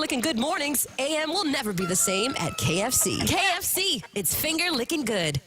finger-licking good mornings, AM will never be the same at KFC. KFC, it's finger-licking good.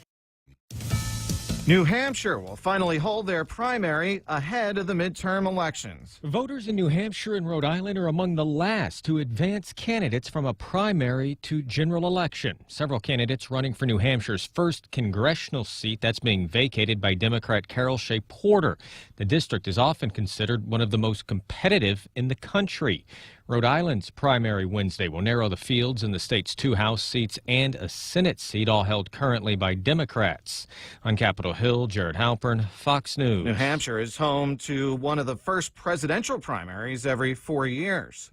New Hampshire will finally hold their primary ahead of the midterm elections. Voters in New Hampshire and Rhode Island are among the last to advance candidates from a primary to general election. Several candidates running for New Hampshire's first congressional seat that's being vacated by Democrat Carol Shea Porter. The district is often considered one of the most competitive in the country. Rhode Island's primary Wednesday will narrow the fields in the state's 2 House seats and a Senate seat, all held currently by Democrats. On Capitol Hill, Jared Halpern, Fox News. New Hampshire is home to one of the first presidential primaries every 4 years.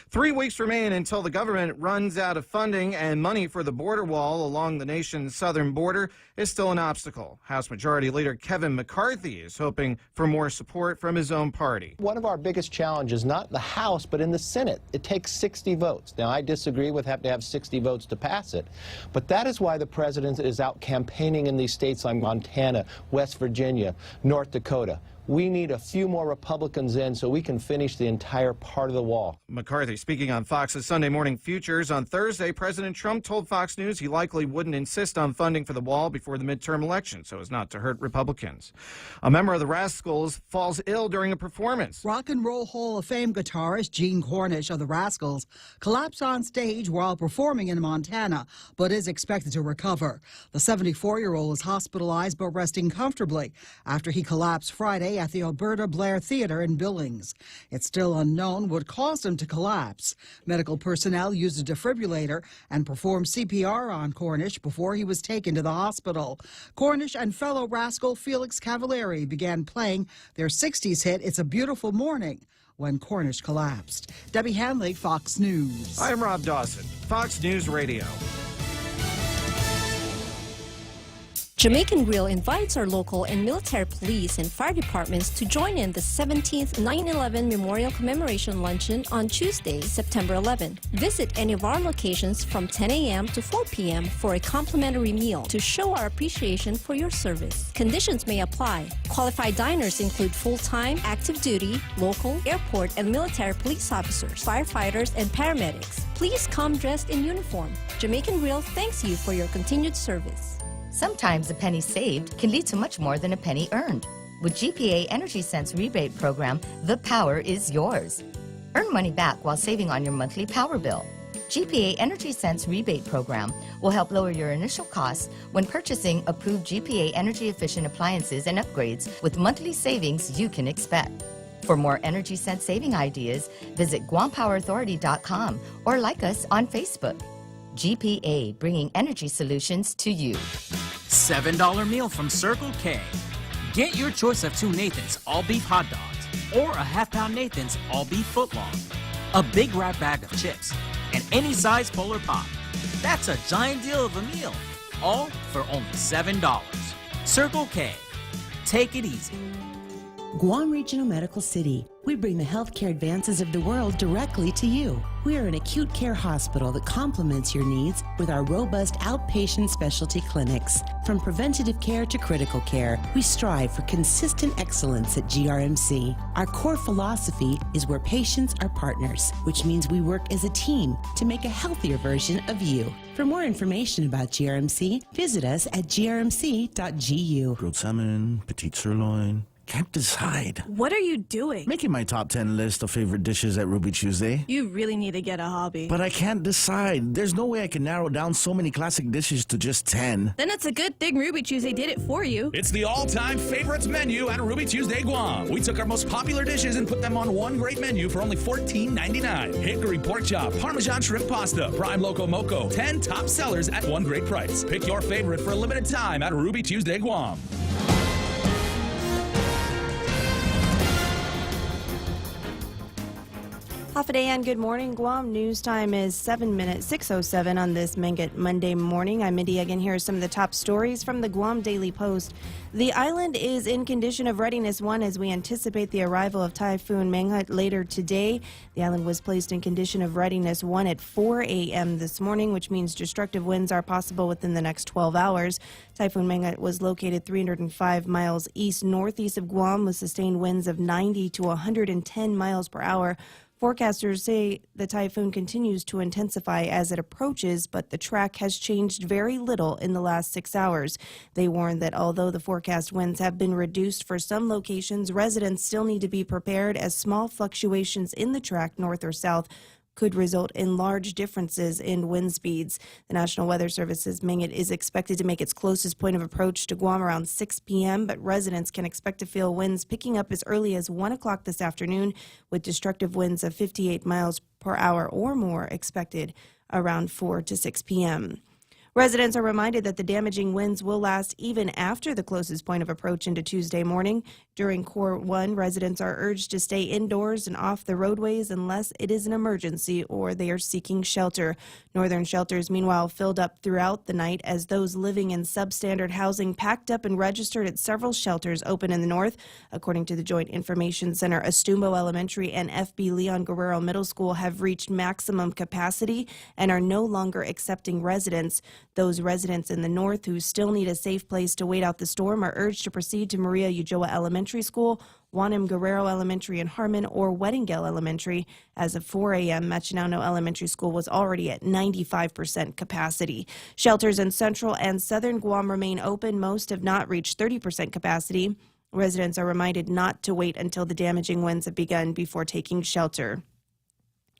3 weeks remain until the government runs out of funding, and money for the border wall along the nation's southern border is still an obstacle. House Majority Leader Kevin McCarthy is hoping for more support from his own party. One of our biggest challenges, not in the House, but in the Senate, it takes 60 votes. Now, I disagree with having to have 60 votes to pass it, but that is why the president is out campaigning in these states like Montana, West Virginia, North Dakota. We need a few more Republicans in so we can finish the entire part of the wall. McCarthy speaking on Fox's Sunday Morning Futures. On Thursday, President Trump told Fox News he likely wouldn't insist on funding for the wall before the midterm election so as not to hurt Republicans. A member of the Rascals falls ill during a performance. Rock and Roll Hall of Fame guitarist Gene Cornish of the Rascals collapsed on stage while performing in Montana, but is expected to recover. The 74-year-old is hospitalized but resting comfortably after he collapsed Friday at the Alberta Blair Theatre in Billings. It's still unknown what caused him to collapse. Medical personnel used a defibrillator and performed CPR on Cornish before he was taken to the hospital. Cornish and fellow Rascal Felix Cavalieri began playing their 60s hit It's a Beautiful Morning when Cornish collapsed. Debbie Hanley, Fox News. I'm Rob Dawson, Fox News Radio. Jamaican Grill invites our local and military police and fire departments to join in the 17th 9/11 Memorial Commemoration Luncheon on Tuesday, September 11. Visit any of our locations from 10 a.m. to 4 p.m. for a complimentary meal to show our appreciation for your service. Conditions may apply. Qualified diners include full-time, active duty, local, airport, and military police officers, firefighters, and paramedics. Please come dressed in uniform. Jamaican Grill thanks you for your continued service. Sometimes a penny saved can lead to much more than a penny earned. With GPA Energy Sense rebate program, the power is yours. Earn money back while saving on your monthly power bill. GPA Energy Sense rebate program will help lower your initial costs when purchasing approved GPA energy efficient appliances and upgrades with monthly savings you can expect. For more Energy Sense saving ideas, visit GuamPowerAuthority.com or like us on Facebook. GPA, bringing energy solutions to you. $7 meal from Circle K. Get your choice of 2 Nathan's all-beef hot dogs or a half-pound Nathan's all-beef footlong, a big wrap bag of chips, and any size Polar Pop. That's a giant deal of a meal, all for only $7. Circle K. Take it easy. Guam Regional Medical City. We bring the healthcare advances of the world directly to you. We are an acute care hospital that complements your needs with our robust outpatient specialty clinics. From preventative care to critical care, we strive for consistent excellence at GRMC. Our core philosophy is where patients are partners, which means we work as a team to make a healthier version of you. For more information about GRMC, visit us at grmc.gu. Grilled salmon, petite sirloin. Can't decide. What are you doing? Making my top 10 list of favorite dishes at Ruby Tuesday. You really need to get a hobby. But I can't decide. There's no way I can narrow down so many classic dishes to just 10. Then it's a good thing Ruby Tuesday did it for you. It's the all-time favorites menu at Ruby Tuesday Guam. We took our most popular dishes and put them on one great menu for only $14.99. Hickory pork chop, Parmesan shrimp pasta, prime loco moco. 10 top sellers at one great price. Pick your favorite for a limited time at Ruby Tuesday Guam. Half a day and good morning, Guam. News time is 6:07 on this Monday morning. I'm Mindy Egan. Here are some of the top stories from the Guam Daily Post. The island is in condition of readiness 1 as we anticipate the arrival of Typhoon Monday later today. The island was placed in condition of readiness 1 at 4 a.m. this morning, which means destructive winds are possible within the next 12 hours. Typhoon Monday was located 305 miles east-northeast of Guam with sustained winds of 90 to 110 miles per hour. Forecasters say the typhoon continues to intensify as it approaches, but the track has changed very little in the last 6 hours. They warn that although the forecast winds have been reduced for some locations, residents still need to be prepared as small fluctuations in the track north or south could result in large differences in wind speeds. The National Weather Service's Mingott is expected to make its closest point of approach to Guam around 6 p.m., but residents can expect to feel winds picking up as early as 1 o'clock this afternoon, with destructive winds of 58 miles per hour or more expected around 4 to 6 p.m. Residents are reminded that the damaging winds will last even after the closest point of approach into Tuesday morning. During Core 1, residents are urged to stay indoors and off the roadways unless it is an emergency or they are seeking shelter. Northern shelters, meanwhile, filled up throughout the night as those living in substandard housing packed up and registered at several shelters open in the north. According to the Joint Information Center, Estumbo Elementary and FB Leon Guerrero Middle School have reached maximum capacity and are no longer accepting residents. Those residents in the north who still need a safe place to wait out the storm are urged to proceed to Maria Ulloa Elementary School, Juanim Guerrero Elementary in Harmon, or Weddingale Elementary. As of 4 a.m., Machinano Elementary School was already at 95% capacity. Shelters in central and southern Guam remain open. Most have not reached 30% capacity. Residents are reminded not to wait until the damaging winds have begun before taking shelter.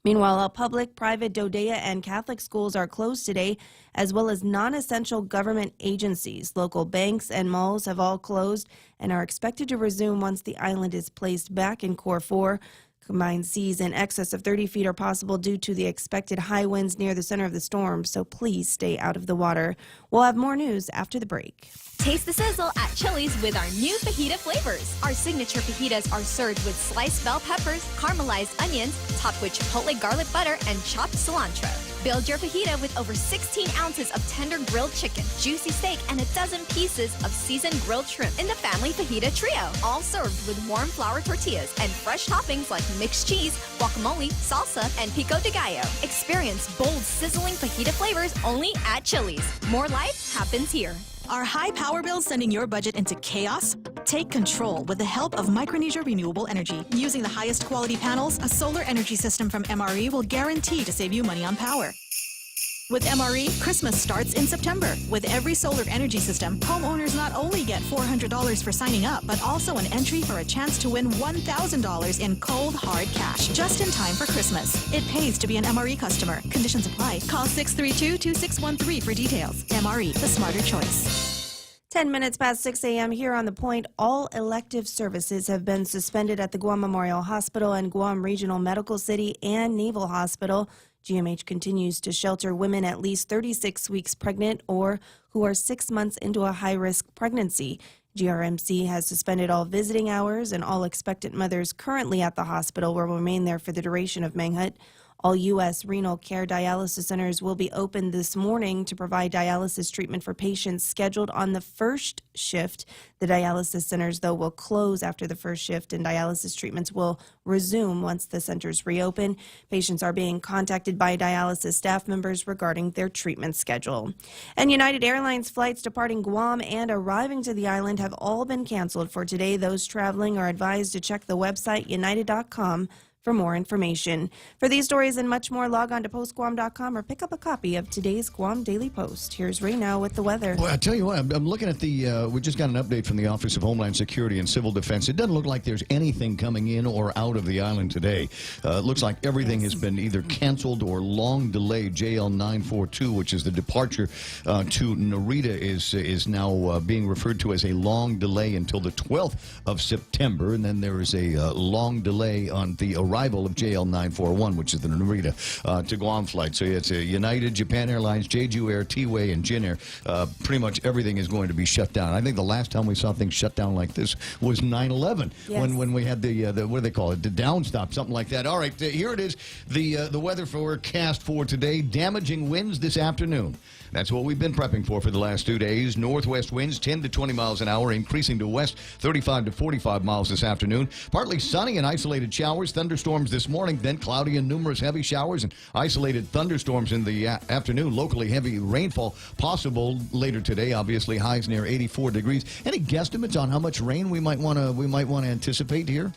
Meanwhile, all public, private, Dodea, and Catholic schools are closed today, as well as non-essential government agencies. Local banks and malls have all closed and are expected to resume once the island is placed back in Core 4. Combined seas in excess of 30 feet are possible due to the expected high winds near the center of the storm, so please stay out of the water. We'll have more news after the break. Taste the sizzle at Chili's with our new fajita flavors. Our signature fajitas are served with sliced bell peppers, caramelized onions, topped with chipotle garlic butter, and chopped cilantro. Build your fajita with over 16 ounces of tender grilled chicken, juicy steak, and a dozen pieces of seasoned grilled shrimp in the family fajita trio. All served with warm flour tortillas and fresh toppings like mixed cheese, guacamole, salsa, and pico de gallo. Experience bold, sizzling fajita flavors only at Chili's. More life happens here. Are high power bills sending your budget into chaos? Take control with the help of Micronesia Renewable Energy. Using the highest quality panels, a solar energy system from MRE will guarantee to save you money on power. With MRE, Christmas starts in September. With every solar energy system, homeowners not only get $400 for signing up, but also an entry for a chance to win $1,000 in cold, hard cash, just in time for Christmas. It pays to be an MRE customer. Conditions apply. Call 632-2613 for details. MRE, the smarter choice. 10 minutes past 6 a.m. here on The Point. All elective services have been suspended at the Guam Memorial Hospital and Guam Regional Medical City and Naval Hospital. GMH continues to shelter women at least 36 weeks pregnant or who are 6 months into a high-risk pregnancy. GRMC has suspended all visiting hours, and all expectant mothers currently at the hospital will remain there for the duration of Mingott. All U.S. renal care dialysis centers will be open this morning to provide dialysis treatment for patients scheduled on the first shift. The dialysis centers, though, will close after the first shift, and dialysis treatments will resume once the centers reopen. Patients are being contacted by dialysis staff members regarding their treatment schedule. And United Airlines flights departing Guam and arriving to the island have all been canceled for today. Those traveling are advised to check the website united.com for more information. For these stories and much more, log on to postguam.com or pick up a copy of today's Guam Daily Post. Here's Ray now with the weather. Well, I tell you what, I'm looking at we just got an update from the Office of Homeland Security and Civil Defense. It doesn't look like there's anything coming in or out of the island today. It looks like everything has been either canceled or long delayed. JL 942, which is the departure to Narita, is now being referred to as a long delay until the 12th of September. And then there is a long delay on the arrival of JL 941, which is the Narita to Guam flight. So it's a United, Japan Airlines, Jeju Air, T-Way, and Jin Air. Pretty much everything is going to be shut down. I think the last time we saw things shut down like this was 9/11, yes, when we had the what do they call it, the downstop, something like that. All right, here it is, the weather forecast for today. Damaging winds this afternoon. That's what we've been prepping for the last 2 days. Northwest winds 10 to 20 miles an hour, increasing to west 35 to 45 miles this afternoon. Partly sunny and isolated showers, thunderstorms this morning, then cloudy and numerous heavy showers and isolated thunderstorms in the afternoon. Locally heavy rainfall possible later today. Obviously highs near 84 degrees. Any guesstimates on how much rain we might want to anticipate here?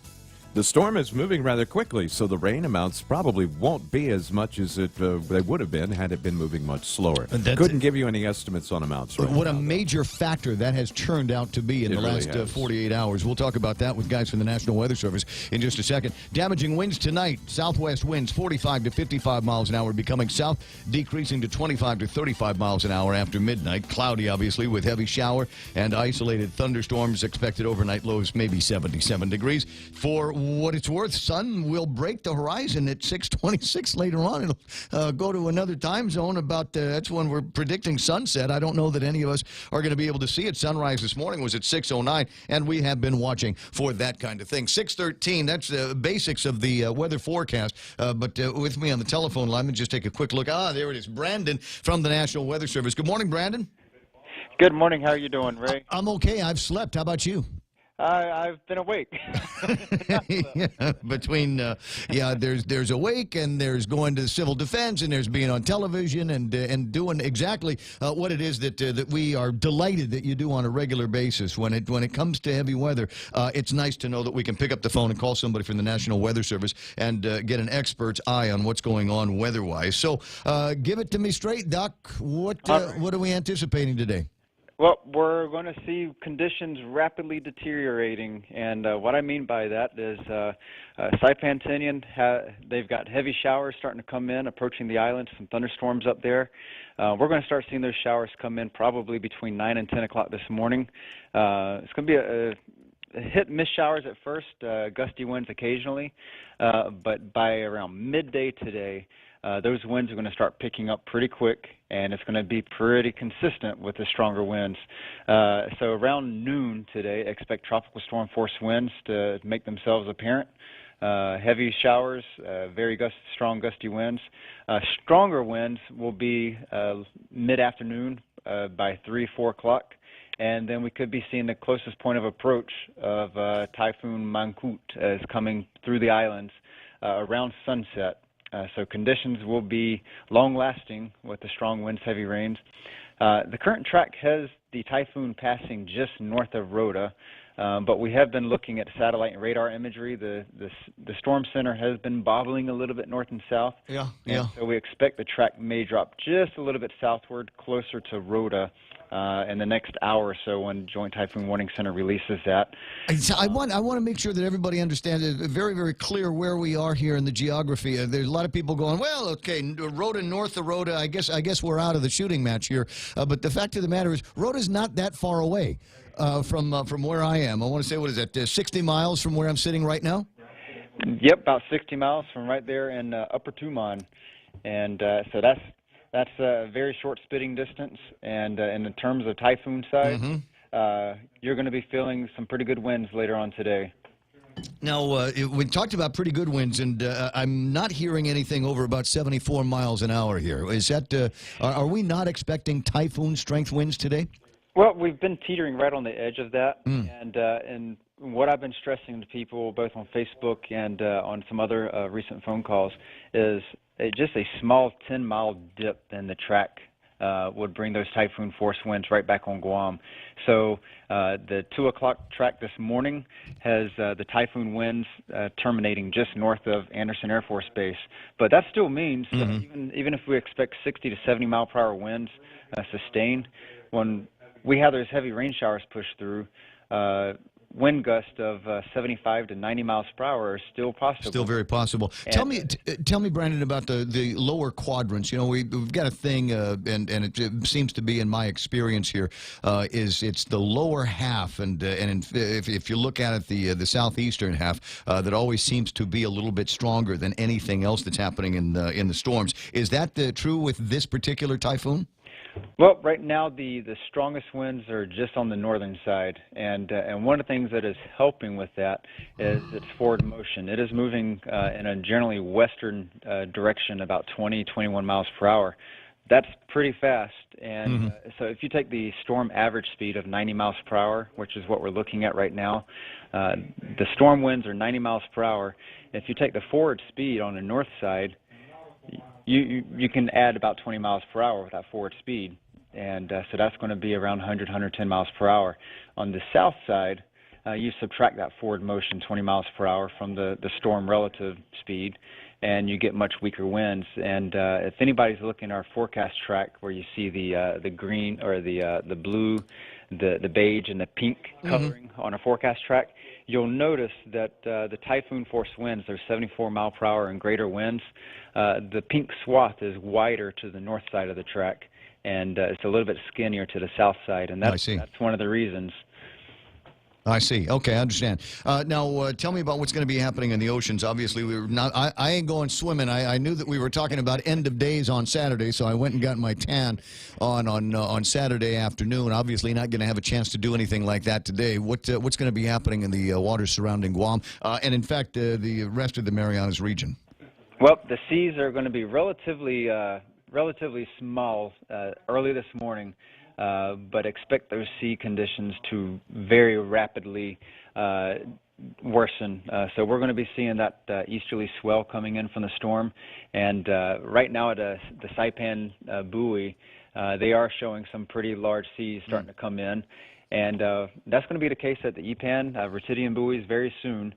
The storm is moving rather quickly, so the rain amounts probably won't be as much as they would have been had it been moving much slower. Couldn't give you any estimates on amounts right What now, a major factor that has turned out to be in It the really last has. 48 hours. We'll talk about that with guys from the National Weather Service in just a second. Damaging winds tonight. Southwest winds 45 to 55 miles an hour, becoming south, decreasing to 25 to 35 miles an hour after midnight. Cloudy, obviously, with heavy shower and isolated thunderstorms expected overnight. Lows maybe 77 degrees. For what it's worth, sun will break the horizon at 6:26 later on. It'll go to another time zone about, that's when we're predicting sunset. I don't know that any of us are going to be able to see it. Sunrise this morning was at 6:09, and we have been watching for that kind of thing. 6:13, that's the basics of the weather forecast. But with me on the telephone line, let me just take a quick look. There it is, Brandon from the National Weather Service. Good morning, Brandon. Good morning. How are you doing, Ray? I'm okay. I've slept. How about you? I've been awake. Yeah, between there's awake, and there's going to the civil defense, and there's being on television and doing exactly what it is that we are delighted that you do on a regular basis. When it comes to heavy weather, it's nice to know that we can pick up the phone and call somebody from the National Weather Service and get an expert's eye on what's going on weather-wise. So give it to me straight, Doc. What are we anticipating today? Well, we're going to see conditions rapidly deteriorating, and what I mean by that is Typhoon, they've got heavy showers starting to come in, approaching the island, some thunderstorms up there. We're going to start seeing those showers come in probably between 9 and 10 o'clock this morning. It's going to be a hit-and-miss showers at first, gusty winds occasionally, but by around midday today, those winds are going to start picking up pretty quick, and it's going to be pretty consistent with the stronger winds. So around noon today, expect tropical storm force winds to make themselves apparent. Heavy showers, very strong gusty winds. Stronger winds will be mid-afternoon by 3, 4 o'clock. And then we could be seeing the closest point of approach of Typhoon Monday as coming through the islands around sunset. So conditions will be long-lasting with the strong winds, heavy rains. The current track has the typhoon passing just north of Rota, but we have been looking at satellite and radar imagery. The storm center has been bobbling a little bit north and south. Yeah. So we expect the track may drop just a little bit southward, closer to Rota, in the next hour or so when Joint Typhoon Warning Center releases that. I want to make sure that everybody understands it very, very clear where we are here in the geography. There's a lot of people going, well, okay, Rota, north of Rota, I guess we're out of the shooting match here. But the fact of the matter is, Rota's not that far away from where I am. I want to say, what is that, 60 miles from where I'm sitting right now? Yep, about 60 miles from right there in Upper Tumon. And so that's a very short spitting distance, and in terms of typhoon size, you're going to be feeling some pretty good winds later on today. Now, we talked about pretty good winds, and I'm not hearing anything over about 74 miles an hour here. Is that, are we not expecting typhoon strength winds today? Well, we've been teetering right on the edge of that, and what I've been stressing to people both on Facebook and on some other recent phone calls is just a small 10-mile dip in the track would bring those typhoon force winds right back on Guam. So the 2 o'clock track this morning has the typhoon winds terminating just north of Anderson Air Force Base. But that still means even if we expect 60 to 70 mile per hour winds sustained, when we have those heavy rain showers push through, wind gust of 75 to 90 miles per hour are still possible. Still very possible. Tell me, Brandon, about the lower quadrants. You know, we've got a thing, and it seems to be, in my experience here, is it's the lower half, and if you look at it, the southeastern half, that always seems to be a little bit stronger than anything else that's happening in the storms. Is that true with this particular typhoon? Well, right now the strongest winds are just on the northern side, and one of the things that is helping with that is its forward motion. It is moving in a generally western direction, about 20, 21 miles per hour. That's pretty fast, and so if you take the storm average speed of 90 miles per hour, which is what we're looking at right now, the storm winds are 90 miles per hour. If you take the forward speed on the north side, you can add about 20 miles per hour with that forward speed, and so that's going to be around 100, 110 miles per hour. On the south side, you subtract that forward motion, 20 miles per hour, from the storm relative speed, and you get much weaker winds. And if anybody's looking at our forecast track, where you see the green or the blue, the beige, and the pink coloring on a forecast track, you'll notice that the typhoon force winds, there's 74 mile per hour and greater winds. The pink swath is wider to the north side of the track, and it's a little bit skinnier to the south side, and that's one of the reasons. I see. Okay, I understand. Now, tell me about what's going to be happening in the oceans. Obviously, we were not. I ain't going swimming. I knew that we were talking about end of days on Saturday, so I went and got my tan on Saturday afternoon. Obviously, not going to have a chance to do anything like that today. What's going to be happening in the waters surrounding Guam, and in fact, the rest of the Marianas region? Well, the seas are going to be relatively small early this morning. But expect those sea conditions to very rapidly worsen. So we're going to be seeing that easterly swell coming in from the storm. And right now at the Saipan buoy, they are showing some pretty large seas starting to come in. And that's going to be the case at the Ipan, Retidian buoys very soon.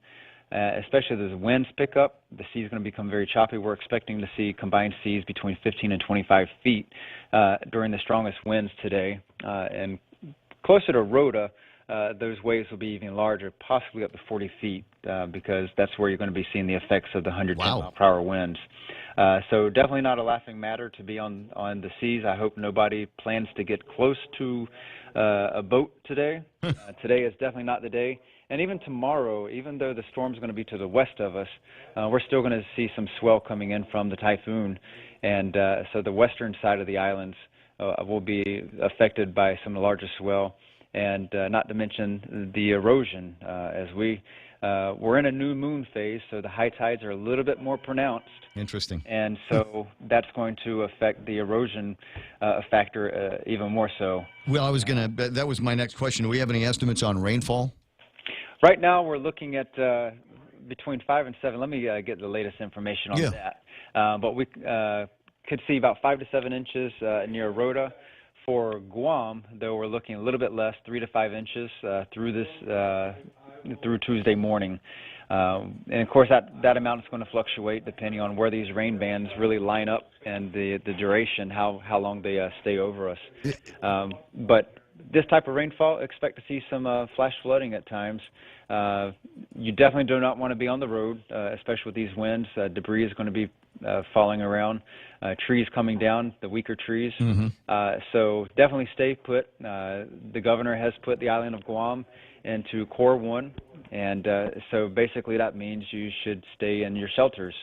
Especially as the winds pick up, the sea is going to become very choppy. We're expecting to see combined seas between 15 and 25 feet during the strongest winds today. And closer to Rota, those waves will be even larger, possibly up to 40 feet, because that's where you're going to be seeing the effects of the 110 mile per hour winds. So definitely not a laughing matter to be on the seas. I hope nobody plans to get close to a boat today. Today is definitely not the day. And even tomorrow, even though the storm's going to be to the west of us, we're still going to see some swell coming in from the typhoon. And so the western side of the islands will be affected by some of the larger swell, and not to mention the erosion. As we're in a new moon phase, so the high tides are a little bit more pronounced. Interesting. And so that's going to affect the erosion factor even more so. Well, that was my next question. Do we have any estimates on rainfall? Right now, we're looking at between 5 and 7. Let me get the latest information on that. But we could see about 5 to 7 inches near Rota. For Guam, though, we're looking a little bit less, 3 to 5 inches through Tuesday morning. And of course, that amount is going to fluctuate depending on where these rain bands really line up and the duration, how long they stay over us. But this type of rainfall, expect to see some flash flooding at times. You definitely do not want to be on the road, especially with these winds. Debris is going to be falling around, trees coming down, the weaker trees. So definitely stay put. The governor has put the island of Guam into Core 1, and so basically that means you should stay in your shelters.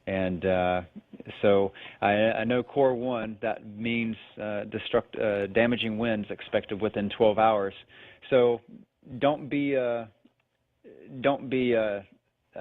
And so I know Core 1, that means damaging winds expected within 12 hours. So don't be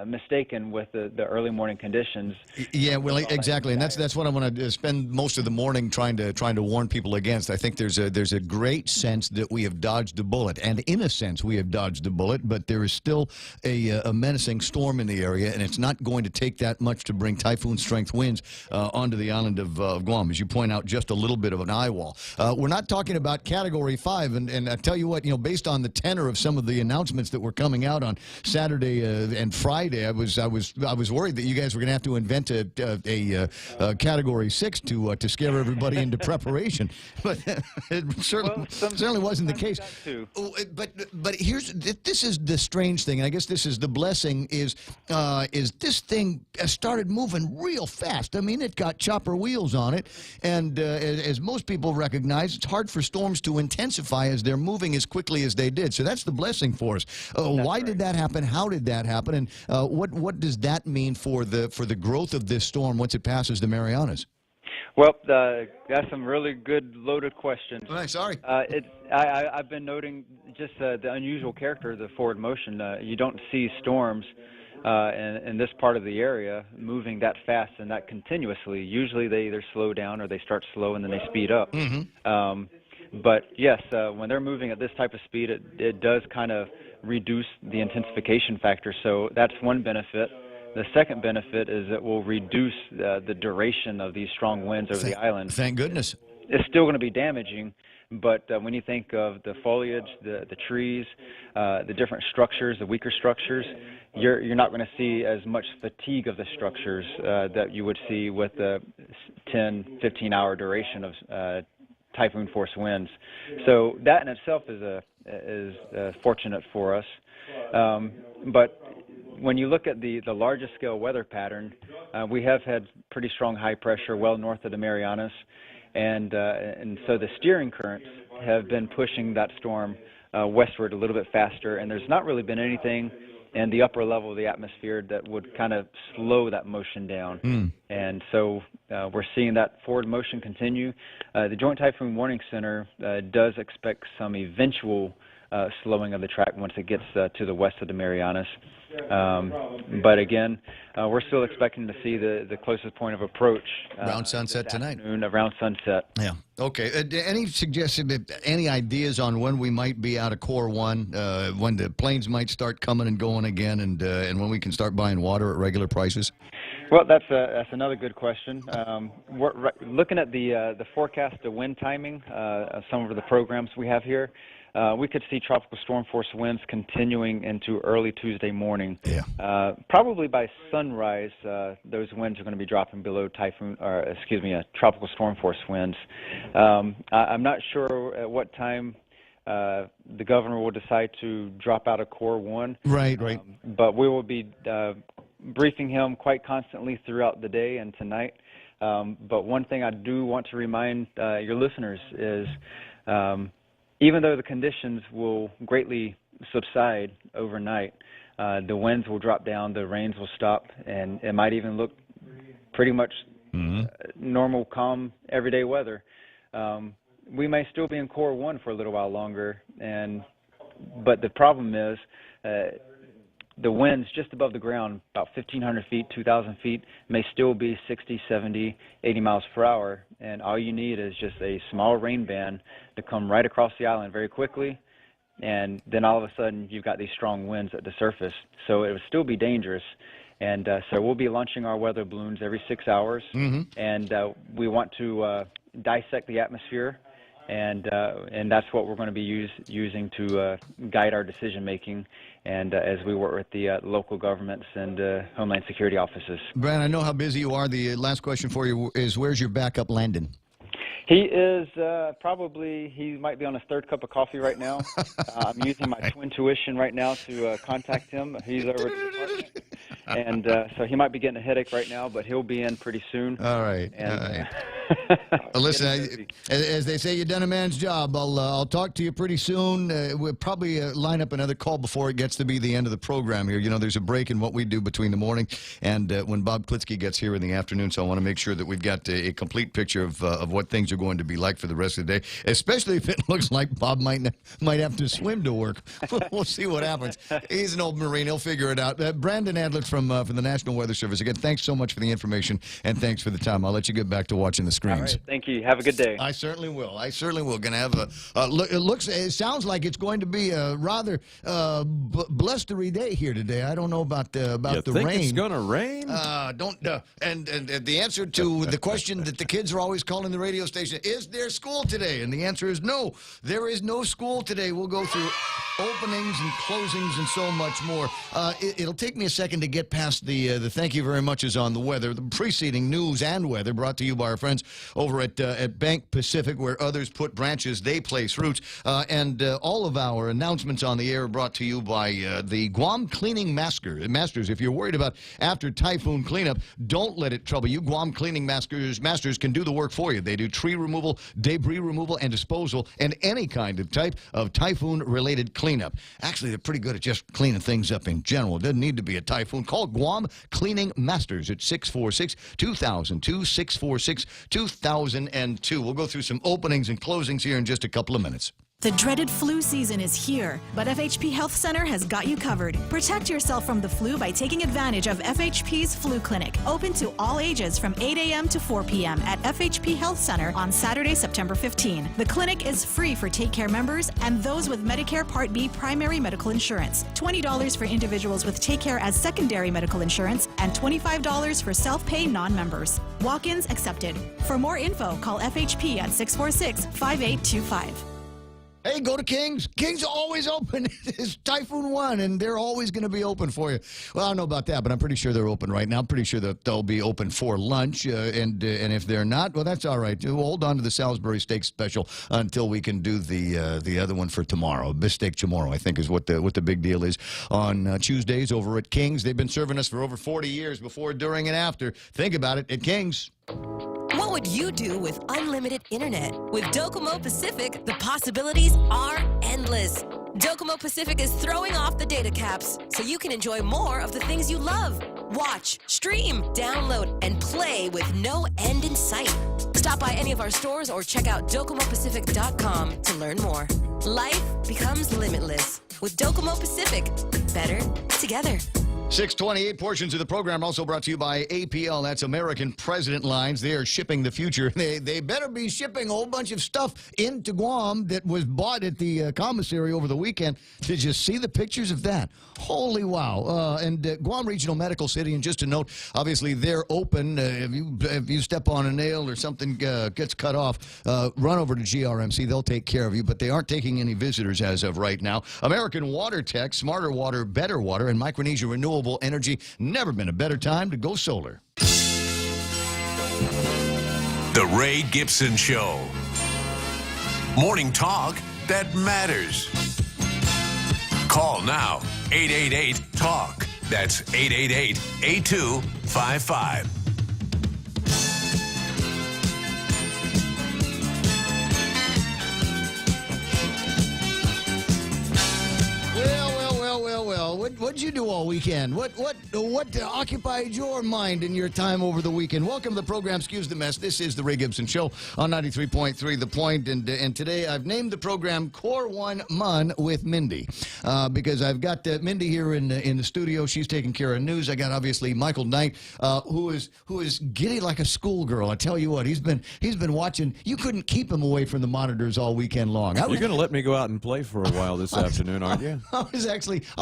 mistaken with the early morning conditions. Yeah, well, exactly, and that's what I want to spend most of the morning trying to warn people against. I think there's a great sense that we have dodged a bullet, and in a sense we have dodged a bullet, but there is still a menacing storm in the area, and it's not going to take that much to bring typhoon strength winds onto the island of Guam, as you point out, just a little bit of an eye wall. We're not talking about Category 5, and I tell you what, based on the tenor of some of the announcements that were coming out on Saturday and Friday, I was worried that you guys were going to have to invent a Category 6 to scare everybody into preparation, but it certainly wasn't the case. But this is the strange thing, and I guess this is the blessing, is this thing started moving real fast. I mean, it got chopper wheels on it, and as most people recognize, it's hard for storms to intensify as they're moving as quickly as they did. So that's the blessing for us. Why did that happen? How did that happen? And what does that mean for the growth of this storm once it passes the Marianas? Well, that's some really good loaded questions. Sorry. I've been noting just the unusual character of the forward motion. You don't see storms in this part of the area moving that fast and that continuously. Usually they either slow down or they start slow and then they speed up. But yes, when they're moving at this type of speed, it does kind of reduce the intensification factor. So that's one benefit. The second benefit is it will reduce the duration of these strong winds over the island. Thank goodness. it's still going to be damaging. But when you think of the foliage, the trees, the different structures, the weaker structures, you're not going to see as much fatigue of the structures that you would see with the 10, 15-hour duration of typhoon force winds. So that in itself is fortunate for us. But when you look at the largest scale weather pattern, we have had pretty strong high pressure well north of the Marianas. And so the steering currents have been pushing that storm westward a little bit faster, and there's not really been anything in the upper level of the atmosphere that would kind of slow that motion down. And so we're seeing that forward motion continue. The Joint Typhoon Warning Center does expect some eventual slowing of the track once it gets to the west of the Marianas. But again, we're still expecting to see the closest point of approach around sunset tonight. Around sunset. Yeah. Okay. Any suggestion, any ideas on when we might be out of Core 1, when the planes might start coming and going again, and when we can start buying water at regular prices? Well, that's another good question. We're looking at the forecast, the wind timing, some of the programs we have here. We could see tropical storm force winds continuing into early Tuesday morning. Yeah. Probably by sunrise, those winds are going to be dropping below tropical storm force winds. I'm not sure at what time the governor will decide to drop out of Core 1. Right. But we will be briefing him quite constantly throughout the day and tonight. But one thing I do want to remind your listeners is even though the conditions will greatly subside overnight, the winds will drop down, the rains will stop, and it might even look pretty much normal, calm, everyday weather. We may still be in Core 1 for a little while longer, but the problem is the winds just above the ground, about 1,500 feet, 2,000 feet, may still be 60, 70, 80 miles per hour. And all you need is just a small rain band to come right across the island very quickly. And then all of a sudden, you've got these strong winds at the surface. So it would still be dangerous. And so we'll be launching our weather balloons every 6 hours. And we want to dissect the atmosphere. And that's what we're going to be using to guide our decision making, and as we work with the local governments and Homeland Security offices. Brad, I know how busy you are. The last question for you is, where's your backup Landon? He is he might be on his third cup of coffee right now. I'm using my twin tuition right now to contact him. He's over at the department. And so he might be getting a headache right now, but he'll be in pretty soon. All right. Listen, as they say, you've done a man's job. I'll talk to you pretty soon. We'll probably line up another call before it gets to be the end of the program here. You know, there's a break in what we do between the morning and when Bob Klitsky gets here in the afternoon, so I want to make sure that we've got a complete picture of what things are going to be like for the rest of the day, especially if it looks like Bob might have to swim to work. We'll see what happens. He's an old Marine. He'll figure it out. Brandon Adler from the National Weather Service. Again, thanks so much for the information, and thanks for the time. I'll let you get back to watching the screens. All right, thank you. Have a good day. I certainly will. Going to have it sounds like it's going to be a rather blustery day here today. I don't know about the think rain. It's going to rain? And the answer to the question that the kids are always calling the radio station, is there school today? And the answer is no. There is no school today. We'll go through openings and closings and so much more. It'll take me a second to get past the thank you very much is on the weather. The preceding news and weather brought to you by our friends over at Bank Pacific, where others put branches, they place roots. And all of our announcements on the air are brought to you by the Guam Cleaning Masters. If you're worried about after typhoon cleanup, don't let it trouble you. Guam Cleaning Masters can do the work for you. They do tree removal, debris removal, and disposal, and any kind of type of typhoon-related cleanup. Actually, they're pretty good at just cleaning things up in general. It doesn't need to be a typhoon. Call Guam Cleaning Masters at 646-2002, 646-2002. We'll go through some openings and closings here in just a couple of minutes. The dreaded flu season is here, but FHP Health Center has got you covered. Protect yourself from the flu by taking advantage of FHP's Flu Clinic, open to all ages from 8 a.m. to 4 p.m. at FHP Health Center on Saturday, September 15. The clinic is free for Take Care members and those with Medicare Part B primary medical insurance, $20 for individuals with Take Care as secondary medical insurance, and $25 for self-pay non-members. Walk-ins accepted. For more info, call FHP at 646-5825. Hey, go to King's. King's are always open. It's Typhoon 1, and they're always going to be open for you. Well, I don't know about that, but I'm pretty sure they're open right now. I'm pretty sure that they'll be open for lunch, and if they're not, well, that's all right. We'll hold on to the Salisbury Steak Special until we can do the other one for tomorrow. Bissteak tomorrow, I think, is what the big deal is on Tuesdays over at King's. They've been serving us for over 40 years, before, during, and after. Think about it, at King's. What would you do with unlimited internet? With Docomo Pacific, the possibilities are endless. Docomo Pacific is throwing off the data caps so you can enjoy more of the things you love. Watch, stream, download, and play with no end in sight. Stop by any of our stores or check out DocomoPacific.com to learn more. Life becomes limitless with Docomo Pacific. Better together. 628 portions of the program also brought to you by APL. That's American President Lines. They are shipping the future. They better be shipping a whole bunch of stuff into Guam that was bought at the commissary over the weekend. Did you see the pictures of that? Holy wow. And Guam Regional Medical City, and just a note, obviously they're open. If you step on a nail or something gets cut off, run over to GRMC. They'll take care of you, but they aren't taking any visitors as of right now. American Water Tech, smarter water, better water, and Micronesia Renewable Energy. Never been a better time to go solar. The Ray Gibson Show. Morning talk that matters. Call now. 888-TALK. That's 888-8255. Well, what'd you do all weekend? What occupied your mind in your time over the weekend? Welcome to the program. Excuse the mess. This is the Ray Gibson Show on 93.3 The Point, and today I've named the program Core 1 Mun with Mindy because I've got Mindy here in the studio. She's taking care of news. I got obviously Michael Knight, who is giddy like a schoolgirl. I tell you what, he's been watching. You couldn't keep him away from the monitors all weekend long. You're going to let me go out and play for a while this afternoon, aren't you? I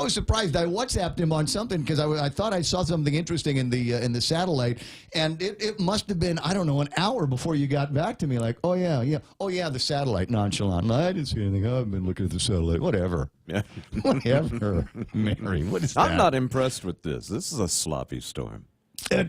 was surprised. I WhatsApped him on something because I thought I saw something interesting in the satellite, and it must have been, I don't know, an hour before you got back to me. Like, oh yeah, the satellite, nonchalant. No, I didn't see anything. I've been looking at the satellite. Whatever. Yeah. Whatever. Mary, what is that? I'm not impressed with this. This is a sloppy storm.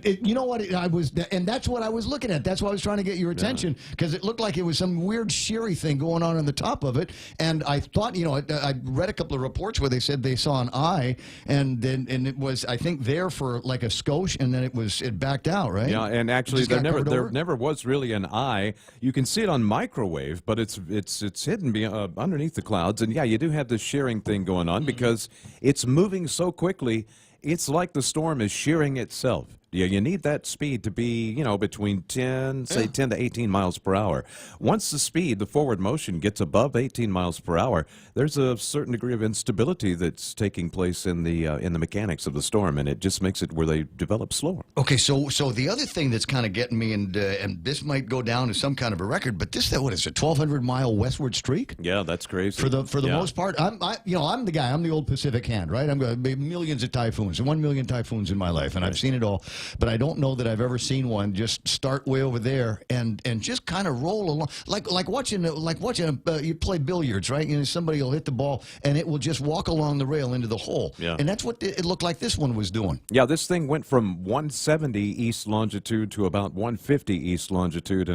You know what? And that's what I was looking at. That's why I was trying to get your attention, because it looked like it was some weird sheery thing going on the top of it. And I thought, I read a couple of reports where they said they saw an eye, and it was, I think, there for like a skosh, and then it backed out, right? Yeah, and actually there never was really an eye. You can see it on microwave, but it's hidden underneath the clouds. And yeah, you do have this shearing thing going on because it's moving so quickly. It's like the storm is shearing itself. Yeah, you need that speed to be, between 10 to 18 miles per hour. Once the forward motion gets above 18 miles per hour, there's a certain degree of instability that's taking place in the mechanics of the storm, and it just makes it where they develop slower. Okay, so the other thing that's kind of getting me, and this might go down as some kind of a record, but what is it, 1,200-mile westward streak? Yeah, that's crazy. For the most part, I'm the guy. I'm the old Pacific hand, right? I'm going to millions of typhoons, 1 million typhoons in my life, and I've seen it all. But I don't know that I've ever seen one just start way over there and just kind of roll along, like watching you play billiards, right? Somebody will hit the ball and it will just walk along the rail into the hole. Yeah. And that's what it looked like this one was doing. Yeah, this thing went from 170 east longitude to about 150 east longitude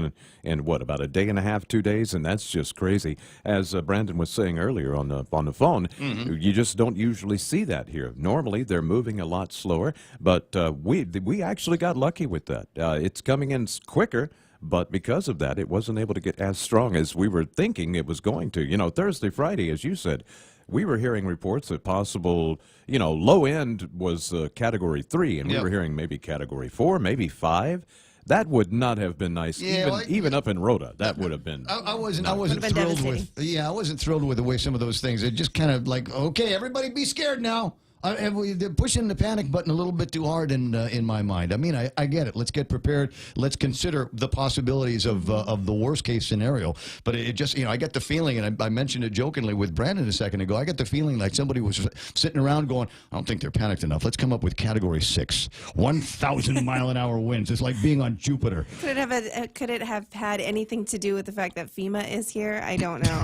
in what, about a day and a half, 2 days, and that's just crazy. As Brandon was saying earlier on the phone, you just don't usually see that here. Normally they're moving a lot slower, but we actually got lucky with that. It's coming in quicker, but because of that, it wasn't able to get as strong as we were thinking it was going to. Thursday, Friday, as you said, we were hearing reports that possible, low end was Category 3, and we were hearing maybe Category 4, maybe 5. That would not have been nice. Yeah, even up in Rhoda, that would have been. I wasn't thrilled with. Yeah, I wasn't thrilled with the way some of those things. It just kind of like, okay, everybody be scared now. They're pushing the panic button a little bit too hard in my mind. I mean, I get it. Let's get prepared. Let's consider the possibilities of the worst case scenario. But it just, I get the feeling, and I mentioned it jokingly with Brandon a second ago. I get the feeling like somebody was sitting around going, I don't think they're panicked enough. Let's come up with Category 6, 1,000 mile an hour winds. It's like being on Jupiter. Could it have had anything to do with the fact that FEMA is here? I don't know.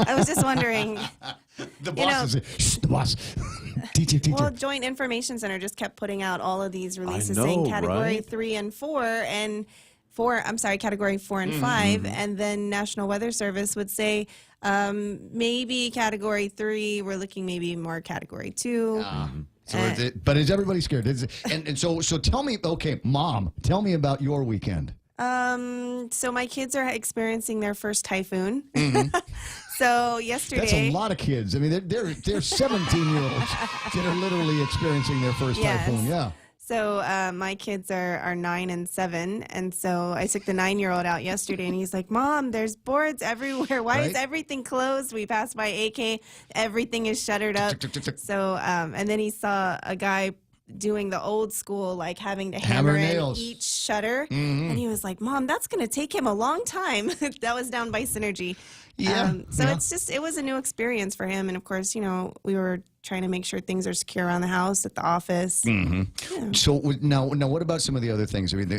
I was just wondering. The boss is the boss. Teacher. Well, Joint Information Center just kept putting out all of these releases saying Category 3 and 4 and Category 4 and 5, and then National Weather Service would say maybe Category 3. We're looking maybe more Category 2. But is everybody scared? So tell me, okay, Mom, tell me about your weekend. So my kids are experiencing their first typhoon. So yesterday, that's a lot of kids. I mean, they're 17-year-olds that are literally experiencing their first typhoon. Yeah. So my kids are 9 and 7, and so I took the 9-year-old out yesterday, and he's like, "Mom, there's boards everywhere. Why is everything closed?" We passed by AK, everything is shuttered up. So and then he saw a guy doing the old school, like having to hammer in each shutter, and he was like, "Mom, that's going to take him a long time." That was down by Synergy. Yeah. It was a new experience for him, and of course, we were trying to make sure things are secure around the house, at the office. Yeah. So now, what about some of the other things? I mean,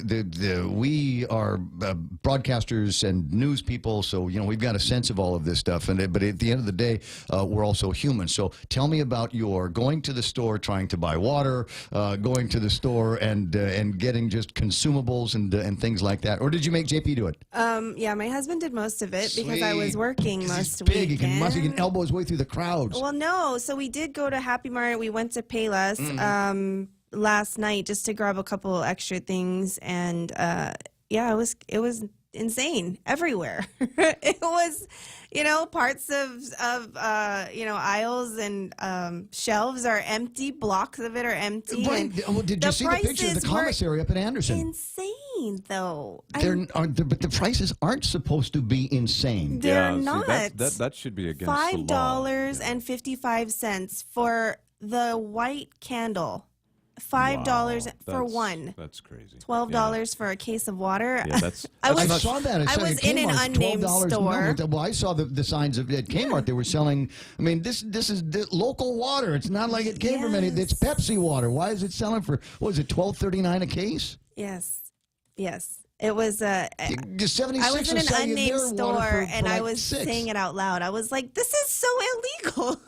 we are broadcasters and news people, so we've got a sense of all of this stuff. But at the end of the day, we're also human. So tell me about your going to the store, trying to buy water, going to the store and getting just consumables and things like that. Or did you make JP do it? Yeah, my husband did most of it because I was working most big. weekend. He can elbow his way through the crowds. Well, no. So we did go to Happy Mart. We went to Payless last night just to grab a couple extra things, and it was insane everywhere. It was, parts of aisles and shelves are empty. Blocks of it are empty. Right. Did you see the picture of the commissary up in Anderson? Insane, though. But the prices aren't supposed to be insane. They're not. That should be against $5.55 for the white candle. $5 for one. That's crazy. $12 for a case of water. Yeah, that's. I saw that. I was in an unnamed store. No, well, I saw the signs at Kmart. They were selling. I mean, this is local water. It's not like it came from any. It's Pepsi water. Why is it selling for? What is it? $12.39 a case? Yes. It was I was in an unnamed store, and I was saying it out loud. I was like, "This is so illegal.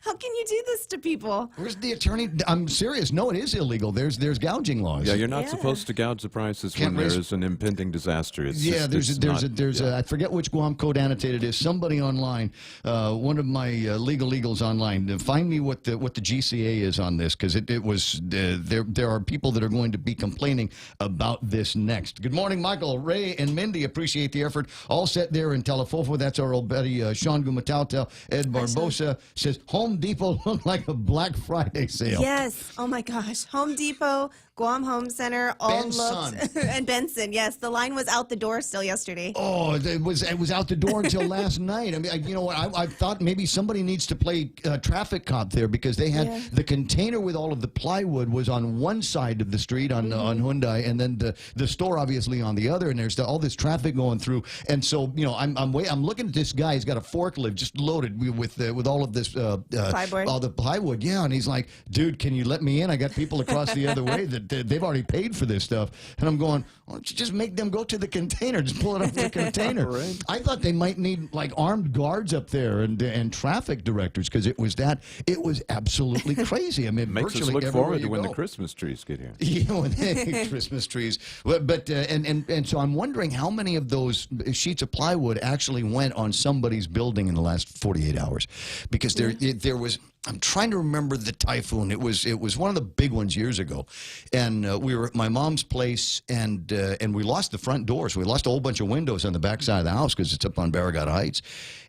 How can you do this to people?" Where's the attorney? I'm serious. No, it is illegal. There's gouging laws. Yeah, you're not supposed to gouge the prices when there is an impending disaster. There's I forget which Guam code annotated it is. Somebody online, one of my legal eagles online, find me what the GCA is on this, because it was there are people that are going to be complaining about this next. Good morning, Michael, Ray, and Mindy. Appreciate the effort. All set there in Telefofo. That's our old buddy Sean Gumatautel. Ed Barbosa says Home Depot looked like a Black Friday sale. Yes. Oh my gosh. Home Depot, Guam Home Center, all looked, and Benson. Yes, the line was out the door still yesterday. Oh, it was out the door until last night. I mean, you know what? I thought maybe somebody needs to play traffic cop there, because they had the container with all of the plywood was on one side of the street on Hyundai, and then the store obviously on the other, and there's all this traffic going through. And so I'm looking at this guy. He's got a forklift just loaded with all of this plywood. All the plywood. Yeah, and he's like, dude, can you let me in? I got people across the other way that they've already paid for this stuff. And I'm going, why don't you just make them go to the container? Just pull it up the container. Right. I thought they might need like armed guards up there and traffic directors, because it was absolutely crazy. I mean, makes us look forward to when the Christmas trees get here. Christmas trees. But so I'm wondering how many of those sheets of plywood actually went on somebody's building in the last 48 hours, because there was. I'm trying to remember the typhoon. It was one of the big ones years ago, and we were at my mom's place, and we lost the front doors. We lost a whole bunch of windows on the back side of the house because it's up on Barragata Heights,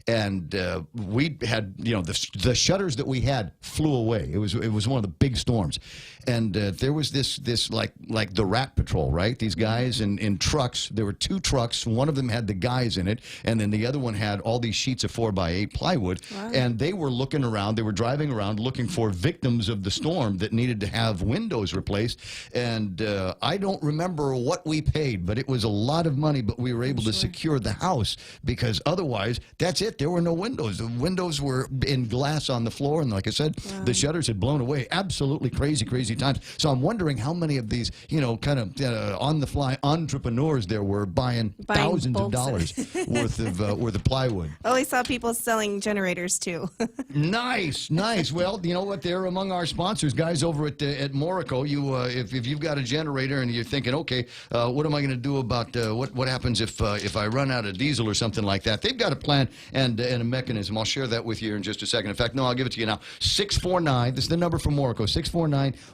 and we had the shutters that we had flew away. It was one of the big storms, and there was this like the Rat Patrol, right? These guys in trucks. There were 2 trucks. One of them had the guys in it, and then the other one had all these sheets of 4x8 plywood, and they were looking around. They were driving around looking for victims of the storm that needed to have windows replaced. And I don't remember what we paid, but it was a lot of money. But we were able to secure the house, because otherwise, that's it. There were no windows. The windows were in glass on the floor, and like I said, the shutters had blown away. Absolutely crazy times. So I'm wondering how many of these, kind of on-the-fly entrepreneurs there were buying thousands of dollars worth of plywood. Oh, I saw people selling generators too. Nice. Well, you know what? They're among our sponsors, guys over at Morico. If you've got a generator and you're thinking, okay, what am I going to do about what happens if I run out of diesel or something like that? They've got a plan and a mechanism. I'll share that with you in just a second. In fact, no, I'll give it to you now. 649. This is the number for Morico.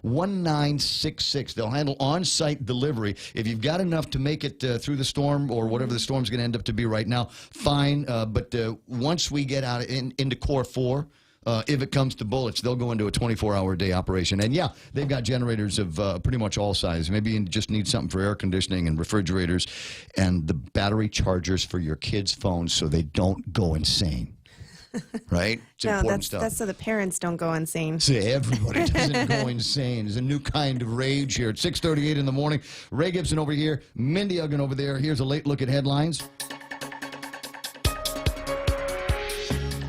649-1966. They'll handle on-site delivery. If you've got enough to make it through the storm or whatever the storm's going to end up to be right now, fine. But once we get out into Core 4. If it comes to bullets, they'll go into a 24-hour day operation. And, yeah, they've got generators of pretty much all sizes. Maybe you just need something for air conditioning and refrigerators and the battery chargers for your kids' phones so they don't go insane. Right? It's important stuff. That's so the parents don't go insane. So everybody doesn't go insane. There's a new kind of rage here. It's 6:38 in the morning. Ray Gibson over here. Mindy Uggan over there. Here's a late look at headlines.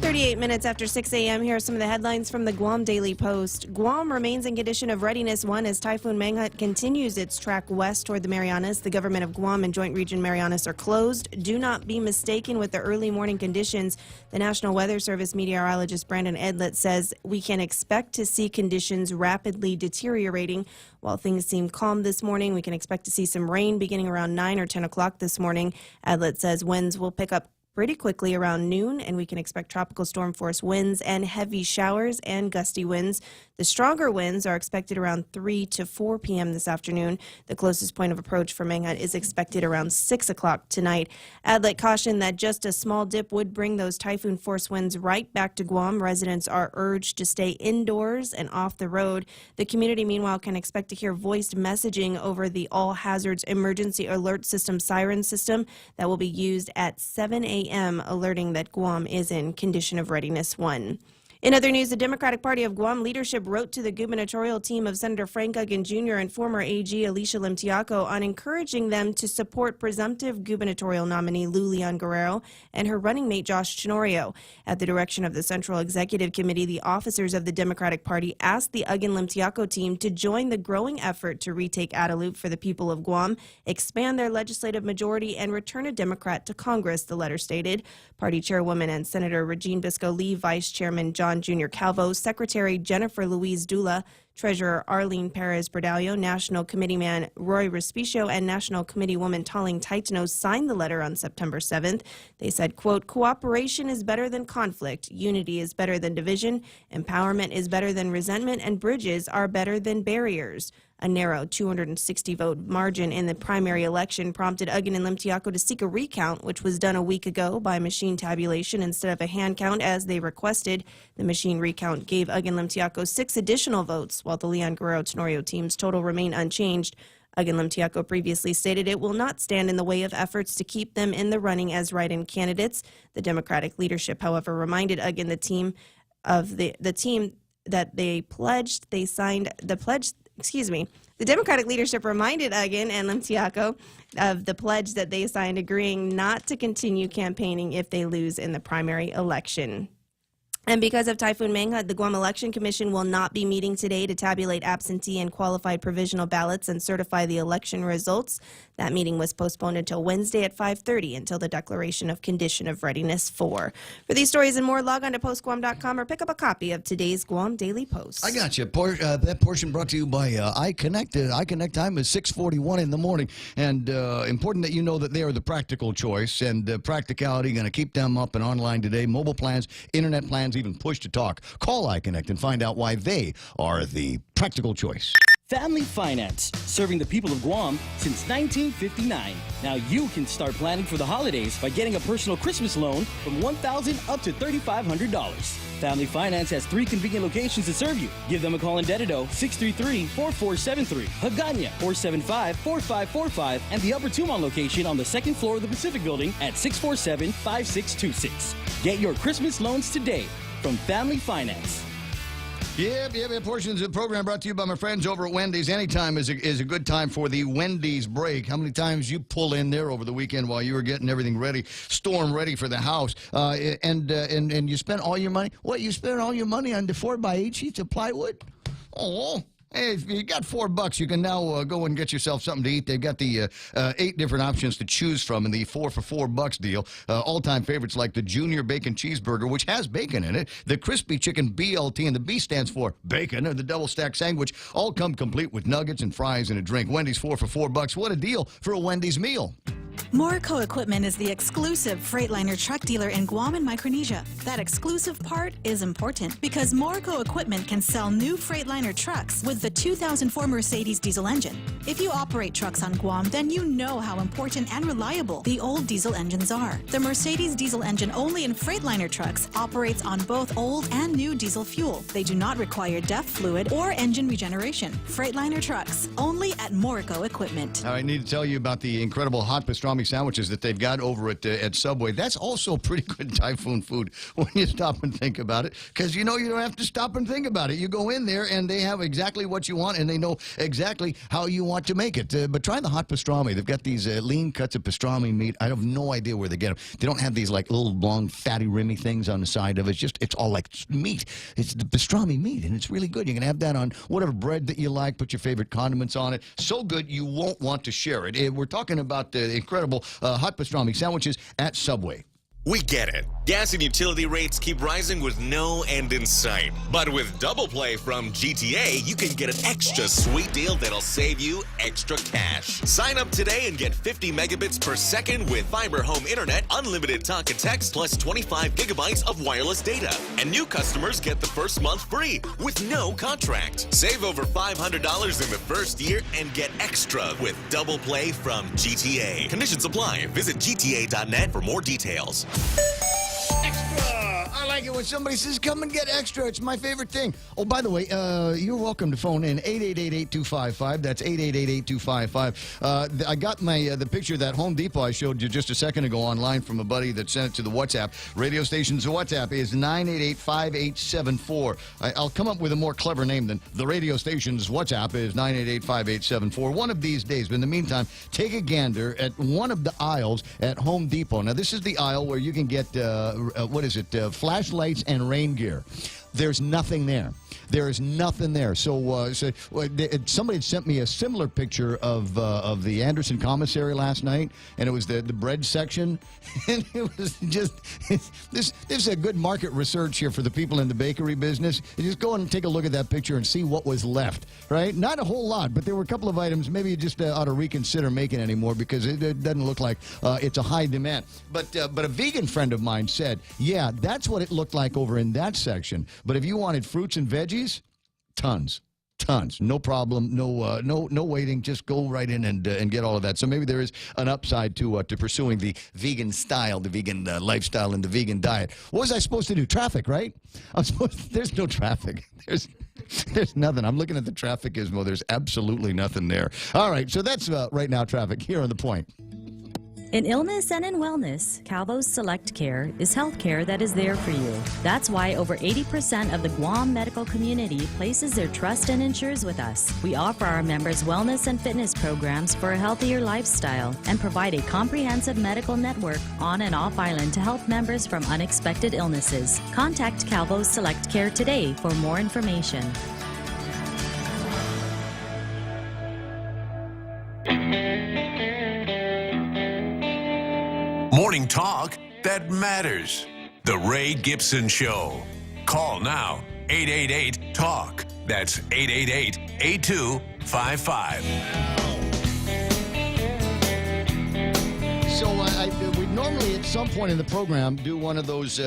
38 minutes after 6 a.m., here are some of the headlines from the Guam Daily Post. Guam remains in condition of readiness 1 as Typhoon Monday continues its track west toward the Marianas. The government of Guam and Joint Region Marianas are closed. Do not be mistaken with the early morning conditions. The National Weather Service meteorologist Brandon Edlett says we can expect to see conditions rapidly deteriorating. While things seem calm this morning, we can expect to see some rain beginning around 9 or 10 o'clock this morning. Edlett says winds will pick up pretty quickly around noon, and we can expect tropical storm force winds and heavy showers and gusty winds. The stronger winds are expected around 3 to 4 p.m. this afternoon. The closest point of approach for Manghat is expected around 6 o'clock tonight. Adlet cautioned that just a small dip would bring those typhoon force winds right back to Guam. Residents are urged to stay indoors and off the road. The community, meanwhile, can expect to hear voiced messaging over the All Hazards Emergency Alert System siren system that will be used at 7 a.m., alerting that Guam is in condition of readiness 1. In other news, the Democratic Party of Guam leadership wrote to the gubernatorial team of Senator Frank Uggan Jr. and former AG Alicia Limtiaco on encouraging them to support presumptive gubernatorial nominee Lou Leon Guerrero and her running mate Josh Tenorio. At the direction of the Central Executive Committee, the officers of the Democratic Party asked the Uggan-Limtiaco team to join the growing effort to retake Adelup for the people of Guam, expand their legislative majority, and return a Democrat to Congress, the letter stated. Party chairwoman and Senator Regine Bisco-Lee, Vice Chairman John Jr. Calvo, Secretary Jennifer Louise Dula, Treasurer Arlene Perez Berdallo, National Committeeman Roy Respicio, and National Committeewoman Taling Taitano signed the letter on September 7th. They said, quote, "Cooperation is better than conflict, unity is better than division, empowerment is better than resentment, and bridges are better than barriers." A narrow 260-vote margin in the primary election prompted Uggan and Limtiaco to seek a recount, which was done a week ago by machine tabulation instead of a hand count as they requested. The machine recount gave Uggan Limtiaco 6 additional votes, while the Leon Guerrero Tenorio team's total remained unchanged. Uggan Limtiaco previously stated it will not stand in the way of efforts to keep them in the running as write-in candidates. The Democratic leadership, however, reminded Uggan the team that they pledged, they signed the pledge. The Democratic leadership reminded Uggan and Limtiaco of the pledge that they signed, agreeing not to continue campaigning if they lose in the primary election. And because of Typhoon Monday, the Guam Election Commission will not be meeting today to tabulate absentee and qualified provisional ballots and certify the election results. That meeting was postponed until Wednesday at 5:30 until the declaration of condition of readiness 4. For these stories and more, log on to postguam.com or pick up a copy of today's Guam Daily Post. I got you. That portion brought to you by iConnect. iConnect time is 6:41 in the morning. And important that you know that they are the practical choice, and practicality going to keep them up and online today. Mobile plans, internet plans, fans even push to talk. Call iConnect and find out why they are the practical choice. Family Finance, serving the people of Guam since 1959. Now you can start planning for the holidays by getting a personal Christmas loan from $1,000 up to $3,500. Family Finance has 3 convenient locations to serve you. Give them a call in Dededo, 633-4473, Hagåtña, 475-4545, and the Upper Tumon location on the 2nd floor of the Pacific Building at 647-5626. Get your Christmas loans today from Family Finance. Yep. Portions of the program brought to you by my friends over at Wendy's. Anytime is a good time for the Wendy's break. How many times you pull in there over the weekend while you were getting everything ready, storm ready for the house, and you spent all your money? What, you spent all your money on the 4x8 sheets of plywood? Oh. Hey, if you got $4, you can now go and get yourself something to eat. They've got the 8 different options to choose from in the 4 for $4 deal. All-time favorites like the Junior Bacon Cheeseburger, which has bacon in it, the Crispy Chicken BLT, and the B stands for bacon, or the Double Stack Sandwich, all come complete with nuggets and fries and a drink. Wendy's 4 for $4. What a deal for a Wendy's meal. Morrico Equipment is the exclusive Freightliner truck dealer in Guam and Micronesia. That exclusive part is important because Morrico Equipment can sell new Freightliner trucks with the 2004 Mercedes diesel engine. If you operate trucks on Guam, then you know how important and reliable the old diesel engines are. The Mercedes diesel engine only in Freightliner trucks operates on both old and new diesel fuel. They do not require DEF fluid or engine regeneration. Freightliner trucks, only at Morrico Equipment. I need to tell you about the incredible hot pastrami sandwiches that they've got over at Subway. That's also pretty good Typhoon food when you stop and think about it, because you don't have to stop and think about it. You go in there and they have exactly what you want, and they know exactly how you want to make it. But try the hot pastrami. They've got these lean cuts of pastrami meat. I have no idea where they get them. They don't have these like little long fatty rimmy things on the side of it. It's all like meat. It's the pastrami meat, and it's really good. You can have that on whatever bread that you like. Put your favorite condiments on it. So good you won't want to share it. We're talking about the incredible hot pastrami sandwiches at Subway. We get it. Gas and utility rates keep rising with no end in sight. But with Double Play from GTA, you can get an extra sweet deal that'll save you extra cash. Sign up today and get 50 megabits per second with fiber home internet, unlimited talk and text, plus 25 gigabytes of wireless data. And new customers get the first month free with no contract. Save over $500 in the first year and get extra with Double Play from GTA. Conditions apply. Visit gta.net for more details. Extra! I like it when somebody says, come and get extra. It's my favorite thing. Oh, by the way, you're welcome to phone in 888-8255. That's 888-8255. I got the picture of that Home Depot I showed you just a second ago online from a buddy that sent it to the WhatsApp. Radio station's WhatsApp is 988-5874. I'll come up with a more clever name than the radio station's WhatsApp is 988-5874. One of these days. But in the meantime, take a gander at one of the aisles at Home Depot. Now, this is the aisle where you can get, flashlights and rain gear. There's nothing there. There is nothing there. So somebody had sent me a similar picture of the Anderson commissary last night, and it was the bread section, and it was just this is a good market research here for the people in the bakery business. You just go and take a look at that picture and see what was left. Right? Not a whole lot, but there were a couple of items. Maybe you just ought to reconsider making anymore because it doesn't look like it's a high demand. But a vegan friend of mine said, yeah, that's what it looked like over in that section. But if you wanted fruits and veggies, tons, no problem, no waiting. Just go right in and get all of that. So maybe there is an upside to pursuing the vegan style, the vegan lifestyle, and the vegan diet. What was I supposed to do? Traffic, right? There's no traffic. There's nothing. I'm looking at the traffic gizmo. There's absolutely nothing there. All right, so that's right now traffic here on The Point. In illness and in wellness, Calvo's Select Care is health care that is there for you. That's why over 80% of the Guam medical community places their trust and insures with us. We offer our members wellness and fitness programs for a healthier lifestyle and provide a comprehensive medical network on and off island to help members from unexpected illnesses. Contact Calvo's Select Care today for more information. Morning talk that matters. The Ray Gibson Show. Call now. 888-TALK. That's 888-8255. So we Normally, at some point in the program, do one of those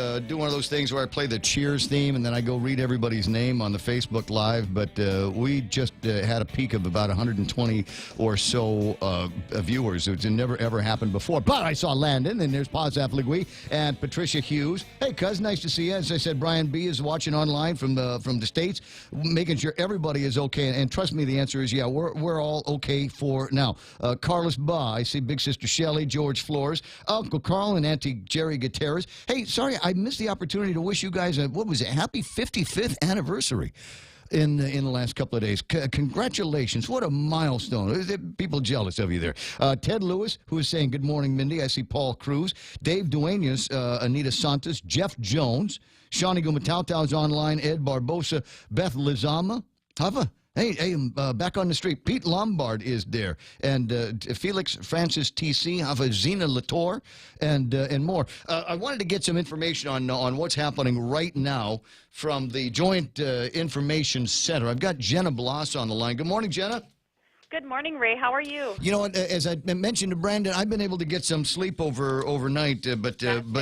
things where I play the Cheers theme and then I go read everybody's name on the Facebook Live. But we just had a peak of about 120 or so viewers. It's never ever happened before. But I saw Landon, and there's Paz Afligui and Patricia Hughes. Hey, cuz, nice to see you. As I said, Brian B is watching online from the States, making sure everybody is okay. And trust me, the answer is yeah, we're all okay for now. Carlos Ba, I see Big Sister Shelley, George Flores, Uncle Carl, and Auntie Jerry Gutierrez. Hey, sorry, I missed the opportunity to wish you guys a, what was it, happy 55th anniversary in the last couple of days. Congratulations. What a milestone. People jealous of you there. Ted Lewis, who is saying, good morning, Mindy. I see Paul Cruz. Dave Duenas, Anita Santos, Jeff Jones, Shawnee Gumatau's online, Ed Barbosa, Beth Lizama, Hava. Hey, I'm back on the street. Pete Lombard is there, and Felix Francis TC, Hava Zena Latour, and more. I wanted to get some information on what's happening right now from the Joint Information Center. I've got Jenna Bloss on the line. Good morning, Jenna. Good morning, Ray. How are you? You know, as I mentioned to Brandon, I've been able to get some sleep overnight, but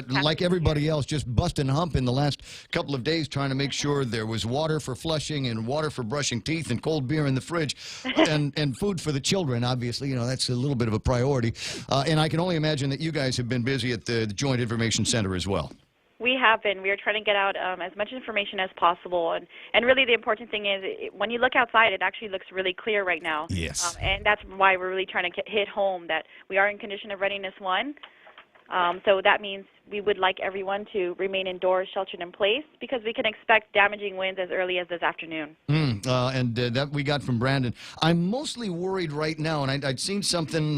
like everybody else, just busting hump in the last couple of days trying to make sure there was water for flushing and water for brushing teeth and cold beer in the fridge and food for the children, obviously. You know, that's a little bit of a priority. And I can only imagine that you guys have been busy at the Joint Information Center as well. We have been. We are trying to get out as much information as possible. And really the important thing is when you look outside, it actually looks really clear right now. Yes. And that's why we're really trying to hit home that we are in condition of readiness 1. So that means we would like everyone to remain indoors, sheltered in place, because we can expect damaging winds as early as this afternoon. And that we got from Brandon. I'm mostly worried right now, and I'd seen something,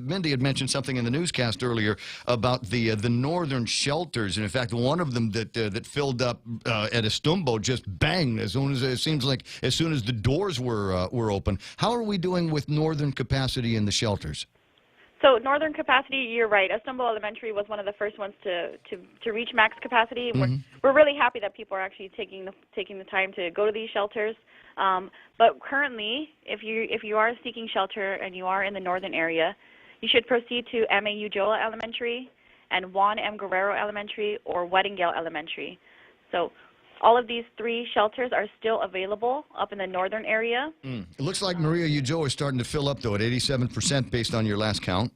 Mindy had mentioned something in the newscast earlier about the northern shelters, and in fact, one of them that filled up at Estumbo just banged as soon as the doors were open. How are we doing with northern capacity in the shelters? So northern capacity, you're right. Estumbo Elementary was one of the first ones to reach max capacity. We're really happy that people are actually taking the time to go to these shelters. But currently, if you are seeking shelter and you are in the northern area, you should proceed to MAU Jola Elementary and Juan M. Guerrero Elementary or Weddingale Elementary. So all of these 3 shelters are still available up in the northern area. It looks like Maria Ujo is starting to fill up, though, at 87% based on your last count.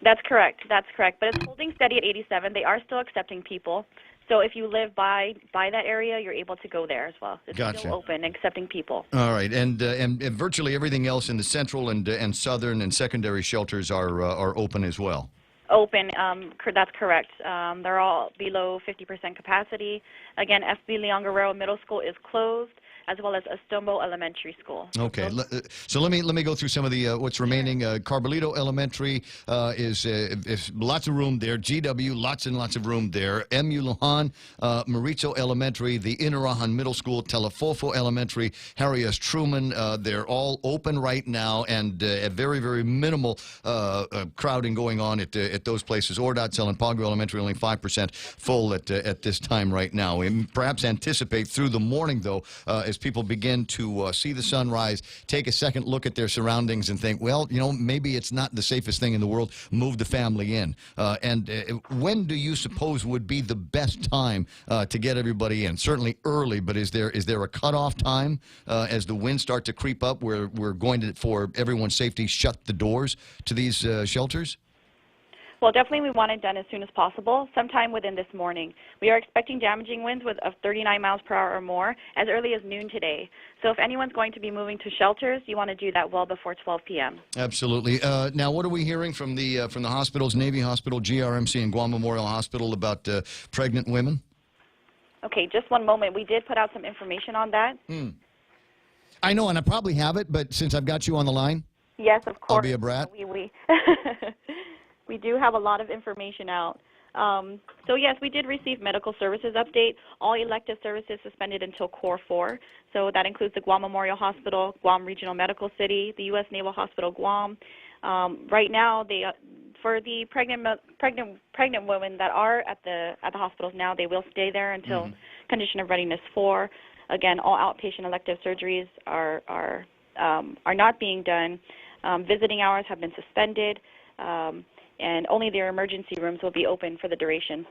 That's correct. That's correct. But it's holding steady at 87. They are still accepting people. So if you live by that area, you're able to go there as well. It's still open, accepting people. All right, and virtually everything else in the central and southern and secondary shelters are open as well. Open, that's correct. They're all below 50% capacity. Again, FB Leon Guerrero Middle School is closed, as well as Estumbo Elementary School. Okay, so let me go through some of the what's remaining. Carbolito Elementary is lots of room there. GW, lots and lots of room there. MU Lujan, Mauricio Elementary, the Inarajan Middle School, Telefofo Elementary, Harry S. Truman. They're all open right now, and a very, very minimal crowding going on at those places. Ordaz and Pagro Elementary only 5% full at this time right now. We perhaps anticipate through the morning, though, as people begin to see the sunrise, take a second look at their surroundings and think, well, you know, maybe it's not the safest thing in the world, move the family in. And when do you suppose would be the best time to get everybody in? Certainly early, but is there a cutoff time as the winds start to creep up where we're going to, for everyone's safety, shut the doors to these shelters? Well, definitely we want it done as soon as possible, sometime within this morning. We are expecting damaging winds of 39 miles per hour or more as early as noon today. So if anyone's going to be moving to shelters, you want to do that well before 12 p.m. Absolutely. Now, what are we hearing from the hospitals, Navy Hospital, GRMC, and Guam Memorial Hospital about pregnant women? Okay, just one moment. We did put out some information on that. I know, and I probably have it, but since I've got you on the line, yes, of course. I'll be a brat. We do have a lot of information out. So yes, we did receive medical services update. All elective services suspended until Core 4. So that includes the Guam Memorial Hospital, Guam Regional Medical City, the U.S. Naval Hospital Guam. Right now, for the pregnant women that are at the hospitals now, they will stay there until condition of readiness 4. Again, all outpatient elective surgeries are not being done. Visiting hours have been suspended. and only their emergency rooms will be open for the duration.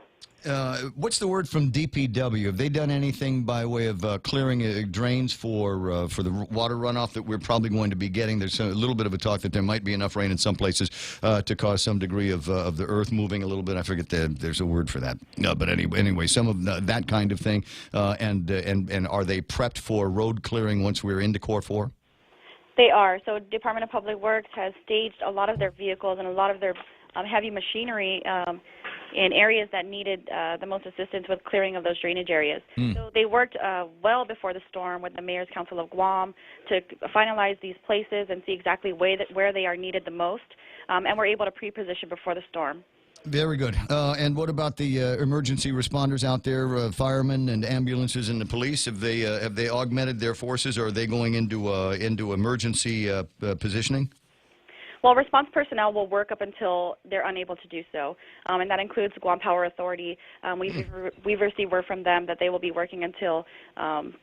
What's the word from DPW? Have they done anything by way of clearing drains for the water runoff that we're probably going to be getting? There's a little bit of a talk that there might be enough rain in some places to cause some degree of the earth moving a little bit. I forget there's a word for that. But anyway, some of that kind of thing. And are they prepped for road clearing once we're into Core 4? They are. So Department of Public Works has staged a lot of their vehicles and a lot of their heavy machinery in areas that needed the most assistance with clearing of those drainage areas. So they worked well before the storm with the Mayor's Council of Guam to finalize these places and see exactly where they are needed the most, and we're able to pre-position before the storm. Very good. And what about the emergency responders out there, firemen and ambulances and the police? Have they augmented their forces, or are they going into emergency positioning? Well, response personnel will work up until they're unable to do so, and that includes Guam Power Authority. We've received word from them that they will be working until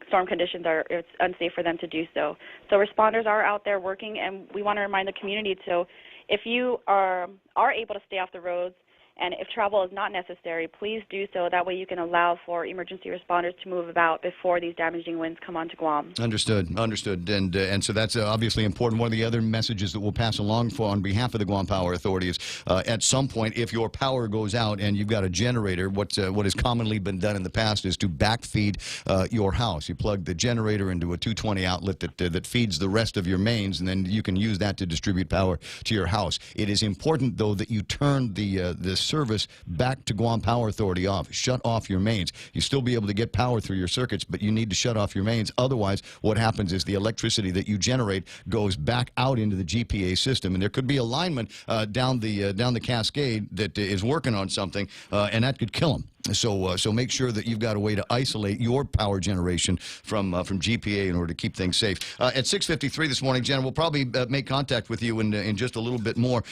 storm conditions it's unsafe for them to do so. So responders are out there working, and we want to remind the community to, if you are able to stay off the roads, and if travel is not necessary, please do so. That way you can allow for emergency responders to move about before these damaging winds come onto Guam. Understood. And so that's obviously important. One of the other messages that we'll pass along on behalf of the Guam Power Authority is at some point, if your power goes out and you've got a generator, what has commonly been done in the past is to backfeed your house. You plug the generator into a 220 outlet that feeds the rest of your mains, and then you can use that to distribute power to your house. It is important, though, that you turn the service back to Guam Power Authority off. Shut off your mains. You still be able to get power through your circuits, but you need to shut off your mains. Otherwise, what happens is the electricity that you generate goes back out into the GPA system, and there could be a lineman down the cascade that is working on something, and that could kill him. So make sure that you've got a way to isolate your power generation from GPA in order to keep things safe. At 6:53 this morning, Jen, we'll probably make contact with you in just a little bit more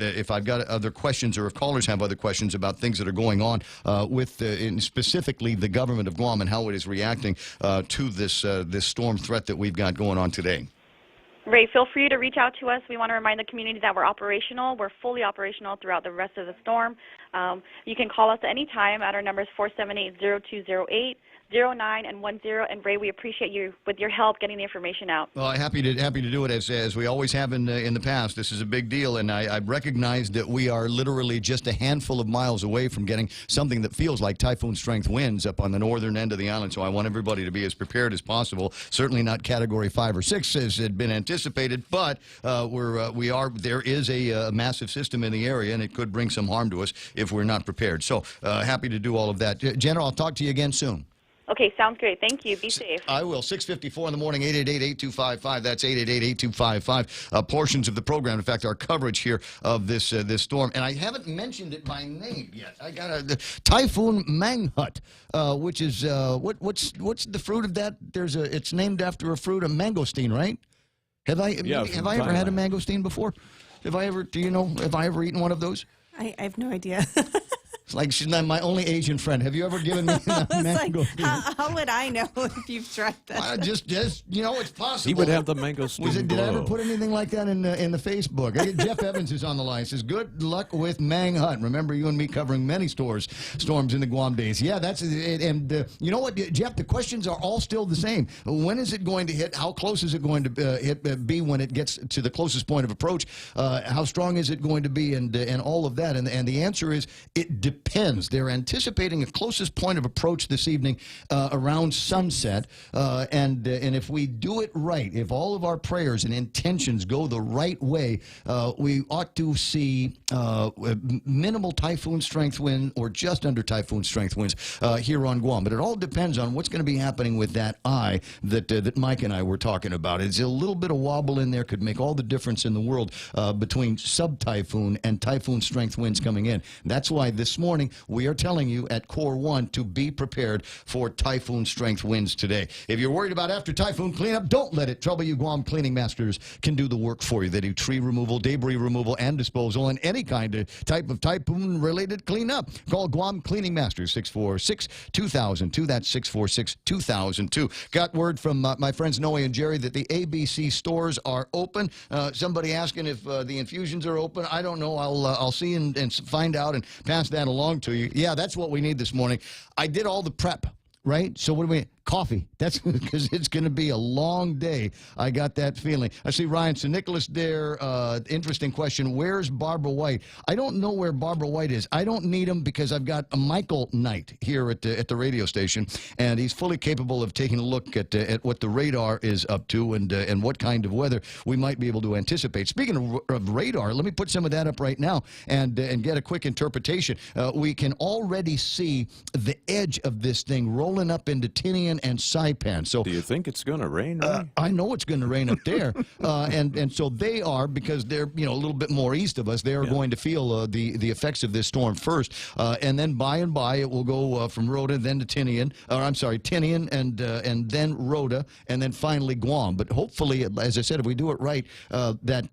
if I've got other questions or if callers have other questions about things that are going on with specifically the government of Guam and how it is reacting to this storm threat that we've got going on today. Ray, feel free to reach out to us. We want to remind the community that we're operational. We're fully operational throughout the rest of the storm. You can call us at any time at our numbers 478-0208, 09 and 10. And Ray, we appreciate you with your help getting the information out. Well, happy to do it as we always have in the past. This is a big deal, and I recognize that we are literally just a handful of miles away from getting something that feels like typhoon strength winds up on the northern end of the island. So I want everybody to be as prepared as possible. Certainly not Category 5 or 6 as had been anticipated, but there is a massive system in the area, and it could bring some harm to us if we're not prepared. So happy to do all of that. Jenna, I'll talk to you again soon. Okay, sounds great. Thank you. Be safe. I will. 6:54 in the morning, 888-8255. That's 888-8255. Portions of the program, in fact, our coverage here of this storm. And I haven't mentioned it by name yet. I got the Typhoon Manghut, which is what's the fruit of that? It's named after a fruit, a mangosteen, right? Have I ever had a mangosteen before? Have I ever eaten one of those? I have no idea. It's like she's not my only Asian friend. Have you ever given me a mango? Like, how would I know if you've tried that? Just it's possible. He would have the mangosteen. Did I ever put anything like that in the Facebook? Jeff Evans is on the line. Says, good luck with Manghut. Remember you and me covering many storms in the Guam days. Yeah, that's it. And you know what, Jeff? The questions are all still the same. When is it going to hit? How close is it going to be when it gets to the closest point of approach? How strong is it going to be? And all of that. And the answer is it depends. They're anticipating a closest point of approach this evening around sunset, and if we do it right, if all of our prayers and intentions go the right way, we ought to see minimal typhoon strength wind or just under typhoon strength winds here on Guam. But it all depends on what's going to be happening with that eye that Mike and I were talking about. It's a little bit of wobble in there could make all the difference in the world between sub-typhoon and typhoon strength winds coming in. That's why this morning, we are telling you at Core 1 to be prepared for typhoon strength winds today. If you're worried about after typhoon cleanup, don't let it trouble you. Guam Cleaning Masters can do the work for you. They do tree removal, debris removal, and disposal, and any kind of type of typhoon-related cleanup. Call Guam Cleaning Masters, 646-2002. That's 646-2002. Got word from my friends Noe and Jerry that the ABC stores are open. Somebody asking if the infusions are open. I don't know. I'll see and find out and pass that along to you. Yeah, that's what we need this morning. I did all the prep, right? So what do we... Coffee. That's because it's going to be a long day. I got that feeling. I see Ryan St. Nicholas there. Interesting question. Where's Barbara White? I don't know where Barbara White is. I don't need him because I've got a Michael Knight here at the radio station, and he's fully capable of taking a look at what the radar is up to and what kind of weather we might be able to anticipate. Speaking of radar, let me put some of that up right now and get a quick interpretation. We can already see the edge of this thing rolling up into Tinian and Saipan. So, do you think it's going to rain? I know it's going to rain up there, and so they are, because they're a little bit more east of us. They are going to feel the effects of this storm first, and then by and by it will go from Rhoda then to Tinian, Tinian and then Rhoda, and then finally Guam. But hopefully, as I said, if we do it right, that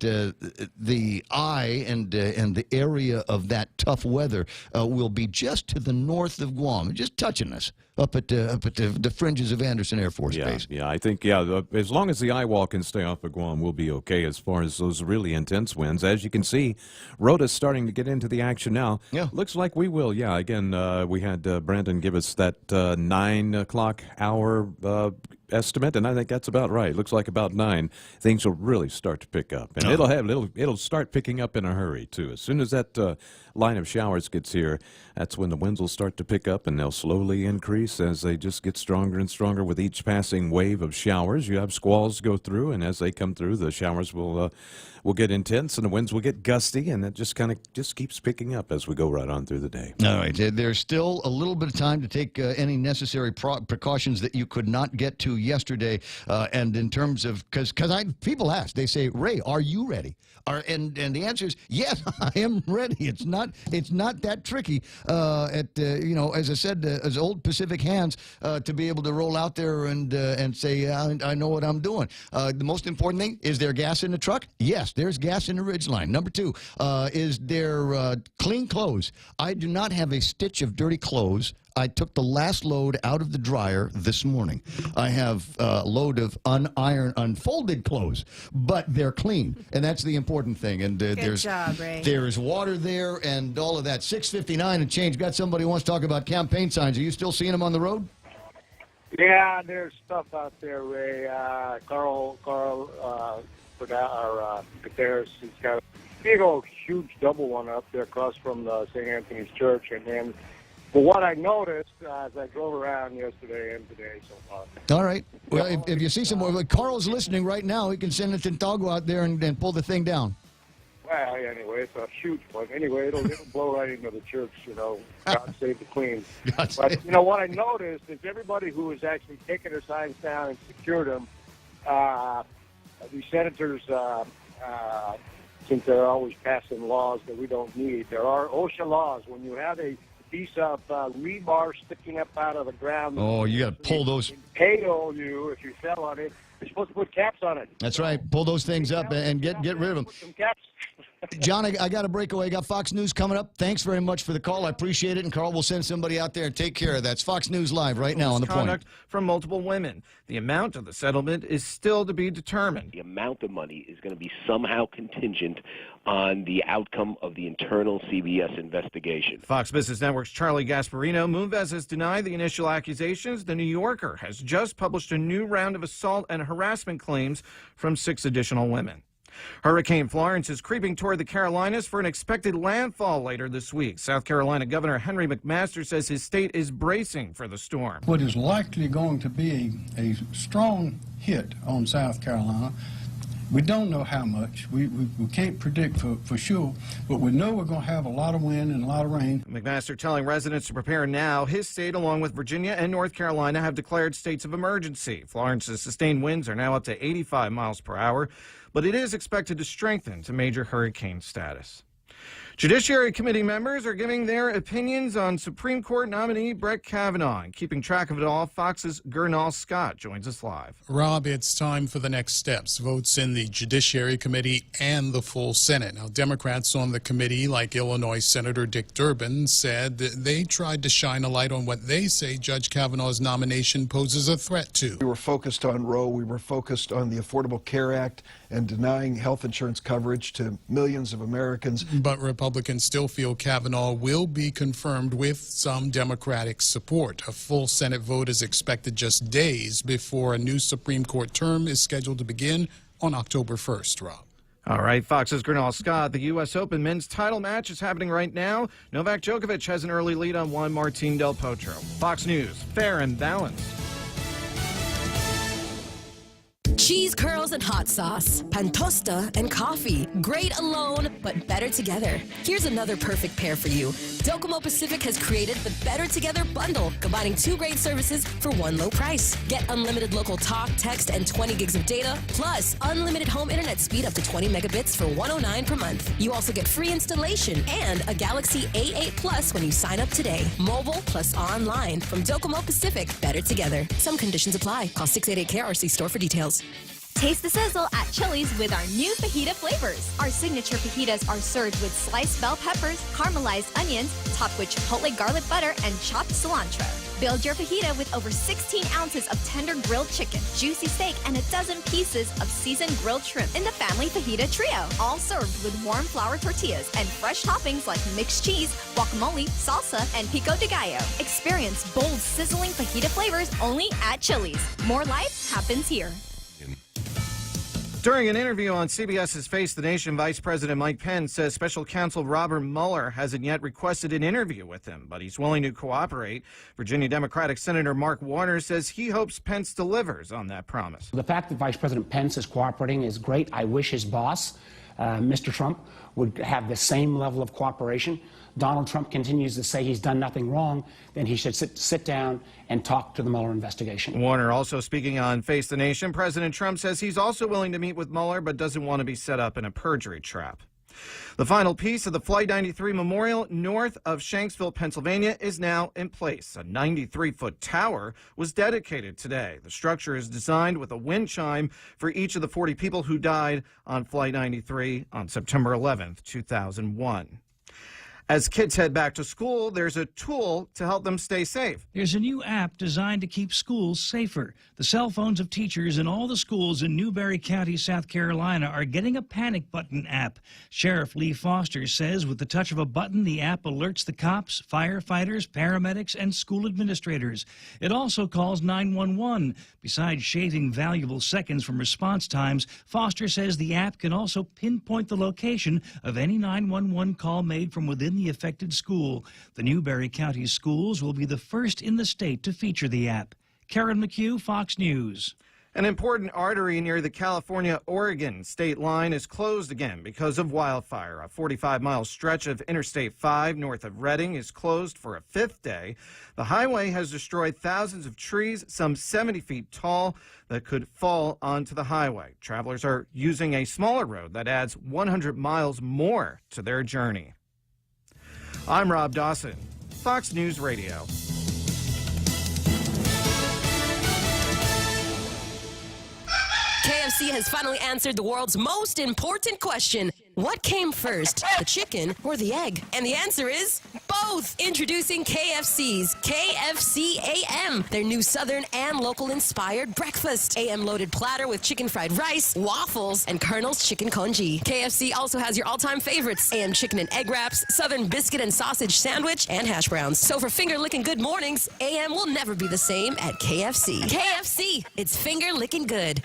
the eye and the area of that tough weather will be just to the north of Guam, just touching us up at the fringes of Anderson Air Force Base. Yeah, I think, as long as the eye wall can stay off of Guam, we'll be okay as far as those really intense winds. As you can see, Rhoda's starting to get into the action now. Yeah. Looks like we will, Again, we had Brandon give us that 9 o'clock hour estimate, and I think that's about right. Looks like about 9, things will really start to pick up, and it'll start picking up in a hurry too. As soon as that line of showers gets here, that's when the winds will start to pick up, and they'll slowly increase as they just get stronger and stronger with each passing wave of showers. You have squalls go through, and as they come through, the showers will get intense, and the winds will get gusty, and it just kind of keeps picking up as we go right on through the day. All right, there's still a little bit of time to take any necessary precautions that you could not get to yesterday, and in terms of because people ask, they say, Ray, are you ready? And the answer is yes, I am ready. It's not that tricky. As I said, as old Pacific hands to be able to roll out there and say I know what I'm doing. The most important thing is there gas in the truck? Yes, there's gas in the ridgeline. Number 2, is there clean clothes? I do not have a stitch of dirty clothes. I took the last load out of the dryer this morning. I have a load of unfolded clothes, but they're clean, and that's the important thing. And Good job, Ray. There's water there and all of that. 6:59 and change. Got somebody who wants to talk about campaign signs. Are you still seeing them on the road? Yeah, there's stuff out there, Ray. Carl Gutierrez, he's got a big old huge double one up there across from the St. Anthony's Church, and then. But what I noticed as I drove around yesterday and today so far. All right. Well, if you see some more, Carl's listening right now. He can send a Tintago out there and pull the thing down. Well, anyway, it's a huge one. Anyway, it'll blow right into the church, God save the Queen. But, what I noticed is everybody who has actually taken their signs down and secured them, these senators, since they're always passing laws that we don't need, there are OSHA laws. When you have a piece of rebar sticking up out of the ground. Oh, you got to pull those. KO you if you fell on it. You're supposed to put caps on it. That's right. Pull those things up and get rid of them. Put some caps. John, I got a breakaway. Got Fox News coming up. Thanks very much for the call. I appreciate it. And Carl will send somebody out there and take care of that. It's Fox News Live right now on the point. Conduct from multiple women. The amount of the settlement is still to be determined. The amount of money is going to be somehow contingent on the outcome of the internal CBS investigation. Fox Business Network's Charlie Gasparino. Moonves has denied the initial accusations. The New Yorker has just published a new round of assault and harassment claims from 6 additional women. Hurricane Florence is creeping toward the Carolinas for an expected landfall later this week. South Carolina Governor Henry McMaster says his state is bracing for the storm. What is likely going to be a strong hit on South Carolina. We don't know how much. We can't predict for sure, but we know we're going to have a lot of wind and a lot of rain. McMaster telling residents to prepare now. His state, along with Virginia and North Carolina, have declared states of emergency. Florence's sustained winds are now up to 85 miles per hour, but it is expected to strengthen to major hurricane status. Judiciary Committee members are giving their opinions on Supreme Court nominee Brett Kavanaugh. And keeping track of it all, Fox's Gernal Scott joins us live. Rob, it's time for the next steps. Votes in the Judiciary Committee and the full Senate. Now, Democrats on the committee, like Illinois Senator Dick Durbin, said that they tried to shine a light on what they say Judge Kavanaugh's nomination poses a threat to. We were focused on Roe. We were focused on the Affordable Care Act and denying health insurance coverage to millions of Americans. But Republicans still feel Kavanaugh will be confirmed with some Democratic support. A full Senate vote is expected just days before a new Supreme Court term is scheduled to begin on October 1st, Rob. All right, Fox's Gernal Scott. The U.S. Open men's title match is happening right now. Novak Djokovic has an early lead on Juan Martín del Potro. Fox News, fair and balanced. Cheese curls and hot sauce, pantosta and coffee. Great alone, but better together. Here's another perfect pair for you. Docomo Pacific has created the Better Together bundle, combining 2 great services for one low price. Get unlimited local talk, text, and 20 gigs of data, plus unlimited home internet speed up to 20 megabits for $109 per month. You also get free installation and a Galaxy A8 Plus when you sign up today. Mobile plus online from Docomo Pacific. Better Together. Some conditions apply. Call 688-KRC store for details. Taste the sizzle at Chili's with our new fajita flavors. Our signature fajitas are served with sliced bell peppers, caramelized onions, topped with chipotle garlic butter, and chopped cilantro. Build your fajita with over 16 ounces of tender grilled chicken, juicy steak, and a dozen pieces of seasoned grilled shrimp in the family fajita trio. All served with warm flour tortillas and fresh toppings like mixed cheese, guacamole, salsa, and pico de gallo. Experience bold, sizzling fajita flavors only at Chili's. More life happens here. During an interview on CBS's Face the Nation, Vice President Mike Pence says Special Counsel Robert Mueller hasn't yet requested an interview with him, but he's willing to cooperate. Virginia Democratic Senator Mark Warner says he hopes Pence delivers on that promise. The fact that Vice President Pence is cooperating is great. I wish his boss, Mr. Trump, would have the same level of cooperation. Donald Trump continues to say he's done nothing wrong, then he should sit down and talk to the Mueller investigation. Warner also speaking on Face the Nation. President Trump says he's also willing to meet with Mueller, but doesn't want to be set up in a perjury trap. The final piece of the Flight 93 Memorial north of Shanksville, Pennsylvania, is now in place. A 93-foot tower was dedicated today. The structure is designed with a wind chime for each of the 40 people who died on Flight 93 on September 11th, 2001. As kids head back to school, there's a tool to help them stay safe. There's a new app designed to keep schools safer. The cell phones of teachers in all the schools in Newberry County, South Carolina, are getting a panic button app. Sheriff Lee Foster says with the touch of a button, the app alerts the cops, firefighters, paramedics, and school administrators. It also calls 911. Besides shaving valuable seconds from response times, Foster says the app can also pinpoint the location of any 911 call made from within the affected school. The Newberry County schools will be the first in the state to feature the app. Karen McHugh, Fox News. An important artery near the California-Oregon state line is closed again because of wildfire. A 45-mile stretch of Interstate 5 north of Redding is closed for a 5th day. The highway has destroyed thousands of trees, some 70 feet tall, that could fall onto the highway. Travelers are using a smaller road that adds 100 miles more to their journey. I'm Rob Dawson, Fox News Radio. KFC has finally answered the world's most important question. What came first, the chicken or the egg? And the answer is both. Introducing KFC's KFC AM, their new Southern and local-inspired breakfast. AM-loaded platter with chicken fried rice, waffles, and Colonel's chicken congee. KFC also has your all-time favorites, AM chicken and egg wraps, Southern biscuit and sausage sandwich, and hash browns. So for finger-licking good mornings, AM will never be the same at KFC. KFC, it's finger-licking good.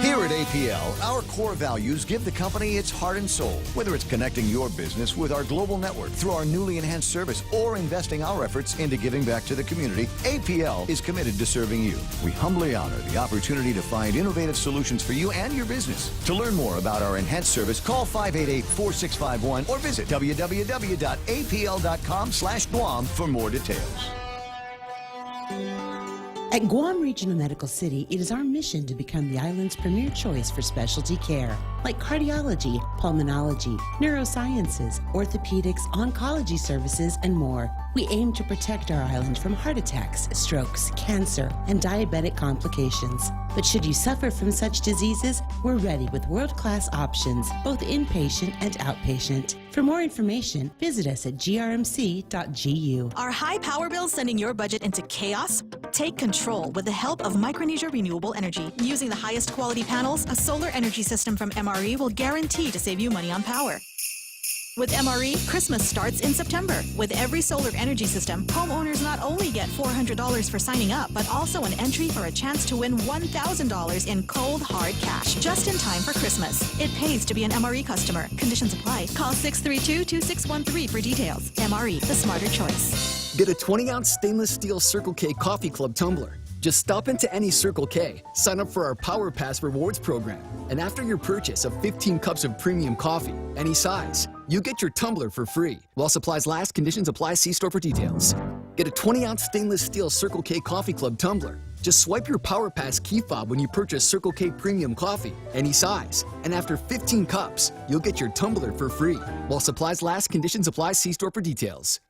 Here at APL, our core values give the company its heart and soul. Whether it's connecting your business with our global network through our newly enhanced service or investing our efforts into giving back to the community, APL is committed to serving you. We humbly honor the opportunity to find innovative solutions for you and your business. To learn more about our enhanced service, call 588-4651 or visit www.apl.com/Guam for more details. At Guam Regional Medical City, it is our mission to become the island's premier choice for specialty care, like cardiology, pulmonology, neurosciences, orthopedics, oncology services, and more. We aim to protect our island from heart attacks, strokes, cancer, and diabetic complications. But should you suffer from such diseases, we're ready with world-class options, both inpatient and outpatient. For more information, visit us at grmc.gu. Are high power bills sending your budget into chaos? Take control with the help of Micronesia Renewable Energy. Using the highest quality panels, a solar energy system from MRE will guarantee to save you money on power. With MRE, Christmas starts in September. With every solar energy system, homeowners not only get $400 for signing up, but also an entry for a chance to win $1,000 in cold, hard cash, just in time for Christmas. It pays to be an MRE customer. Conditions apply. Call 632-2613 for details. MRE, the smarter choice. Get a 20-ounce stainless steel Circle K Coffee Club tumbler. Just stop into any Circle K, sign up for our Power Pass rewards program, and after your purchase of 15 cups of premium coffee, any size, you get your tumbler for free. While supplies last, conditions apply. See store for details. Get a 20-ounce stainless steel Circle K Coffee Club tumbler. Just swipe your Power Pass key fob when you purchase Circle K Premium Coffee, any size, and after 15 cups, you'll get your tumbler for free. While supplies last, conditions apply. See store for details.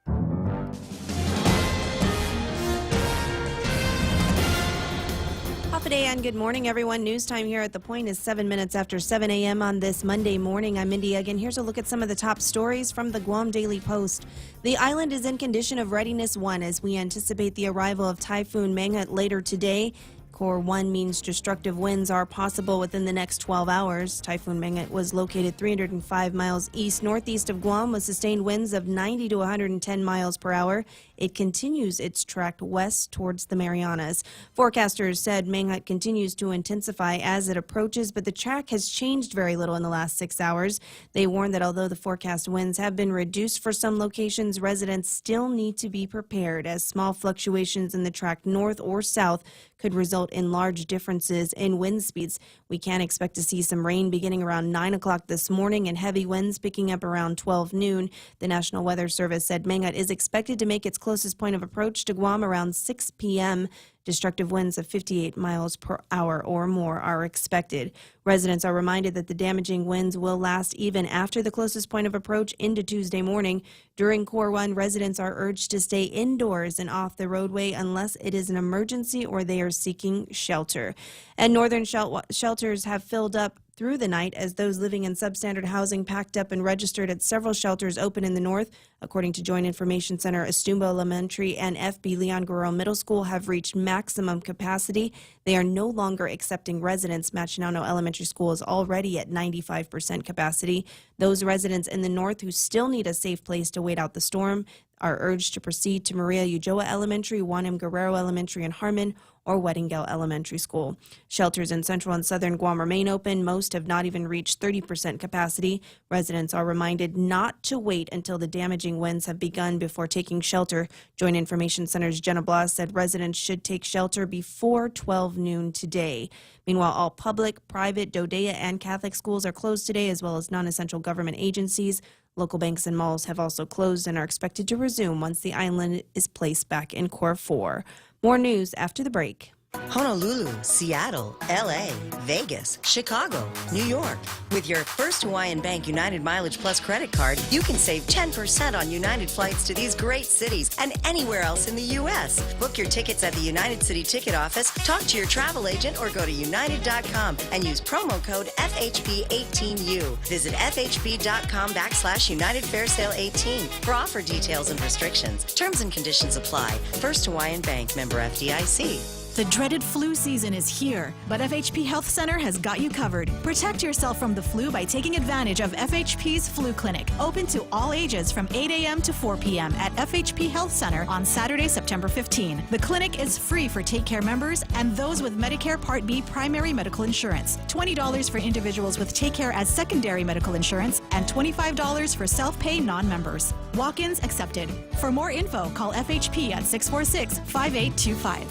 Day and good morning, everyone. News time here at The Point is 7 minutes after 7 a.m. on this Monday morning. I'm Mindy Eggen. Here's a look at some of the top stories from the Guam Daily Post. The island is in condition of readiness 1 as we anticipate the arrival of Typhoon Monday later today. Core 1 means destructive winds are possible within the next 12 hours. Typhoon Monday was located 305 miles east-northeast of Guam with sustained winds of 90 to 110 miles per hour. It continues its track west towards the Marianas. Forecasters said Monday continues to intensify as it approaches, but the track has changed very little in the last 6 hours. They warned that although the forecast winds have been reduced for some locations, residents still need to be prepared as small fluctuations in the track north or south could result in large differences in wind speeds. We can expect to see some rain beginning around 9 o'clock this morning and heavy winds picking up around 12 noon. The National Weather Service said Monday is expected to make its closest point of approach to Guam around 6 p.m. Destructive winds of 58 miles per hour or more are expected. Residents are reminded that the damaging winds will last even after the closest point of approach into Tuesday morning. During Core 1, residents are urged to stay indoors and off the roadway unless it is an emergency or they are seeking shelter. And northern shelters have filled up through the night as those living in substandard housing packed up and registered at several shelters open in the north. According to Joint Information Center, Estumbo Elementary and FB Leon Guerrero Middle School have reached maximum capacity. They are no longer accepting residents. Machinano Elementary School is already at 95% capacity. Those residents in the north who still need a safe place to wait out the storm are urged to proceed to Maria Ulloa Elementary, Juan M. Guerrero Elementary in Harmon, or Weddingale Elementary School. Shelters in central and southern Guam remain open. Most have not even reached 30% capacity. Residents are reminded not to wait until the damaging winds have begun before taking shelter. Joint Information Center's Jenna Blas said residents should take shelter before 12 noon today. Meanwhile, all public, private, Dodea, and Catholic schools are closed today, as well as non-essential government agencies. Local banks and malls have also closed and are expected to resume once the island is placed back in Core 4. More news after the break. Honolulu, Seattle, LA, Vegas, Chicago, New York. With your First Hawaiian Bank United Mileage Plus credit card, you can save 10% on United flights to these great cities and anywhere else in the U.S. Book your tickets at the United City Ticket Office, talk to your travel agent, or go to united.com and use promo code FHB18U. Visit FHB.com/United Fair Sale 18 for offer details and restrictions. Terms and conditions apply. First Hawaiian Bank, member FDIC. The dreaded flu season is here, but FHP Health Center has got you covered. Protect yourself from the flu by taking advantage of FHP's Flu Clinic, open to all ages from 8 a.m. to 4 p.m. at FHP Health Center on Saturday, September 15. The clinic is free for Take Care members and those with Medicare Part B primary medical insurance, $20 for individuals with Take Care as secondary medical insurance, and $25 for self-pay non-members. Walk-ins accepted. For more info, call FHP at 646-5825.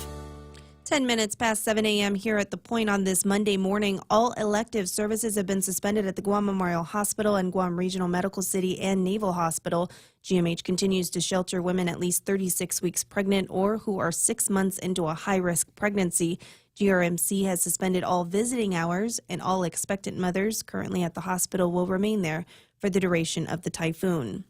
10 minutes past 7 a.m. here at The Point on this Monday morning. All elective services have been suspended at the Guam Memorial Hospital and Guam Regional Medical City and Naval Hospital. GMH continues to shelter women at least 36 weeks pregnant or who are 6 months into a high-risk pregnancy. GRMC has suspended all visiting hours, and all expectant mothers currently at the hospital will remain there for the duration of the typhoon.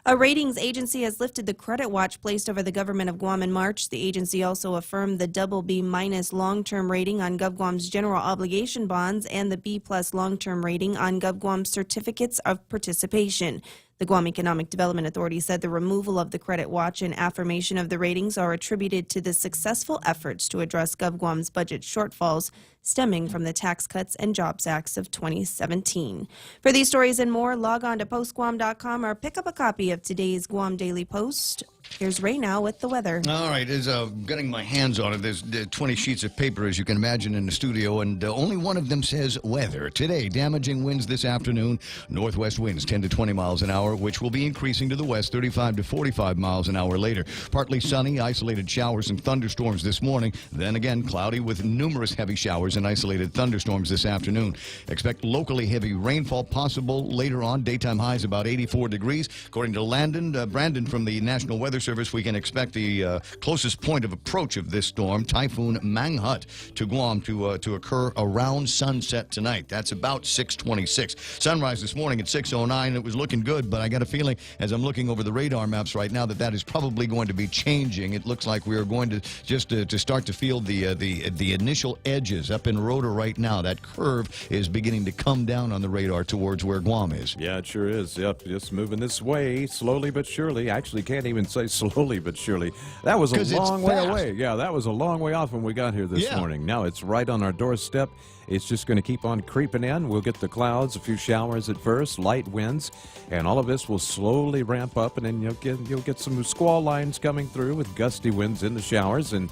A ratings agency has lifted the credit watch placed over the government of Guam in March. The agency also affirmed the BB- long-term rating on GovGuam's general obligation bonds and the B+ long-term rating on GovGuam's certificates of participation. The Guam Economic Development Authority said the removal of the credit watch and affirmation of the ratings are attributed to the successful efforts to address GovGuam's budget shortfalls stemming from the Tax Cuts and Jobs Acts of 2017. For these stories and more, log on to postguam.com or pick up a copy of today's Guam Daily Post. Here's Ray now with the weather. All right, as getting my hands on it, there's 20 sheets of paper, as you can imagine, in the studio, and only one of them says weather. Today, damaging winds this afternoon, northwest winds 10 to 20 miles an hour, which will be increasing to the west 35 to 45 miles an hour later. Partly sunny, isolated showers and thunderstorms this morning. Then again, cloudy with numerous heavy showers and isolated thunderstorms this afternoon. Expect locally heavy rainfall possible later on. Daytime highs about 84 degrees. According to Brandon from the National Weather Service, we can expect the closest point of approach of this storm, Typhoon Monday, to Guam to occur around sunset tonight. That's about 6:26. Sunrise this morning at 6:09. It was looking good, but I got a feeling as I'm looking over the radar maps right now that is probably going to be changing. It looks like we are going to just to start to feel the initial edges up in Rota right now. That curve is beginning to come down on the radar towards where Guam is. Yeah, it sure is. Yep, just moving this way slowly but surely. Actually, can't even say slowly but surely. That was a long way away. Yeah, that was a long way off when we got here this morning. Now it's right on our doorstep. It's just going to keep on creeping in. We'll get the clouds, a few showers at first, light winds, and all of this will slowly ramp up, and then you'll get some squall lines coming through with gusty winds in the showers, and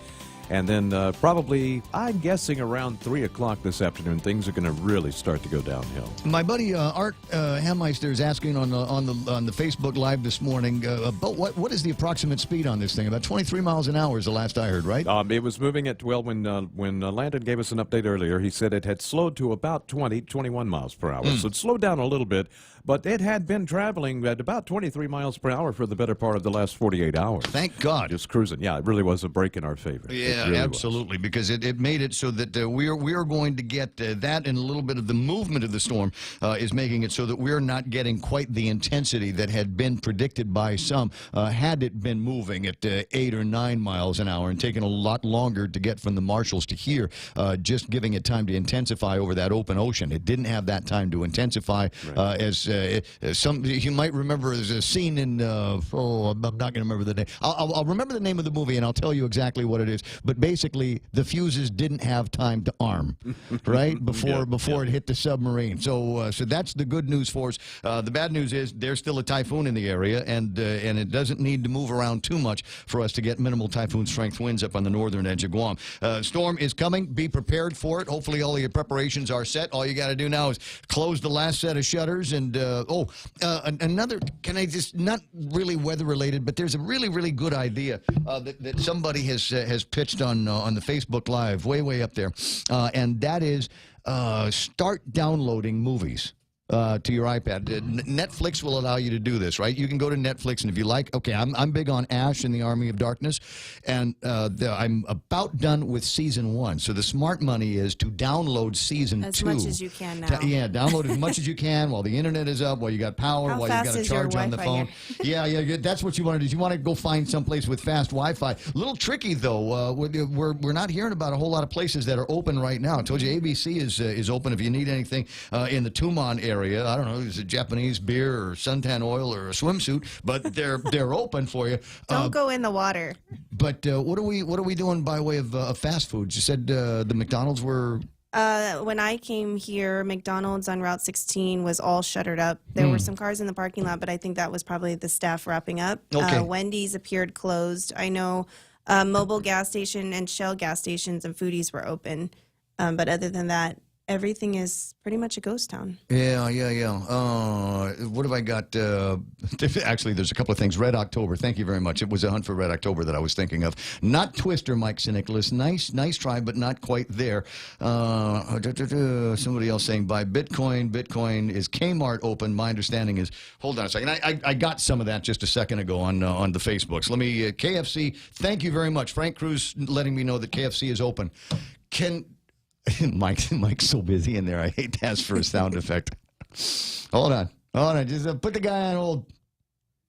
then probably, I'm guessing around 3 o'clock this afternoon, things are going to really start to go downhill. My buddy Art Hammeister is asking on the Facebook Live this morning about what is the approximate speed on this thing? About 23 miles an hour is the last I heard, right? It was moving at, well, when Landon gave us an update earlier, he said it had slowed to about 21 miles per hour. So it slowed down a little bit, but it had been traveling at about 23 miles per hour for the better part of the last 48 hours. Thank God. Just cruising. Yeah, it really was a break in our favor. Yeah, really absolutely, because it made it so that we are going to get that, and a little bit of the movement of the storm is making it so that we're not getting quite the intensity that had been predicted by some had it been moving at 8 or 9 miles an hour and taking a lot longer to get from the Marshalls to here, just giving it time to intensify over that open ocean. It didn't have that time to intensify. As some you might remember, there's a scene in I'm not going to remember the name. I'll remember the name of the movie and I'll tell you exactly what it is. But basically, the fuses didn't have time to arm, right, before it hit the submarine. So that's the good news for us. The bad news is there's still a typhoon in the area, and it doesn't need to move around too much for us to get minimal typhoon strength winds up on the northern edge of Guam. Storm is coming. Be prepared for it. Hopefully, all of your preparations are set. All you got to do now is close the last set of shutters. And another, can I just, not really weather related, but there's a really, really good idea that somebody has pitched on the Facebook Live, way up there, and that is start downloading movies to your iPad. Netflix will allow you to do this, right? You can go to Netflix, and if you like, okay, I'm big on Ash and the Army of Darkness, and I'm about done with season 1. So the smart money is to download season 2. As much as you can now. Yeah, download as much as you can while the internet is up, while you got power, while you got a charge on the phone. Yeah, that's what you want to do. You want to go find someplace with fast Wi-Fi. A little tricky though. We're not hearing about a whole lot of places that are open right now. I told you ABC is open if you need anything in the Tumon area. I don't know, is it Japanese beer or suntan oil or a swimsuit, but they're open for you. Don't go in the water. But what are we doing by way of fast foods? You said the McDonald's were. When I came here, McDonald's on Route 16 was all shuttered up. There were some cars in the parking lot, but I think that was probably the staff wrapping up. Okay. Wendy's appeared closed. I know Mobil gas station and Shell gas stations and Foodies were open. But other than that, Everything is pretty much a ghost town. Yeah. What have I got? Actually, there's a couple of things. Red October. Thank you very much. It was a hunt for Red October that I was thinking of. Not Twister, Mike St. Nicholas. Nice try, but not quite there. Somebody else saying buy Bitcoin. Bitcoin is Kmart open. My understanding is. Hold on a second. I got some of that just a second ago on the Facebooks. Let me KFC. Thank you very much, Frank Cruz, letting me know that KFC is open. Mike's so busy in there. I hate to ask for a sound effect. Hold on. Just put the guy on hold.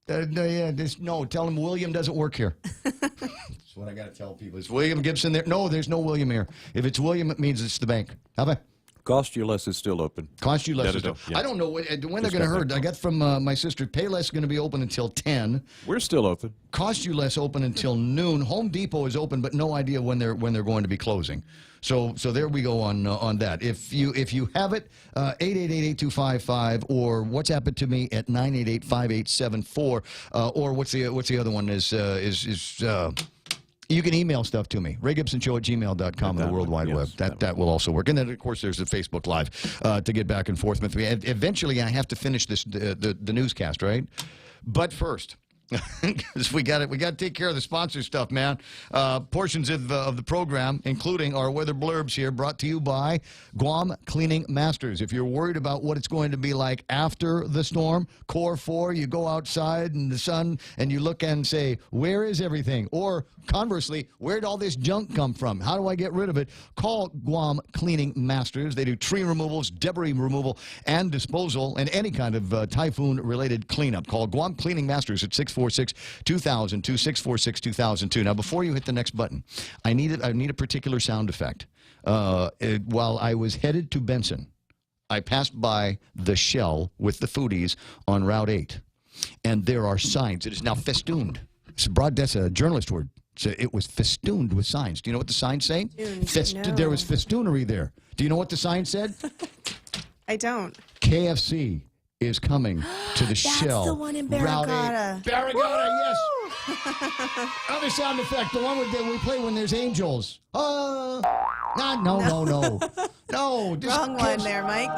Tell him William doesn't work here. That's what I got to tell people. Is William Gibson there? No, there's no William here. If it's William, it means it's the bank. How about? Cost You Less is still open. Cost You Less is still. Yeah. I don't know when they're going to hurt. I got from my sister, Payless is going to be open until 10. We're still open. Cost You Less open until noon. Home Depot is open, but no idea when they're going to be closing. So there we go on that. If you have it, 888-8255 or WhatsApp it to me at 988-5874. Or what's the other one is you can email stuff to me, raygibsonshow@gmail.com on the World Wide Web. That will also work. And then, of course, there's the Facebook Live to get back and forth with me. And eventually, I have to finish the newscast, right? But first, because we got to take care of the sponsor stuff, man. Portions of the program, including our weather blurbs here, brought to you by Guam Cleaning Masters. If you're worried about what it's going to be like after the storm, Core 4, you go outside in the sun and you look and say, where is everything? Or conversely, where did all this junk come from? How do I get rid of it? Call Guam Cleaning Masters. They do tree removals, debris removal, and disposal, and any kind of typhoon-related cleanup. Call Guam Cleaning Masters at 646-2002, 646-2002. Now, before you hit the next button, I need a particular sound effect. While I was headed to Benson, I passed by the Shell with the foodies on Route 8, and there are signs. It is now festooned. That's a journalist word. So it was festooned with signs. Do you know what the signs say? No. There was festoonery there. Do you know what the sign said? I don't. KFC is coming to the Shell. That's the one in Barragata. Barragata, yes. Other sound effect, the one we play when there's angels. No. No. Wrong one there, Mike.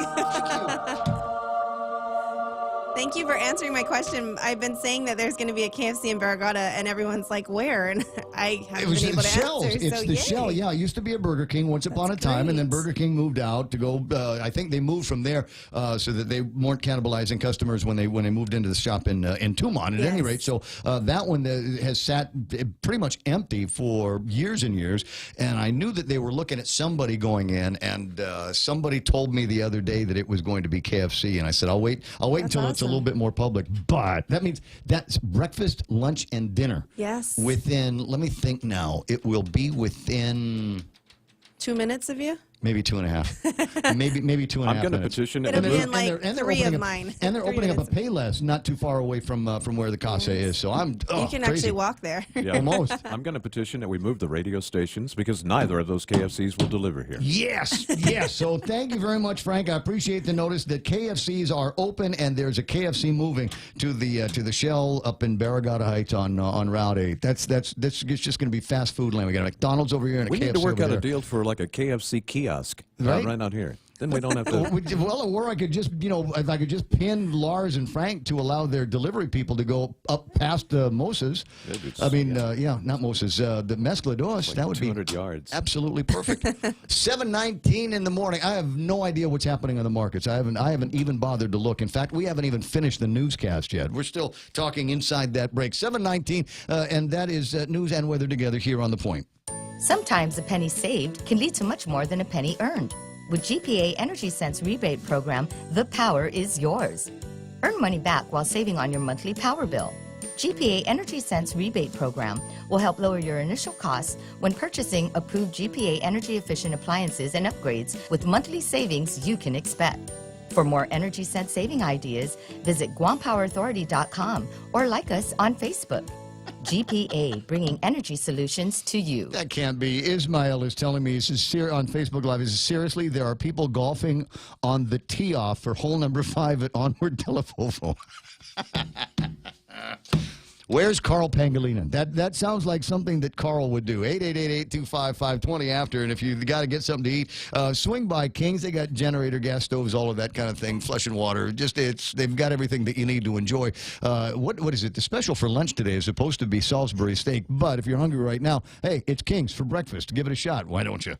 Thank you for answering my question. I've been saying that there's going to be a KFC in Barragata, and everyone's like, where? And I haven't been able to answer. It's the Shell. Yeah, it used to be a Burger King once upon a time, and then Burger King moved out to go. I think they moved from there so that they weren't cannibalizing customers when they moved into the shop in Tumon. At any rate, so that one has sat pretty much empty for years and years. And I knew that they were looking at somebody going in, and somebody told me the other day that it was going to be KFC, and I said, I'll wait until it's a little bit more public. But that means that's breakfast, lunch, and dinner. Yes. Within, let me think now, it will be within 2 minutes of you? maybe 2.5. maybe 2.5 I'm going to minutes. petition it. It'll be in like three of mine. And they're opening up a Payless not too far away from where the Casa is. So I'm you can crazy. actually walk there. Yeah. Almost. I'm going to petition that we move the radio stations because neither of those KFCs will deliver here. Yes, yes. So thank you very much, Frank. I appreciate the notice that KFCs are open, and there's a KFC moving to the Shell up in Barragata Heights on Route 8. That's it's just going to be fast food land. We got a McDonald's over here and a We KFC need to work over out there. a deal for like a KFC kiosk Right? right out here. Then we don't have to. Well, or I could just, if I could just pin Lars and Frank to allow their delivery people to go up past Moses. I mean, not Moses, the Mezclados. Like that would 200 be yards. absolutely perfect. 7:19 in the morning. I have no idea what's happening on the markets. I haven't even bothered to look. In fact, we haven't even finished the newscast yet. We're still talking inside that break. 7:19, and that is news and weather together here on The Point. Sometimes a penny saved can lead to much more than a penny earned. With GPA Energy Sense rebate program, the power is yours. Earn money back while saving on your monthly power bill. GPA Energy Sense rebate program will help lower your initial costs when purchasing approved GPA energy efficient appliances and upgrades with monthly savings you can expect. For more Energy Sense saving ideas, visit GuamPowerAuthority.com or like us on Facebook. GPA, bringing energy solutions to you. That can't be. Ismail is telling me, on Facebook Live, seriously, there are people golfing on the tee-off for hole number 5 at Onward Telefovo. Where's Carl Pangolina? That sounds like something that Carl would do. 888-825-520 after, and if you've got to get something to eat, swing by King's. They got generator, gas stoves, all of that kind of thing, flushing water. They've got everything that you need to enjoy. What is it? The special for lunch today is supposed to be Salisbury steak, but if you're hungry right now, hey, it's King's for breakfast. Give it a shot. Why don't you?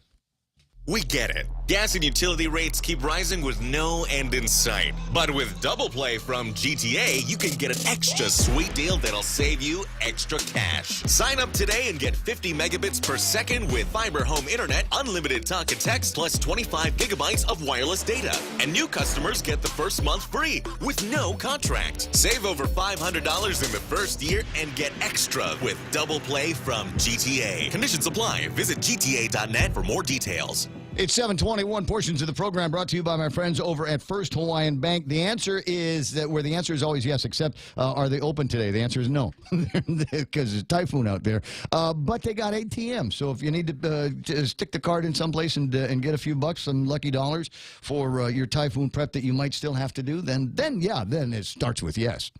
We get it. Gas and utility rates keep rising with no end in sight. But with Double Play from GTA, you can get an extra sweet deal that'll save you extra cash. Sign up today and get 50 megabits per second with fiber home internet, unlimited talk and text, plus 25 gigabytes of wireless data. And new customers get the first month free with no contract. Save over $500 in the first year and get extra with Double Play from GTA. Conditions apply. Visit gta.net for more details. It's 7:21. Portions of the program brought to you by my friends over at First Hawaiian Bank. The answer is the answer is always yes, except are they open today? The answer is no, because there's a typhoon out there. But they got ATMs, so if you need to stick the card in someplace and get a few bucks, some lucky dollars for your typhoon prep that you might still have to do, then it starts with yes.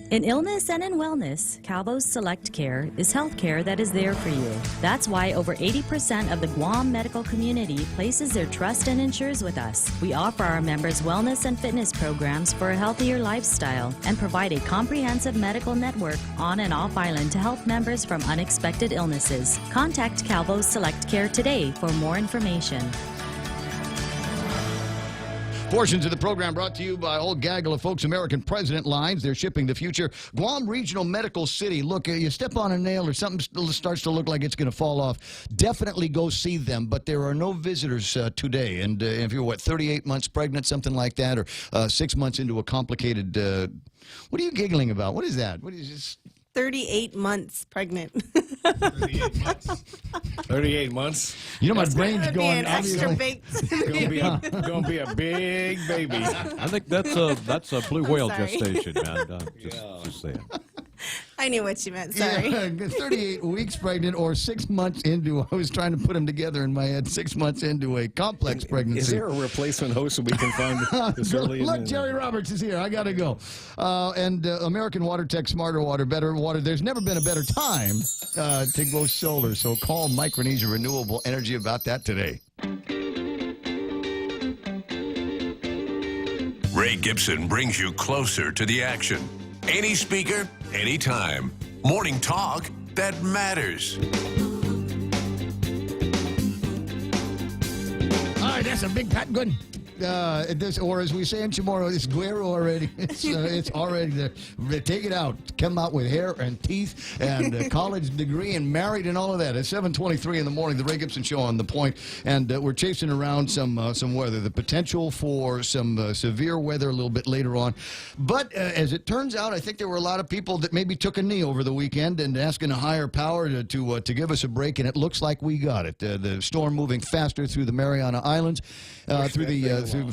In illness and in wellness, Calvo's Select Care is health care that is there for you. That's why over 80% of the Guam medical community places their trust and insures with us. We offer our members wellness and fitness programs for a healthier lifestyle and provide a comprehensive medical network on and off island to help members from unexpected illnesses. Contact Calvo's Select Care today for more information. Portions of the program brought to you by a whole gaggle of folks, American President Lines. They're shipping the future. Guam Regional Medical City. Look, you step on a nail or something starts to look like it's going to fall off. Definitely go see them, but there are no visitors today. And if you're, 38 months pregnant, something like that, or 6 months into a complicated... what are you giggling about? What is that? What is this? 38 months pregnant. 38 months. 38 months. You know, my brain's gonna going. Be an extra baked. Gonna be a big baby. I think that's a blue whale sorry. gestation, man. Just saying. I knew what you meant. Sorry. Yeah, 38 weeks pregnant or 6 months into, I was trying to put them together in my head, 6 months into a complex pregnancy. Is there a replacement host that we can find this early? Look, Jerry Roberts is here. I got to go. And American Water Tech, smarter water, better water. There's never been a better time to go solar. So call Micronesia Renewable Energy about that today. Ray Gibson brings you closer to the action. Any speaker, anytime. Morning talk that matters. All right, that's a big pat good. Or as we say in Chamorro, it's guero already. It's already there. Take it out. Come out with hair and teeth and a college degree and married and all of that. At 7:23 in the morning, the Ray Gibson Show on the point, and we're chasing around some weather. The potential for some severe weather a little bit later on. But as it turns out, I think there were a lot of people that maybe took a knee over the weekend and asking a higher power to give us a break, and it looks like we got it. The storm moving faster through the Mariana Islands,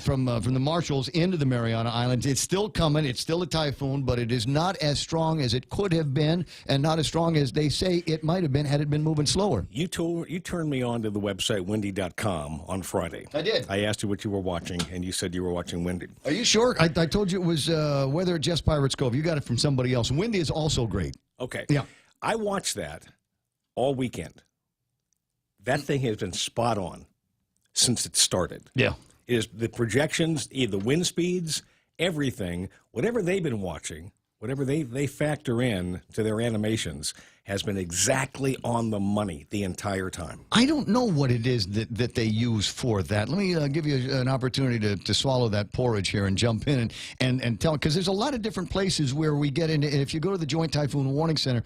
from the Marshalls into the Mariana Islands. It's still coming. It's still a typhoon, but it is not as strong as it could have been, and not as strong as they say it might have been had it been moving slower. You turned me on to the website windy.com on Friday. I did. I asked you what you were watching, and you said you were watching Windy. Are you sure? I told you it was Weather at Jess Pirates Cove. You got it from somebody else. Windy is also great. Okay. Yeah. I watched that all weekend. That thing has been spot on since it started. Yeah. Is the projections, the wind speeds, everything, whatever they've been watching, whatever they factor in to their animations, has been exactly on the money the entire time. I don't know what it is that they use for that. Let me give you an opportunity to swallow that porridge here and jump in and tell, because there's a lot of different places where we get into. If you go to the Joint Typhoon Warning Center,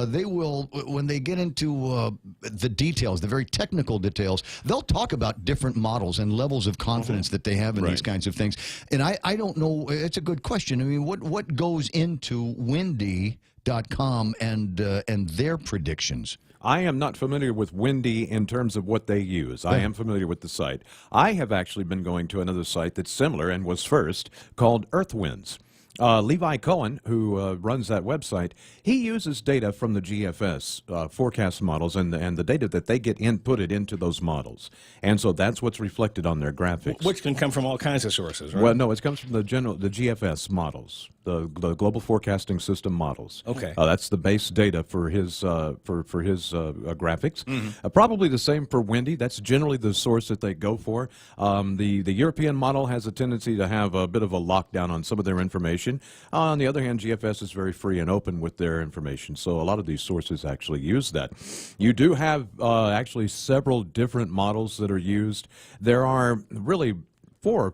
they will, when they get into the details, the very technical details, they'll talk about different models and levels of confidence that they have in these kinds of things. And I don't know. It's a good question. I mean, what goes into windy.com and their predictions? I am not familiar with Windy in terms of what they use. I am familiar with the site. I have actually been going to another site that's similar and was first, called Earthwinds. Levi Cohen, who runs that website, he uses data from the GFS forecast models and the data that they get inputted into those models. And so that's what's reflected on their graphics. Which can come from all kinds of sources, right? Well, no, it comes from the GFS models. the Global Forecasting System models. Okay. That's the base data for his graphics. Probably the same for Windy. That's generally the source that they go for. The European model has a tendency to have a bit of a lockdown on some of their information. On the other hand, GFS is very free and open with their information, so a lot of these sources actually use that. You do have actually several different models that are used. There are really four or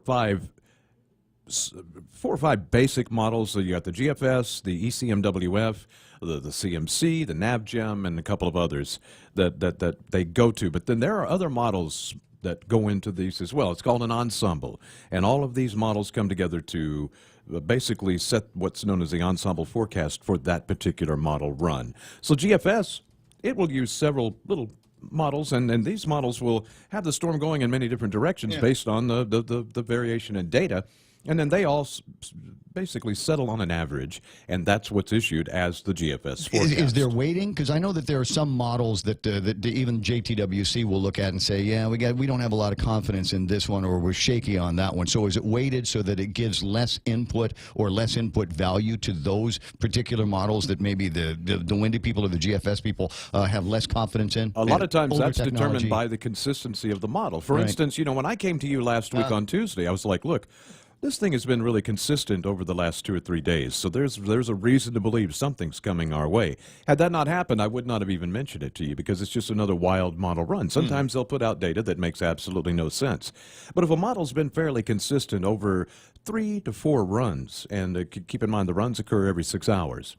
five basic models. So you got the GFS, the ECMWF, the CMC, the NavGem, and a couple of others that they go to. But then there are other models that go into these as well. It's called an ensemble, and all of these models come together to basically set what's known as the ensemble forecast for that particular model run. So GFS, it will use several little models, and these models will have the storm going in many different directions based on the variation in data. And then they all basically settle on an average, and that's what's issued as the GFS forecast. Is there weighting? Because I know that there are some models that even JTWC will look at and say, yeah, we don't have a lot of confidence in this one, or we're shaky on that one. So is it weighted so that it gives less input or less input value to those particular models that maybe the Windy people or the GFS people have less confidence in? A lot of times that's determined by the consistency of the model. For instance, when I came to you last week on Tuesday, I was like, look, this thing has been really consistent over the last 2 or 3 days, so there's a reason to believe something's coming our way. Had that not happened, I would not have even mentioned it to you, because it's just another wild model run. Sometimes they'll put out data that makes absolutely no sense. But if a model's been fairly consistent over 3 to 4 runs, and keep in mind the runs occur every 6 hours,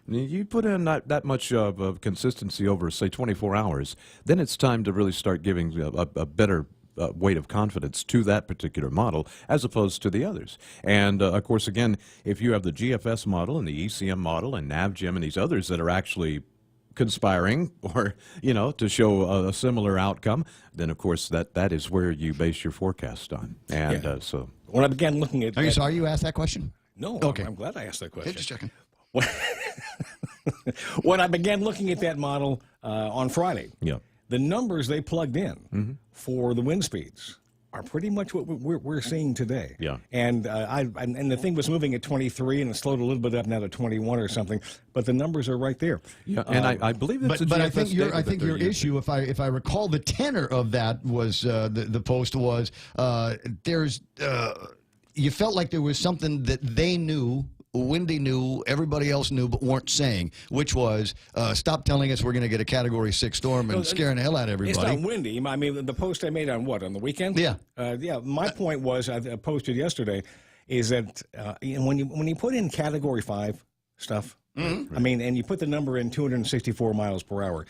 you put in that much of consistency over, say, 24 hours, then it's time to really start giving a better weight of confidence to that particular model as opposed to the others. And of course, again, if you have the GFS model and the ECM model and NavGem and these others that are actually conspiring or to show a similar outcome, then of course that is where you base your forecast on. And so when I began looking at are you sorry you asked that question? No. Okay. I'm glad I asked that question. Just checking. When I began looking at that model on Friday, the numbers they plugged in for the wind speeds are pretty much what we're seeing today. Yeah. And and the thing was moving at 23, and it slowed a little bit up now to 21 or something. But the numbers are right there. Yeah, and I believe it's but I think your issue, if I recall, the tenor of that was the post was you felt like there was something that they knew. Windy knew, everybody else knew, but weren't saying, which was, stop telling us we're going to get a Category 6 storm and scaring the hell out of everybody. It's not windy. I mean, the post I made on what, on the weekend? Yeah. My point was, I posted yesterday, is that when you put in Category 5 stuff, I mean, and you put the number in 264 miles per hour,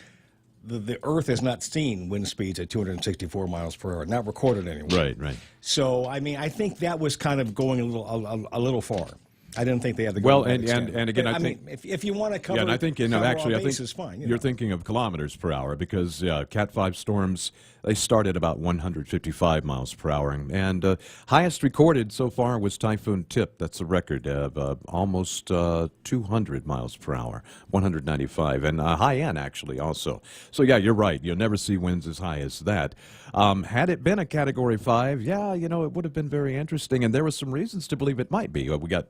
the Earth has not seen wind speeds at 264 miles per hour, not recorded anywhere. Right. So, I mean, I think that was kind of going a little far. I didn't think they had the and again, I think if you want to cover, and I think actually, I think fine. You're thinking of kilometers per hour because Cat 5 storms, they start at about 155 miles per hour, and highest recorded so far was Typhoon Tip. That's a record of almost 200 miles per hour, 195, and high end actually also. So yeah, you're right. You'll never see winds as high as that. Had it been a Category 5, it would have been very interesting, and there were some reasons to believe it might be. We got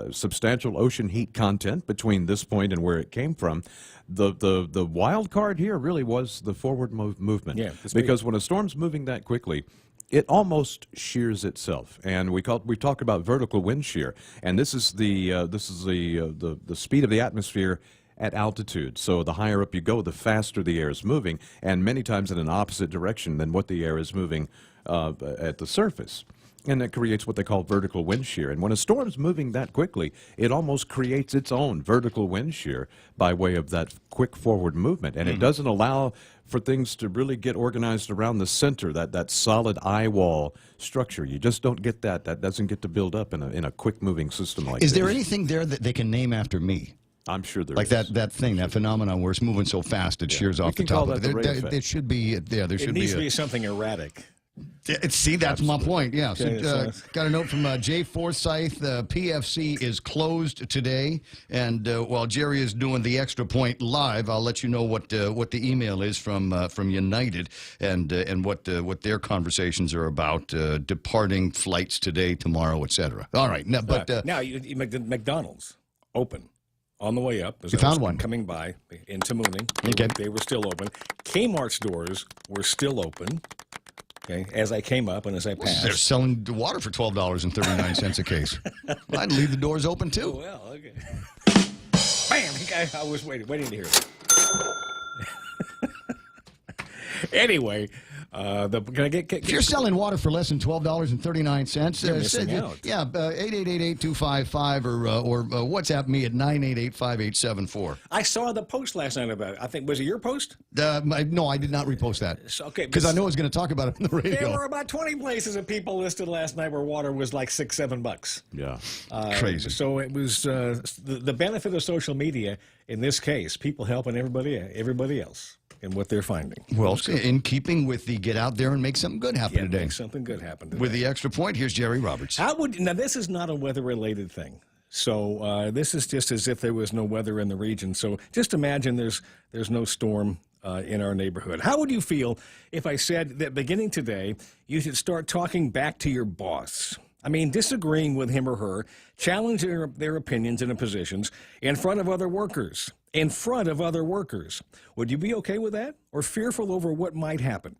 substantial ocean heat content between this point and where it came from. The wild card here really was the forward movement. Yeah, because when a storm's moving that quickly, it almost shears itself, and we talk about vertical wind shear, and this is the speed of the atmosphere at altitude. So the higher up you go, the faster the air is moving, and many times in an opposite direction than what the air is moving at the surface. And that creates what they call vertical wind shear. And when a storm's moving that quickly, it almost creates its own vertical wind shear by way of that quick forward movement. And it doesn't allow for things to really get organized around the center, that solid eye wall structure. You just don't get that. That doesn't get to build up in a quick moving system like this. Is there anything there that they can name after me? I'm sure there is. Like that thing, that phenomenon where it's moving so fast it shears off the top of it. There should be, there should be. It needs to be something erratic. See, that's my point. Yeah. Okay, So, got a note from Jay Forsyth. PFC is closed today, and while Jerry is doing the Extra Point live, I'll let you know what the email is from United and what their conversations are about, departing flights today, tomorrow, etc. All right. Now, but now McDonald's open. On the way up, as You I was found one. coming by into Mooning, Okay. they were still open. Kmart's doors were still open. Okay, as I came up and as I passed, they're selling the water for $12.39 a case. I'd leave the doors open too. Well, okay. Bam! I was waiting to hear it. Anyway, can I get? If you're selling water for less than $12.39, You're missing out. Yeah, 888-8255 or WhatsApp me at 988-5874. I saw the post last night about it. I think, was it your post? No, I did not repost that. Okay, Because I know I was going to talk about it on the radio. There were about 20 places of people listed last night where water was like $6-7. Yeah. Crazy. So it was the benefit of social media in this case, people helping everybody else in what they're finding. Well, in keeping with the get out there and make something good happen today. Make something good happen today. With the Extra Point, here's Jerry Roberts. Now, this is not a weather-related thing. So this is just as if there was no weather in the region. So just imagine there's no storm in our neighborhood. How would you feel if I said that beginning today, you should start talking back to your boss? I mean, disagreeing with him or her, challenging their opinions and positions in front of other workers. In front of other workers. Would you be okay with that? Or fearful over what might happen?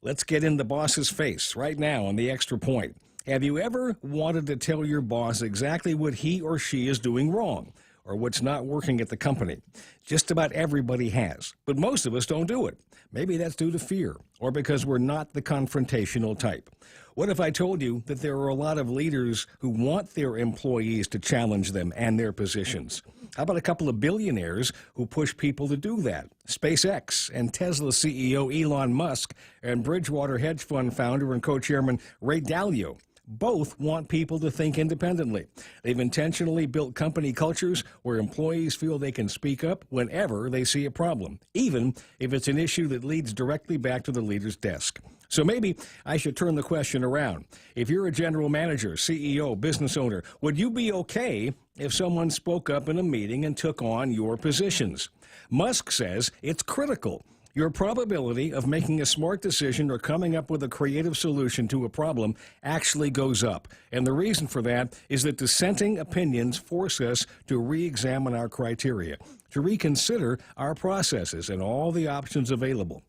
Let's get in the boss's face right now on the Extra Point. Have you ever wanted to tell your boss exactly what he or she is doing wrong or what's not working at the company? Just about everybody has, but most of us don't do it. Maybe that's due to fear or because we're not the confrontational type. What if I told you that there are a lot of leaders who want their employees to challenge them and their positions? How about a couple of billionaires who push people to do that? SpaceX and Tesla CEO Elon Musk and Bridgewater hedge fund founder and co-chairman Ray Dalio both want people to think independently. They've intentionally built company cultures where employees feel they can speak up whenever they see a problem, even if it's an issue that leads directly back to the leader's desk. So maybe I should turn the question around. If you're a general manager, CEO, business owner, would you be okay if someone spoke up in a meeting and took on your positions? Musk says it's critical. Your probability of making a smart decision or coming up with a creative solution to a problem actually goes up. And the reason for that is that dissenting opinions force us to re-examine our criteria, to reconsider our processes and all the options available.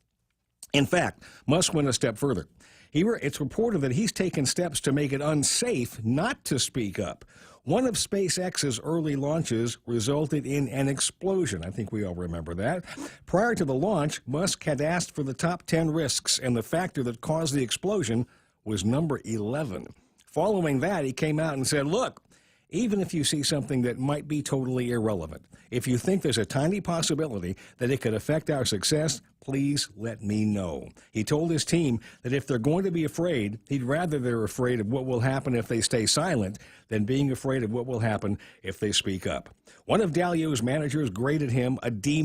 In fact, Musk went a step further. It's reported that he's taken steps to make it unsafe not to speak up. One of SpaceX's early launches resulted in an explosion. I think we all remember that. Prior to the launch, Musk had asked for the top 10 risks, and the factor that caused the explosion was number 11. Following that, he came out and said, look, even if you see something that might be totally irrelevant, if you think there's a tiny possibility that it could affect our success, please let me know. He told his team that if they're going to be afraid, he'd rather they're afraid of what will happen if they stay silent than being afraid of what will happen if they speak up. One of Dalio's managers graded him a D-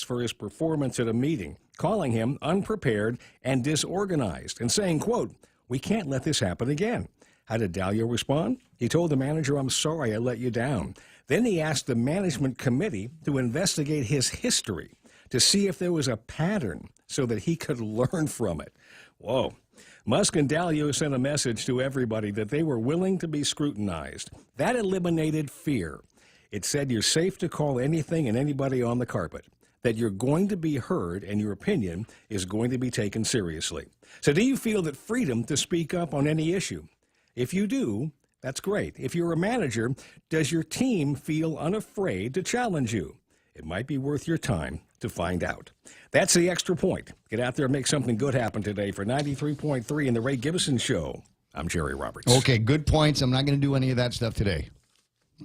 for his performance at a meeting, calling him unprepared and disorganized and saying, quote, "We can't let this happen again." How did Dalio respond? He told the manager, "I'm sorry I let you down." Then he asked the management committee to investigate his history to see if there was a pattern so that he could learn from it. Whoa. Musk and Dalio sent a message to everybody that they were willing to be scrutinized. That eliminated fear. It said you're safe to call anything and anybody on the carpet, that you're going to be heard and your opinion is going to be taken seriously. So do you feel that freedom to speak up on any issue? If you do, that's great. If you're a manager, does your team feel unafraid to challenge you? It might be worth your time to find out. That's the Extra Point. Get out there and make something good happen today. For 93.3 in the Ray Gibson Show, I'm Jerry Roberts. Okay, good points. I'm not going to do any of that stuff today.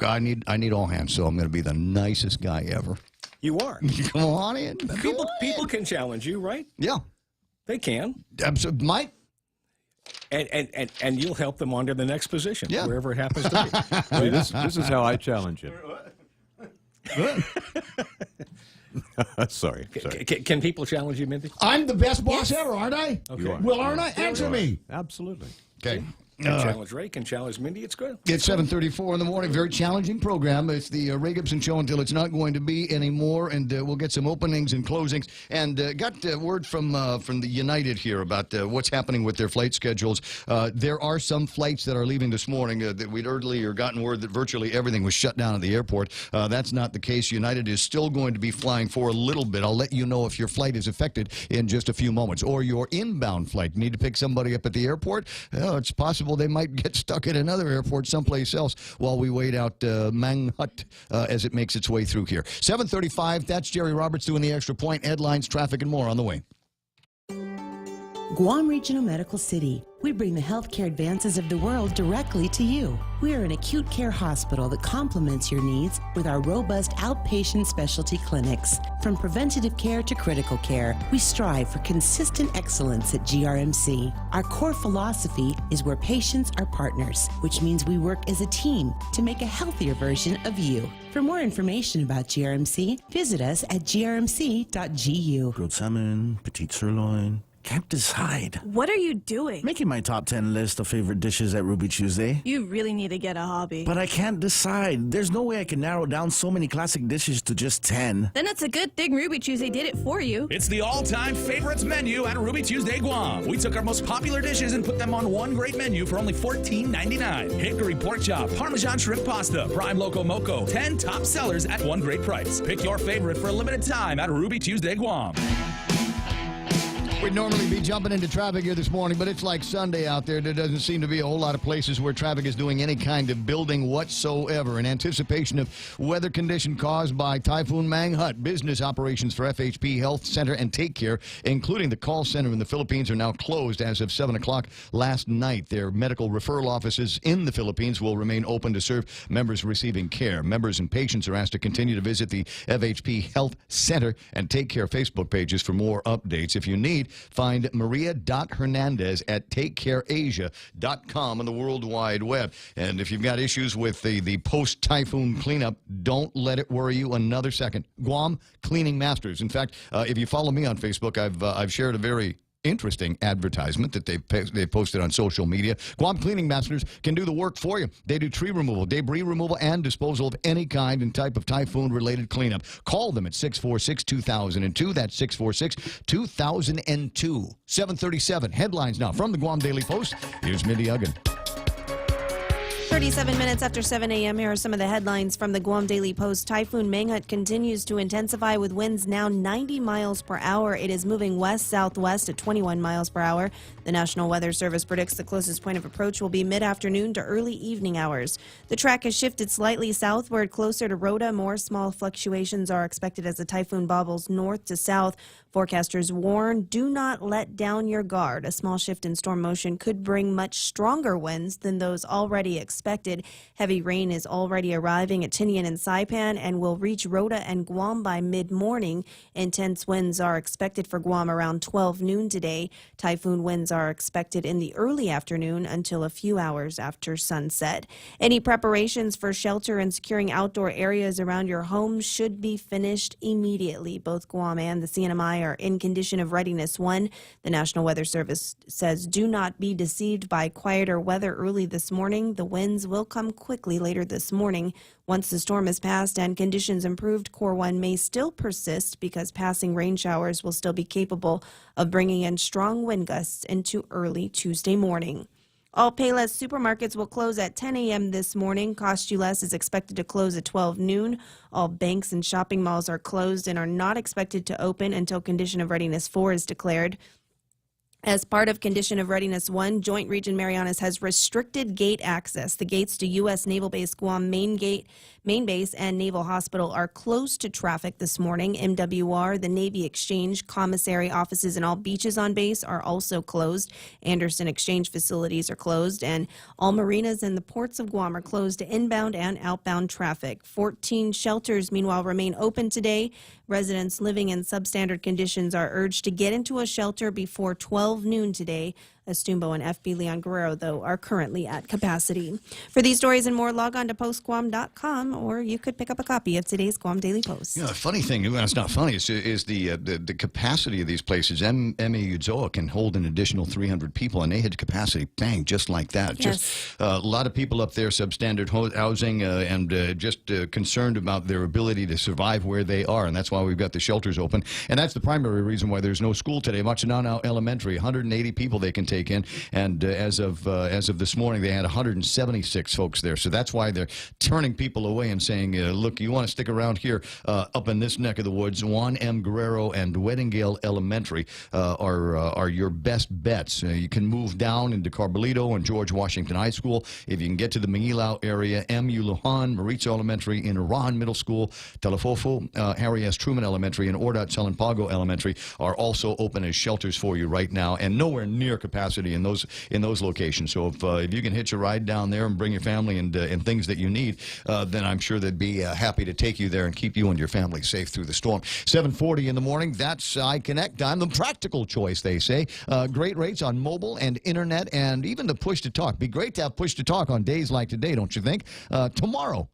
I need all hands, so I'm going to be the nicest guy ever. You are. Come on in. People can challenge you, right? Yeah. They can. Absolutely. Might. And you'll help them on to the next position, yeah. wherever it happens to be. See, this is how I challenge him. Good. Sorry. Can people challenge you, Mindy? I'm the best boss ever, aren't I? Okay. You are. Well, aren't I? Answer me. Absolutely. Okay. Can challenge Ray, can challenge Mindy. It's good. It's 7:34 in the morning. Very challenging program. It's the Ray Gibson Show until it's not going to be anymore, and we'll get some openings and closings. And got word from the United here about what's happening with their flight schedules. There are some flights that are leaving this morning. That we'd earlier gotten word that virtually everything was shut down at the airport. That's not the case. United is still going to be flying for a little bit. I'll let you know if your flight is affected in just a few moments, or your inbound flight. You need to pick somebody up at the airport. It's possible they might get stuck at another airport someplace else while we wait out Mang Hut as it makes its way through here. 7:35, that's Jerry Roberts doing the Extra Point. Headlines, traffic, and more on the way. Guam Regional Medical City. We bring the healthcare advances of the world directly to you. We are an acute care hospital that complements your needs with our robust outpatient specialty clinics. From preventative care to critical care, we strive for consistent excellence at GRMC. Our core philosophy is where patients are partners, which means we work as a team to make a healthier version of you. For more information about GRMC, visit us at grmc.gu. Grilled salmon, petite sirloin. Can't decide. What are you doing? Making my top 10 list of favorite dishes at Ruby Tuesday. You really need to get a hobby. But I can't decide. There's no way I can narrow down so many classic dishes to just 10. Then it's a good thing Ruby Tuesday did it for you. It's the all-time favorites menu at Ruby Tuesday Guam. We took our most popular dishes and put them on one great menu for only $14.99. Hickory pork chop, Parmesan shrimp pasta, prime loco moco. 10 top sellers at one great price. Pick your favorite for a limited time at Ruby Tuesday Guam. We'd normally be jumping into traffic here this morning, but it's like Sunday out there. There doesn't seem to be a whole lot of places where traffic is doing any kind of building whatsoever. In anticipation of weather condition caused by Typhoon Mang Hut, business operations for FHP Health Center and Take Care, including the call center in the Philippines, are now closed as of 7 o'clock last night. Their medical referral offices in the Philippines will remain open to serve members receiving care. Members and patients are asked to continue to visit the FHP Health Center and Take Care Facebook pages for more updates. If you need, find Maria.Hernandez at TakeCareAsia.com on the World Wide Web. And if you've got issues with the post-typhoon cleanup, don't let it worry you another second. Guam Cleaning Masters. In fact, if you follow me on Facebook, I've shared a very interesting advertisement that they posted on social media. Guam Cleaning Masters can do the work for you. They do tree removal, debris removal, and disposal of any kind and type of typhoon-related cleanup. Call them at 646-2002. That's 646-2002. 7:37. Headlines now from the Guam Daily Post. Here's Mindy Uggan. 37 minutes after 7 a.m., here are some of the headlines from the Guam Daily Post. Typhoon Mang Hut continues to intensify with winds now 90 miles per hour. It is moving west-southwest at 21 miles per hour. The National Weather Service predicts the closest point of approach will be mid-afternoon to early evening hours. The track has shifted slightly southward closer to Rota. More small fluctuations are expected as the typhoon bobbles north to south. Forecasters warn, do not let down your guard. A small shift in storm motion could bring much stronger winds than those already expected. Heavy rain is already arriving at Tinian and Saipan and will reach Rota and Guam by mid-morning. Intense winds are expected for Guam around 12 noon today. Typhoon winds are expected in the early afternoon until a few hours after sunset. Any preparations for shelter and securing outdoor areas around your home should be finished immediately. Both Guam and the CNMI are in condition of readiness 1. The National Weather Service says do not be deceived by quieter weather early this morning. The winds will come quickly later this morning. Once the storm is passed and conditions improved, Core 1 may still persist because passing rain showers will still be capable of bringing in strong wind gusts into early Tuesday morning. All Payless supermarkets will close at 10 a.m. this morning. Cost You Less is expected to close at 12 noon. All banks and shopping malls are closed and are not expected to open until Condition of Readiness 4 is declared. As part of Condition of Readiness 1, Joint Region Marianas has restricted gate access. The gates to U.S. Naval Base Guam Main Base and Naval Hospital are closed to traffic this morning. MWR, the Navy Exchange, commissary offices, and all beaches on base are also closed. Anderson Exchange facilities are closed, and all marinas and the ports of Guam are closed to inbound and outbound traffic. 14 shelters, meanwhile, remain open today. Residents living in substandard conditions are urged to get into a shelter before 12 noon today. Estumbo and FB Leon Guerrero, though, are currently at capacity. For these stories and more, log on to postguam.com, or you could pick up a copy of today's Guam Daily Post. You know, the funny thing, well, it's not funny, is the capacity of these places. MA Udzoa can hold an additional 300 people, and they hit capacity, bang, just like that. Yes. Just a lot of people up there, substandard housing, and just concerned about their ability to survive where they are, and that's why we've got the shelters open. And that's the primary reason why there's no school today. Machinana Elementary, 180 people they can take in, and as of this morning, they had 176 folks there. So that's why they're turning people away and saying, look, you want to stick around here up in this neck of the woods, Juan M. Guerrero and Weddingale Elementary are your best bets. You can move down into Carbolito and George Washington High School. If you can get to the Mangilao area, M.U. Lujan, Maritza Elementary, in Iran Middle School, Telefofo, Harry S. Truman Elementary, and Ordat Salampago Elementary are also open as shelters for you right now, and nowhere near capacity in those locations. So if you can hitch a ride down there and bring your family and things that you need, then I'm sure they'd be happy to take you there and keep you and your family safe through the storm. 7:40 in the morning, that's iConnect time, the practical choice, they say. Great rates on mobile and internet, and even the push to talk. Be great to have push to talk on days like today, don't you think? Tomorrow,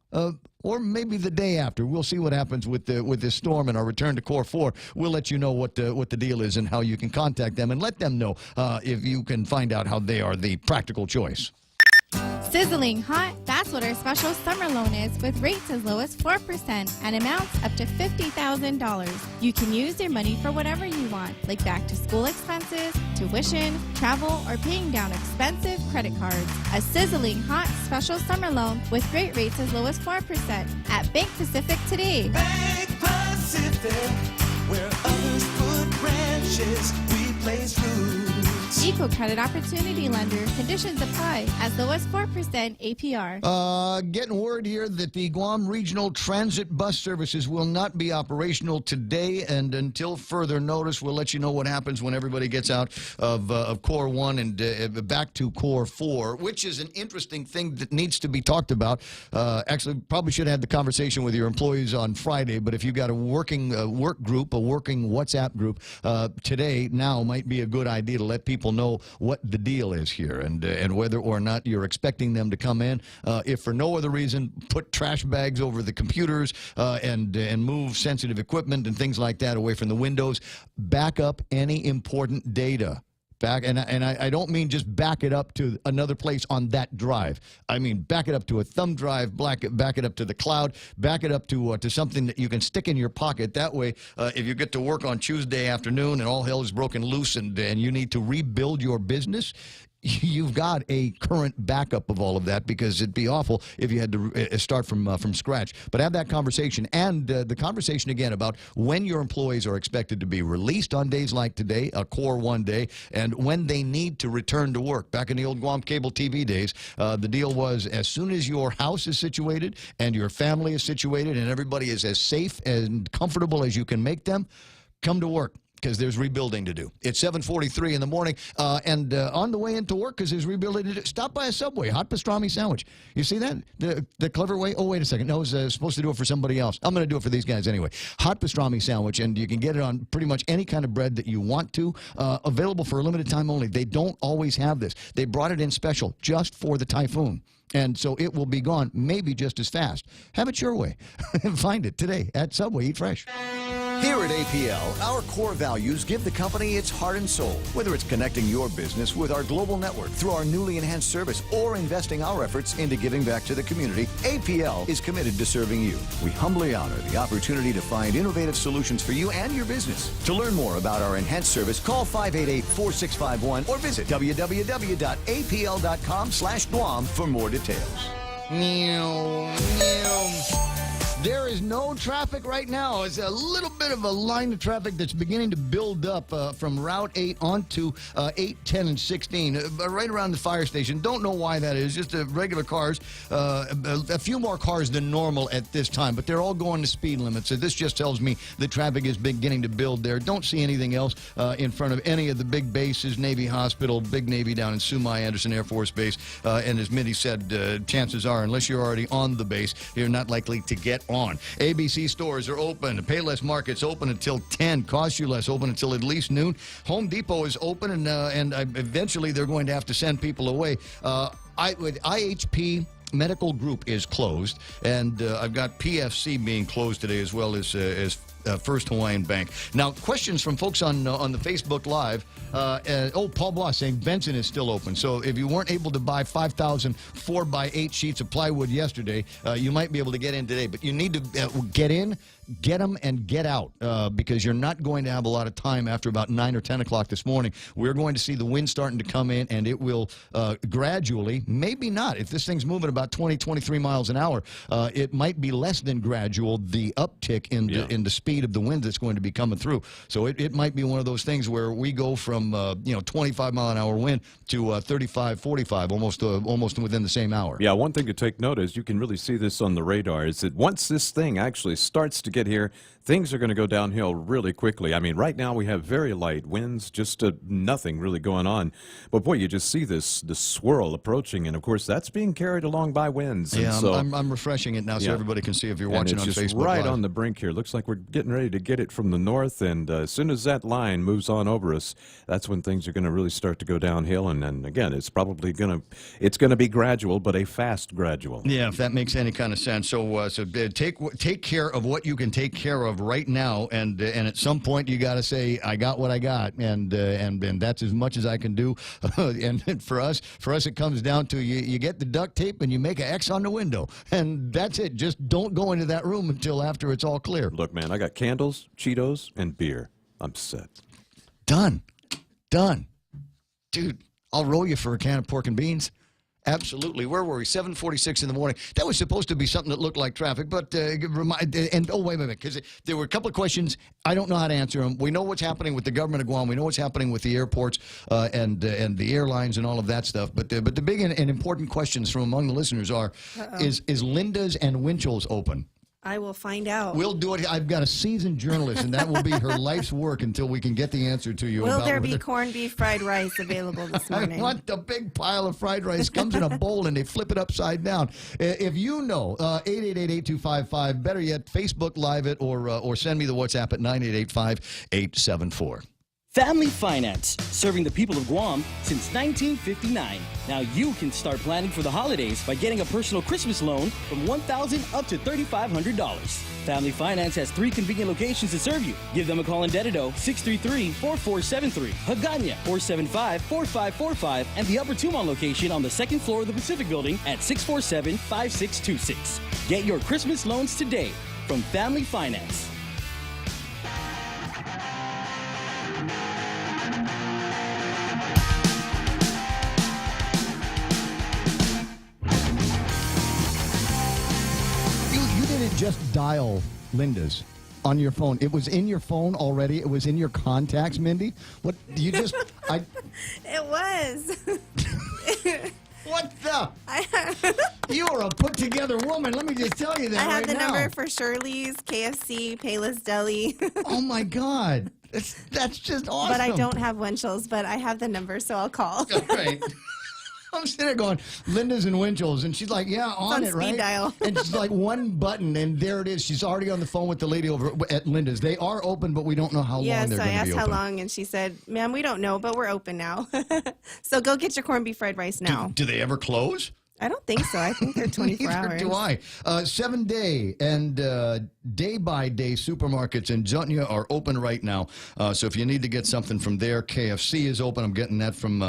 or maybe the day after. We'll see what happens with this storm and our return to Core 4. We'll let you know what the deal is and how you can contact them, and let them know if you can find out how they are the practical choice. Sizzling hot, that's what our special summer loan is, with rates as low as 4% and amounts up to $50,000. You can use your money for whatever you want, like back to school expenses, tuition, travel, or paying down expensive credit cards. A sizzling hot special summer loan with great rates as low as 4% at Bank Pacific today. Bank Pacific, where others put branches, we place roots. Eco Credit Opportunity Lender. Conditions apply. As low as 4% APR. Getting word here that the Guam Regional Transit Bus Services will not be operational today, and until further notice, we'll let you know what happens when everybody gets out of Core 1 and back to Core 4, which is an interesting thing that needs to be talked about. Actually, probably should have had the conversation with your employees on Friday, but if you've got a working work group, a working WhatsApp group, today, now might be a good idea to let people know what the deal is here, and whether or not you're expecting them to come in. If for no other reason, put trash bags over the computers and move sensitive equipment and things like that away from the windows. Back up any important data. I don't mean just back it up to another place on that drive. I mean back it up to a thumb drive, back it up to the cloud, back it up to something that you can stick in your pocket. That way, if you get to work on Tuesday afternoon and all hell is broken loose and you need to rebuild your business, you've got a current backup of all of that, because it'd be awful if you had to start from scratch. But have that conversation, and the conversation again about when your employees are expected to be released on days like today, a Core 1 day, and when they need to return to work. Back in the old Guam cable TV days, the deal was as soon as your house is situated and your family is situated and everybody is as safe and comfortable as you can make them, come to work, because there's rebuilding to do. It's 7:43 in the morning, and on the way into work, because there's rebuilding to do, stop by a Subway, hot pastrami sandwich. You see that? The clever way? Oh, wait a second. No, I was supposed to do it for somebody else. I'm going to do it for these guys anyway. Hot pastrami sandwich, and you can get it on pretty much any kind of bread that you want to. Available for a limited time only. They don't always have this. They brought it in special just for the Typhoon. And so it will be gone maybe just as fast. Have it your way. Find it today at Subway. Eat fresh. Here at APL, our core values give the company its heart and soul. Whether it's connecting your business with our global network through our newly enhanced service or investing our efforts into giving back to the community, APL is committed to serving you. We humbly honor the opportunity to find innovative solutions for you and your business. To learn more about our enhanced service, call 588-4651 or visit www.apl.com/Guam for more details. There is no traffic right now. It's a little bit of a line of traffic that's beginning to build up from Route 8 onto 8, 10, and 16, right around the fire station. Don't know why that is. Just regular cars. A few more cars than normal at this time, but they're all going to speed limits. So this just tells me the traffic is beginning to build there. Don't see anything else in front of any of the big bases, Navy Hospital, Big Navy down in Sumai Anderson Air Force Base. And as Mitty said, chances are, unless you're already on the base, you're not likely to get on. ABC stores are open. Payless Market's open until 10. Cost You Less open until at least noon. Home Depot is open, and eventually they're going to have to send people away. With IHP Medical Group is closed, and I've got PFC being closed today as well as First Hawaiian Bank. Now, questions from folks on the Facebook Live. Paul Bloss saying Benson is still open. So if you weren't able to buy 5,000 4x8 sheets of plywood yesterday, you might be able to get in today. But you need to get in, get them, and get out because you're not going to have a lot of time after about 9 or 10 o'clock this morning. We're going to see the wind starting to come in, and it will gradually, maybe not. If this thing's moving about 20, 23 miles an hour, it might be less than gradual, the uptick in the speed of the wind that's going to be coming through. So it might be one of those things where we go from 25 mile an hour wind to 35, 45, almost within the same hour. Yeah, one thing to take note is you can really see this on the radar is that once this thing actually starts to get here, things are going to go downhill really quickly. I mean, right now we have very light winds, just nothing really going on. But boy, you just see the swirl approaching, and of course that's being carried along by winds. Yeah, and so, I'm refreshing it now so everybody can see if you're watching on it's Facebook just right Live. on the brink here. Looks like we're getting ready to get it from the north, and as soon as that line moves on over us, that's when things are going to really start to go downhill. And again, it's probably going to be gradual, but a fast gradual. Yeah, if that makes any kind of sense. So take care of what you can take care of right now, and at some point you got to say, I got what I got, and that's as much as I can do. And for us, it comes down to you get the duct tape and you make an X on the window, and that's it. Just don't go into that room until after it's all clear. Look, man, I got candles, Cheetos, and beer. I'm set. Done. Dude, I'll roll you for a can of pork and beans. Absolutely. Where were we? 7:46 in the morning. That was supposed to be something that looked like traffic, but wait a minute, because there were a couple of questions. I don't know how to answer them. We know what's happening with the government of Guam. We know what's happening with the airports and the airlines and all of that stuff. But the big and important questions from among the listeners are: Is Linda's and Winchell's open? I will find out. We'll do it. I've got a seasoned journalist, and that will be her life's work until we can get the answer to you. Will there be corned beef fried rice available this morning? I want the big pile of fried rice. Comes in a bowl, and they flip it upside down. If you know, 888-8255, better yet, Facebook Live it or send me the WhatsApp at 988-5874. Family Finance, serving the people of Guam since 1959. Now you can start planning for the holidays by getting a personal Christmas loan from $1,000 up to $3,500. Family Finance has 3 convenient locations to serve you. Give them a call in Dededo, 633-4473, Hagåtña, 475-4545, and the Upper Tumon location on the 2nd floor of the Pacific Building at 647-5626. Get your Christmas loans today from Family Finance. Just dial Linda's on your phone. It was in your phone already. It was in your contacts, Mindy. What you just? It was. What the? You are a put together woman. Let me just tell you that. I have right the now. number for Shirley's, KFC, Payless Deli. Oh my God, that's just awesome. But I don't have Winchell's, but I have the number, so I'll call. All right. I'm sitting there going, Linda's and Winchell's, and she's like, yeah, on it, right? Speed dial. And she's like, one button, and there it is. She's already on the phone with the lady over at Linda's. They are open, but we don't know how long they're going to be open. Yeah, so I asked how long, and she said, ma'am, we don't know, but we're open now. So go get your corned beef fried rice now. Do they ever close? I don't think so. I think they're 24 Neither hours. do I. 7-day and day-by-day supermarkets in Hagåtña are open right now. So if you need to get something from there, KFC is open. I'm getting that from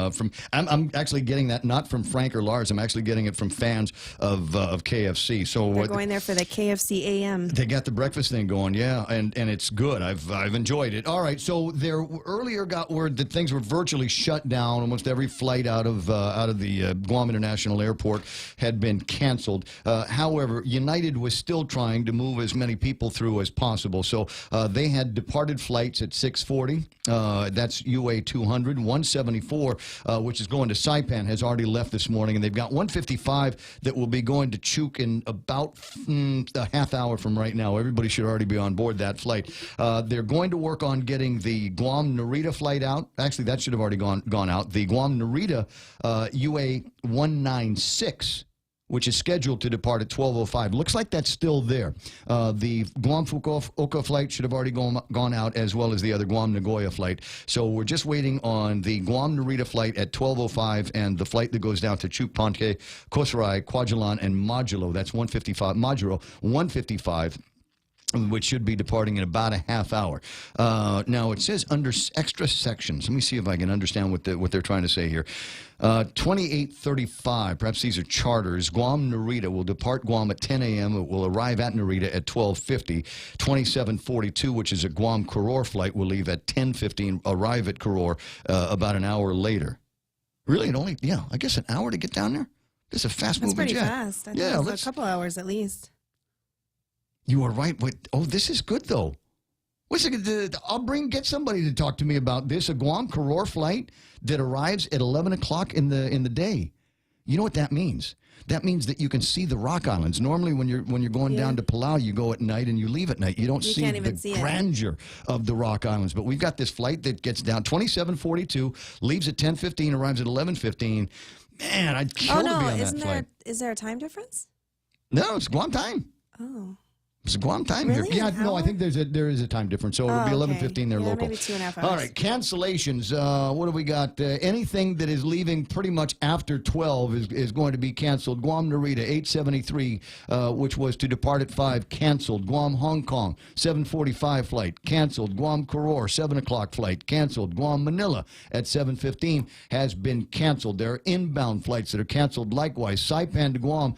I'm actually getting that not from Frank or Lars. I'm actually getting it from fans of KFC. So They're going there for the KFC AM. They got the breakfast thing going, yeah, and it's good. I've enjoyed it. All right, so there earlier got word that things were virtually shut down. Almost every flight out of the Guam International Airport had been canceled. However, United was still trying to move as many people through as possible. So they had departed flights at 6:40. That's UA 200. 174, which is going to Saipan, has already left this morning, and they've got 155 that will be going to Chuuk in about a half hour from right now. Everybody should already be on board that flight. They're going to work on getting the Guam Narita flight out. Actually, that should have already gone out. The Guam Narita UA 196 which is scheduled to depart at 12:05. Looks like that's still there. The Guam Fukuoka flight should have already gone out, as well as the other Guam Nagoya flight. So we're just waiting on the Guam Narita flight at 12:05 and the flight that goes down to Chuk Ponte, Kosarai, Kwajalein, and Modulo. That's 155. Modulo 155. Which should be departing in about a half hour. Now, it says under extra sections. Let me see if I can understand what they're trying to say here. 2835, perhaps these are charters. Guam Narita will depart Guam at 10 a.m. It will arrive at Narita at 12:50. 2742, which is a Guam Koror flight, will leave at 10:15, arrive at Koror about an hour later. Really? I guess an hour to get down there? It's a fast-moving jet. That's pretty fast. I think it's a couple hours at least. You are right. Wait, this is good, though. I'll get somebody to talk to me about this. A Guam Koror flight that arrives at 11 o'clock in the day. You know what that means? That means that you can see the Rock Islands. Normally, when you're going down to Palau, you go at night and you leave at night. You don't see the grandeur of the Rock Islands. But we've got this flight that gets down 2742, leaves at 10:15, arrives at 11:15. Man, I'd kill to be on that flight. Is there a time difference? No, it's Guam time. Oh. It's Guam time. Really? Yeah, no, I think there is a time difference. So it'll be 11:15 there local. Maybe 2.5 hours. All right, cancellations. What do we got? Anything that is leaving pretty much after 12 is going to be canceled. Guam Narita 873, which was to depart at 5, canceled. Guam Hong Kong 7:45 flight, canceled. Guam Koror 7 o'clock flight, canceled. Guam Manila at 7:15 has been canceled. There are inbound flights that are canceled likewise. Saipan to Guam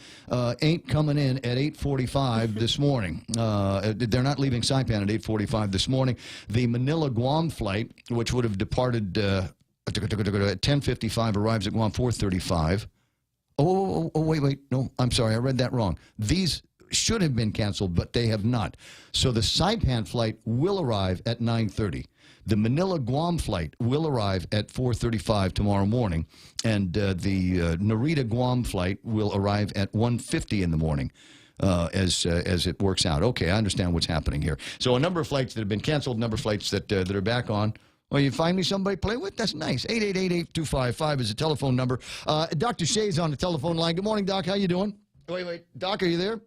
ain't coming in at 8:45 this morning. They're not leaving Saipan at 8:45 this morning. The Manila Guam flight, which would have departed at 10:55, arrives at Guam 4:35. Oh, wait. No, I'm sorry. I read that wrong. These should have been canceled, but they have not. So the Saipan flight will arrive at 9:30. The Manila Guam flight will arrive at 4:35 tomorrow morning, and the Narita Guam flight will arrive at 1:50 in the morning. As it works out. Okay, I understand what's happening here. So a number of flights that have been canceled, a number of flights that are back on. Well, you find me somebody to play with? That's nice. 888-8255 is the telephone number. Dr. Shea's on the telephone line. Good morning, Doc. How you doing? Wait. Doc, are you there?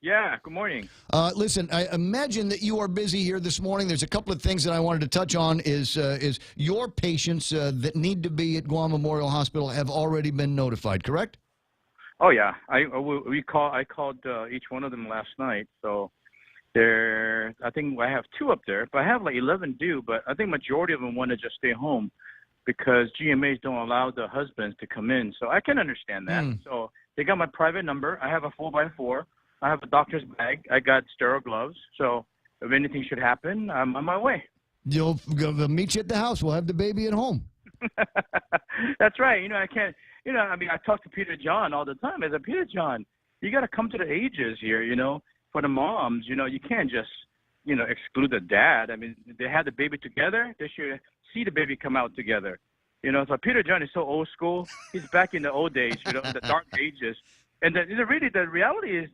Yeah, good morning. Listen, I imagine that you are busy here this morning. There's a couple of things that I wanted to touch on. Is your patients that need to be at Guam Memorial Hospital have already been notified, correct? Oh yeah, I called each one of them last night. So I think I have 2 up there, but I have like 11 due. But I think majority of them want to just stay home because GMAs don't allow the husbands to come in. So I can understand that. So they got my private number. I have a 4x4. I have a doctor's bag. I got sterile gloves. So if anything should happen, I'm on my way. You'll meet you at the house. We'll have the baby at home. That's right. I can't. I talk to Peter John all the time. I said, Peter John, you got to come to the ages here, for the moms. You can't just, exclude the dad. I mean, they had the baby together. They should see the baby come out together. So Peter John is so old school. He's back in the old days, the dark ages. And the reality is,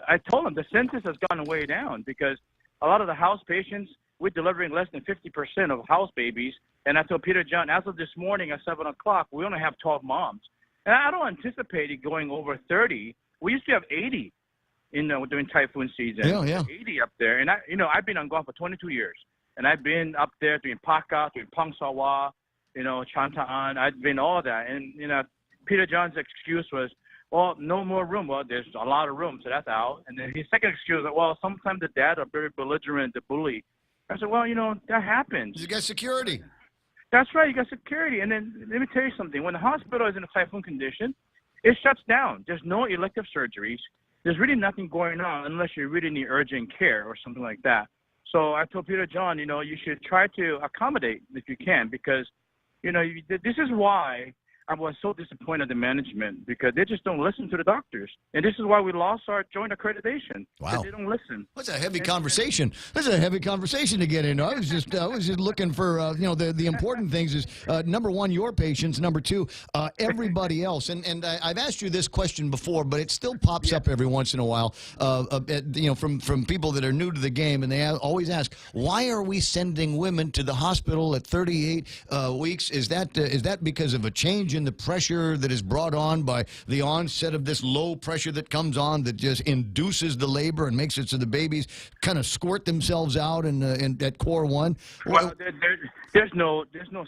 I told him the census has gone way down because a lot of the house patients, we're delivering less than 50% of house babies. And I told Peter John, as of this morning at 7 o'clock, we only have 12 moms. And I don't anticipate it going over 30. We used to have 80 during typhoon season. Yeah. 80 up there. And I've been on Guam for 22 years. And I've been up there doing Paka, doing Pangsawa, Chantaan. I've been all that. And, Peter John's excuse was, well, no more room. Well, there's a lot of room, so that's out. And then his second excuse was, well, sometimes the dad are very belligerent, the bully. I said, well, that happens. You got security. That's right. You got security. And then let me tell you something. When the hospital is in a typhoon condition, it shuts down. There's no elective surgeries. There's really nothing going on unless you really need urgent care or something like that. So I told Peter John, you should try to accommodate if you can because, this is why I was so disappointed in management because they just don't listen to the doctors. And this is why we lost our joint accreditation. Wow. They don't listen. That's a heavy conversation. That's a heavy conversation to get into. I was just looking for, the important things is, number one, your patients. Number two, everybody else. And I've asked you this question before, but it still pops up every once in a while, from people that are new to the game. And they always ask, why are we sending women to the hospital at 38 weeks? Is that because of a change in the pressure that is brought on by the onset of this low pressure that comes on that just induces the labor and makes it so the babies kind of squirt themselves out at core 1? Well, there's no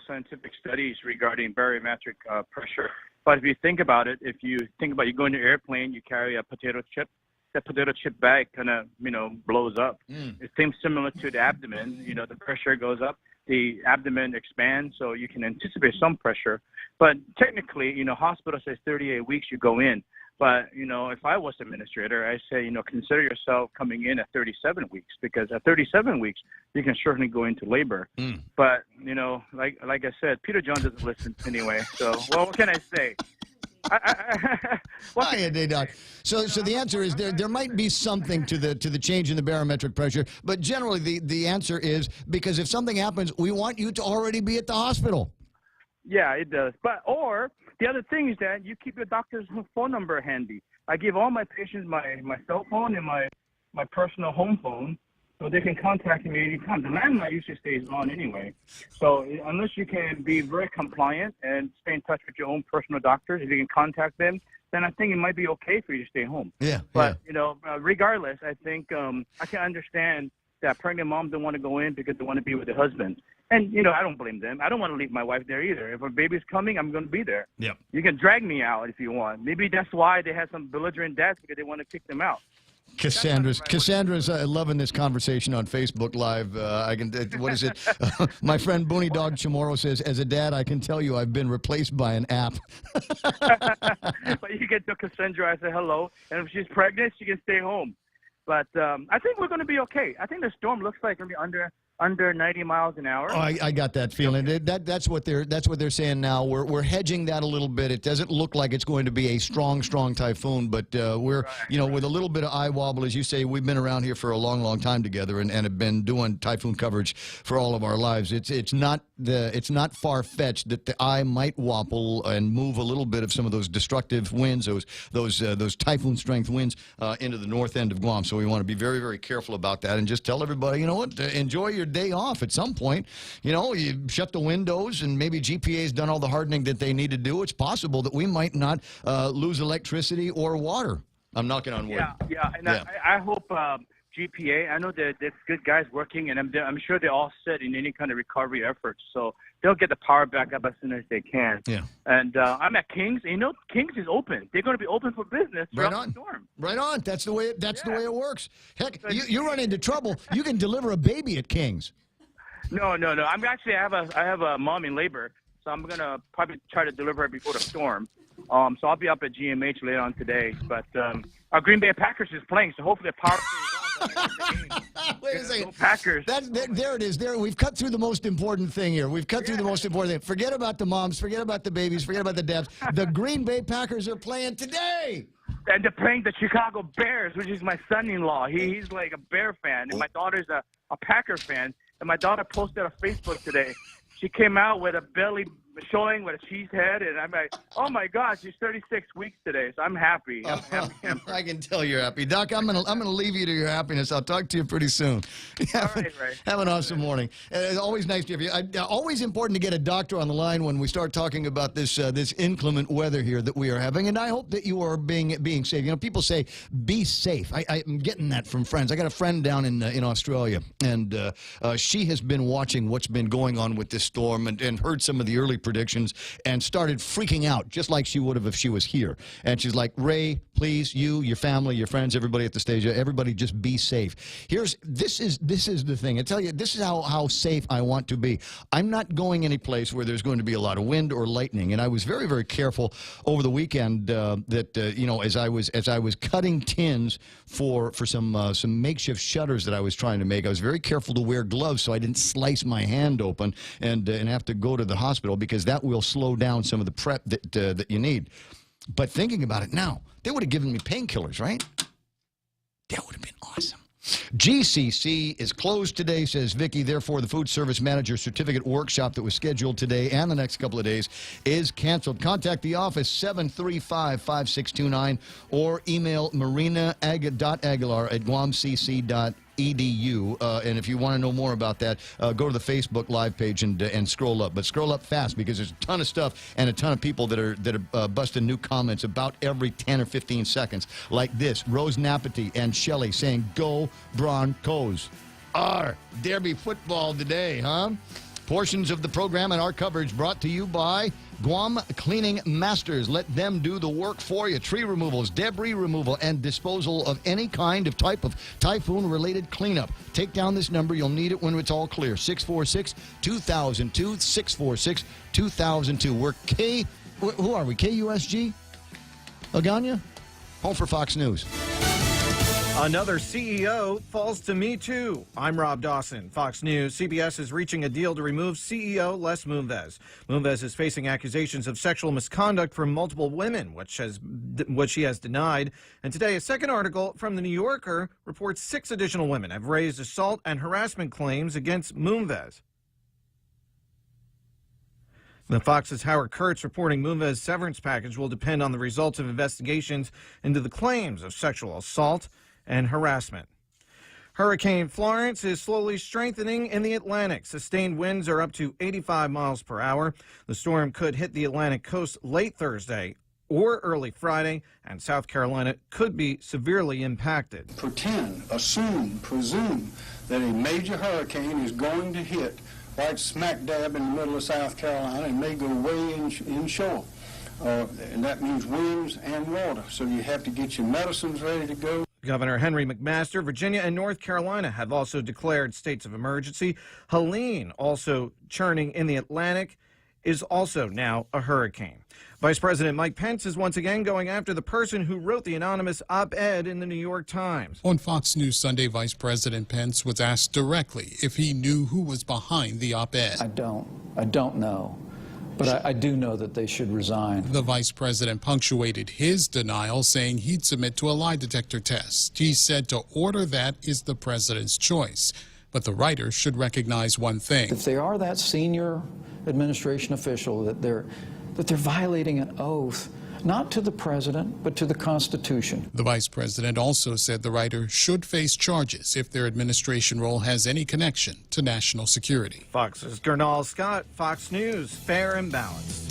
scientific studies regarding barometric pressure. But if you think about it, you go in an airplane, you carry a potato chip. That potato chip bag kind of, blows up. It seems similar to the abdomen. The pressure goes up, the abdomen expands, so you can anticipate some pressure. But technically, hospital says 38 weeks you go in. But, if I was administrator, I say, consider yourself coming in at 37 weeks, because at 37 weeks, you can certainly go into labor. But, like I said, Peter John doesn't listen anyway. So, well, what can I say? So the answer is there might be something to the change in the barometric pressure, but generally the answer is because if something happens, we want you to already be at the hospital. Yeah, it does. Or the other thing is that you keep your doctor's phone number handy. I give all my patients my cell phone and my personal home phone, so they can contact me anytime. The landline usually stays on anyway. So unless you can be very compliant and stay in touch with your own personal doctors, if you can contact them, then I think it might be okay for you to stay home. Yeah. But, regardless, I think I can understand that pregnant moms don't want to go in because they want to be with their husband. And, I don't blame them. I don't want to leave my wife there either. If a baby's coming, I'm going to be there. Yep. You can drag me out if you want. Maybe that's why they had some belligerent dads, because they want to kick them out. Cassandra's loving this conversation on Facebook Live. What is it? My friend Booney Dog Chamorro says, as a dad, I can tell you I've been replaced by an app. But you get to Cassandra, I say hello, and if she's pregnant, she can stay home. But I think we're going to be okay. I think the storm looks like it's going to be under 90 miles an hour. Oh, I got that feeling. That's what they're saying now. We're hedging that a little bit. It doesn't look like it's going to be a strong typhoon, but we're with a little bit of eye wobble, as you say. We've been around here for a long time together and have been doing typhoon coverage for all of our lives. It's not far fetched that the eye might wobble and move a little bit of some of those destructive winds, those typhoon strength winds into the north end of Guam. So we want to be very, very careful about that and just tell everybody, enjoy your day off at some point. You shut the windows, and maybe GPA's done all the hardening that they need to do. It's possible that we might not lose electricity or water. I'm knocking on wood. Yeah. And I hope GPA, I know that there's good guys working, and I'm sure they're all set in any kind of recovery efforts. So they'll get the power back up as soon as they can. Yeah. And I'm at King's. King's is open. They're going to be open for business throughout the storm. Right on. That's the way it works. Heck, you run into trouble, you can deliver a baby at King's. No. I have a mom in labor, so I'm going to probably try to deliver her before the storm. So I'll be up at GMH later on today. But our Green Bay Packers is playing, so hopefully the power stays on. Wait a second. Packers. There it is. We've cut through the most important thing here. We've cut through the most important thing. Forget about the moms. Forget about the babies. Forget about the dads. The Green Bay Packers are playing today. And they're playing the Chicago Bears, which is my son-in-law. He's like a Bear fan, and my daughter's a Packer fan. And my daughter posted on Facebook today. She came out with a belly showing with a cheese head, and I'm like, oh my gosh, she's 36 weeks today, so I'm happy. I can tell you're happy, Doc. I'm gonna leave you to your happiness. I'll talk to you pretty soon. Have an awesome morning. It's always nice to have you. Always important to get a doctor on the line when we start talking about this inclement weather here that we are having, and I hope that you are being safe. People say be safe. I'm getting that from friends. I got a friend down in Australia, and she has been watching what's been going on with this storm and heard some of the early predictions and started freaking out just like she would have if she was here. And she's like, Ray, please, you, your family, your friends, everybody at the stage, everybody just be safe. This is the thing. I tell you, this is how safe I want to be. I'm not going any place where there's going to be a lot of wind or lightning. And I was very, very careful over the weekend as I was cutting tins for some makeshift shutters that I was trying to make. I was very careful to wear gloves so I didn't slice my hand open and have to go to the hospital, because that will slow down some of the prep that you need. But thinking about it now, they would have given me painkillers, right? That would have been awesome. GCC is closed today, says Vicky. Therefore, the food service manager certificate workshop that was scheduled today and the next couple of days is canceled. Contact the office 735-5629 or email marina.aguilar@guamcc.edu. And if you want to know more about that, go to the Facebook Live page and scroll up. But scroll up fast because there's a ton of stuff and a ton of people that are busting new comments about every 10 or 15 seconds. Like this, Rose Napati and Shelley saying, "Go Broncos." Derby football today, huh? Portions of the program and our coverage brought to you by Guam Cleaning Masters. Let them do the work for you. Tree removals, debris removal, and disposal of any kind of type of typhoon-related cleanup. Take down this number. You'll need it when it's all clear. 646-2002, 646-2002. We're who are we, KUSG? Aganya? Home for Fox News. Another CEO falls to Me Too. I'm Rob Dawson, Fox News. CBS is reaching a deal to remove CEO Les Moonves. Moonves is facing accusations of sexual misconduct from multiple women, which she has denied. And today, a second article from The New Yorker reports 6 additional women have raised assault and harassment claims against Moonves. The Fox's Howard Kurtz reporting Moonves' severance package will depend on the results of investigations into the claims of sexual assault and harassment. Hurricane Florence is slowly strengthening in the Atlantic. Sustained winds are up to 85 miles per hour. The storm could hit the Atlantic coast late Thursday or early Friday, and South Carolina could be severely impacted. Pretend, assume, presume that a major hurricane is going to hit right smack dab in the middle of South Carolina and may go way inshore. And that means winds and water. So you have to get your medicines ready to go. Governor Henry McMaster, Virginia and North Carolina have also declared states of emergency. Helene, also churning in the Atlantic, is also now a hurricane. Vice President Mike Pence is once again going after the person who wrote the anonymous op-ed in the New York Times. On Fox News Sunday, Vice President Pence was asked directly if he knew who was behind the op-ed. I don't know. But I do know that they should resign. The vice president punctuated his denial, saying he'd submit to a lie detector test. He said to order that is the president's choice. But the writer should recognize one thing. If they are that senior administration official, that they're violating an oath, not to the president, but to the Constitution. The vice president also said the writer should face charges if their administration role has any connection to national security. Fox's Gernal Scott, Fox News, fair and balanced.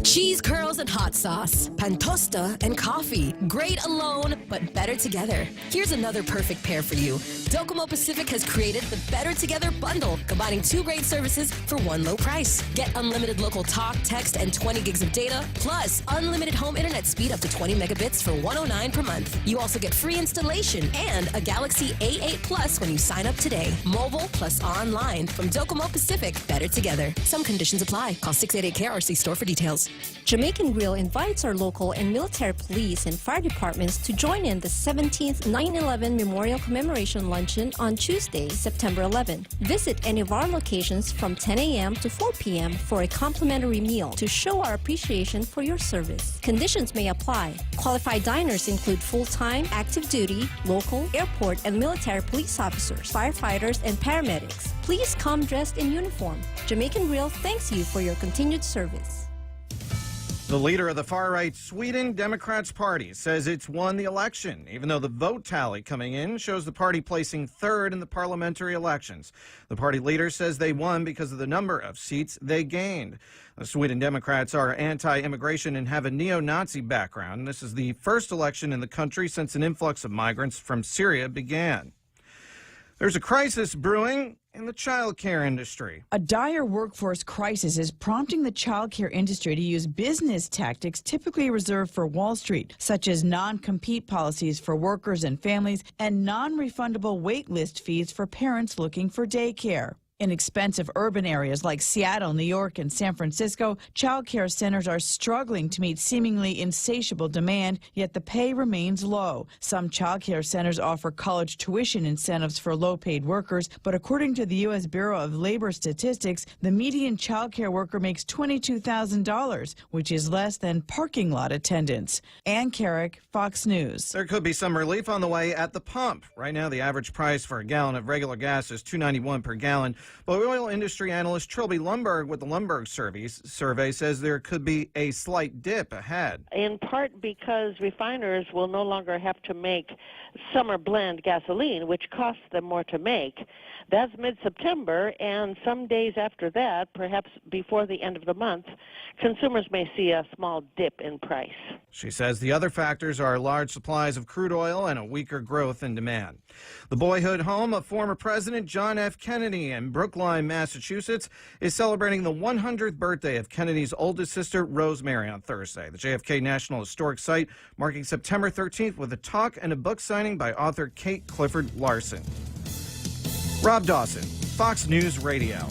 Cheese curls and hot sauce, pantosta and coffee. Great alone, but better together. Here's another perfect pair for you. Docomo Pacific has created the Better Together bundle, combining 2 great services for one low price. Get unlimited local talk, text, and 20 gigs of data, plus unlimited home internet speed up to 20 megabits for $109 per month. You also get free installation and a Galaxy A8 Plus when you sign up today. Mobile plus online from Docomo Pacific. Better Together. Some conditions apply. Call 688-CARE or see store for details. Jamaican Grill invites our local and military police and fire departments to join in the 17th 9/11 Memorial Commemoration Luncheon on Tuesday, September 11. Visit any of our locations from 10 a.m. to 4 p.m. for a complimentary meal to show our appreciation for your service. Conditions may apply. Qualified diners include full-time, active duty, local, airport, and military police officers, firefighters, and paramedics. Please come dressed in uniform. Jamaican Grill thanks you for your continued service. The leader of the far-right Sweden Democrats Party says it's won the election, even though the vote tally coming in shows the party placing 3rd in the parliamentary elections. The party leader says they won because of the number of seats they gained. The Sweden Democrats are anti-immigration and have a neo-Nazi background. This is the first election in the country since an influx of migrants from Syria began. There's a crisis brewing in the child care industry. A dire workforce crisis is prompting the child care industry to use business tactics typically reserved for Wall Street, such as non-compete policies for workers and families and non-refundable wait list fees for parents looking for daycare. In expensive urban areas like Seattle, New York, and San Francisco, child care centers are struggling to meet seemingly insatiable demand, yet the pay remains low. Some child care centers offer college tuition incentives for low-paid workers, but according to the U.S. Bureau of Labor Statistics, the median child care worker makes $22,000, which is less than parking lot attendants. Ann Carrick, Fox News. There could be some relief on the way at the pump. Right now, the average price for a gallon of regular gas is $2.91 per gallon. But oil industry analyst Trilby Lundberg with the Lundberg survey says there could be a slight dip ahead. In part because refiners will no longer have to make summer blend gasoline, which costs them more to make. That's mid-September, and some days after that, perhaps before the end of the month, consumers may see a small dip in price. She says the other factors are large supplies of crude oil and a weaker growth in demand. The boyhood home of former President John F. Kennedy in Brookline, Massachusetts, is celebrating the 100th birthday of Kennedy's oldest sister, Rosemary, on Thursday. The JFK National Historic Site marking September 13th with a talk and a book signing by author Kate Clifford Larson. Rob Dawson, Fox News Radio.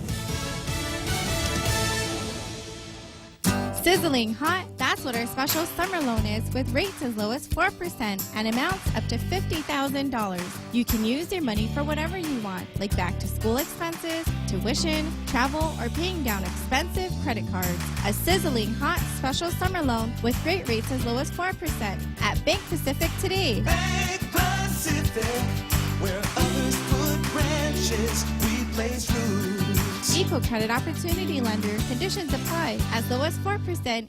Sizzling hot, that's what our special summer loan is, with rates as low as 4% and amounts up to $50,000. You can use your money for whatever you want, like back to school expenses, tuition, travel, or paying down expensive credit cards. A sizzling hot special summer loan with great rates as low as 4% at Bank Pacific today. Bank Pacific, where others put branches, we place roots. Eco Credit Opportunity Lender. Conditions apply. As low as 4%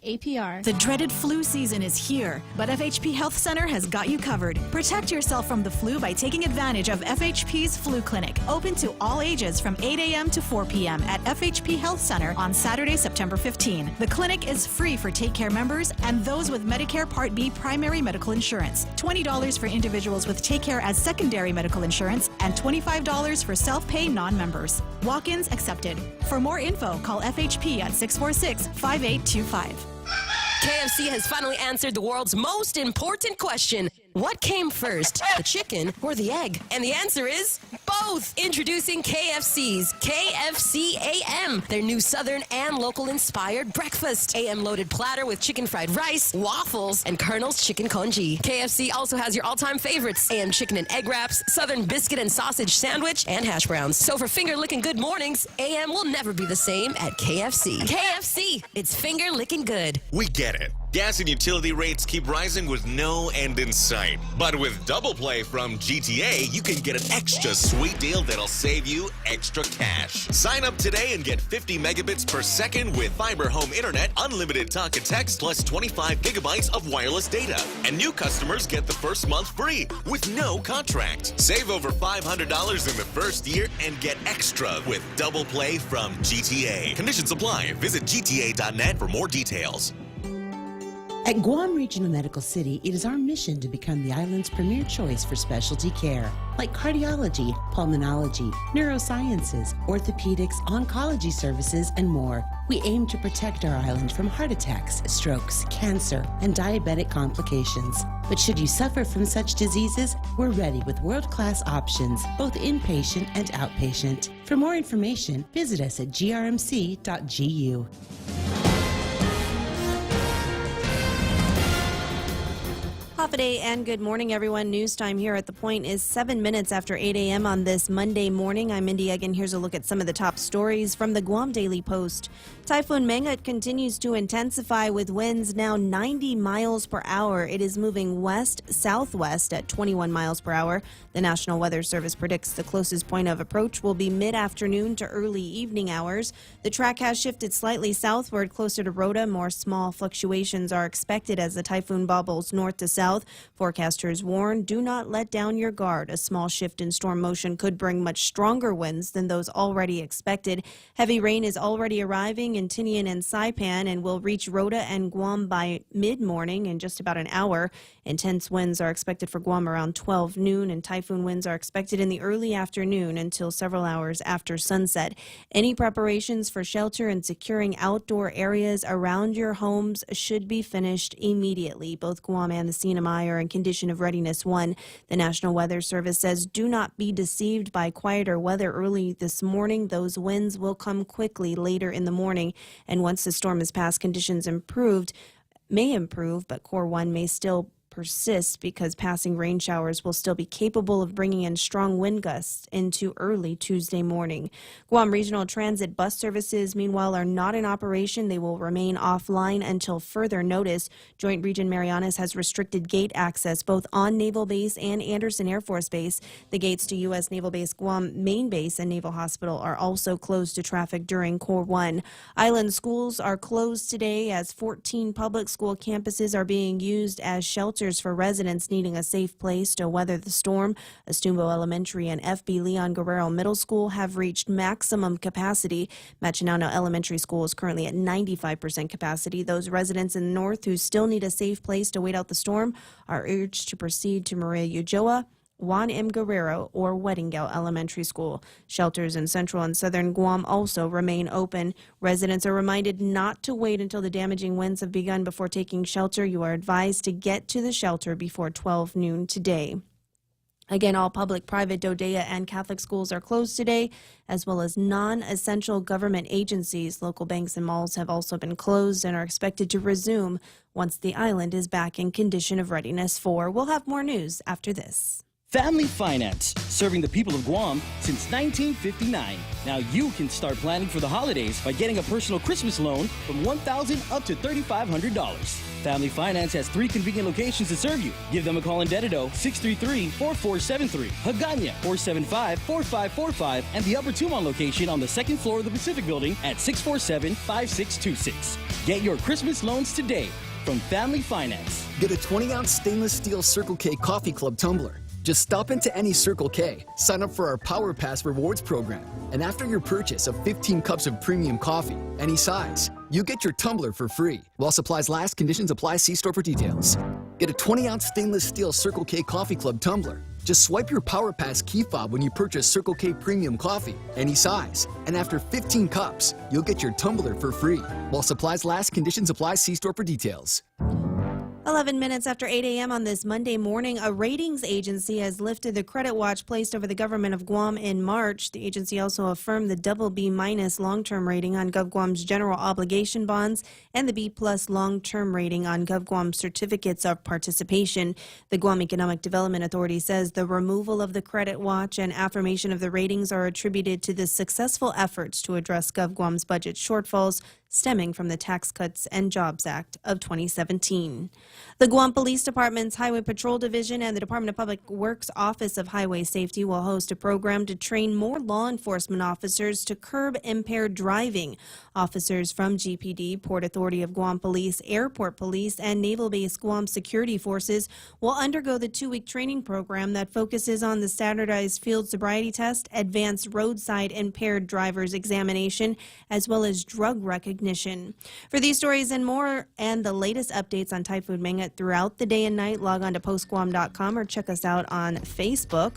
APR. The dreaded flu season is here, but FHP Health Center has got you covered. Protect yourself from the flu by taking advantage of FHP's Flu Clinic, open to all ages from 8 a.m. to 4 p.m. at FHP Health Center on Saturday, September 15. The clinic is free for Take Care members and those with Medicare Part B primary medical insurance. $20 for individuals with Take Care as secondary medical insurance and $25 for self-pay non-members. Walk-ins accepted. For more info, call FHP at 646-5825. KFC has finally answered the world's most important question. What came first, the chicken or the egg? And the answer is both. Introducing KFC's KFC AM, their new Southern and local-inspired breakfast. AM-loaded platter with chicken fried rice, waffles, and Colonel's chicken congee. KFC also has your all-time favorites, AM chicken and egg wraps, Southern biscuit and sausage sandwich, and hash browns. So for finger-licking good mornings, AM will never be the same at KFC. KFC, it's finger-licking good. We get it. Gas and utility rates keep rising with no end in sight. But with Double Play from GTA, you can get an extra sweet deal that'll save you extra cash. Sign up today and get 50 megabits per second with fiber home internet, unlimited talk and text, plus 25 gigabytes of wireless data. And new customers get the first month free with no contract. Save over $500 in the first year and get extra with Double Play from GTA. Conditions apply. Visit gta.net for more details. At Guam Regional Medical City, it is our mission to become the island's premier choice for specialty care, like cardiology, pulmonology, neurosciences, orthopedics, oncology services, and more. We aim to protect our island from heart attacks, strokes, cancer, and diabetic complications. But should you suffer from such diseases, we're ready with world-class options, both inpatient and outpatient. For more information, visit us at grmc.gu. Day and good morning, everyone. News time here at The Point is 7 minutes after 8 a.m. on this Monday morning. I'm Mindy Eggen. Here's a look at some of the top stories from the Guam Daily Post. Typhoon Monday continues to intensify with winds now 90 miles per hour. It is moving west-southwest at 21 miles per hour. The National Weather Service predicts the closest point of approach will be mid-afternoon to early evening hours. The track has shifted slightly southward closer to Rota. More small fluctuations are expected as the typhoon bobbles north to south. Forecasters warn, do not let down your guard. A small shift in storm motion could bring much stronger winds than those already expected. Heavy rain is already arriving in Tinian and Saipan and will reach Rota and Guam by mid-morning in just about an hour. Intense winds are expected for Guam around 12 noon, and typhoon winds are expected in the early afternoon until several hours after sunset. Any preparations for shelter and securing outdoor areas around your homes should be finished immediately. Both Guam and the CNMI are in condition of readiness 1. The National Weather Service says do not be deceived by quieter weather early this morning. Those winds will come quickly later in the morning, and once the storm has passed, conditions may improve, but Core 1 may still persist because passing rain showers will still be capable of bringing in strong wind gusts into early Tuesday morning. Guam Regional Transit bus services, meanwhile, are not in operation. They will remain offline until further notice. Joint Region Marianas has restricted gate access both on Naval Base and Anderson Air Force Base. The gates to U.S. Naval Base Guam Main Base and Naval Hospital are also closed to traffic during Core 1. Island schools are closed today as 14 public school campuses are being used as shelters for residents needing a safe place to weather the storm. Estumbo Elementary and FB Leon Guerrero Middle School have reached maximum capacity. Machinano Elementary School is currently at 95% capacity. Those residents in the north who still need a safe place to wait out the storm are urged to proceed to Maria Ujoa, Juan M. Guerrero, or Weddingale Elementary School. Shelters in central and southern Guam also remain open. Residents are reminded not to wait until the damaging winds have begun before taking shelter. You are advised to get to the shelter before 12 noon today. Again, all public, private, Dodea, and Catholic schools are closed today, as well as non-essential government agencies. Local banks and malls have also been closed and are expected to resume once the island is back in condition of readiness for. We'll have more news after this. Family Finance, serving the people of Guam since 1959. Now you can start planning for the holidays by getting a personal Christmas loan from $1,000 up to $3,500. Family Finance has 3 convenient locations to serve you. Give them a call in Dededo, 633-4473, Hagana, 475-4545, and the Upper Tumon location on the 2nd floor of the Pacific Building at 647-5626. Get your Christmas loans today from Family Finance. Get a 20-ounce stainless steel Circle K Coffee Club tumbler. Just stop into any Circle K, sign up for our Power Pass rewards program, and after your purchase of 15 cups of premium coffee, any size, you get your tumbler for free. While supplies last, conditions apply. See store for details. Get a 20-ounce stainless steel Circle K Coffee Club tumbler. Just swipe your Power Pass key fob when you purchase Circle K premium coffee, any size, and after 15 cups, you'll get your tumbler for free. While supplies last, conditions apply. See store for details. 11 minutes after 8 a.m. on this Monday morning, a ratings agency has lifted the credit watch placed over the government of Guam in March. The agency also affirmed the BB- long-term rating on GovGuam's general obligation bonds and the B+ long-term rating on GovGuam's certificates of participation. The Guam Economic Development Authority says the removal of the credit watch and affirmation of the ratings are attributed to the successful efforts to address GovGuam's budget shortfalls stemming from the Tax Cuts and Jobs Act of 2017. The Guam Police Department's Highway Patrol Division and the Department of Public Works Office of Highway Safety will host a program to train more law enforcement officers to curb impaired driving. Officers from GPD, Port Authority of Guam Police, Airport Police, and Naval Base Guam Security Forces will undergo the 2-week training program that focuses on the standardized field sobriety test, advanced roadside impaired drivers examination, as well as drug recognition. For these stories and more, and the latest updates on Typhoon Monday throughout the day and night, log on to postguam.com or check us out on Facebook.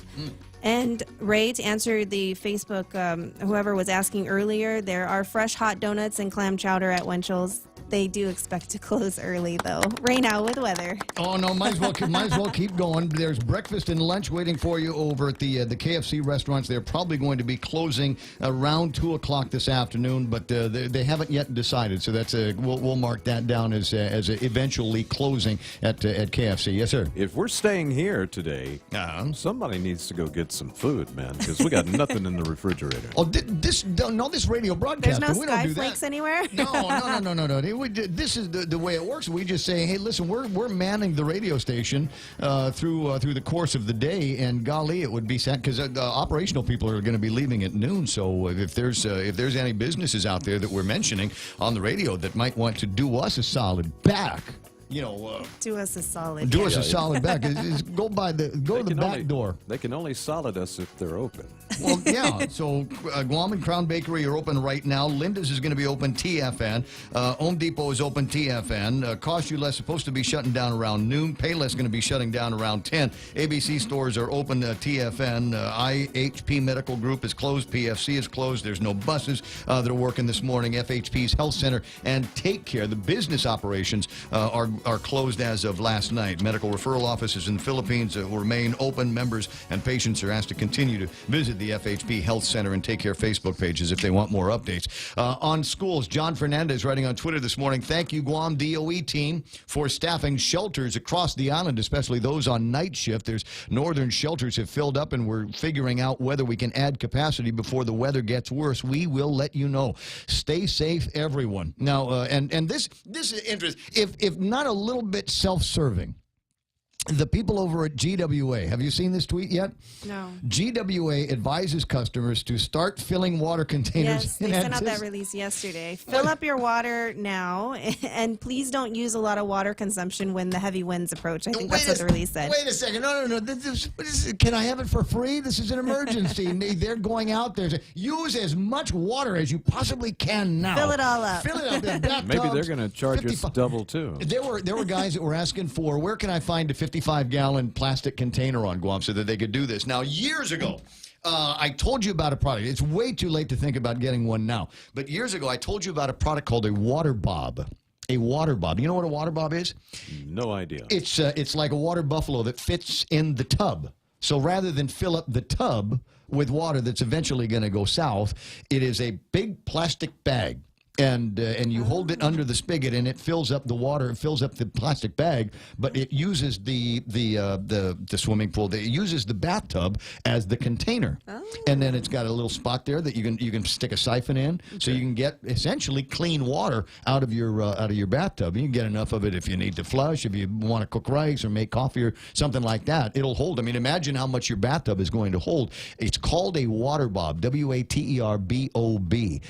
And Ray, to answer the Facebook, whoever was asking earlier, there are fresh hot donuts and clam chowder at Winchell's. They do expect to close early, though. Ray, now with weather. Oh, no, might as well keep going. There's breakfast and lunch waiting for you over at the KFC restaurants. They're probably going to be closing around 2 o'clock this afternoon, but they haven't yet decided. So that's we'll mark that down as eventually closing at KFC. Yes, sir. If we're staying here today, somebody needs to go get some food, man, because we got nothing in the refrigerator. Oh, this radio broadcast. There's no we don't do Skyflakes anywhere? No. This is the way it works. We just say, hey, listen, we're manning the radio station through the course of the day, and golly, it would be sad because operational people are going to be leaving at noon. So if there's any businesses out there that we're mentioning on the radio that might want to do us a solid back. Do us a solid. Do us a solid back. Go to the back door. They can only solid us if they're open. Well, yeah. So Guam and Crown Bakery are open right now. Linda's is going to be open TFN. Home Depot is open TFN. Cost You Less supposed to be shutting down around noon. Payless is going to be shutting down around 10. ABC stores are open TFN. IHP Medical Group is closed. PFC is closed. There's no buses that are working this morning. FHP's Health Center and Take Care, the business operations, are closed as of last night. Medical referral offices in the Philippines will remain open. Members and patients are asked to continue to visit the the FHP Health Center and Take Care Facebook pages if they want more updates. On schools, John Fernandez writing on Twitter this morning, thank you, Guam DOE team, for staffing shelters across the island, especially those on night shift. There's northern shelters have filled up, and we're figuring out whether we can add capacity before the weather gets worse. We will let you know. Stay safe, everyone. Now, and this is interesting. If not a little bit self-serving, the people over at GWA, have you seen this tweet yet? No. GWA advises customers to start filling water containers. Yes, they sent out that release yesterday. Fill up your water now, and please don't use a lot of water consumption when the heavy winds approach. I think that's what the release said. Wait a second. No. Can I have it for free? This is an emergency. They're going out there to use as much water as you possibly can now. Fill it all up. Fill it up. Maybe they're going to charge us double, too. There were guys that were asking for, where can I find a 55-gallon plastic container on Guam so that they could do this. Now, years ago, I told you about a product. It's way too late to think about getting one now. But years ago, I told you about a product called a water bob. A water bob. You know what a water bob is? No idea. It's like a water buffalo that fits in the tub. So rather than fill up the tub with water that's eventually going to go south, it is a big plastic bag. And you hold it under the spigot, and it fills up the water. It fills up the plastic bag, but it uses the swimming pool. It uses the bathtub as the container, and then it's got a little spot there that you can stick a siphon in, so you can get essentially clean water out of your bathtub. You can get enough of it if you need to flush, if you want to cook rice or make coffee or something like that. It'll hold. I mean, imagine how much your bathtub is going to hold. It's called a water bob, WATERBOB,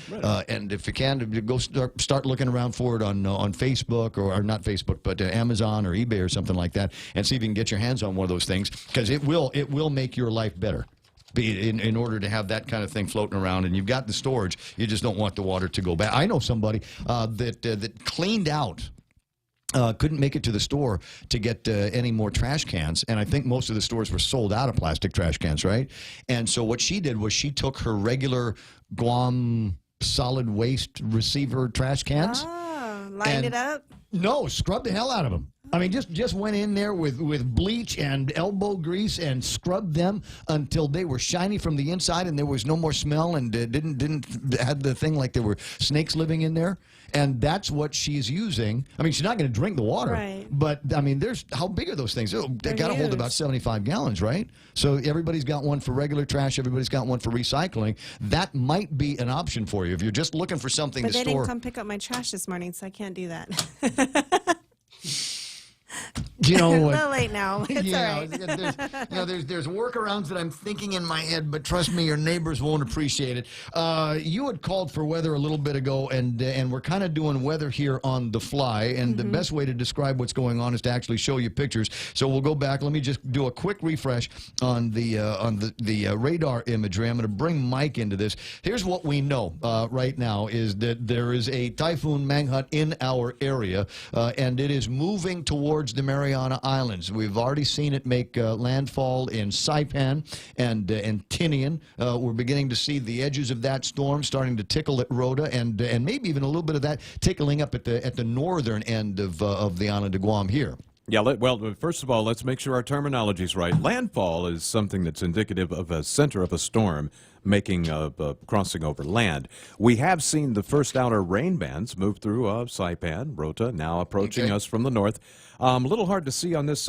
and if you can, go start looking around for it on Facebook or not Facebook, but Amazon or eBay or something like that, and see if you can get your hands on one of those things, because it will make your life better. In order to have that kind of thing floating around, and you've got the storage, you just don't want the water to go bad. I know somebody that cleaned out. Couldn't make it to the store to get any more trash cans, and I think most of the stores were sold out of plastic trash cans, right? And so what she did was she took her regular Guam solid waste receiver trash cans. Lined it up? No, scrubbed the hell out of them. I mean, just went in there with bleach and elbow grease and scrubbed them until they were shiny from the inside, and there was no more smell, and didn't had the thing like there were snakes living in there. And that's what she's using. I mean, she's not going to drink the water, right? But I mean, how big are those things? They got to hold about 75 gallons, right? So everybody's got one for regular trash. Everybody's got one for recycling. That might be an option for you if you're just looking for something to store. But they didn't come pick up my trash this morning, so I can't do that. You know, a little late now. It's all right. There's workarounds that I'm thinking in my head, but trust me, your neighbors won't appreciate it. You had called for weather a little bit ago, and we're kind of doing weather here on the fly. And the best way to describe what's going on is to actually show you pictures. So we'll go back. Let me just do a quick refresh on the radar imagery. I'm going to bring Mike into this. Here's what we know right now is that there is a Typhoon Manghut in our area, and it is moving towards the Mariana Islands. We've already seen it make landfall in Saipan and Tinian. We're beginning to see the edges of that storm starting to tickle at Rota, and maybe even a little bit of that tickling up at the northern end of the island of Guam here. Yeah, well, first of all, let's make sure our terminology is right. Landfall is something that's indicative of a center of a storm crossing over land. We have seen the first outer rain bands move through Saipan, Rota, now approaching us from the north. A little hard to see on this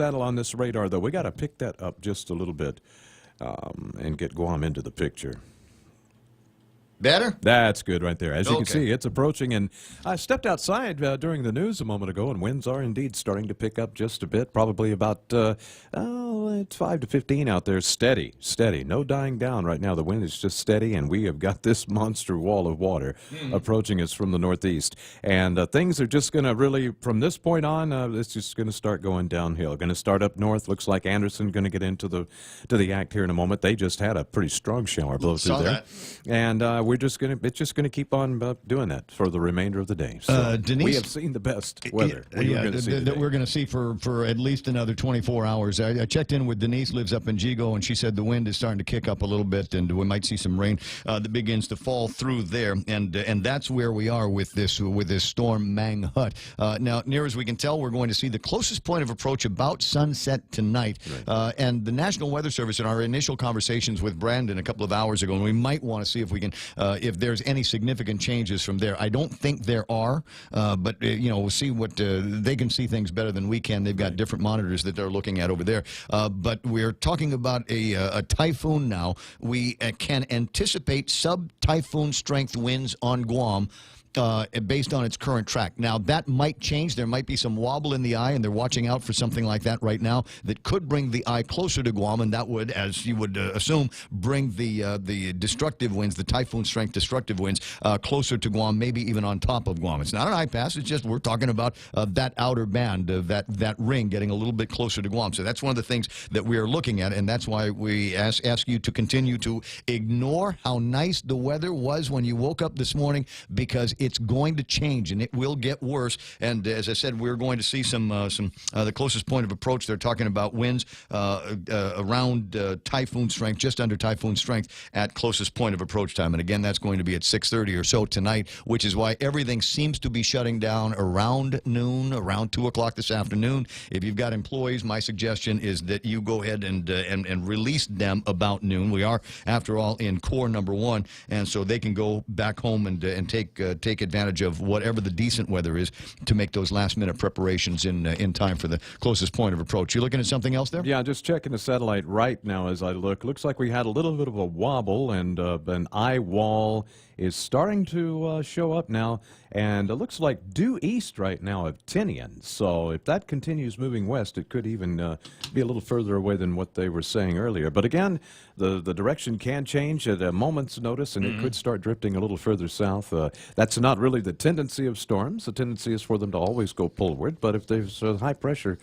radar, though. We got to pick that up just a little bit and get Guam into the picture. Better? That's good right there. As you can see, it's approaching. And I stepped outside during the news a moment ago, and winds are indeed starting to pick up just a bit, probably about, it's 5 to 15 out there. Steady. No dying down right now. The wind is just steady, and we have got this monster wall of water approaching us from the northeast. And things are just going to really, from this point on, it's just going to start going downhill. Going to start up north. Looks like Anderson going to get into the act here in a moment. They just had a pretty strong shower blow through there. And it's just gonna keep on doing that for the remainder of the day. So Denise, we have seen the best weather that we're going to see for at least another 24 hours. I checked in with Denise, lives up in Jigo, and she said the wind is starting to kick up a little bit, and we might see some rain that begins to fall through there, and that's where we are with this storm Mang Hut. Now, near as we can tell, we're going to see the closest point of approach about sunset tonight, and the National Weather Service, in our initial conversations with Brandon a couple of hours ago, and we might want to see if we can, if there's any significant changes from there. I don't think there are, but we'll see what they can see things better than we can. They've got different monitors that they're looking at over there. But we're talking about a typhoon now. We can anticipate sub-typhoon strength winds on Guam. Based on its current track. Now, that might change. There might be some wobble in the eye, and they're watching out for something like that right now that could bring the eye closer to Guam, and that would, as you would assume, bring the destructive winds, the typhoon-strength destructive winds, closer to Guam, maybe even on top of Guam. It's not an eye pass. It's just we're talking about that outer band, that ring getting a little bit closer to Guam. So that's one of the things that we are looking at, and that's why we ask you to continue to ignore how nice the weather was when you woke up this morning, because it's going to change and it will get worse. And as I said, we're going to see some the closest point of approach. They're talking about winds around typhoon strength, just under typhoon strength at closest point of approach time. And again, that's going to be at 6:30 or so tonight, which is why everything seems to be shutting down around noon, around 2 o'clock this afternoon. If you've got employees, my suggestion is that you go ahead and release them about noon. We are, after all, in core number 1, and so they can go back home and take advantage of whatever the decent weather is to make those last-minute preparations in time for the closest point of approach. You looking at something else there? Yeah, just checking the satellite right now as I look. Looks like we had a little bit of a wobble, and an eye wall is starting to show up now, and it looks like due east right now of Tinian. So if that continues moving west, it could even be a little further away than what they were saying earlier. But again, the direction can change at a moment's notice, and it could start drifting a little further south. That's not really the tendency of storms. The tendency is for them to always go poleward, but if there's high pressure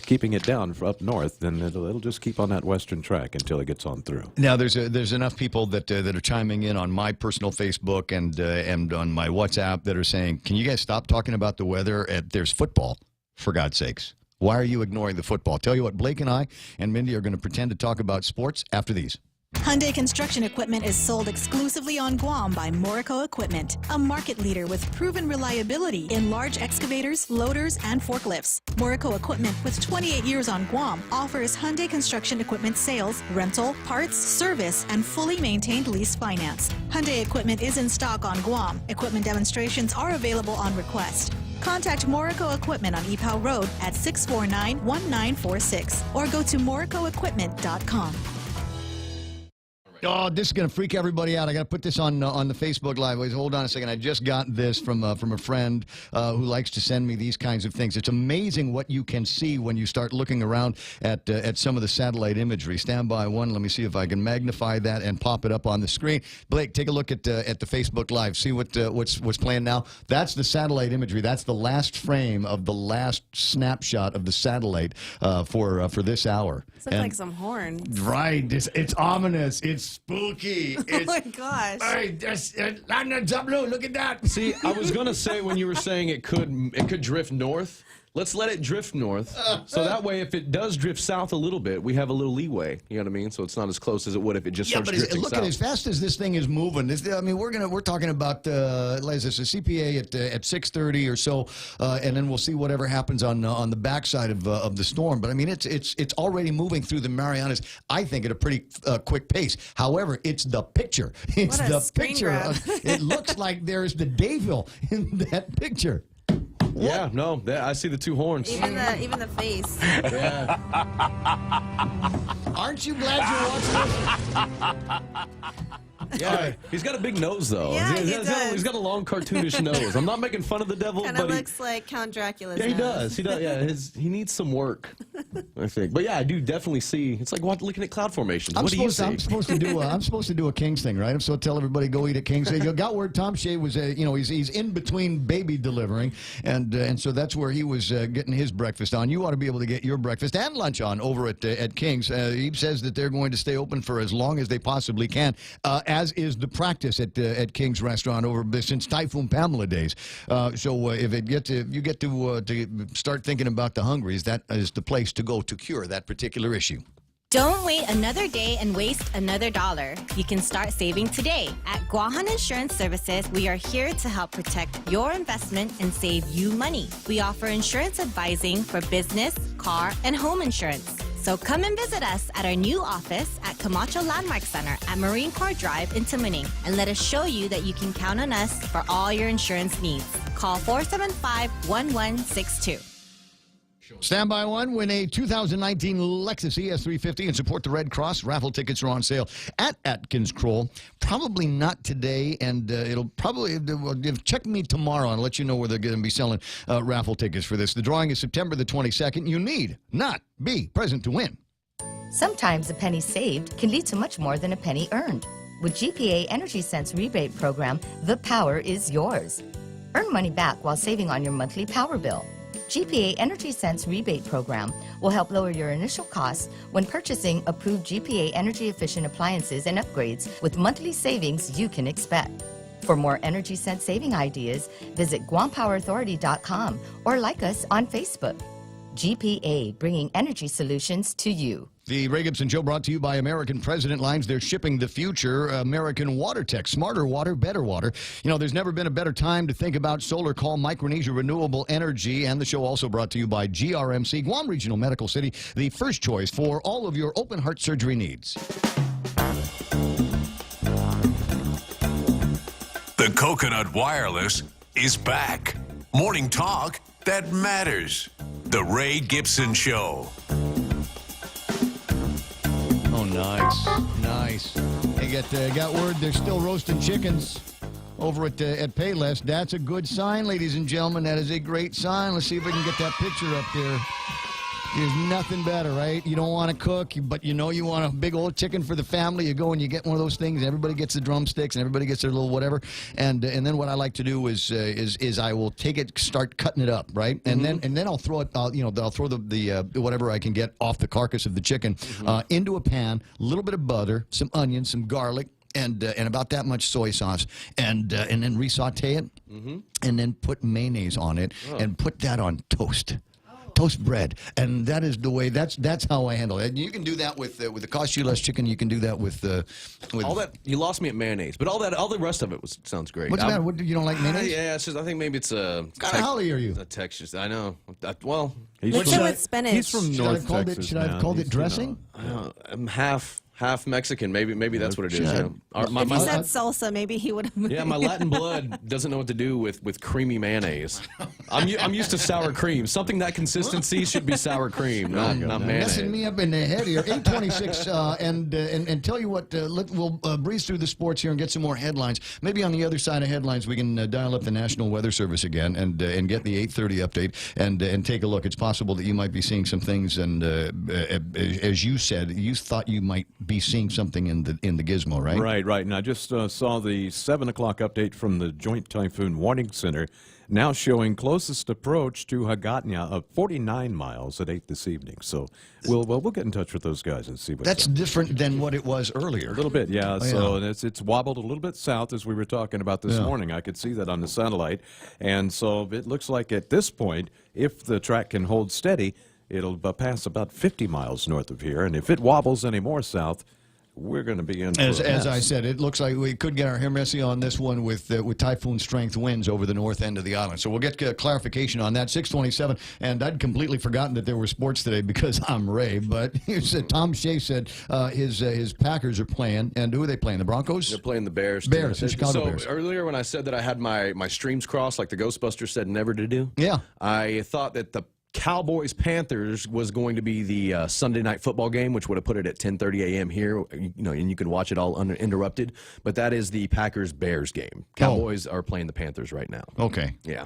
keeping it down up north, then it'll just keep on that western track until it gets on through. Now, there's enough people that are chiming in on my personal Facebook and on my WhatsApp that are saying, can you guys stop talking about the weather? There's football, for God's sakes. Why are you ignoring the football? Tell you what, Blake and I and Mindy are going to pretend to talk about sports after these. Hyundai Construction Equipment is sold exclusively on Guam by Morico Equipment, a market leader with proven reliability in large excavators, loaders, and forklifts. Morico Equipment, with 28 years on Guam, offers Hyundai Construction Equipment sales, rental, parts, service, and fully maintained lease finance. Hyundai Equipment is in stock on Guam. Equipment demonstrations are available on request. Contact Morico Equipment on Ipoh Road at 649-1946 or go to moricoequipment.com. Oh, this is going to freak everybody out. I got to put this on the Facebook Live. Wait, hold on a second. I just got this from a friend who likes to send me these kinds of things. It's amazing what you can see when you start looking around at some of the satellite imagery. Stand by one. Let me see if I can magnify that and pop it up on the screen. Blake, take a look at the Facebook Live. See what's playing now. That's the satellite imagery. That's the last frame of the last snapshot of the satellite for this hour. It looks like some horns. Right. It's ominous. It's spooky. Oh my gosh. Hey, look at that. See, I was going to say when you were saying it could drift north, let's let it drift north. So that way, if it does drift south a little bit, we have a little leeway. You know what I mean? So it's not as close as it would if it just starts drifting look south. at as fast as this thing is moving. I mean, we're talking about like this, a CPA at 6:30 or so, and then we'll see whatever happens on the backside of the storm. But I mean, it's already moving through the Marianas. I think at a pretty quick pace. However, it's the picture. It's What a the screen picture. grab. It looks like there's the Dayville in that picture. Yeah, no, I see the two horns. Even the face. Yeah. Aren't you glad you're watching this? Yeah, he's got a big nose, though. Yeah, he does. He's got a long, cartoonish nose. I'm not making fun of the devil, Kind but of looks like Count Dracula's yeah, he nose. does. He does. Yeah, he needs some work. I think. But yeah, I do definitely see. It's like looking at cloud formations. What do you see? I'm supposed to do a King's thing, right? I'm supposed to tell everybody go eat at King's. You got where Tom Shea was. He's in between baby delivering, and so that's where he was getting his breakfast on. You ought to be able to get your breakfast and lunch on over at King's. He says that they're going to stay open for as long as they possibly can, as is the practice at King's Restaurant since Typhoon Pamela days. So if you get to start thinking about the Hungries, that is the place to go to cure that particular issue. Don't wait another day and waste another dollar. You can start saving today. At Guahan Insurance Services, we are here to help protect your investment and save you money. We offer insurance advising for business, car, and home insurance. So come and visit us at our new office at Camacho Landmark Center at Marine Corps Drive in Tamuning, and let us show you that you can count on us for all your insurance needs. Call 475-1162. Standby one, win a 2019 Lexus ES350 and support the Red Cross. Raffle tickets are on sale at Atkins Kroll. Probably not today, and it'll probably check me tomorrow and let you know where they're going to be selling raffle tickets for this. The drawing is September the 22nd. You need not be present to win. Sometimes a penny saved can lead to much more than a penny earned. With GPA Energy Sense rebate program, the power is yours. Earn money back while saving on your monthly power bill. GPA Energy Sense rebate program will help lower your initial costs when purchasing approved GPA energy efficient appliances and upgrades with monthly savings you can expect. For more Energy Sense saving ideas, visit GuamPowerAuthority.com or like us on Facebook. GPA, bringing energy solutions to you. The Ray Gibson Show brought to you by American President Lines. They're shipping the future. American Water Tech. Smarter water, better water. You know, there's never been a better time to think about solar. Call Micronesia Renewable Energy. And the show also brought to you by GRMC, Guam Regional Medical City, the first choice for all of your open heart surgery needs. The Coconut Wireless is back. Morning talk that matters. The Ray Gibson Show. Oh, nice. They got word they're still roasting chickens over at Payless. That's a good sign, ladies and gentlemen. That is a great sign. Let's see if we can get that picture up there. There's nothing better, right? You don't want to cook, but you know you want a big old chicken for the family. You go and you get one of those things. Everybody gets the drumsticks and everybody gets their little whatever. And then what I like to do is I will take it, start cutting it up, right? And then I'll throw it. I'll throw the whatever I can get off the carcass of the chicken into a pan. A little bit of butter, some onions, some garlic. And about that much soy sauce, and then re-saute it, and then put mayonnaise on it, and put that on toast. Toast bread, and that is the way. That's how I handle it. And you can do that with the cost you less chicken. You can do that with all that. You lost me at mayonnaise, but all the rest of it sounds great. What's the matter? What, you don't like mayonnaise? Yeah, it's just I think maybe it's a. What kind of Holly are you? The texture. I know. What's it with spinach? He's from North Texas. Should I have called it dressing? I'm half Mexican. Maybe that's what it is. Yeah. If he said salsa, maybe he would have. Yeah, my Latin blood doesn't know what to do with creamy mayonnaise. I'm used to sour cream. Something that consistency should be sour cream, not mayonnaise. Messing me up in the head here. 8:26, and tell you what, we'll breeze through the sports here and get some more headlines. Maybe on the other side of headlines, we can dial up the National Weather Service again and get the 8:30 update and take a look. It's possible that you might be seeing some things, and as you said, you thought you might be seeing something in the gizmo, right? Right. And I just saw the 7 o'clock update from the Joint Typhoon Warning Center, now showing closest approach to Hagatna of 49 miles at 8 this evening. So we'll get in touch with those guys and see what's That's up. different than what it was earlier. A little bit, yeah. So it's wobbled a little bit south, as we were talking about this morning. I could see that on the satellite. And so it looks like at this point, if the track can hold steady, it'll pass about 50 miles north of here. And if it wobbles any more south, we're going to be in for as a mess. I said, it looks like we could get our hair messy on this one with typhoon strength winds over the north end of the island. So we'll get clarification on that. 6:27, and I'd completely forgotten that there were sports today because I'm Ray. But Tom Shea said his Packers are playing, and who are they playing? The Broncos? They're playing the Bears. The Chicago Bears. So earlier when I said that I had my streams crossed, like the Ghostbusters said never to do. Yeah. I thought that the Cowboys-Panthers was going to be the Sunday night football game, which would have put it at 10:30 a.m. here, and you can watch it all uninterrupted. But that is the Packers-Bears game. Cowboys are playing the Panthers right now. Okay. Yeah.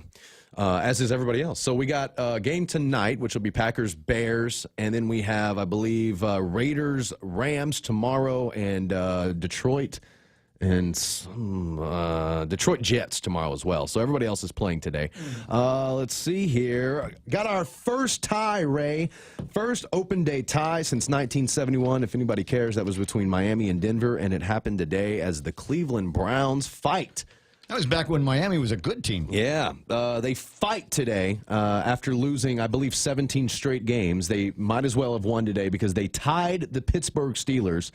As is everybody else. So we got a game tonight, which will be Packers-Bears, and then we have, I believe, Raiders-Rams tomorrow, and Detroit and Detroit Jets tomorrow as well. So everybody else is playing today. Let's see here. Got our first tie, Ray. First open day tie since 1971. If anybody cares, that was between Miami and Denver, and it happened today as the Cleveland Browns fight. That was back when Miami was a good team. Yeah. They fight today after losing, I believe, 17 straight games. They might as well have won today because they tied the Pittsburgh Steelers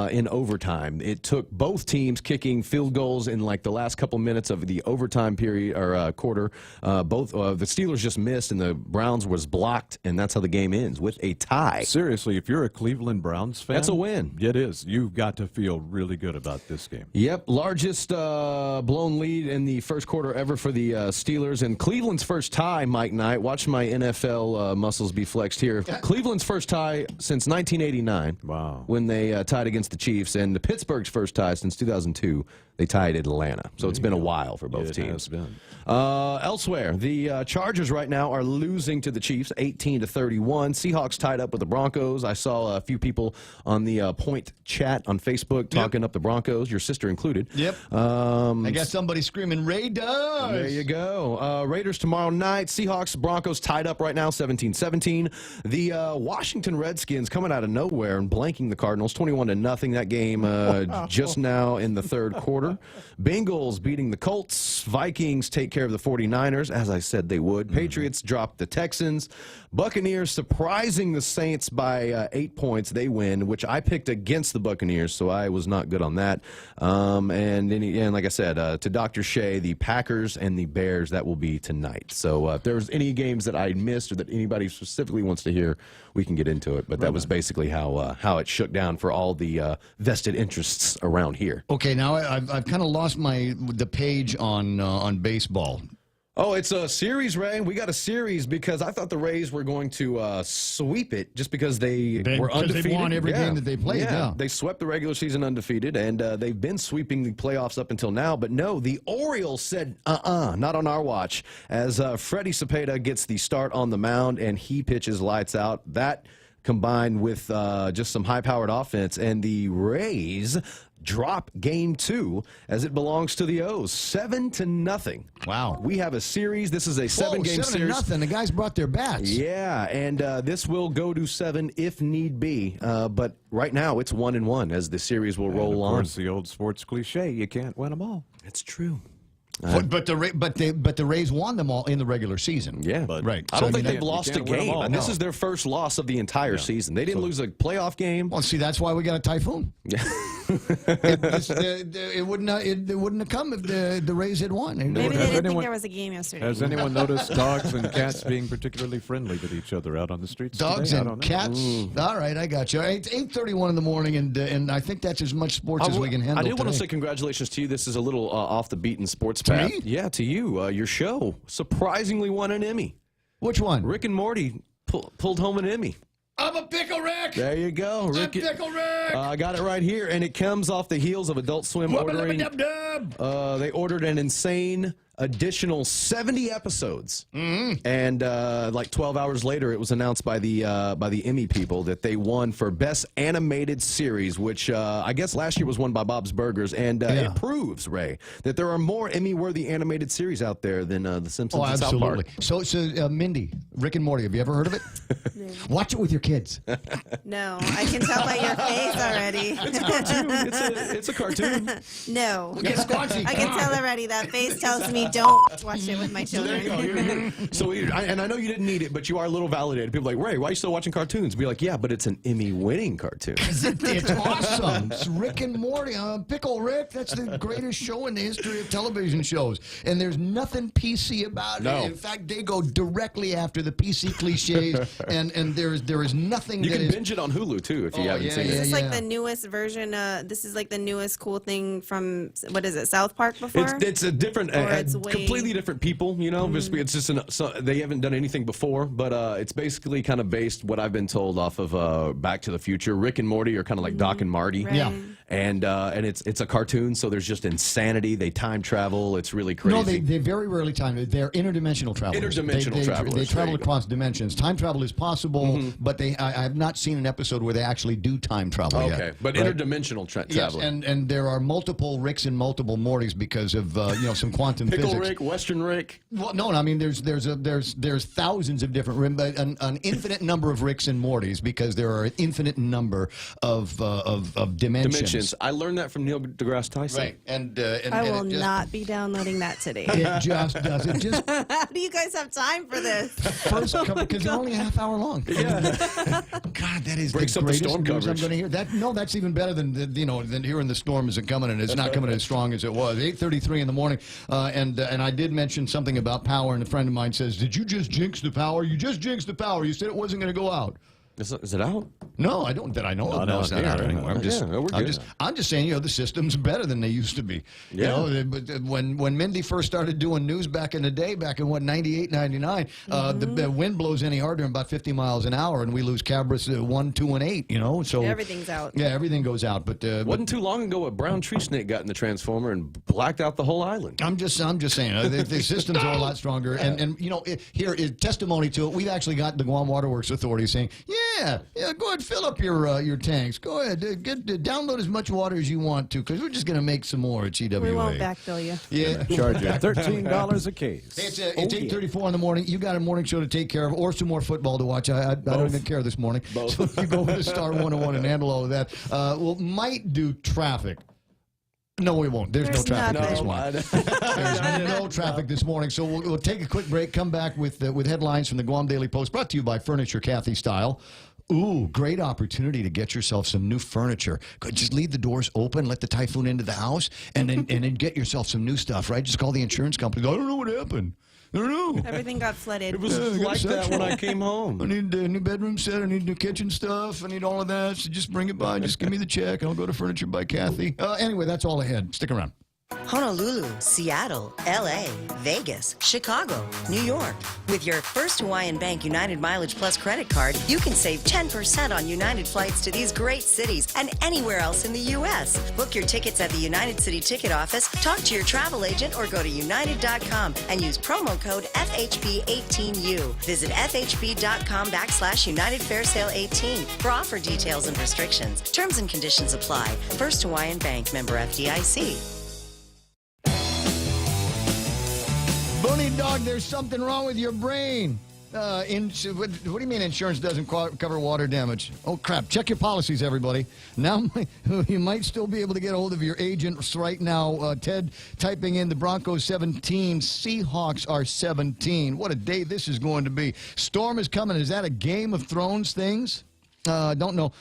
in overtime. It took both teams kicking field goals in like the last couple minutes of the overtime period or quarter. Both the Steelers just missed and the Browns was blocked, and that's how the game ends, with a tie. Seriously, if you're a Cleveland Browns fan, that's a win. It is. You've got to feel really good about this game. Yep. Largest blown lead in the first quarter ever for the Steelers, and Cleveland's first tie, Mike Knight. Watch my NFL muscles be flexed here. Cleveland's first tie since 1989. Wow. When they tied against the Chiefs, and the Pittsburgh's first tie since 2002. They tied Atlanta. So it's been a while for both teams. Has been. Elsewhere, the Chargers right now are losing to the Chiefs 18-31. Seahawks tied up with the Broncos. I saw a few people on the Point chat on Facebook talking up the Broncos, your sister included. Yep. I got somebody screaming, Raiders! There you go. Raiders tomorrow night. Seahawks, Broncos tied up right now, 17-17. The Washington Redskins coming out of nowhere and blanking the Cardinals, 21-0. That game just now in the third quarter. Bengals beating the Colts. Vikings take care of the 49ers, as I said they would. Patriots drop the Texans. Buccaneers surprising the Saints by 8 points. They win, which I picked against the Buccaneers, so I was not good on that. And like I said, to Dr. Shea, the Packers and the Bears, that will be tonight. So if there's any games that I missed or that anybody specifically wants to hear, we can get into it. But that was basically how it shook down for all the vested interests around here. Okay, now I've kind of lost the page on baseball. Oh, it's a series, Ray. We got a series because I thought the Rays were going to sweep it just because they were undefeated. They won every game that they played. Yeah. They swept the regular season undefeated, and they've been sweeping the playoffs up until now. But no, the Orioles said, not on our watch, as Freddie Cepeda gets the start on the mound, and he pitches lights out. That combined with just some high-powered offense, and the Rays drop game 2 as it belongs to the O's, 7-0. Wow. We have a series. This is a 7-game series. 7-0. The guys brought their bats. Yeah, and this will go to 7 if need be. But right now it's 1-1 as the series will roll on. Of course, the old sports cliche, you can't win them all. It's true. But the Rays won them all in the regular season. Yeah, right. I don't think they've lost a game. And this is their first loss of the entire season. They didn't lose a playoff game. Well, see, that's why we got a typhoon. Yeah. it wouldn't have come if the Rays had won. Maybe they didn't think there was a game yesterday. Has anyone noticed dogs and cats being particularly friendly with each other out on the streets Dogs today? and cats? All right, I got you. It's 8:31 in the morning, and I think that's as much sports as we can handle I did want to today. say congratulations to you. This is a little off the beaten sports To path. me? Yeah, to you. Your show surprisingly won an Emmy. Which one? Rick and Morty pulled home an Emmy. I'm a Pickle Rick! There you go. Rick, I'm Pickle Rick! I got it right here, and it comes off the heels of Adult Swim ordering. They ordered an insane additional 70 episodes, and like 12 hours later, it was announced by the Emmy people that they won for Best Animated Series, which I guess last year was won by Bob's Burgers, and it proves, Ray, that there are more Emmy-worthy animated series out there than The Simpsons and South Park. So Mindy, Rick and Morty, have you ever heard of it? Watch it with your kids. No, I can tell by your face already. It's a cartoon. It's a cartoon. No. Get squancy. I can tell already. That face tells me don't watch it with my So there children. you go. So, and I know you didn't need it, but you are a little validated. People are like, Ray, why are you still watching cartoons? Be like, yeah, but it's an Emmy-winning cartoon. It's awesome. It's Rick and Morty. Pickle Rick, that's the greatest show in the history of television shows. And there's nothing PC about it. In fact, they go directly after the PC cliches, and there is nothing You that can is... binge it on Hulu, too, if you haven't seen it. Is this like the newest version? This is like the newest cool thing from, what is it, South Park before? It's a different, Or it's way completely different people, you know. It's just they haven't done anything before, but it's basically kind of based what I've been told off of Back to the Future. Rick and Morty are kind of like Doc and Marty, Right. Yeah. and it's a cartoon, so there's just insanity. They time travel. It's really crazy. No, they very rarely time. They're interdimensional travelers. Interdimensional travelers. They There travel you go. across dimensions. Time travel is possible, but I have not seen an episode where they actually do time travel yet. Okay, but Right? interdimensional Yes, travel. and there are multiple Ricks and multiple Mortys because of some quantum Pickle physics. Rick, Western Rick. Well, no, I mean there's thousands of different an infinite number of Ricks and Mortys because there are an infinite number of dimensions. I learned that from Neil deGrasse Tyson. Right, and I will it just, not be downloading that today. It just does. It just How do you guys have time for this? first couple because they're only a half hour long. Yeah. God, that is Breaks the up the greatest storm news I'm coverage. going to hear. That's even better than than hearing the storm isn't coming, and it's not coming as strong as it was. 8:33 in the morning, and I did mention something about power, and a friend of mine says, "Did you just jinx the power? You just jinxed the power. You said it wasn't going to go out." Is it out? No, I don't. That I know of. No, it's not out anymore. I'm just saying. The system's better than they used to be. Yeah. But when Mindy first started doing news back in the day, back in 98, 99, the wind blows any harder than about 50 miles an hour, and we lose Cabras 1, 2, and 8. So Everything's out. Yeah, everything goes out. But Wasn't too long ago a brown tree snake got in the transformer and blacked out the whole island. I'm just saying the systems are a lot stronger, and here is testimony to it. We've actually got the Guam Waterworks Authority saying, yeah, go ahead, fill up your tanks. Go ahead, download as much water as you want to, because we're just going to make some more at GWA. We won't backfill you. Yeah, Charge you $13 a case. Hey, it's 8:34 in the morning. You got a morning show to take care of, or some more football to watch. I don't even care this morning. Both. So if you go over to Star 101 and handle all of that. Might do traffic. No, we won't. There's no traffic this morning. There's no traffic this morning. So we'll take a quick break, come back with headlines from the Guam Daily Post, brought to you by Furniture Kathy Style. Ooh, great opportunity to get yourself some new furniture. Just leave the doors open, let the typhoon into the house, and then get yourself some new stuff, right? Just call the insurance company. I don't know what happened. I don't know. Everything got flooded. It was like that when I came home. I need a new bedroom set. I need new kitchen stuff. I need all of that. So just bring it by. Just give me the check. I'll go to Furniture by Kathy. Anyway, that's all ahead. Stick around. Honolulu, Seattle, LA, Vegas, Chicago, New York. With your first Hawaiian Bank United Mileage Plus credit card, you can save 10% on United flights to these great cities and anywhere else in the U.S. Book your tickets at the United City Ticket Office, talk to your travel agent, or go to united.com and use promo code FHB18U. Visit FHB.com/United Fair Sale 18 for offer details and restrictions. Terms and conditions apply. First Hawaiian Bank, member FDIC. Bunny Dog, there's something wrong with your brain. What do you mean insurance doesn't cover water damage? Oh, crap. Check your policies, everybody. Now, you might still be able to get a hold of your agents right now. Ted typing in the Broncos 17, Seahawks are 17. What a day this is going to be. Storm is coming. Is that a Game of Thrones things? Don't know.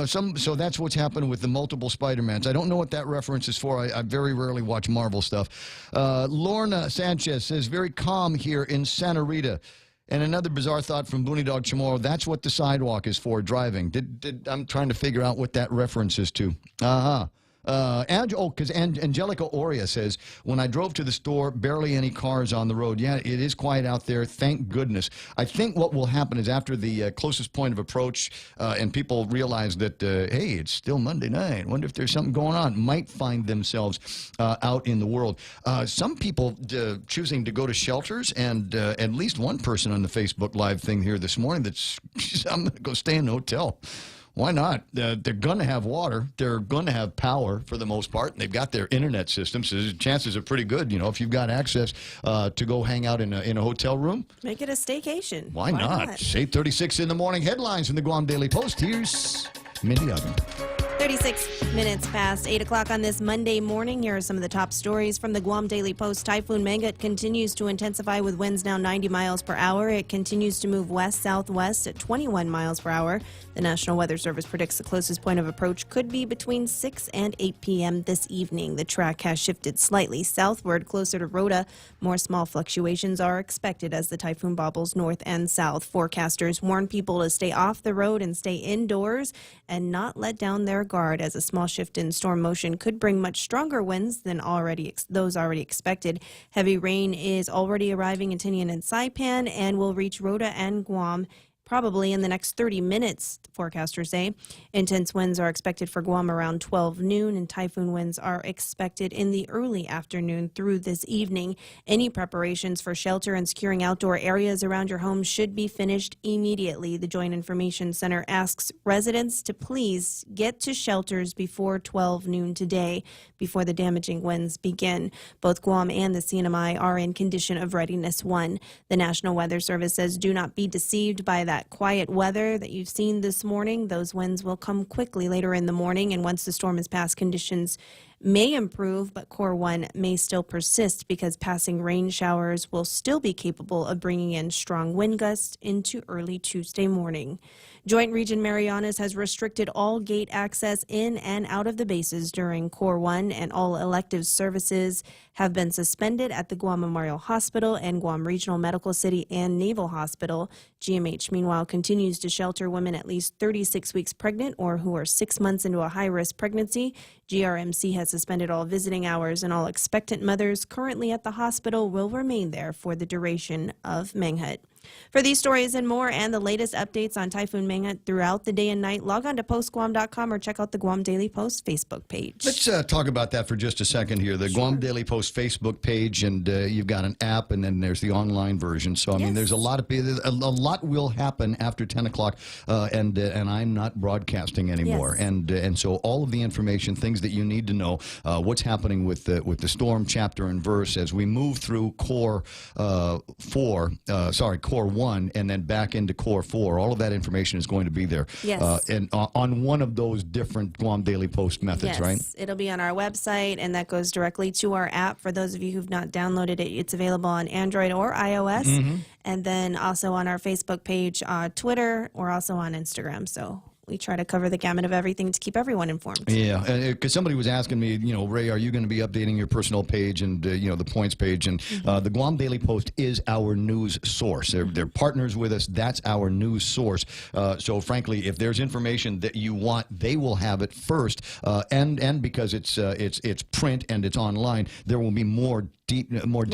So that's what's happened with the multiple Spider-Mans. I don't know what that reference is for. I very rarely watch Marvel stuff. Lorna Sanchez says, very calm here in Santa Rita. And another bizarre thought from Booney Dog Chamorro, that's what the sidewalk is for, driving. I'm trying to figure out what that reference is to. Because Angelica Oria says, when I drove to the store, barely any cars on the road. Yeah, it is quiet out there. Thank goodness. I think what will happen is after the closest point of approach and people realize that, hey, it's still Monday night. Wonder if there's something going on. Might find themselves out in the world. Some people choosing to go to shelters, and at least one person on the Facebook Live thing here this morning I'm going to go stay in the hotel. Why not? They're going to have water. They're going to have power for the most part. And they've got their internet system, so the chances are pretty good. If you've got access to go hang out in a hotel room. Make it a staycation. Why not? It's 8:36 in the morning. Headlines from the Guam Daily Post. Here's Mindy Ogden. 36 minutes past 8 o'clock on this Monday morning. Here are some of the top stories from the Guam Daily Post. Typhoon Monday continues to intensify with winds now 90 miles per hour. It continues to move west-southwest at 21 miles per hour. The National Weather Service predicts the closest point of approach could be between 6 and 8 p.m. this evening. The track has shifted slightly southward closer to Rota. More small fluctuations are expected as the typhoon bobbles north and south. Forecasters warn people to stay off the road and stay indoors and not let down their disregard, as a small shift in storm motion could bring much stronger winds than those already expected. Heavy rain is already arriving in Tinian and Saipan and will reach Rota and Guam probably in the next 30 minutes, forecasters say. Intense winds are expected for Guam around 12 noon, and typhoon winds are expected in the early afternoon through this evening. Any preparations for shelter and securing outdoor areas around your home should be finished immediately. The Joint Information Center asks residents to please get to shelters before 12 noon today, before the damaging winds begin. Both Guam and the CNMI are in condition of readiness 1. The National Weather Service says do not be deceived by that quiet weather that you've seen this morning. Those winds will come quickly later in the morning, and once the storm is past, conditions may improve, but Core 1 may still persist because passing rain showers will still be capable of bringing in strong wind gusts into early Tuesday morning. Joint Region Marianas has restricted all gate access in and out of the bases during Core 1, and all elective services have been suspended at the Guam Memorial Hospital and Guam Regional Medical City and Naval Hospital. GMH, meanwhile, continues to shelter women at least 36 weeks pregnant or who are 6 months into a high-risk pregnancy. GRMC has suspended all visiting hours, and all expectant mothers currently at the hospital will remain there for the duration of Menghet. For these stories and more, and the latest updates on Typhoon Menghet throughout the day and night, log on to postguam.com or check out the Guam Daily Post Facebook page. Let's talk about that for just a second here. The Guam Daily Post Facebook page, and you've got an app, and then there's the online version. So, I mean, there's a lot will happen after 10 o'clock, and I'm not broadcasting anymore. And so all of the information, things that you need to know, what's happening with the storm, chapter and verse, as we move through Core 1, and then back into Core 4. All of that information is going to be there. Yes. And on one of those different Guam Daily Post methods, right? Yes, it'll be on our website, and that goes directly to our app. For those of you who've not downloaded it, it's available on Android or iOS, and then also on our Facebook page, Twitter, or also on Instagram. So we try to cover the gamut of everything to keep everyone informed. Yeah, because somebody was asking me, Ray, are you going to be updating your personal page and, the points page? And the Guam Daily Post is our news source. They're partners with us. That's our news source. So, frankly, if there's information that you want, they will have it first. And because it's print and it's online, there will be more data. More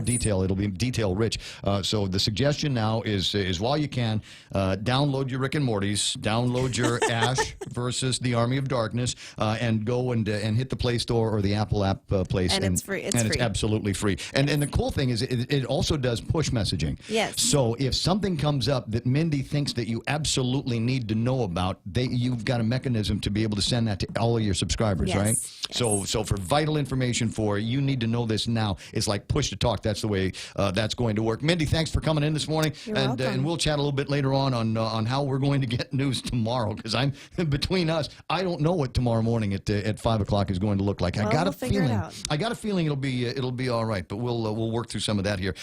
detail. It'll be detail rich. So the suggestion now is while you can, download your Rick and Morty's, download your Ash versus the Army of Darkness, and go and hit the Play Store or the Apple app place. And it's free. It's absolutely free. And the cool thing is it also does push messaging. Yes. So if something comes up that Mindy thinks that you absolutely need to know about, you've got a mechanism to be able to send that to all of your subscribers, right? Yes. So for vital information you need to know this now, it's like push to talk. That's the way that's going to work. Mindy, thanks for coming in this morning. You're welcome. And we'll chat a little bit later on how we're going to get news tomorrow, because I'm between us, I don't know what tomorrow morning at 5 o'clock is going to look like. Well, I got a feeling it'll be all right, but we'll work through some of that here.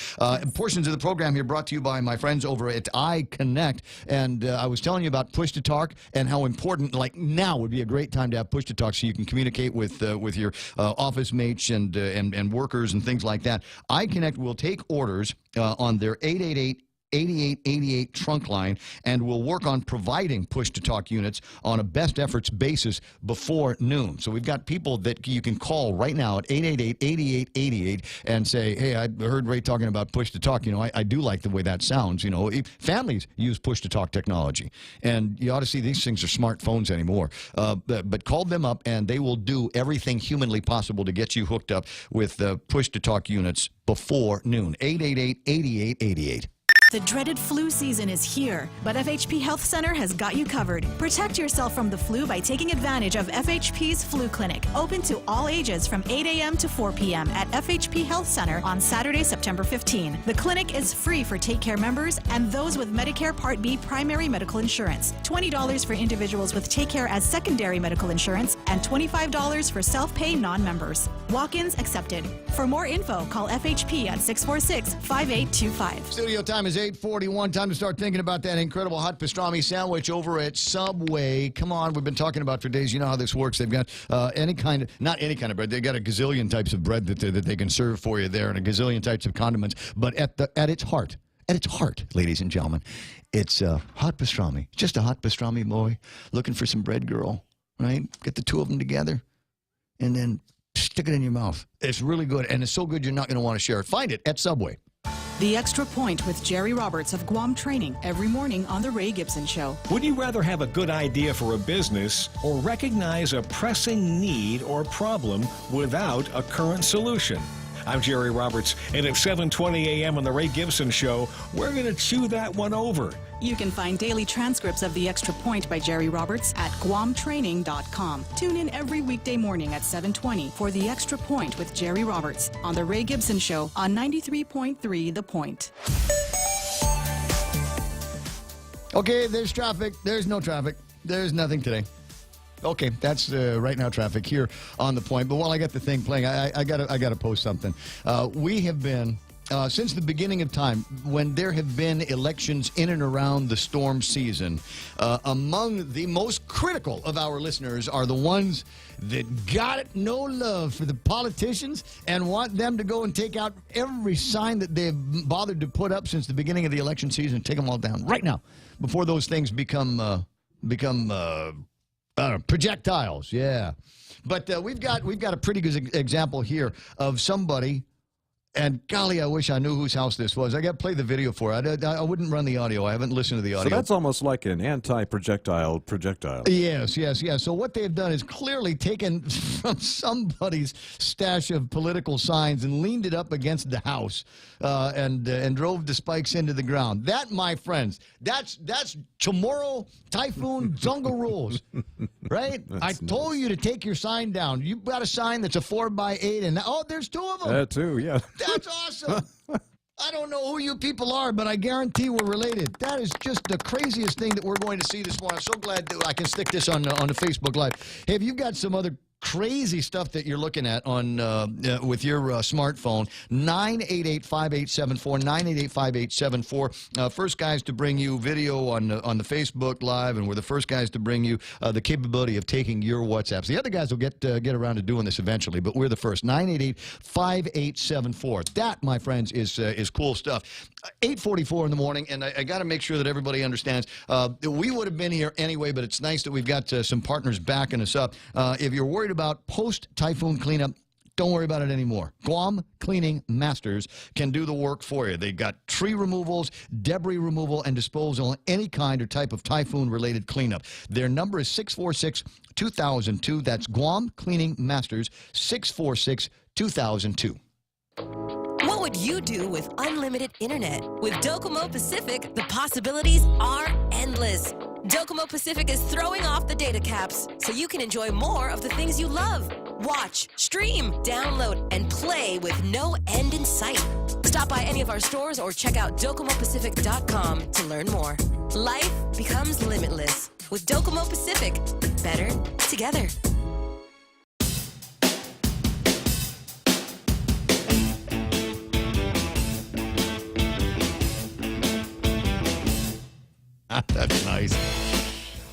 Portions of the program here brought to you by my friends over at iConnect, and I was telling you about push to talk and how important, like now would be a great time to have push to talk so you can communicate with your office mates and workers and things like that. iConnect will take orders on their 888-8888 trunk line, and will work on providing push-to-talk units on a best efforts basis before noon. So we've got people that you can call right now at 888-8888 and say, hey, I heard Ray talking about push-to-talk. I do like the way that sounds. Families use push-to-talk technology, and you ought to see these things are smartphones anymore. But call them up, and they will do everything humanly possible to get you hooked up with push-to-talk units before noon. 888-8888. The dreaded flu season is here, but FHP Health Center has got you covered. Protect yourself from the flu by taking advantage of FHP's Flu Clinic, open to all ages from 8 a.m. to 4 p.m. at FHP Health Center on Saturday, September 15. The clinic is free for Take Care members and those with Medicare Part B primary medical insurance, $20 for individuals with Take Care as secondary medical insurance, and $25 for self-pay non-members. Walk-ins accepted. For more info, call FHP at 646-5825. Studio time is 8:41. Time to start thinking about that incredible hot pastrami sandwich over at Subway. Come on, we've been talking about for days. You know how this works. They've got not any kind of bread. They've got a gazillion types of bread that they can serve for you there, and a gazillion types of condiments. But at its heart, ladies and gentlemen, it's hot pastrami. Just a hot pastrami boy looking for some bread, girl. right? Get the two of them together, and then stick it in your mouth. It's really good, and it's so good you're not going to want to share it. Find it at Subway. The Extra Point with Jerry Roberts of Guam Training every morning on The Ray Gibson Show. Would you rather have a good idea for a business or recognize a pressing need or problem without a current solution? I'm Jerry Roberts, and at 7:20 a.m. on The Ray Gibson Show, we're going to chew that one over. You can find daily transcripts of The Extra Point by Jerry Roberts at guamtraining.com. Tune in every weekday morning at 7:20 for The Extra Point with Jerry Roberts on The Ray Gibson Show on 93.3 The Point. Okay, there's traffic. There's no traffic. There's nothing today. Okay, that's right now traffic here on the point. But while I got the thing playing, I gotta post something. We have been since the beginning of time, when there have been elections in and around the storm season, among the most critical of our listeners are the ones that got no love for the politicians and want them to go and take out every sign that they've bothered to put up since the beginning of the election season. Take them all down right now before those things become projectiles. Yeah, but we've got a pretty good example here of somebody. And golly, I wish I knew whose house this was. I got to play the video for it. I wouldn't run the audio. I haven't listened to the audio. So that's almost like an anti-projectile projectile. Yes. So what they've done is clearly taken from somebody's stash of political signs and leaned it up against the house and drove the spikes into the ground. That, my friends, that's tomorrow Typhoon jungle rules, right? I told you to take your sign down. You've got a sign that's a 4x8, and there's two of them. That too, yeah. That's awesome. I don't know who you people are, but I guarantee we're related. That is just the craziest thing that we're going to see this morning. I'm so glad that I can stick this on the Facebook Live. Hey, if you've got some other crazy stuff that you're looking at on with your smartphone, 988-5874, 988-5874. First guys to bring you video on the Facebook Live, and we're the first guys to bring you the capability of taking your WhatsApps. The other guys will get around to doing this eventually, but we're the first. 988-5874. That, my friends, is cool stuff. 8:44 in the morning, and I got to make sure that everybody understands. We would have been here anyway, but it's nice that we've got some partners backing us up. If you're worried about post-typhoon cleanup, don't worry about it anymore. Guam Cleaning Masters can do the work for you. They've got tree removals, debris removal, and disposal of any kind or type of typhoon-related cleanup. Their number is 646-2002. That's Guam Cleaning Masters, 646-2002. What would you do with unlimited internet? With Docomo Pacific, the possibilities are endless. Docomo Pacific is throwing off the data caps so you can enjoy more of the things you love. Watch, stream, download, and play with no end in sight. Stop by any of our stores or check out DocomoPacific.com to learn more. Life becomes limitless with Docomo Pacific. Better together. That's nice.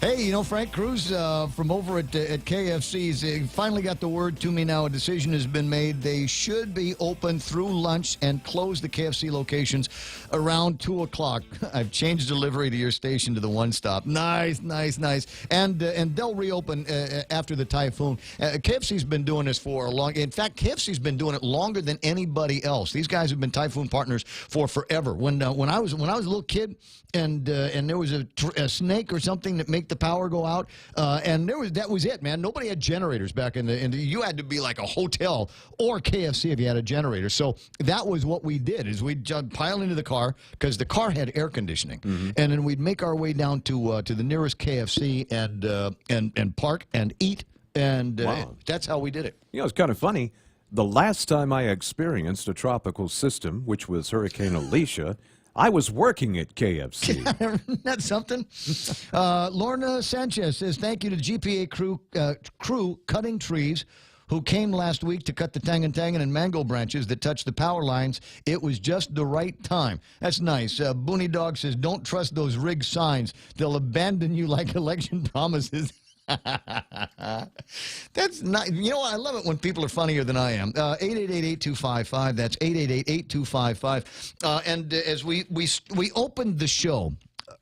Hey, Frank Cruz from over at KFC's finally got the word to me now. A decision has been made. They should be open through lunch and close the KFC locations around 2 o'clock. I've changed delivery to your station to the One Stop. Nice. And they'll reopen after the typhoon. KFC's been doing this for a long. In fact, KFC's been doing it longer than anybody else. These guys have been typhoon partners for forever. When I was a little kid, and there was a snake or something that made the power go out, and that was it, man. Nobody had generators back in the. You had to be like a hotel or KFC if you had a generator. So that was what we did: is we'd pile into the car because the car had air conditioning, and then we'd make our way down to the nearest KFC and park and eat, and that's how we did it. It's kind of funny. The last time I experienced a tropical system, which was Hurricane Alicia, I was working at KFC. Isn't that something? Lorna Sanchez says, thank you to the GPA crew cutting trees who came last week to cut the tangan and mango branches that touched the power lines. It was just the right time. That's nice. Booney Dog says, don't trust those rigged signs. They'll abandon you like election promises. That's not, I love it when people are funnier than I am. 888-8255. That's 888-8255. And as we opened the show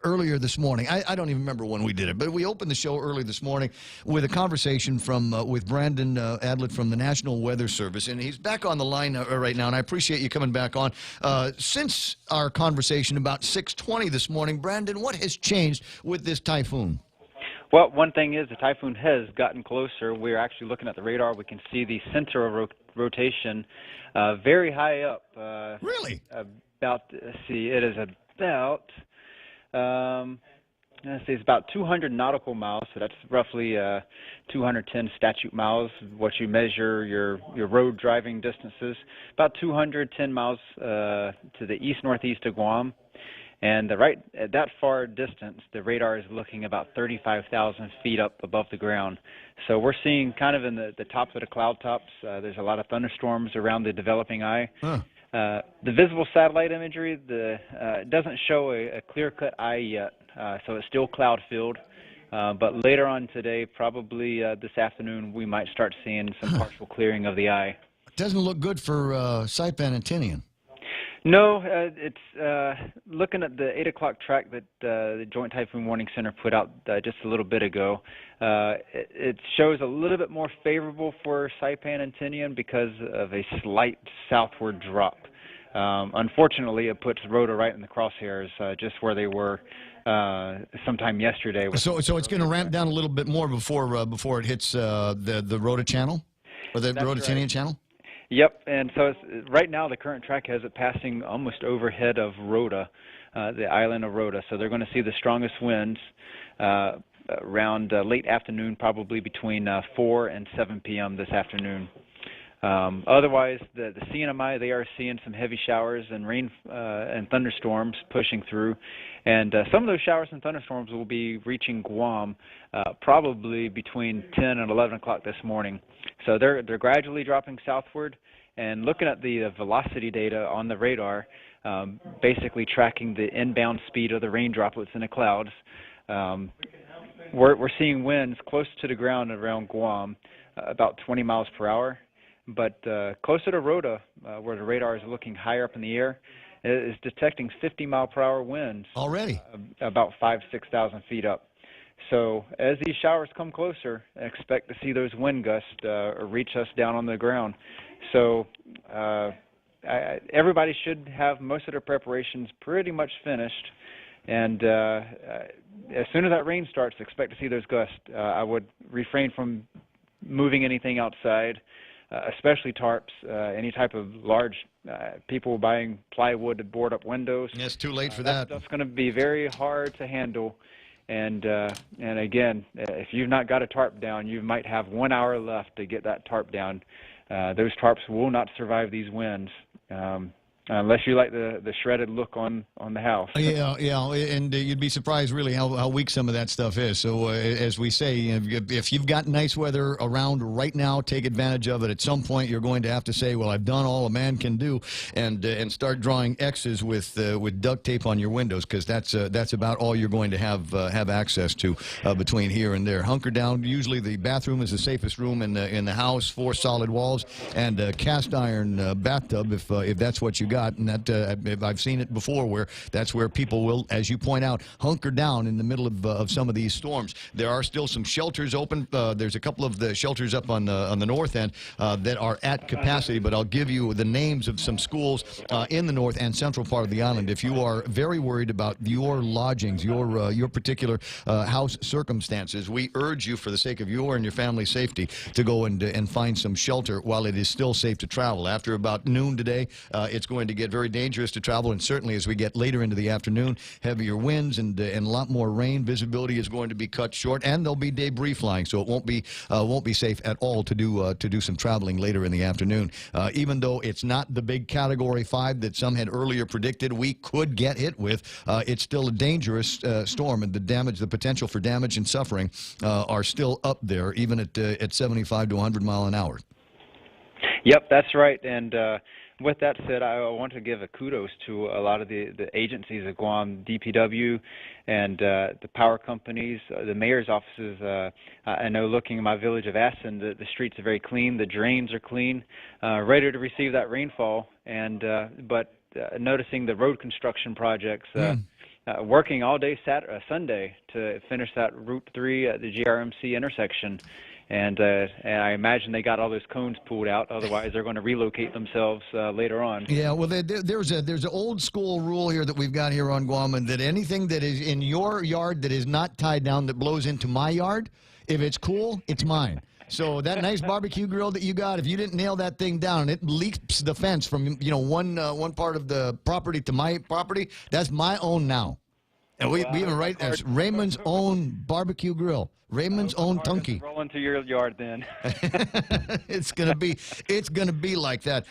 earlier this morning. I don't even remember when we did it, but we opened the show early this morning with a conversation with Brandon Adlet from the National Weather Service, and he's back on the line right now, and I appreciate you coming back on. Since our conversation about 6:20 this morning, Brandon, what has changed with this typhoon? Well, one thing is the typhoon has gotten closer. We're actually looking at the radar. We can see the center of rotation very high up. Really? Let's see, it is about, it's about 200 nautical miles, so that's roughly 210 statute miles, what you measure your road driving distances, about 210 miles to the east-northeast of Guam. And right at that far distance, the radar is looking about 35,000 feet up above the ground. So we're seeing kind of in the tops of the cloud tops, there's a lot of thunderstorms around the developing eye. The visible satellite imagery it doesn't show a clear-cut eye yet, so it's still cloud-filled. But later on today, probably this afternoon, we might start seeing some partial clearing of the eye. It doesn't look good for Saipan and Tinian. No, it's looking at the 8 o'clock track that the Joint Typhoon Warning Center put out just a little bit ago. It shows a little bit more favorable for Saipan and Tinian because of a slight southward drop. Unfortunately, it puts Rota right in the crosshairs, just where they were sometime yesterday. So it's going to ramp down a little bit more before it hits the Rota channel, or the Rota Tinian channel? Yep, and so right now the current track has it passing almost overhead of Rota, the island of Rota. So they're going to see the strongest winds around late afternoon, probably between 4 and 7 p.m. this afternoon. Otherwise, the CNMI, they are seeing some heavy showers and rain and thunderstorms pushing through. And some of those showers and thunderstorms will be reaching Guam probably between 10 and 11 o'clock this morning. So they're gradually dropping southward. And looking at the velocity data on the radar, basically tracking the inbound speed of the rain droplets in the clouds, we're seeing winds close to the ground around Guam, about 20 miles per hour. But closer to Rota, where the radar is looking higher up in the air, it is detecting 50-mile-per-hour winds. Already? About 6,000 feet up. So as these showers come closer, expect to see those wind gusts reach us down on the ground. So everybody should have most of their preparations pretty much finished. And as soon as that rain starts, expect to see those gusts. I would refrain from moving anything outside, especially tarps, any type of large people buying plywood to board up windows. Yeah, it's too late for that. That's going to be very hard to handle. And again, if you've not got a tarp down, you might have 1 hour left to get that tarp down. Those tarps will not survive these winds. Unless you like the shredded look on the house. Yeah, and you'd be surprised really how weak some of that stuff is. So as we say, if you've got nice weather around right now, take advantage of it. At some point, you're going to have to say, well, I've done all a man can do, and start drawing X's with duct tape on your windows, because that's about all you're going to have access to between here and there. Hunker down. Usually the bathroom is the safest room in the house. 4 solid walls and a cast iron bathtub if that's what you got. And that I've seen it before, where that's where people will, as you point out, hunker down in the middle of some of these storms. There are still some shelters open. There's a couple of the shelters up on the north end that are at capacity, but I'll give you the names of some schools in the north and central part of the island. If you are very worried about your lodgings, your particular house circumstances, we urge you, for the sake of your and your family's safety, to go and find some shelter while it is still safe to travel. After about noon today, it's going to get very dangerous to travel, and certainly as we get later into the afternoon, heavier winds and a lot more rain. Visibility is going to be cut short, and there'll be debris flying, so it won't be safe at all to do some traveling later in the afternoon. Even though it's not the big Category 5 that some had earlier predicted we could get hit with, it's still a dangerous storm, and the potential for damage and suffering are still up there, even at 75 to 100 mile an hour. Yep, that's right. And with that said, I want to give a kudos to a lot of the agencies at Guam, DPW, and the power companies, the mayor's offices. I know, looking in my village of Aston, the streets are very clean, the drains are clean, ready to receive that rainfall. And but noticing the road construction projects, working all day Sunday to finish that Route 3 at the GRMC intersection. And I imagine they got all those cones pulled out. Otherwise, they're going to relocate themselves later on. Yeah, well, there's an old school rule here that we've got here on Guam, and that anything that is in your yard that is not tied down that blows into my yard, if it's cool, it's mine. So that nice barbecue grill that you got, if you didn't nail that thing down and it leaps the fence from one part of the property to my property, that's my own now. And we even write there's Raymond's own barbecue grill. Raymond's own Tunky. Roll into your yard then. It's gonna be like that.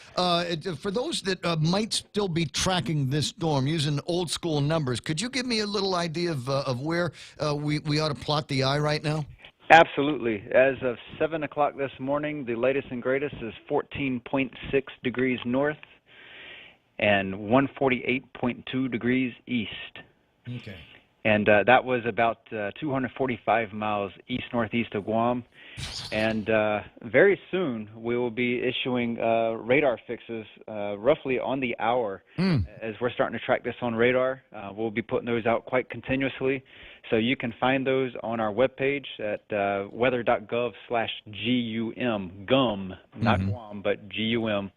For those that might still be tracking this storm using old school numbers, could you give me a little idea of where we ought to plot the eye right now? Absolutely. As of 7 o'clock this morning, the latest and greatest is 14.6 degrees north and 148.2 degrees east. Okay. And that was about 245 miles east-northeast of Guam. And very soon we will be issuing radar fixes roughly on the hour as we're starting to track this on radar. We'll be putting those out quite continuously. So you can find those on our webpage at weather.gov/GUM. GUM, not Guam, but GUM.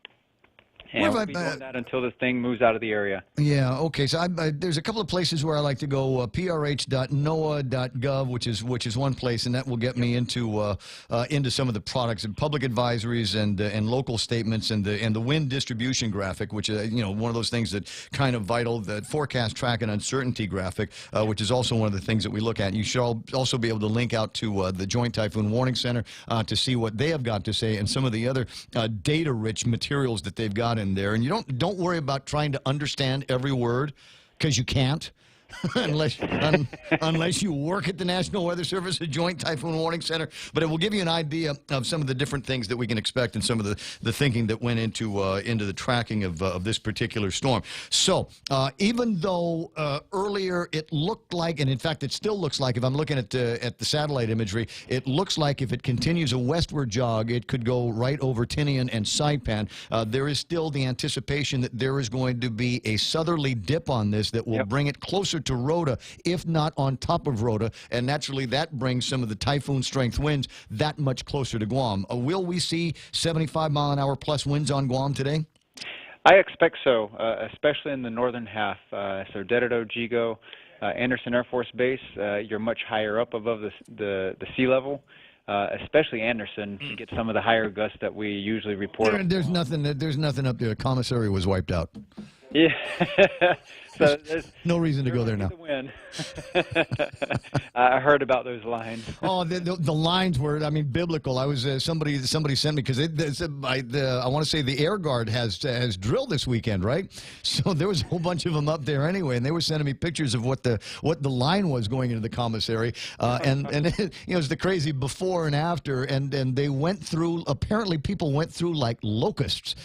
And we'll be doing that until this thing moves out of the area. Yeah, okay. So there's a couple of places where I like to go, prh.noaa.gov, which is one place, and that will get me into some of the products and public advisories and local statements and the wind distribution graphic, which is one of those things that kind of vital, the forecast track and uncertainty graphic, which is also one of the things that we look at. You should also be able to link out to the Joint Typhoon Warning Center to see what they have got to say and some of the other data-rich materials that they've got in there. And you don't worry about trying to understand every word, because you can't. unless you work at the National Weather Service, the Joint Typhoon Warning Center. But it will give you an idea of some of the different things that we can expect and some of the thinking that went into the tracking of this particular storm. So even though earlier it looked like, and in fact it still looks like, if I'm looking at the satellite imagery, it looks like if it continues a westward jog, it could go right over Tinian and Saipan. There is still the anticipation that there is going to be a southerly dip on this that will bring it closer to Rota, if not on top of Rota, and naturally that brings some of the typhoon strength winds that much closer to Guam. Will we see 75-mile-an-hour plus winds on Guam today? I expect so, especially in the northern half. So Dededo, Jigo, Anderson Air Force Base, you're much higher up above the sea level. Especially Anderson, to get some of the higher gusts that we usually report. There's nothing up there. The commissary was wiped out. Yeah. So there's no reason to go there now. I heard about those lines. Oh, the lines were, biblical. I was somebody sent me, because I want to say the Air Guard has drilled this weekend, right? So there was a whole bunch of them up there anyway, and they were sending me pictures of what the line was going into the commissary, and it's the crazy before and after, and they went through. Apparently, people went through like locusts.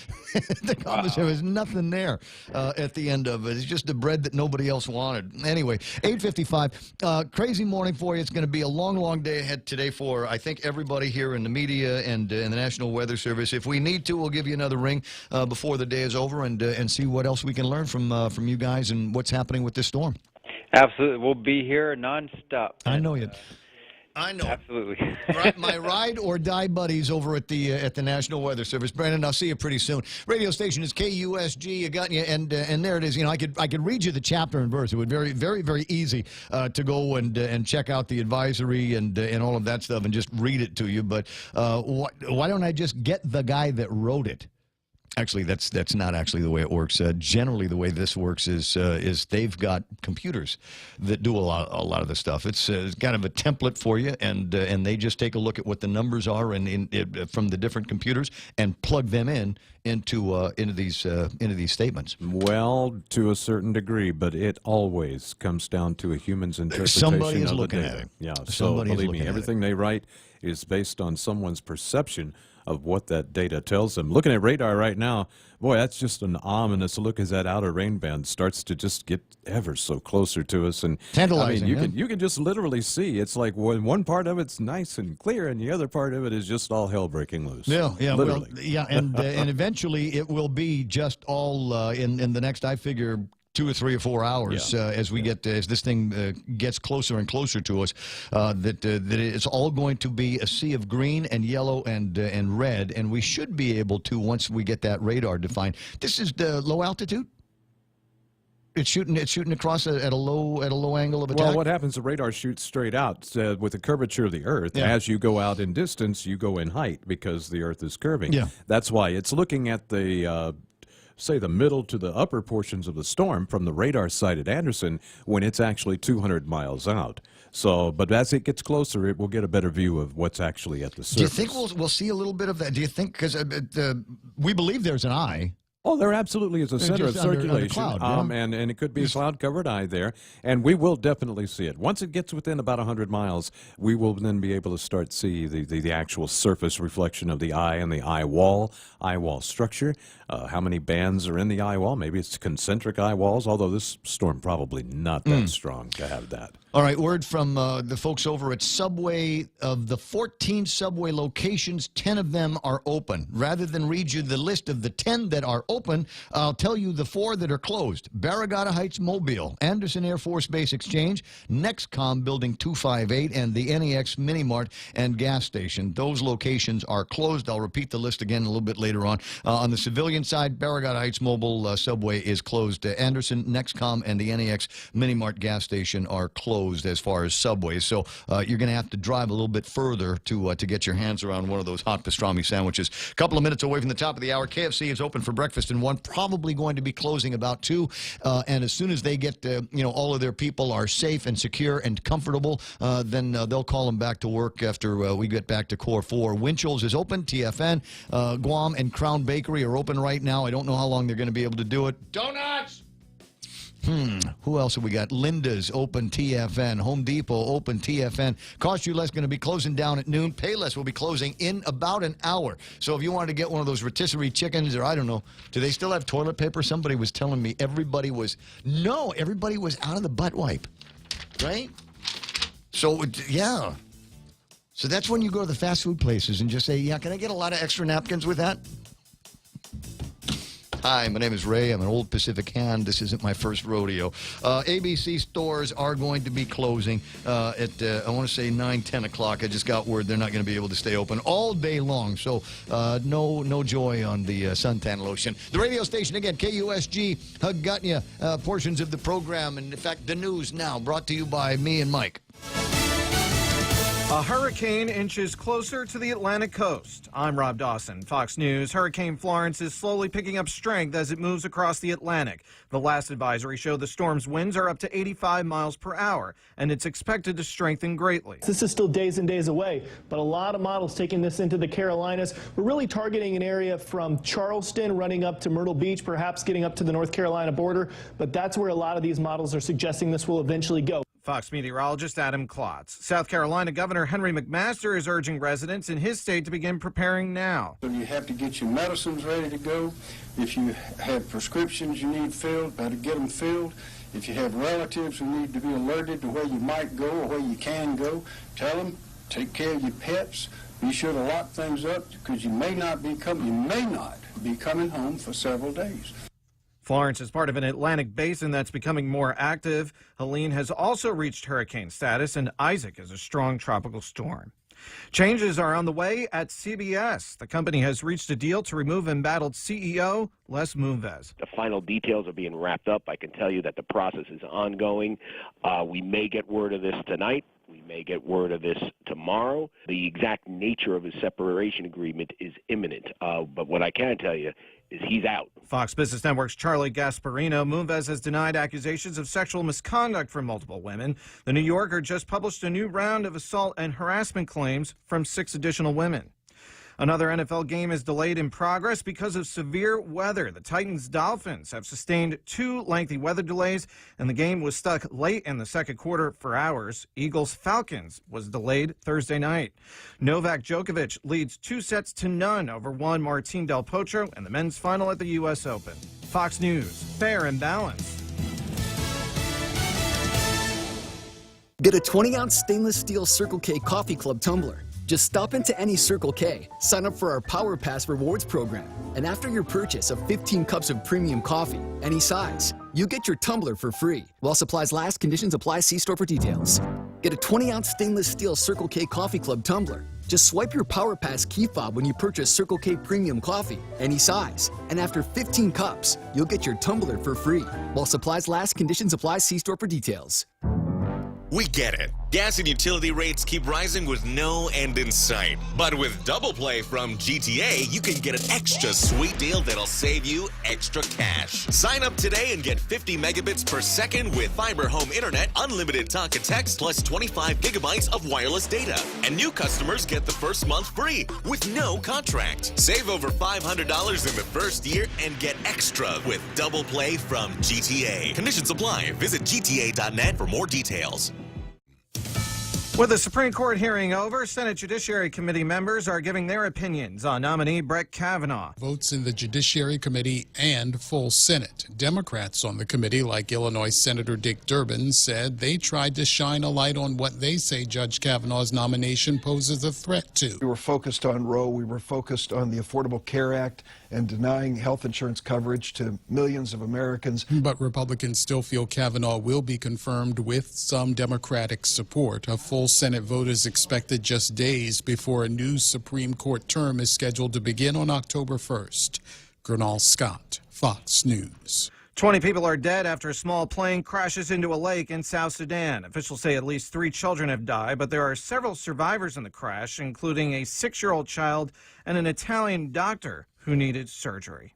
The commissary, there was nothing there at the end of it. It's just the bread that nobody else wanted. Anyway, 8:55. Crazy morning for you. It's going to be a long, long day ahead today for, I think, everybody here in the media and in the National Weather Service. If we need to, we'll give you another ring before the day is over and see what else we can learn from you guys and what's happening with this storm. Absolutely. We'll be here nonstop. I know you. I know. Absolutely. My ride or die buddies over at the National Weather Service. Brandon, I'll see you pretty soon. Radio station is KUSG. You got you, and there it is. I could read you the chapter and verse. It would be very, very, very easy to go and check out the advisory and all of that stuff and just read it to you. But why don't I just get the guy that wrote it? Actually, that's not actually the way it works. Generally, the way this works is they've got computers that do a lot of the stuff. It's kind of a template for you, and they just take a look at what the numbers are from the different computers and plug them into these statements. Well, to a certain degree, but it always comes down to a human's interpretation. Somebody is of looking the data. at it. Yeah, Somebody so is believe me, looking at everything they write is based on someone's perception of what that data tells them. Looking at radar right now, boy, that's just an ominous look as that outer rain band starts to just get ever so closer to us. And tantalizing. You can just literally see. It's like when one part of it's nice and clear, and the other part of it is just all hell breaking loose. Yeah, literally. Well, yeah, and eventually it will be just all in the next, I figure, 2 or 3 or 4 hours as we get as this thing gets closer and closer to us, that it's all going to be a sea of green and yellow and red, and we should be able to, once we get that radar defined. This is the low altitude. It's shooting across at a low angle of attack. Well, what happens? The radar shoots straight out with the curvature of the Earth. Yeah. As you go out in distance, you go in height because the Earth is curving. Yeah. That's why it's looking at the say the middle to the upper portions of the storm from the radar site at Anderson when it's actually 200 miles out. So, but as it gets closer, it will get a better view of what's actually at the surface. Do you think we'll see a little bit of that? Do you think, because we believe there's an eye? Oh, there absolutely is a center of circulation, cloud, and it could be a cloud-covered eye there, and we will definitely see it. Once it gets within about 100 miles, we will then be able to start see the actual surface reflection of the eye and the eye wall structure. How many bands are in the eye wall? Maybe it's concentric eye walls, although this storm probably not that strong to have that. All right, word from the folks over at Subway. Of the 14 Subway locations, 10 of them are open. Rather than read you the list of the 10 that are open, I'll tell you the 4 that are closed. Barragata Heights Mobile, Anderson Air Force Base Exchange, Nexcom Building 258, and the NEX Mini Mart and gas station. Those locations are closed. I'll repeat the list again a little bit later on. On the civilian side, Barragata Heights Mobile Subway is closed. Anderson, Nexcom, and the NEX Mini Mart gas station are closed as far as subways. So you're going to have to drive a little bit further to get your hands around one of those hot pastrami sandwiches. A couple of minutes away from the top of the hour, KFC is open for breakfast in 1, probably going to be closing about 2. And as soon as they get, all of their people are safe and secure and comfortable, then they'll call them back to work after we get back to Core 4. Winchell's is open, TFN. Guam and Crown Bakery are open right now. I don't know how long they're going to be able to do it. Donuts! Who else have we got? Linda's open, TFN. Home Depot open, TFN. Cost You Less going to be closing down at noon. Payless will be closing in about an hour. So if you wanted to get one of those rotisserie chickens, or I don't know, do they still have toilet paper? Somebody was telling me everybody was out of the butt wipe, right? So, yeah. So that's when you go to the fast food places and just say, yeah, can I get a lot of extra napkins with that? Hi, my name is Ray. I'm an old Pacific hand. This isn't my first rodeo. ABC stores are going to be closing at, I want to say 9, 10 o'clock. I just got word they're not going to be able to stay open all day long. So no joy on the suntan lotion. The radio station, again, KUSG, Hug Got Ya, portions of the program. And, in fact, the news now brought to you by me and Mike. A hurricane inches closer to the Atlantic coast. I'm Rob Dawson, Fox News. Hurricane Florence is slowly picking up strength as it moves across the Atlantic. The last advisory showed the storm's winds are up to 85 miles per hour, and it's expected to strengthen greatly. This is still days and days away, but a lot of models taking this into the Carolinas. We're really targeting an area from Charleston running up to Myrtle Beach, perhaps getting up to the North Carolina border, but that's where a lot of these models are suggesting this will eventually go. Fox meteorologist Adam Klotz. South Carolina Governor Henry McMaster is urging residents in his state to begin preparing now. So you have to get your medicines ready to go. If you have prescriptions you need filled, better get them filled. If you have relatives who need to be alerted to where you might go or where you can go, tell them, take care of your pets. Be sure to lock things up because you may not be coming home for several days. Florence is part of an Atlantic basin that's becoming more active. Helene has also reached hurricane status, and Isaac is a strong tropical storm. Changes are on the way at CBS. The company has reached a deal to remove embattled CEO Les Moonves. The final details are being wrapped up. I can tell you that the process is ongoing. We may get word of this tonight. We may get word of this tomorrow. The exact nature of his separation agreement is imminent. But what I can tell you is he's out. Fox Business Network's Charlie Gasparino. Moonves has denied accusations of sexual misconduct from multiple women. The New Yorker just published a new round of assault and harassment claims from 6 additional women. Another NFL game is delayed in progress because of severe weather. The Titans-Dolphins have sustained 2 lengthy weather delays, and the game was stuck late in the second quarter for hours. Eagles-Falcons was delayed Thursday night. Novak Djokovic leads 2-0 over Juan Martín del Potro in the men's final at the U.S. Open. Fox News, fair and balanced. Get a 20-ounce stainless steel Circle K Coffee Club tumbler. Just stop into any Circle K, sign up for our Power Pass rewards program, and after your purchase of 15 cups of premium coffee, any size, you get your tumbler for free. While supplies last, conditions apply. See store for details. Get a 20-ounce stainless steel Circle K Coffee Club tumbler. Just swipe your Power Pass key fob when you purchase Circle K Premium Coffee, any size. And after 15 cups, you'll get your tumbler for free. While supplies last, conditions apply. See store for details. We get it. Gas and utility rates keep rising with no end in sight. But with Double Play from GTA, you can get an extra sweet deal that'll save you extra cash. Sign up today and get 50 megabits per second with fiber home internet, unlimited talk and text, plus 25 gigabytes of wireless data. And new customers get the first month free with no contract. Save over $500 in the first year and get extra with Double Play from GTA. Conditions apply. Visit gta.net for more details. With the Supreme Court hearing over, Senate Judiciary Committee members are giving their opinions on nominee Brett Kavanaugh. Votes in the Judiciary Committee and full Senate. Democrats on the committee, like Illinois Senator Dick Durbin, said they tried to shine a light on what they say Judge Kavanaugh's nomination poses a threat to. We were focused on Roe. We were focused on the Affordable Care Act and denying health insurance coverage to millions of Americans. But Republicans still feel Kavanaugh will be confirmed with some Democratic support. A full Senate vote is expected just days before a new Supreme Court term is scheduled to begin on October 1st. Gernal Scott, Fox News. 20 people are dead after a small plane crashes into a lake in South Sudan. Officials say at least 3 children have died, but there are several survivors in the crash, including a 6-year-old child and an Italian doctor who needed surgery.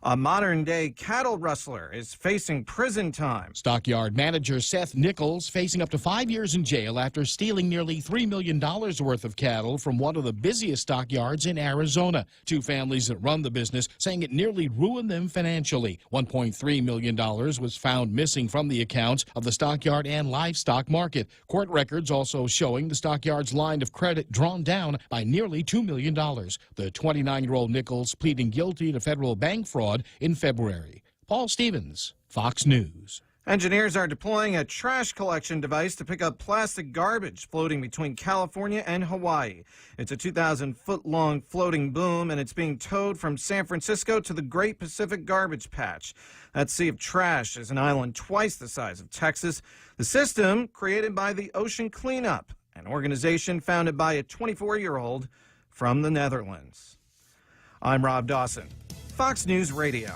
A modern-day cattle rustler is facing prison time. Stockyard manager Seth Nichols facing up to 5 years in jail after stealing nearly $3 million worth of cattle from one of the busiest stockyards in Arizona. 2 families that run the business saying it nearly ruined them financially. $1.3 million was found missing from the accounts of the stockyard and livestock market. Court records also showing the stockyard's line of credit drawn down by nearly $2 million. The 29-year-old Nichols pleading guilty to federal bank fraud in February. Paul Stevens, Fox News. Engineers are deploying a trash collection device to pick up plastic garbage floating between California and Hawaii. It's a 2,000-foot-long floating boom, and it's being towed from San Francisco to the Great Pacific Garbage Patch. That sea of trash is an island twice the size of Texas. The system, created by the Ocean Cleanup, an organization founded by a 24-year-old from the Netherlands. I'm Rob Dawson, Fox News Radio.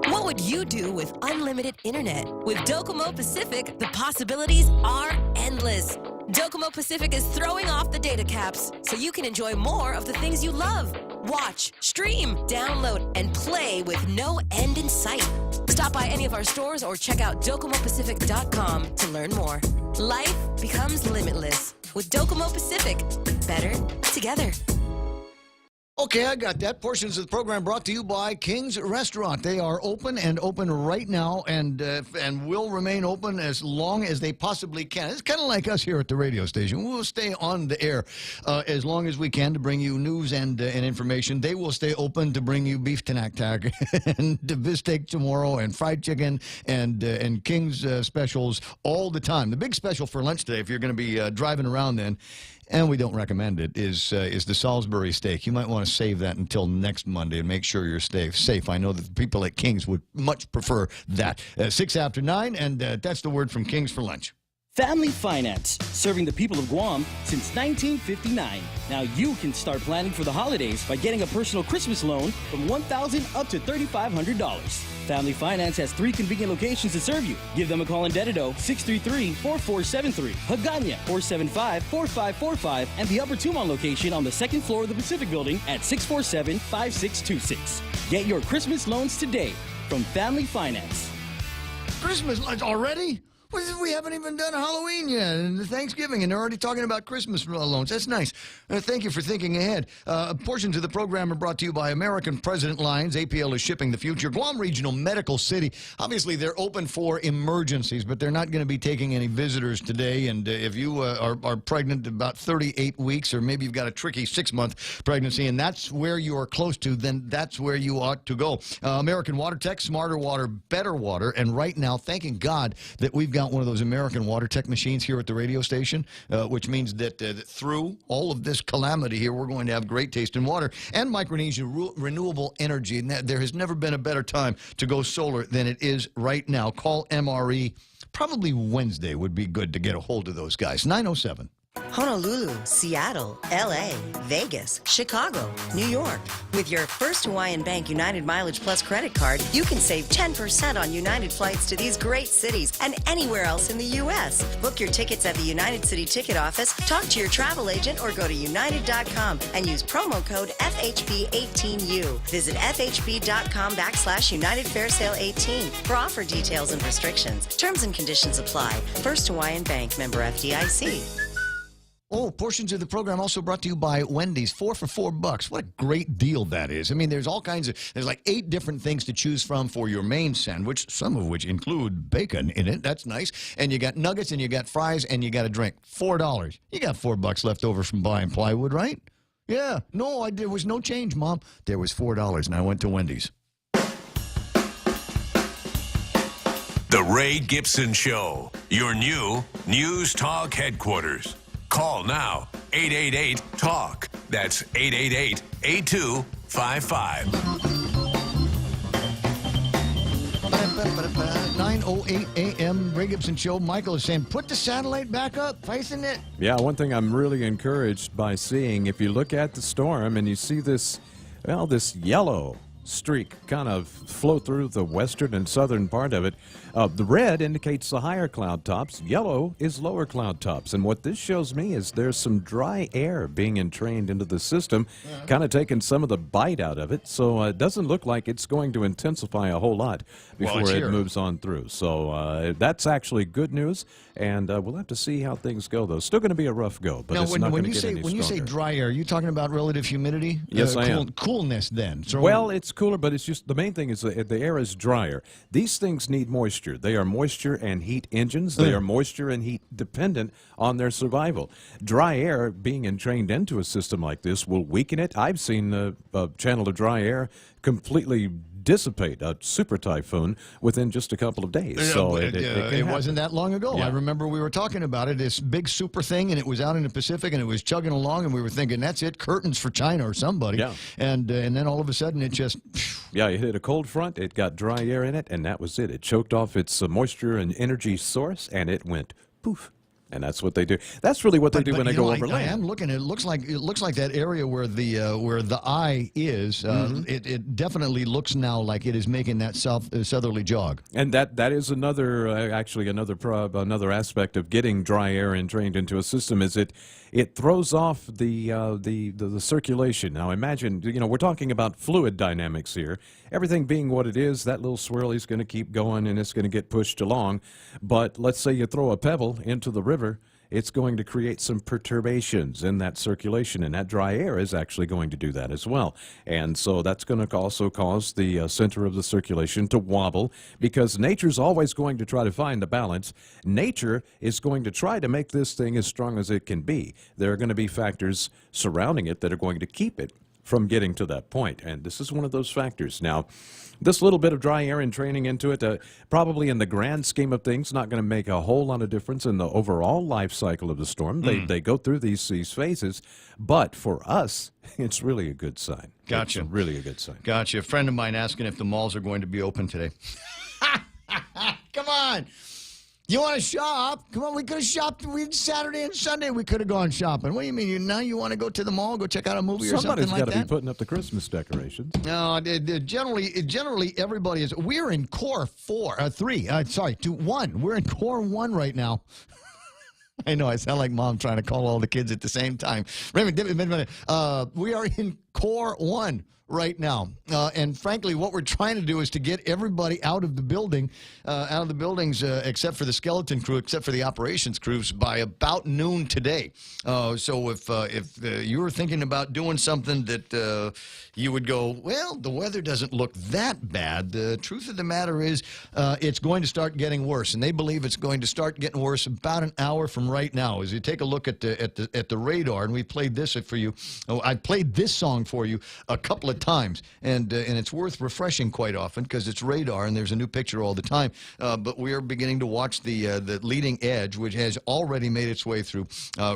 What would you do with unlimited internet? With Docomo Pacific, the possibilities are endless. Docomo Pacific is throwing off the data caps so you can enjoy more of the things you love. Watch, stream, download, and play with no end in sight. Stop by any of our stores or check out DocomoPacific.com to learn more. Life becomes limitless with Docomo Pacific. Better together. Okay, I got that. Portions of the program brought to you by King's Restaurant. They are open right now and will remain open as long as they possibly can. It's kind of like us here at the radio station. We'll stay on the air as long as we can to bring you news and information. They will stay open to bring you beef tanak and bistec tomorrow and fried chicken and King's specials all the time. The big special for lunch today, if you're going to be driving around then, and we don't recommend it, is the Salisbury steak. You might want to save that until next Monday and make sure you're safe. I know that the people at King's would much prefer that. 6 after 9, and that's the word from King's for lunch. Family Finance, serving the people of Guam since 1959. Now you can start planning for the holidays by getting a personal Christmas loan from $1,000 up to $3,500. Family Finance has 3 convenient locations to serve you. Give them a call in Dededo, 633-4473, Hagåtña, 475-4545, and the Upper Tumon location on the 2nd floor of the Pacific Building at 647-5626. Get your Christmas loans today from Family Finance. Christmas lunch already? We haven't even done Halloween yet, and Thanksgiving, and they're already talking about Christmas loans. That's nice. Thank you for thinking ahead. Portions of the program are brought to you by American President Lines. APL is shipping the future. Guam Regional Medical City. Obviously, they're open for emergencies, but they're not going to be taking any visitors today. And if you are pregnant about 38 weeks, or maybe you've got a tricky 6-month pregnancy, and that's where you are close to, then that's where you ought to go. American Water Tech, smarter water, better water. And right now, thanking God that we've got one of those American water tech machines here at the radio station, which means that through all of this calamity here, we're going to have great taste in water and Micronesia renewable energy. And there has never been a better time to go solar than it is right now. Call MRE. Probably Wednesday would be good to get a hold of those guys. 907. Honolulu, Seattle, LA, Vegas, Chicago, New York. With your first Hawaiian Bank United Mileage Plus credit card, you can save 10% on United flights to these great cities and anywhere else in the U.S. Book your tickets at the United City Ticket Office, talk to your travel agent, or go to united.com and use promo code FHB18U. Visit FHB.com/United Fair Sale 18 for offer details and restrictions. Terms and conditions apply. First Hawaiian Bank, member FDIC. Oh, portions of the program also brought to you by Wendy's. 4 for $4. What a great deal that is. I mean, there's all kinds of, there's like 8 different things to choose from for your main sandwich, some of which include bacon in it. That's nice. And you got nuggets and you got fries and you got a drink. $4. You got $4 left over from buying plywood, right? Yeah. No, there was no change, Mom. There was $4 and I went to Wendy's. The Ray Gibson Show, your new News Talk headquarters. Call now, 888-TALK. That's 888-8255. 9:08 a.m. Ray Gibson Show. Michael is saying, put the satellite back up, facing it. Yeah, one thing I'm really encouraged by seeing, if you look at the storm and you see this, well, this yellow streak kind of flow through the western and southern part of it. The red indicates the higher cloud tops. Yellow is lower cloud tops. And what this shows me is there's some dry air being entrained into the system, kind of taking some of the bite out of it. So it doesn't look like it's going to intensify a whole lot before it moves on through. So that's actually good news. And we'll have to see how things go, though. Still going to be a rough go, but now, it's not going to get any When you say stronger. dry air, are you talking about relative humidity? Yes, I am. Coolness, then. So, well, it's cooler, but it's just the main thing is the air is drier. These things need moisture. They are moisture and heat engines. They are moisture and heat dependent on their survival. Dry air being entrained into a system like this will weaken it. I've seen a channel of dry air completely dissipate a super typhoon within just a couple of days. So it wasn't that long ago. Yeah. I remember we were talking about it, this big super thing, and it was out in the Pacific, and it was chugging along, and we were thinking, that's it, curtains for China or somebody. Yeah. And then all of a sudden it just... Yeah, it hit a cold front, it got dry air in it, and that was it. It choked off its moisture and energy source, and it went poof. And that's what they do. That's really what they do when they go over land. I am looking. It looks like that area where the eye is. It definitely looks now like it is making that southerly jog. And that is another another aspect of getting dry air entrained into a system is it throws off the circulation. Now imagine, we're talking about fluid dynamics here. Everything being what it is, that little swirly is going to keep going and it's going to get pushed along. But let's say you throw a pebble into the river, it's going to create some perturbations in that circulation, and that dry air is actually going to do that as well. And so that's going to also cause the center of the circulation to wobble, because nature's always going to try to find the balance. Nature is going to try to make this thing as strong as it can be. There are going to be factors surrounding it that are going to keep it from getting to that point, and this is one of those factors. Now, this little bit of dry air and training into it, probably in the grand scheme of things, not going to make a whole lot of difference in the overall life cycle of the storm. They go through these phases, but for us, it's really a good sign. Gotcha. It's really a good sign. Gotcha. A friend of mine asking if the malls are going to be open today. Come on. You want to shop? Come on, we could have shopped Saturday and Sunday. We could have gone shopping. What do you mean? Now you want to go to the mall, go check out a movie or something like that? Somebody's got to be putting up the Christmas decorations. No, generally everybody is. We're in core 1. We're in core 1 right now. I know, I sound like Mom trying to call all the kids at the same time. We are in core 1 right now. And frankly, what we're trying to do is to get everybody out of the buildings, except for the skeleton crew, except for the operations crews, by about noon today. So if you were thinking about doing something that you would go, well, the weather doesn't look that bad. The truth of the matter is it's going to start getting worse, and they believe it's going to start getting worse about an hour from right now. As you take a look at the radar, and we played this for you. I played this song for you a couple of times, and it's worth refreshing quite often because it's radar and there's a new picture all the time. But we are beginning to watch the leading edge, which has already made its way through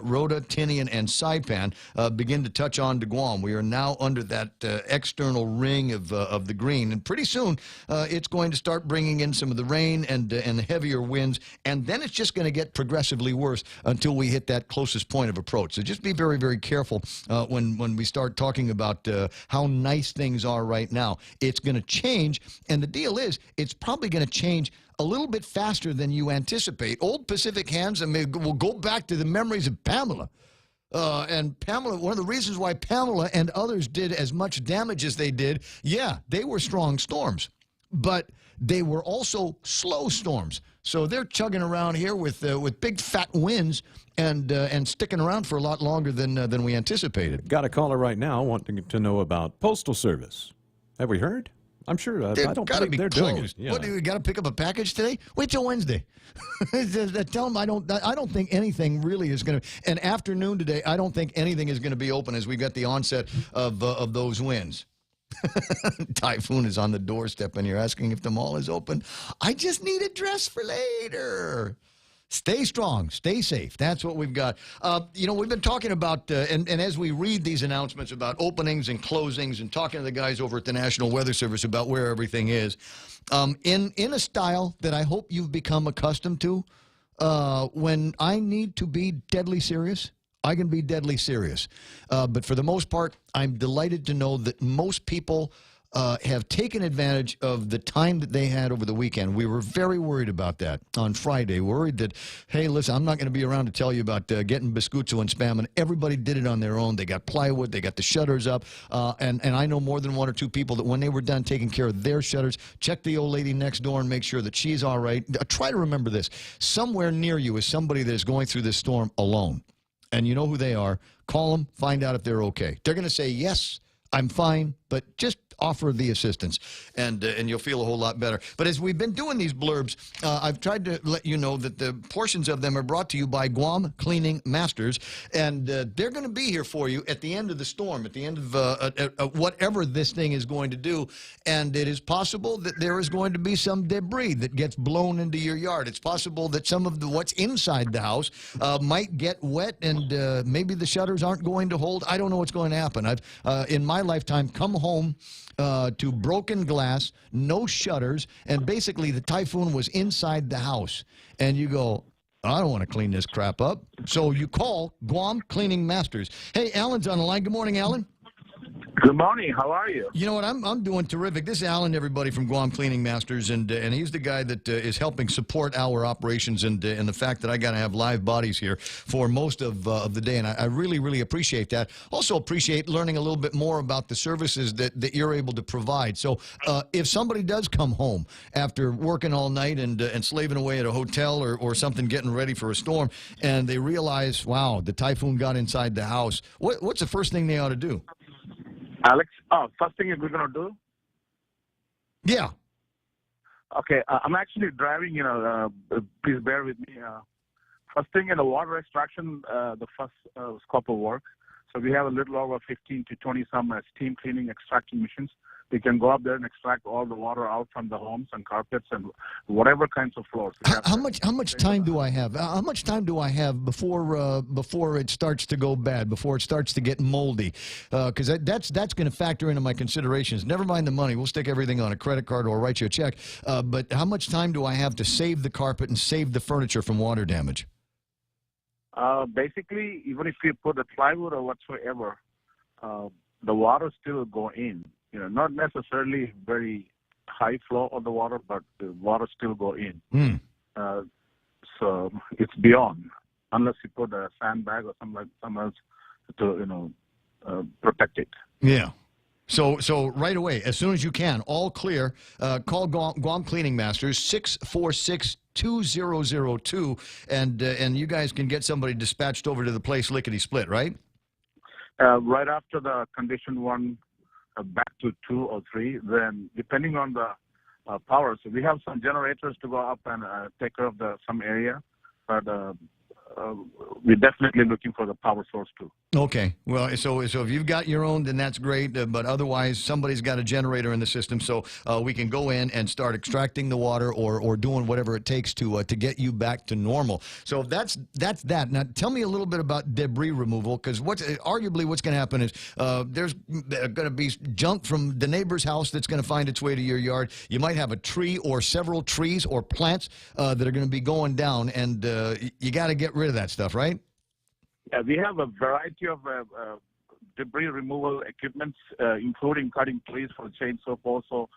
Rota, Tinian, and Saipan, begin to touch on to Guam. We are now under that external ring of the green, and pretty soon it's going to start bringing in some of the rain and heavier winds, and then it's just going to get progressively worse until we hit that closest point of approach. So just be very, very careful when we start talking about how nice things are right now. It's going to change, and the deal is it's probably going to change a little bit faster than you anticipate. Old Pacific hands, and we'll go back to the memories of Pamela. And Pamela, one of the reasons why Pamela and others did as much damage as they did, yeah, they were strong storms, but they were also slow storms. So they're chugging around here with big fat winds and sticking around for a lot longer than we anticipated. Got a caller right now wanting to know about Postal Service. Have we heard? I'm sure. I don't think they're doing it. Yeah. What, do we got to pick up a package today? Wait till Wednesday. Tell them I don't think anything really is going to. An afternoon today, I don't think anything is going to be open as we got the onset of those winds. Typhoon is on the doorstep, and you're asking if the mall is open. I just need a dress for later. Stay strong, stay safe. That's what we've got. We've been talking about, and as we read these announcements about openings and closings and talking to the guys over at the National Weather Service about where everything is, in a style that I hope you've become accustomed to, when I need to be deadly serious, I can be deadly serious. But for the most part, I'm delighted to know that most people have taken advantage of the time that they had over the weekend. We were very worried about that on Friday. Worried that, hey, listen, I'm not going to be around to tell you about getting biscuitzo and Spam, and everybody did it on their own. They got plywood, they got the shutters up, and I know more than one or two people that when they were done taking care of their shutters, check the old lady next door and make sure that she's all right. Try to remember this. Somewhere near you is somebody that is going through this storm alone, and you know who they are. Call them, find out if they're okay. They're going to say, yes, I'm fine, but just offer the assistance, and you'll feel a whole lot better. But as we've been doing these blurbs, I've tried to let you know that the portions of them are brought to you by Guam Cleaning Masters, and they're going to be here for you at the end of the storm, at the end of whatever this thing is going to do. And it is possible that there is going to be some debris that gets blown into your yard. It's possible that some of what's inside the house might get wet, and maybe the shutters aren't going to hold. I don't know what's going to happen. I've, in my lifetime, come home to broken glass, no shutters, and basically the Typhoon was inside the house. And you go, I don't want to clean this crap up. So you call Guam Cleaning Masters. Hey, Alan's on the line. Good morning, Alan. Good morning. How are you? You know what? I'm doing terrific. This is Alan, everybody, from Guam Cleaning Masters, and he's the guy that is helping support our operations and the fact that I got to have live bodies here for most of the day, and I really, really appreciate that. Also appreciate learning a little bit more about the services that you're able to provide. So if somebody does come home after working all night and slaving away at a hotel or something, getting ready for a storm, and they realize, wow, the Typhoon got inside the house, what's the first thing they ought to do? Alex, first thing we're going to do? Yeah. Okay, I'm actually driving, please bear with me. First thing in the water extraction, the first scope of work. So we have a little over 15 to 20 some steam cleaning extracting machines. We can go up there and extract all the water out from the homes and carpets and whatever kinds of floors. How much time do I have? How much time do I have before it starts to go bad, before it starts to get moldy? Because that's going to factor into my considerations. Never mind the money. We'll stick everything on a credit card or write you a check. But how much time do I have to save the carpet and save the furniture from water damage? Basically, even if you put a plywood or whatsoever, the water still go in. Not necessarily very high flow of the water, but the water still go in. So it's beyond, unless you put a sandbag or something else to protect it. Yeah. So right away, as soon as you can, all clear, call Guam Cleaning Masters, 646-2002, and you guys can get somebody dispatched over to the place lickety-split, right? Right after the condition one, back to 2 or 3, then depending on the power. So we have some generators to go up and take care of some area, but we're definitely looking for the power source too. Okay. Well, so if you've got your own, then that's great. But otherwise, somebody's got a generator in the system, so we can go in and start extracting the water or doing whatever it takes to get you back to normal. So that's that. Now, tell me a little bit about debris removal, because arguably what's going to happen is there's going to be junk from the neighbor's house that's going to find its way to your yard. You might have a tree or several trees or plants that are going to be going down, and you got to get rid of that stuff, right? Yeah, we have a variety of debris removal equipments, including cutting trees for chainsaw. Also,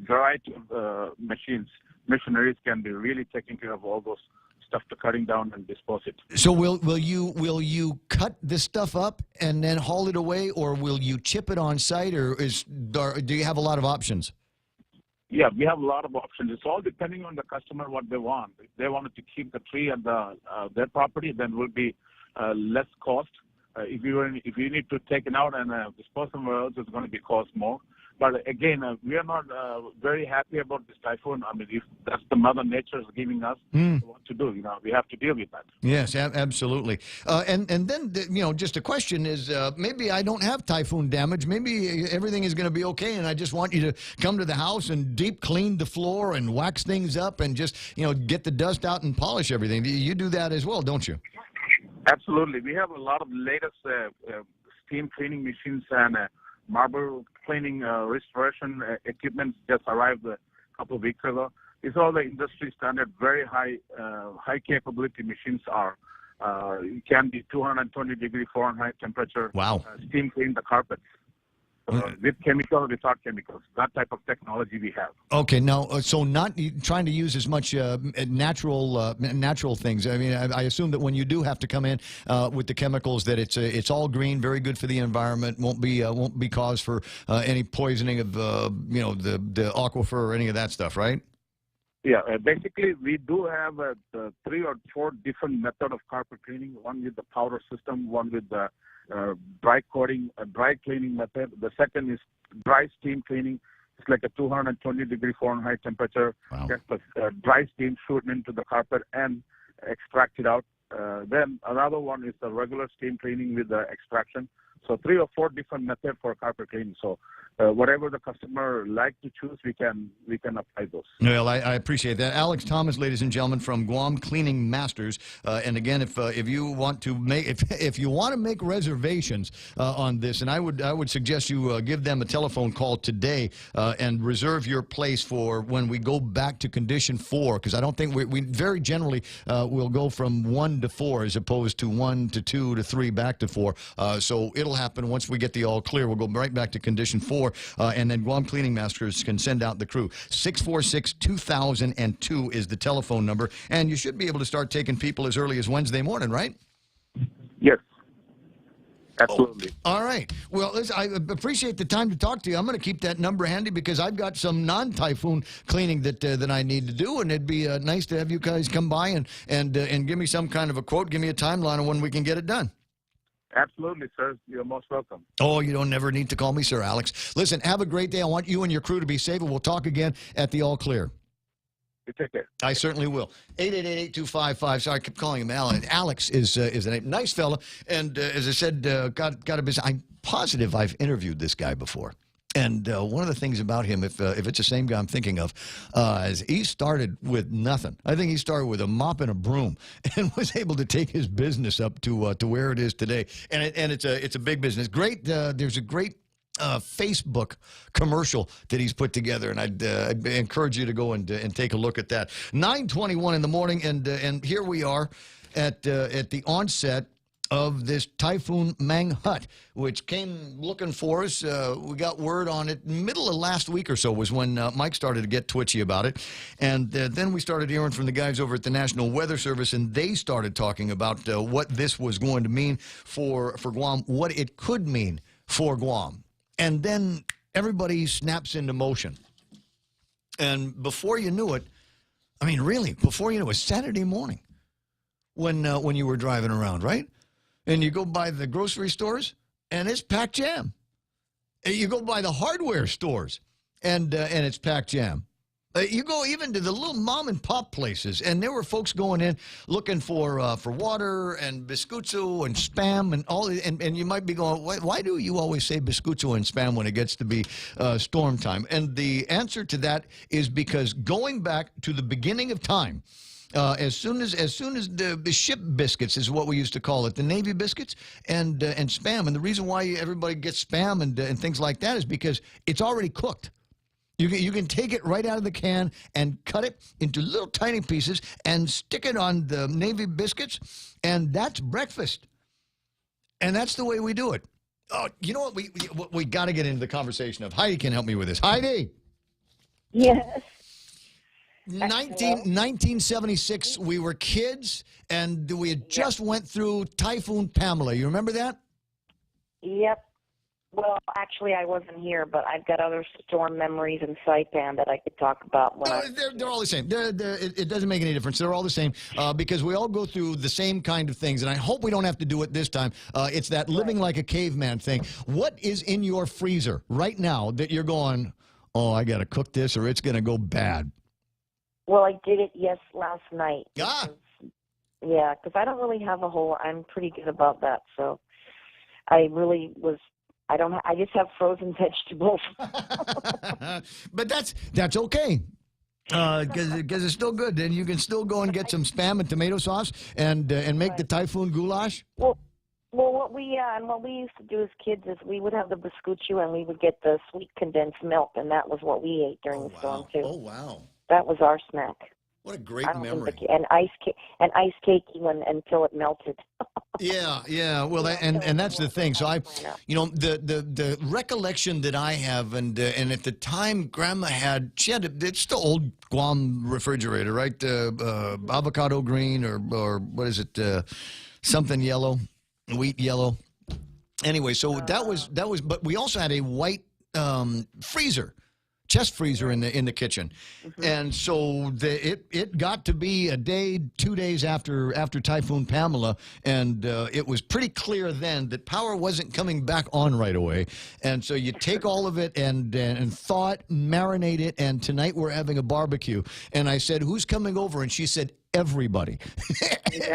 variety of machineries can be really taking care of all those stuff to cutting down and dispose it. So will you cut this stuff up and then haul it away, or will you chip it on site, or do you have a lot of options? Yeah, we have a lot of options. It's all depending on the customer what they want. If they wanted to keep the tree at their property, then will be less cost. If you need to take it out and dispose somewhere else, it's going to be cost more. But again, we are not very happy about this typhoon. I mean, if that's the Mother Nature is giving us what to do, we have to deal with that. Yes, absolutely. And then just a question is, maybe I don't have typhoon damage. Maybe everything is going to be okay, and I just want you to come to the house and deep clean the floor and wax things up and just get the dust out and polish everything. You do that as well, don't you? Absolutely. We have a lot of latest steam cleaning machines and marble cleaning restoration equipment just arrived a couple of weeks ago. It's all the industry standard, very high capability machines are. It can be 220-degree Fahrenheit temperature. Wow. Steam clean the carpets. With chemicals, without chemicals. That type of technology we have. Okay, now, so not trying to use as much natural things. I mean, I assume that when you do have to come in with the chemicals, that it's all green, very good for the environment, won't be cause for any poisoning of the aquifer or any of that stuff, right? Yeah, basically we do have 3 or 4 different methods of carpet cleaning. One with the powder system, one with the dry coating, dry cleaning method. The second is dry steam cleaning. It's like a 220-degree Fahrenheit temperature. Wow. Just dry steam shooting into the carpet and extract it out. Then another one is the regular steam cleaning with the extraction. So 3 or 4 different methods for carpet cleaning. So whatever the customer like to choose, we can apply those. Well, I appreciate that. Alex Thomas, ladies and gentlemen, from Guam Cleaning Masters. And again, if you want to make reservations on this, and I would suggest you give them a telephone call today and reserve your place for when we go back to condition 4, because I don't think we very generally will go from 1 to 4 as opposed to 1 to 2 to 3 back to 4. So it'll happen once we get the all clear. We'll go right back to condition 4, and then Guam Cleaning Masters can send out the crew. 646-2002 is the telephone number, and you should be able to start taking people as early as Wednesday morning, right? Yes. Absolutely. Oh, all right. Well, listen, I appreciate the time to talk to you. I'm going to keep that number handy because I've got some non-typhoon cleaning that I need to do, and it'd be nice to have you guys come by and give me some kind of a quote, give me a timeline on when we can get it done. Absolutely, sir. You're most welcome. Oh, you don't never need to call me sir, Alex. Listen, have a great day. I want you and your crew to be safe, and we'll talk again at the all clear. You take care. I certainly will. 888-8255. Sorry, I keep calling him Alan. Alex is the name. Nice fella. And as I said, got a business. I'm positive I've interviewed this guy before. And one of the things about him, if it's the same guy I'm thinking of, is he started with nothing. I think he started with a mop and a broom and was able to take his business up to where it is today. And it's a big business. Great. There's a great Facebook commercial that he's put together, and I'd encourage you to go and take a look at that. 9:21 in the morning, and here we are at the onset of this Typhoon Monday, which came looking for us. We got word on it middle of last week or so was when Mike started to get twitchy about it. And then we started hearing from the guys over at the National Weather Service, and they started talking about what this was going to mean for Guam, what it could mean for Guam. And then everybody snaps into motion. And before you knew it, I mean, really, before you knew it, Saturday morning when you were driving around, right? And you go by the grocery stores, and it's packed jam. And you go by the hardware stores, and it's packed jam. You go even to the little mom and pop places, and there were folks going in looking for water and biscuitzo and Spam and all. And you might be going, why do you always say biscuitzo and Spam when it gets to be storm time? And the answer to that is because going back to the beginning of time, as soon as the ship biscuits is what we used to call it, the Navy biscuits and Spam. And the reason why everybody gets Spam and things like that is because it's already cooked. You can take it right out of the can and cut it into little tiny pieces and stick it on the Navy biscuits, and that's breakfast. And that's the way we do it. Oh, you know what? We got to get into the conversation of Heidi can help me with this. Heidi. Yes. 1976, we were kids, and we had just went through Typhoon Pamela. You remember that? Yep. Well, actually, I wasn't here, but I've got other storm memories in Saipan that I could talk about. They're all the same. It doesn't make any difference. They're all the same because we all go through the same kind of things, and I hope we don't have to do it this time. It's that living like a caveman thing. What is in your freezer right now that you're going, oh, I got to cook this or it's going to go bad? Well, I did it, last night. Ah. Yeah, because I don't really have a whole. I'm pretty good about that, so I really was. I just have frozen vegetables. But that's okay. Because it's still good. Then you can still go and get some Spam and tomato sauce and make the Typhoon goulash. Well, what we used to do as kids is we would have the biscuitcho and we would get the sweet condensed milk, and that was what we ate during the storm too. Oh wow! That was our snack. What a great memory. And ice cake until it melted. Yeah. Well, and that's the thing. So the recollection that I have, and at the time, Grandma it's the old Guam refrigerator, right? Avocado green or what is it? Something yellow, wheat yellow. Anyway, so that was. But we also had a white freezer. Chest freezer in the kitchen, and so it got to be a day, 2 days after Typhoon Pamela, and it was pretty clear then that power wasn't coming back on right away, and so you take all of it and marinate it, and tonight we're having a barbecue, and I said, who's coming over? And she said, everybody.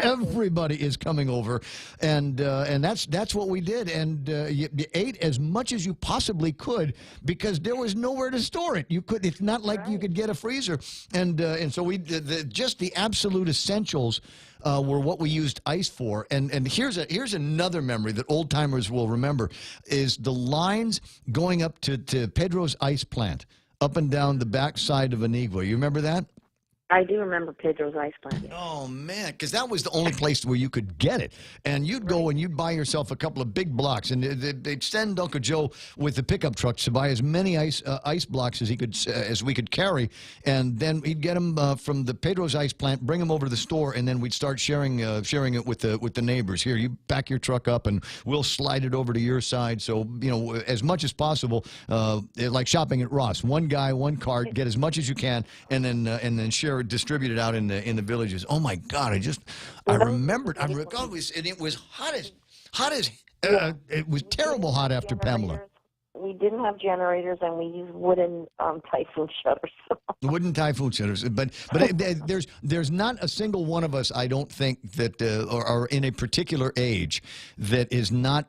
Everybody is coming over, and that's what we did, and you ate as much as you possibly could because there was nowhere to store it. It's not like you could get a freezer, and so we just the absolute essentials were what we used ice for. And here's another memory that old timers will remember is the lines going up to Pedro's ice plant up and down the backside of Anigua. You remember that? I do remember Pedro's ice plant. Oh, man, because that was the only place where you could get it. And you'd go and you'd buy yourself a couple of big blocks, and they'd send Uncle Joe with the pickup trucks to buy as many ice blocks as we could carry, and then he'd get them from the Pedro's ice plant, bring them over to the store, and then we'd start sharing it with the neighbors. Here, you back your truck up, and we'll slide it over to your side. So as much as possible, like shopping at Ross, one guy, one cart, get as much as you can, and then share. Distributed out in the villages. Oh my God! I remembered. And it was hot as it was terrible hot after Pamela. We didn't have generators, and we used wooden typhoon shutters. Wooden typhoon shutters, but there's not a single one of us, I don't think, that are in a particular age that is not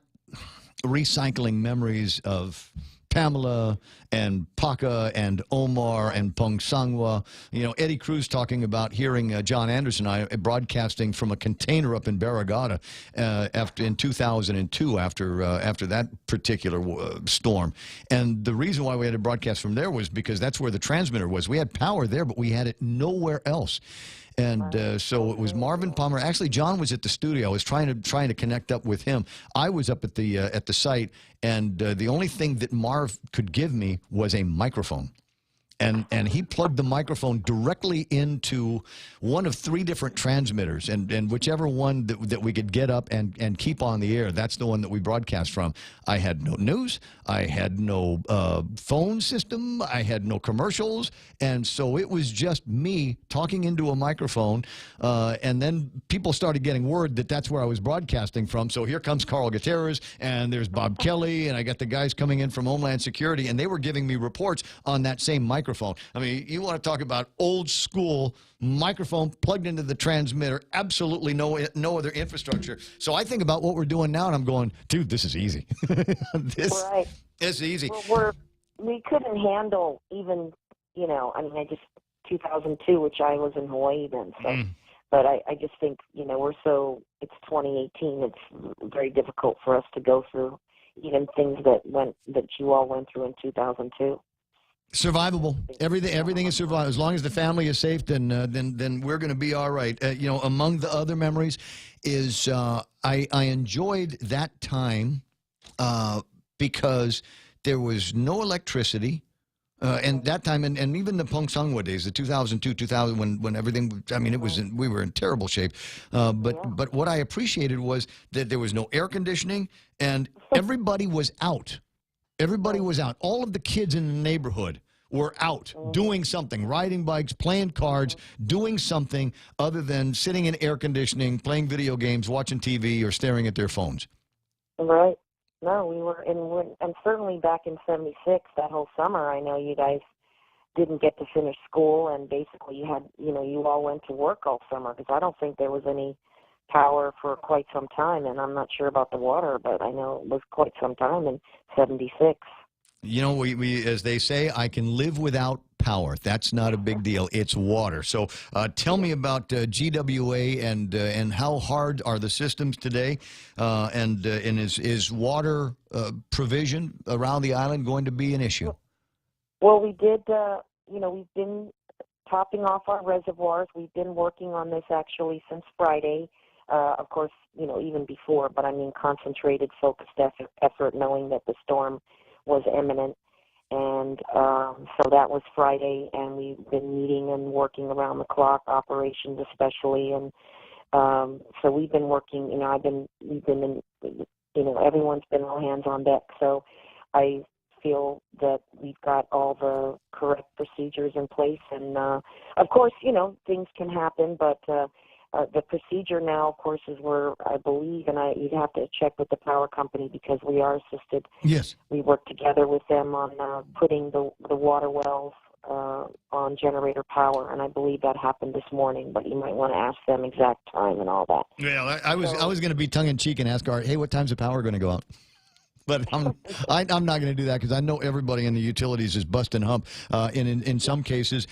recycling memories of Pamela and Paca and Omar and Pongsangwa. Eddie Cruz talking about hearing John Anderson and I broadcasting from a container up in Barragata in 2002 after that particular storm. And the reason why we had to broadcast from there was because that's where the transmitter was. We had power there, but we had it nowhere else. And so it was Marvin Palmer. Actually, John was at the studio. I was trying to connect up with him. I was up at the site, and the only thing that Marv could give me was a microphone. And he plugged the microphone directly into one of 3 different transmitters, and whichever one that we could get up and keep on the air, that's the one that we broadcast from. I had no news, I had no phone system, I had no commercials, and so it was just me talking into a microphone, and then people started getting word that that's where I was broadcasting from. So here comes Carl Gutierrez, and there's Bob Kelly, and I got the guys coming in from Homeland Security, and they were giving me reports on that same microphone. microphone. I mean, you want to talk about old school microphone plugged into the transmitter, absolutely no other infrastructure. So I think about what we're doing now, and I'm going, dude, this is easy. This is easy. Well, we couldn't handle even, I mean, 2002, which I was in Hawaii then, so. But I just think, it's 2018, it's very difficult for us to go through even things that you all went through in 2002. Survivable. Everything is survivable. As long as the family is safe, then we're going to be all right. Among the other memories is I enjoyed that time because there was no electricity. And that time, and even the Pongsangwa days, the 2002, 2000, when everything, I mean, we were in terrible shape. But what I appreciated was that there was no air conditioning, and everybody was out. Everybody was out. All of the kids in the neighborhood were out doing something, riding bikes, playing cards, doing something other than sitting in air conditioning, playing video games, watching TV, or staring at their phones. Right. No, we were and certainly back in '76, that whole summer, I know you guys didn't get to finish school, and basically you had, you all went to work all summer, because I don't think there was any power for quite some time, and I'm not sure about the water, but I know it was quite some time in '76. We as they say, I can live without power. That's not a big deal. It's water. So tell me about GWA and how hard are the systems today? And is water provision around the island going to be an issue? Well, we did, we've been topping off our reservoirs. We've been working on this actually since Friday. Of course, even before, but I mean concentrated, focused effort, knowing that the storm was imminent. And so that was Friday, and we've been meeting and working around the clock, operations especially. And so we've been working, we've been in, everyone's been all hands on deck. So I feel that we've got all the correct procedures in place. And of course, things can happen, but the procedure now, of course, is where I believe, and you'd have to check with the power company because we are assisted. Yes. We work together with them on putting the water wells on generator power, and I believe that happened this morning, but you might want to ask them exact time and all that. Yeah, I was going to be tongue-in-cheek and ask Art, hey, what time's the power going to go out? But I'm not going to do that because I know everybody in the utilities is busting hump. In some cases,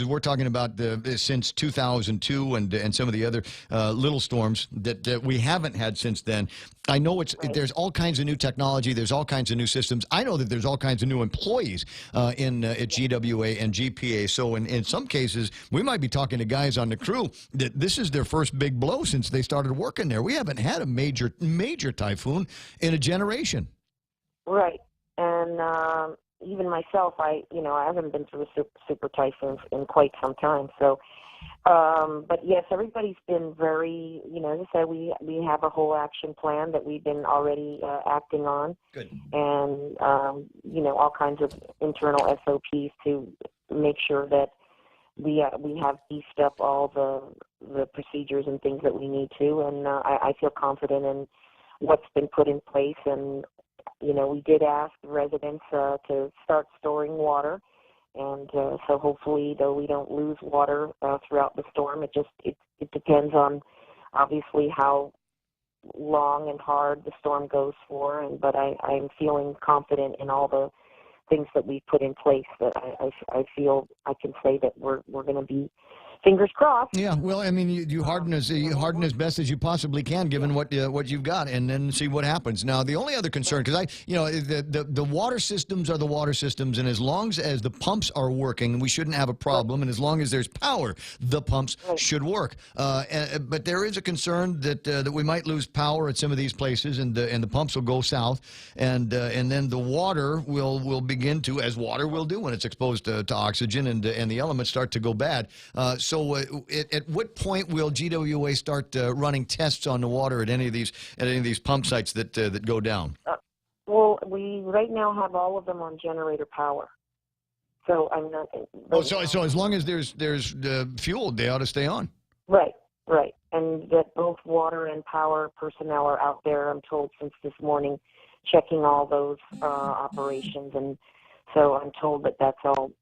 we're talking about since 2002 and some of the other little storms that we haven't had since then. I know there's all kinds of new technology. There's all kinds of new systems. I know that there's all kinds of new employees at GWA and GPA. So in some cases, we might be talking to guys on the crew that this is their first big blow since they started working there. We haven't had a major typhoon in a generation. Right, and even myself, I haven't been through a super typhoon in quite some time. So, but yes, everybody's been very, as I said, we have a whole action plan that we've been already acting on. Good. And all kinds of internal SOPs to make sure that we have beefed up all the procedures and things that we need to. And I feel confident in what's been put in place. And we did ask residents to start storing water, and so hopefully, though we don't lose water throughout the storm, it depends on obviously how long and hard the storm goes for. But I'm feeling confident in all the things that we've put in place. That I feel I can say that we're going to be. Fingers crossed. Yeah, well, I mean, you harden as best as you possibly can, given what you've got, and then see what happens. Now, the only other concern, because the water systems are the water systems, and as long as the pumps are working, we shouldn't have a problem. And as long as there's power, the pumps should work. But there is a concern that we might lose power at some of these places, and the pumps will go south, and then the water will begin to, as water will do when it's exposed to oxygen, and the elements start to go bad. So at what point will GWA start running tests on the water at any of these pump sites that go down? Well, we right now have all of them on generator power. So I'm not. So as long as there's fuel, they ought to stay on. Right, and that both water and power personnel are out there. I'm told since this morning, checking all those operations, and so I'm told that that's all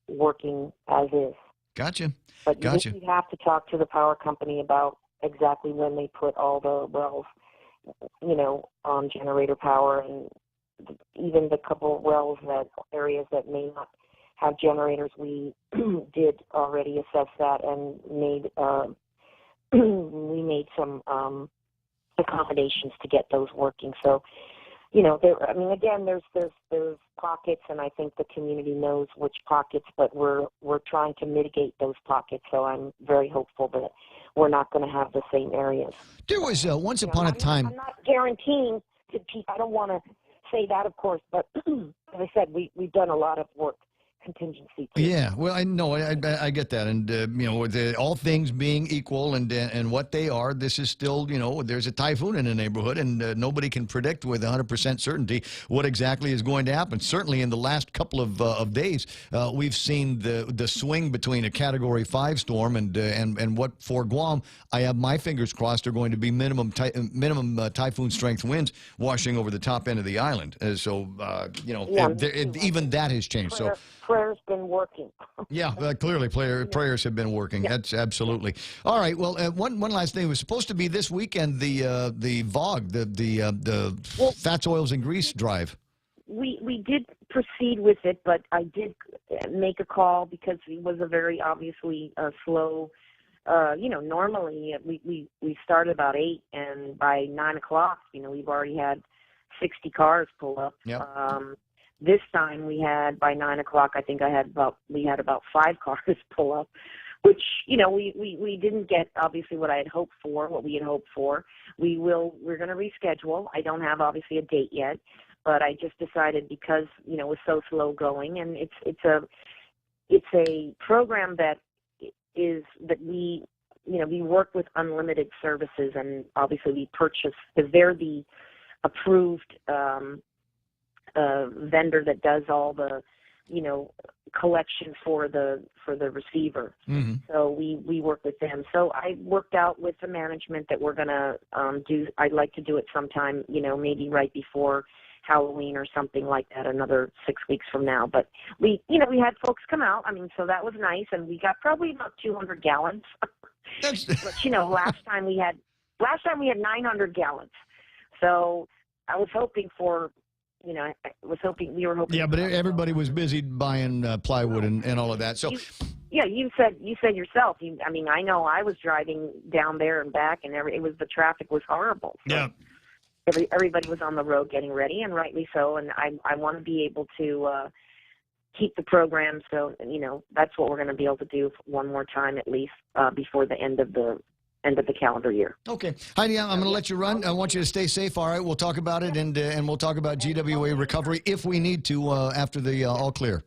working as is. Gotcha. But Gotcha. you'd have to talk to the power company about exactly when they put all the wells, on generator power, and even the couple of wells areas that may not have generators. We did already assess that and made we made some accommodations to get those working. So, there's pockets, and I think the community knows which pockets, but we're trying to mitigate those pockets. So I'm very hopeful that we're not going to have the same areas. There was once upon a time. I'm not guaranteeing to keep. I don't want to say that, of course, but as I said, we've done a lot of work. Contingency too. Yeah, well, I know, I get that, and with all things being equal and what they are, this is still, there's a typhoon in the neighborhood, and nobody can predict with 100% certainty what exactly is going to happen. Certainly, in the last couple of days, we've seen the swing between a Category 5 storm and what for Guam, I have my fingers crossed, are going to be minimum typhoon strength winds washing over the top end of the island. Even that has changed. So. Prayer's been working. Yeah, clearly prayers have been working. Yeah. That's absolutely. All right. Well, one last thing. It was supposed to be this weekend, the VOG, the Fats, Oils, and Grease drive. We did proceed with it, but I did make a call because it was a very obviously slow. Normally we start about 8, and by 9 o'clock, we've already had 60 cars pull up. Yep. This time we had, by 9 o'clock, I think we had about 5 cars pull up, which, we didn't get obviously what we had hoped for. We're going to reschedule. I don't have obviously a date yet, but I just decided because, it was so slow going, and it's a program that we work with Unlimited Services, and obviously we purchase, because they're the approved, vendor that does all the, collection for the receiver. Mm-hmm. So we work with them. So I worked out with the management that we're gonna I'd like to do it sometime, maybe right before Halloween or something like that, another 6 weeks from now. But we had folks come out. So that was nice, and we got probably about 200 gallons. But last time we had 900 gallons. So I was hoping for. We were hoping. Yeah, but everybody was busy buying plywood and all of that. So, you said yourself. I know I was driving down there and back, and the traffic was horrible. So yeah. Everybody was on the road getting ready, and rightly so. And I want to be able to keep the program. So that's what we're going to be able to do one more time at least before the end of the calendar year. Okay. Heidi, I'm going to let you run. I want you to stay safe. All right. We'll talk about it, and we'll talk about GWA recovery if we need to after the all clear.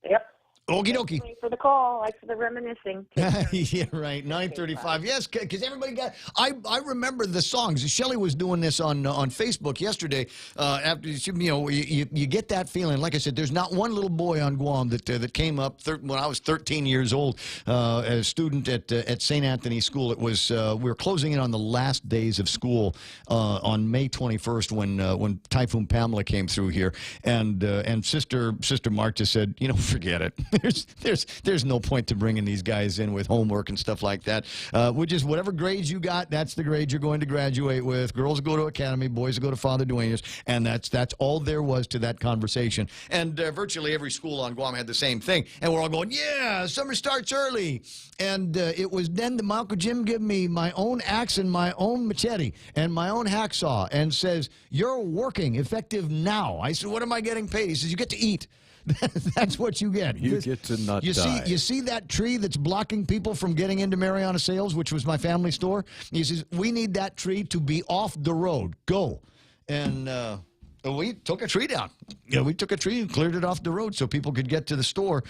Yep. Okie dokie. Thanks for the call. Like for the reminiscing. Yeah, right. 9:35. Yes, because everybody got. I remember the songs. Shelley was doing this on Facebook yesterday. After you get that feeling. Like I said, there's not one little boy on Guam that came up when I was 13 years old, as a student at St. Anthony's School. It was we were closing in on the last days of school on May 21st when Typhoon Pamela came through here, and Sister Mark just said, forget it. There's no point to bringing these guys in with homework and stuff like that. We're just, whatever grades you got, that's the grade you're going to graduate with. Girls go to academy, boys go to Father Duenas, and that's all there was to that conversation. And virtually every school on Guam had the same thing. And we're all going, yeah, summer starts early. And it was then that my Uncle Jim gave me my own axe and my own machete and my own hacksaw and says, you're working effective now. I said, what am I getting paid? He says, you get to eat. That's what you get. You get to not die. You see that tree that's blocking people from getting into Mariana Sales, which was my family store? He says, we need that tree to be off the road. Go. And we took a tree down. We took a tree and cleared it off the road so people could get to the store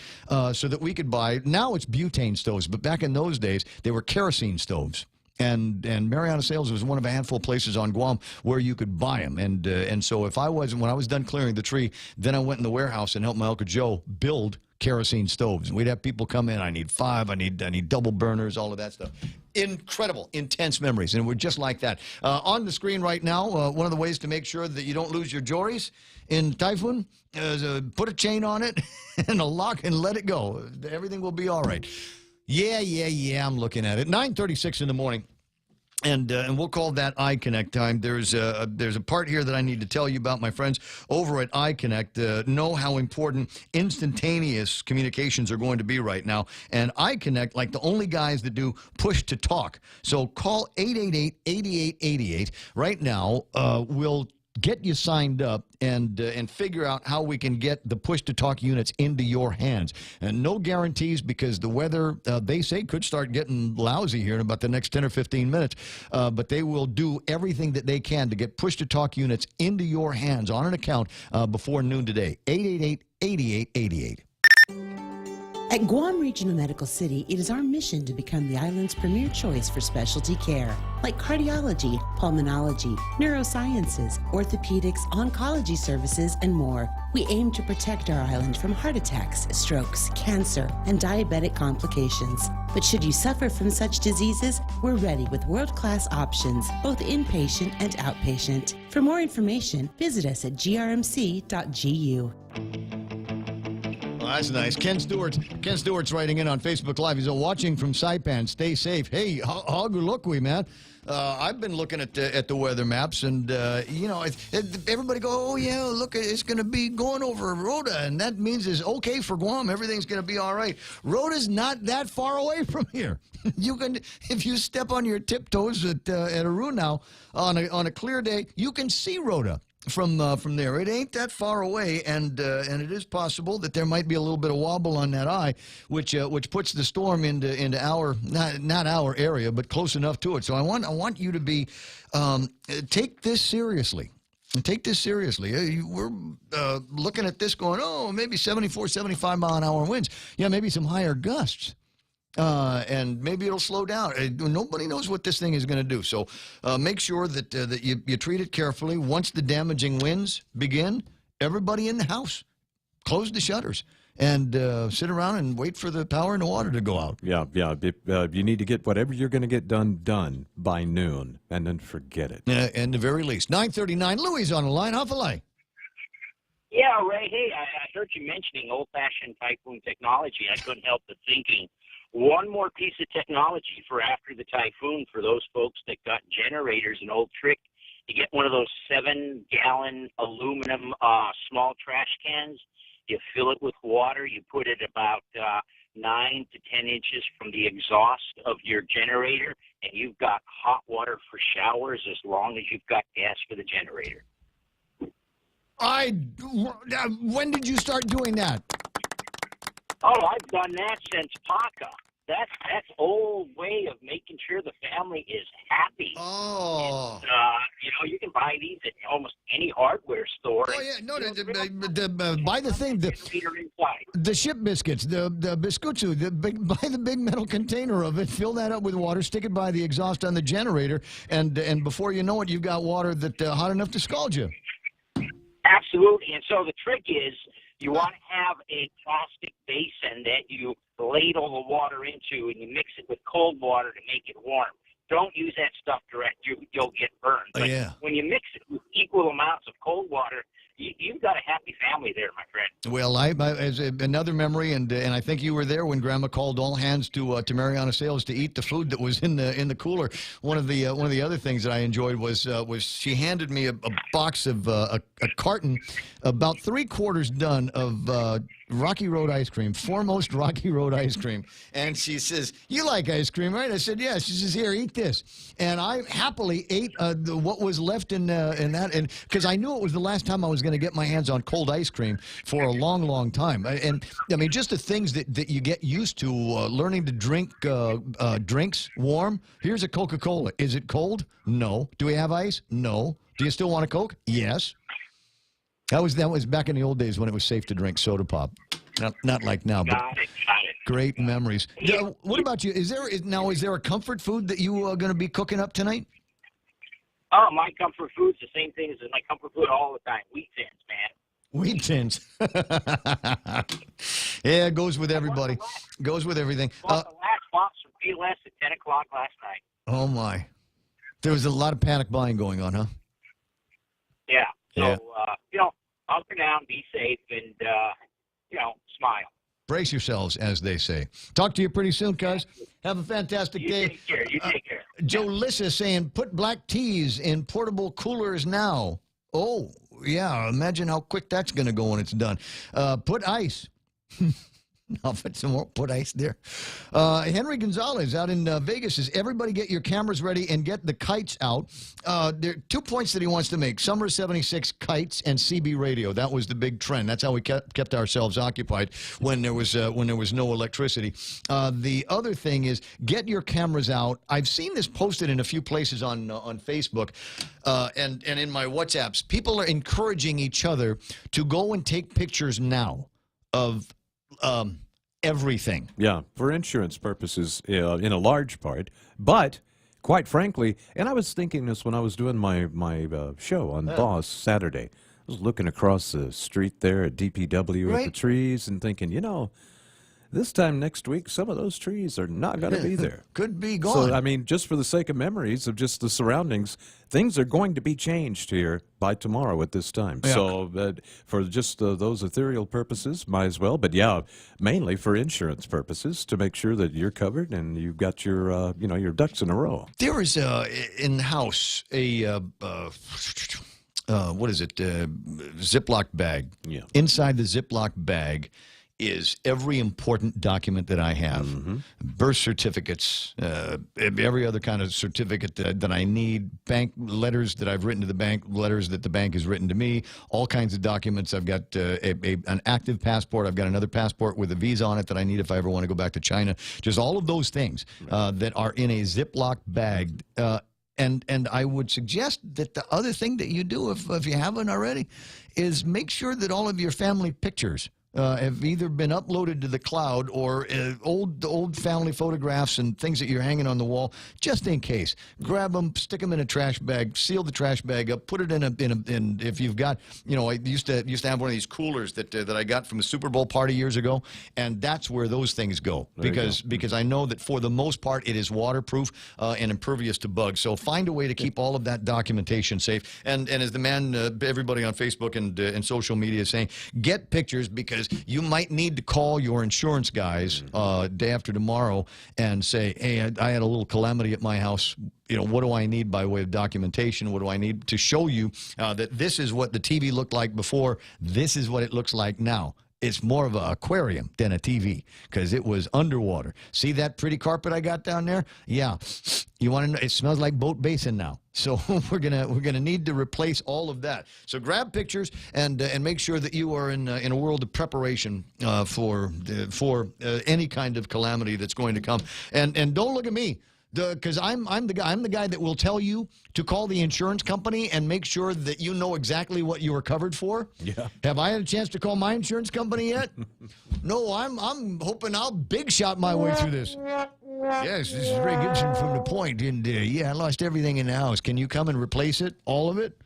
so that we could buy. Now it's butane stoves, but back in those days, they were kerosene stoves. And Mariana Sales was one of a handful of places on Guam where you could buy them. And so when I was done clearing the tree, then I went in the warehouse and helped my Uncle Joe build kerosene stoves. We'd have people come in. I need 5. I need double burners, all of that stuff. incredible, intense memories, and we're just like that. On the screen right now, one of the ways to make sure that you don't lose your jewelries in Typhoon is put a chain on it and a lock and let it go. Everything will be all right. Yeah, I'm looking at it. 9:36 in the morning. And we'll call that iConnect time. There's a part here that I need to tell you about, my friends. Over at iConnect, know how important instantaneous communications are going to be right now. And iConnect, like the only guys that do push to talk. So call 888-8888 right now. We'll get you signed up and figure out how we can get the push-to-talk units into your hands. And no guarantees because the weather, they say, could start getting lousy here in about the next 10 or 15 minutes. But they will do everything that they can to get push-to-talk units into your hands on an account before noon today. 888-8888. At Guam Regional Medical City, it is our mission to become the island's premier choice for specialty care, like cardiology, pulmonology, neurosciences, orthopedics, oncology services, and more. We aim to protect our island from heart attacks, strokes, cancer, and diabetic complications. But should you suffer from such diseases, we're ready with world-class options, both inpatient and outpatient. For more information, visit us at grmc.gu. Well, that's nice. Ken Stewart's writing in on Facebook Live. He's watching from Saipan. Stay safe. Hey, how good look we, man? I've been looking at the weather maps, and everybody go, oh yeah, look, it's going to be going over Rhoda, and that means it's okay for Guam. Everything's going to be all right. Rhoda's not that far away from here. You can, if you step on your tiptoes at Aru now on a clear day, you can see Rhoda from there. It ain't that far away, and it is possible that there might be a little bit of wobble on that eye, which puts the storm into our not our area, but close enough to it. So I want you to be take this seriously. Take this seriously. We're looking at this going, oh, maybe 74, 75 mile an hour winds. Yeah, maybe some higher gusts. And maybe it'll slow down. Nobody knows what this thing is going to do. So make sure that you treat it carefully. Once the damaging winds begin, everybody in the house, close the shutters and sit around and wait for the power and the water to go out. Yeah. You need to get whatever you're going to get done by noon, and then forget it. And the very least. 9:39. Louis on the line. How filet? Yeah, Ray. Hey, I heard you mentioning old-fashioned Typhoon technology. I couldn't help but thinking, one more piece of technology for after the typhoon for those folks that got generators. An old trick, you get one of those 7-gallon aluminum small trash cans. You fill it with water. You put it about 9 to 10 inches from the exhaust of your generator, and you've got hot water for showers as long as you've got gas for the generator. When did you start doing that? Oh, I've done that since PACA. That's old way of making sure the family is happy. Oh. And, you can buy these at almost any hardware store. Oh, yeah. No, buy the thing. The ship biscuits, the biscuitsu, buy the big metal container of it, fill that up with water, stick it by the exhaust on the generator, and before you know it, you've got water that's hot enough to scald you. Absolutely. And so the trick is, you want to have a plastic basin that you ladle the water into, and you mix it with cold water to make it warm. Don't use that stuff direct. You'll get burned. But when you mix it with equal amounts of cold water, you've got a happy family there, my friend. Well, as another memory, and I think you were there when Grandma called all hands to Mariana Sales to eat the food that was in the cooler. One of the other things that I enjoyed was she handed me a box of a carton, about 3/4 done of Rocky Road ice cream, Foremost Rocky Road ice cream. And she says, "You like ice cream, right?" I said, "Yeah." She says, "Here, eat this." And I happily ate what was left in that, and because I knew it was the last time I was going to get my hands on cold ice cream for a long, long time. And I mean, just the things that you get used to, learning to drink drinks warm. Here's a Coca-Cola. Is it cold? No. Do we have ice? No. Do you still want a Coke? Yes. That was back in the old days when it was safe to drink soda pop. Not like now, but Got it. great memories. What about you? Is there a comfort food that you are going to be cooking up tonight? Oh, my comfort food's the same thing as my comfort food all the time. Wheat Thins, man. Wheat Thins. Yeah, it goes with everybody. Goes with everything. Bought the last box from Payless at 10 o'clock last night. Oh, my. There was a lot of panic buying going on, huh? Yeah. So, Yeah. hunker down, be safe, and, smile. Brace yourselves, as they say. Talk to you pretty soon, cuz. Have a fantastic day. Take care. You take care. Joe Lissa saying, put black teas in portable coolers now. Oh, yeah. Imagine how quick that's going to go when it's done. Put ice. I'll put some more. Put ice there. Henry Gonzalez out in Vegas says, everybody get your cameras ready and get the kites out. There are 2 points that he wants to make. Summer 76 kites and CB radio. That was the big trend. That's how we kept ourselves occupied when there was no electricity. The other thing is get your cameras out. I've seen this posted in a few places on Facebook and in my WhatsApps. People are encouraging each other to go and take pictures now of everything. Yeah, for insurance purposes in a large part. But, quite frankly, and I was thinking this when I was doing my show on Boss Saturday. I was looking across the street there at DPW at the trees and thinking, this time next week, some of those trees are not going to be there. Could be gone. So, I mean, just for the sake of memories of just the surroundings, things are going to be changed here by tomorrow at this time. Yeah. So, for just those ethereal purposes, might as well. But, yeah, mainly for insurance purposes to make sure that you're covered and you've got your, your ducks in a row. There is in the house a what is it? Ziploc bag. Yeah. Inside the Ziploc bag is every important document that I have. Birth certificates, every other kind of certificate that I need, bank letters that I've written to the bank, letters that the bank has written to me, all kinds of documents. I've got an active passport. I've got another passport with a visa on it that I need if I ever want to go back to China. Just all of those things that are in a Ziploc bag. And I would suggest that the other thing that you do, if you haven't already, is make sure that all of your family pictures have either been uploaded to the cloud or old family photographs and things that you're hanging on the wall, just in case. Grab them, stick them in a trash bag, seal the trash bag up, put it in if you've got, I used to have one of these coolers that I got from the Super Bowl party years ago, and that's where those things go because I know that for the most part it is waterproof and impervious to bugs. So find a way to keep all of that documentation safe. And as the man, everybody on Facebook and social media is saying, get pictures because you might need to call your insurance guys day after tomorrow and say, hey, I had a little calamity at my house. What do I need by way of documentation? What do I need to show you that this is what the TV looked like before, this is what it looks like now? It's more of an aquarium than a TV because it was underwater. See that pretty carpet I got down there? Yeah. You want to know? It smells like Boat Basin now. So we're gonna need to replace all of that. So grab pictures and make sure that you are in a world of preparation for any kind of calamity that's going to come. And don't look at me. Because I'm the guy that will tell you to call the insurance company and make sure that you know exactly what you are covered for. Yeah. Have I had a chance to call my insurance company yet? No, I'm hoping I'll big shot my way through this. Yes, this is Ray Gibson from The Point, and I lost everything in the house. Can you come and replace it? All of it?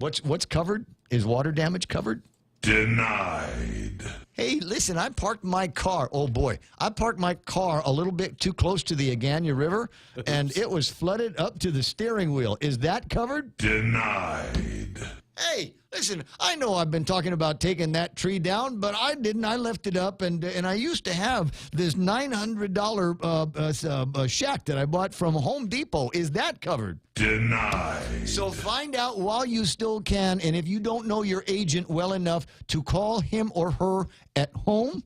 What's covered? Is water damage covered? Denied. Hey, listen, I parked my car. Oh, boy. I parked my car a little bit too close to the Agania River, and it was flooded up to the steering wheel. Is that covered? Denied. Hey, listen, I know I've been talking about taking that tree down, but I didn't. I left it up, and I used to have this $900 shack that I bought from Home Depot. Is that covered? Denied. So find out while you still can, and if you don't know your agent well enough to call him or her at home,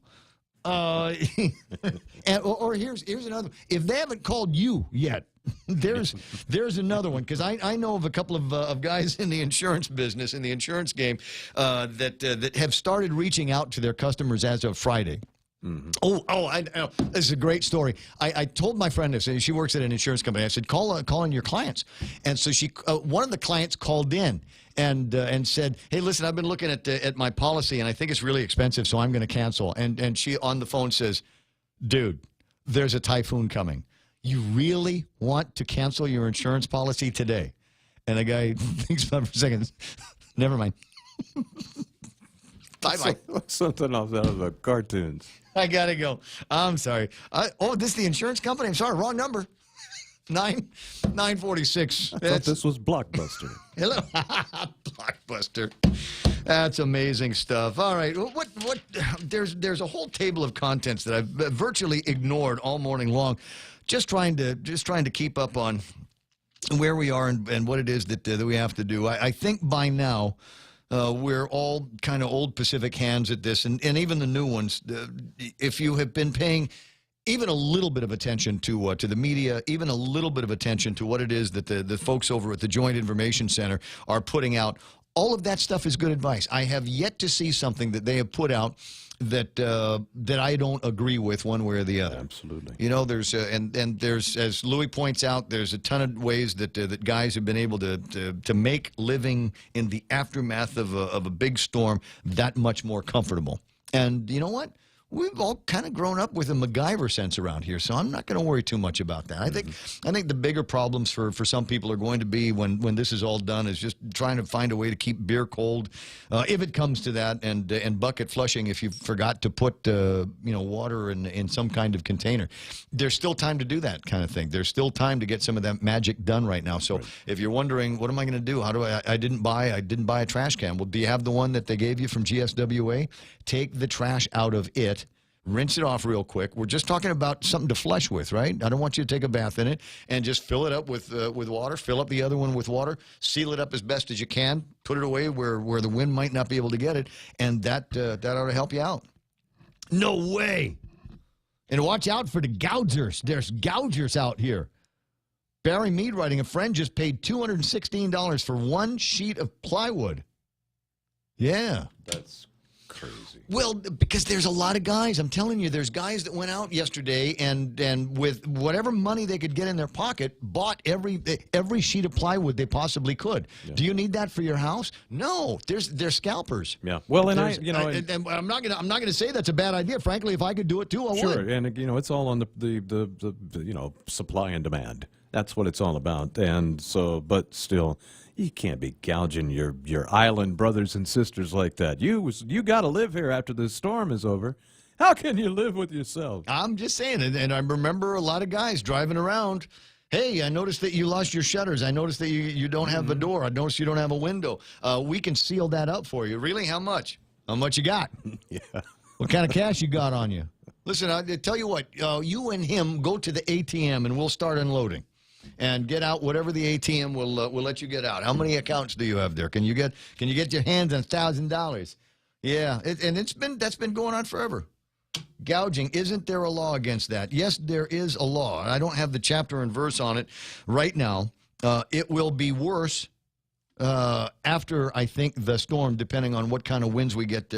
or here's another one. If they haven't called you yet, there's another one, because I know of a couple of guys in the insurance business, in the insurance game, that have started reaching out to their customers as of Friday. I know. This is a great story. I told my friend this, and she works at an insurance company. I said, call in your clients. And so one of the clients called in and said, hey, listen, I've been looking at my policy, and I think it's really expensive, so I'm going to cancel. And she on the phone says, dude, there's a typhoon coming. You really want to cancel your insurance policy today? And the guy thinks about it for a second. Never mind. Something off out of the cartoons. I got to go. I'm sorry. This is the insurance company? I'm sorry, wrong number. 946. I thought this was Blockbuster. Hello. Blockbuster. That's amazing stuff. All right. There's a whole table of contents that I've virtually ignored all morning long, just trying to keep up on where we are and what it is that we have to do. I think by now we're all kind of old Pacific hands at this, and even the new ones. If you have been paying even a little bit of attention to the media, even a little bit of attention to what it is that the folks over at the Joint Information Center are putting out, all of that stuff is good advice. I have yet to see something that they have put out that I don't agree with one way or the other. Absolutely. You know, there's and there's, as Louis points out, there's a ton of ways that guys have been able to make living in the aftermath of a big storm that much more comfortable. And you know what? We've all kind of grown up with a MacGyver sense around here, so I'm not going to worry too much about that. I think the bigger problems for some people are going to be when this is all done is just trying to find a way to keep beer cold, if it comes to that, and bucket flushing if you forgot to put water in some kind of container. There's still time to do that kind of thing. There's still time to get some of that magic done right now. So if you're wondering, what am I going to do? How do I didn't buy a trash can. Well, do you have the one that they gave you from GSWA? Take the trash out of it. Rinse it off real quick. We're just talking about something to flush with, right? I don't want you to take a bath in it, and just fill it up with water. Fill up the other one with water. Seal it up as best as you can. Put it away where the wind might not be able to get it, and that ought to help you out. No way. And watch out for the gougers. There's gougers out here. Barry Mead writing, a friend just paid $216 for one sheet of plywood. Yeah. That's crazy. Well, because there's a lot of guys. I'm telling you, there's guys that went out yesterday and with whatever money they could get in their pocket, bought every sheet of plywood they possibly could. Yeah. Do you need that for your house? No. They're scalpers. Yeah. Well, and I'm not gonna say that's a bad idea. Frankly, if I could do it too, I would. Sure. And it's all on the supply and demand. That's what it's all about. And so, but still, you can't be gouging your island brothers and sisters like that. You got to live here after the storm is over. How can you live with yourself? I'm just saying, and I remember a lot of guys driving around. Hey, I noticed that you lost your shutters. I noticed that you don't have a door. I noticed you don't have a window. We can seal that up for you. Really? How much? How much you got? Yeah. What kind of cash you got on you? Listen, I tell you what. You and him go to the ATM, and we'll start unloading. And get out whatever the ATM will let you get out. How many accounts do you have there? Can you get your hands on $1,000? Yeah, that's been going on forever. Gouging, isn't there a law against that? Yes, there is a law. I don't have the chapter and verse on it right now. It will be worse after, I think, the storm, depending on what kind of winds we get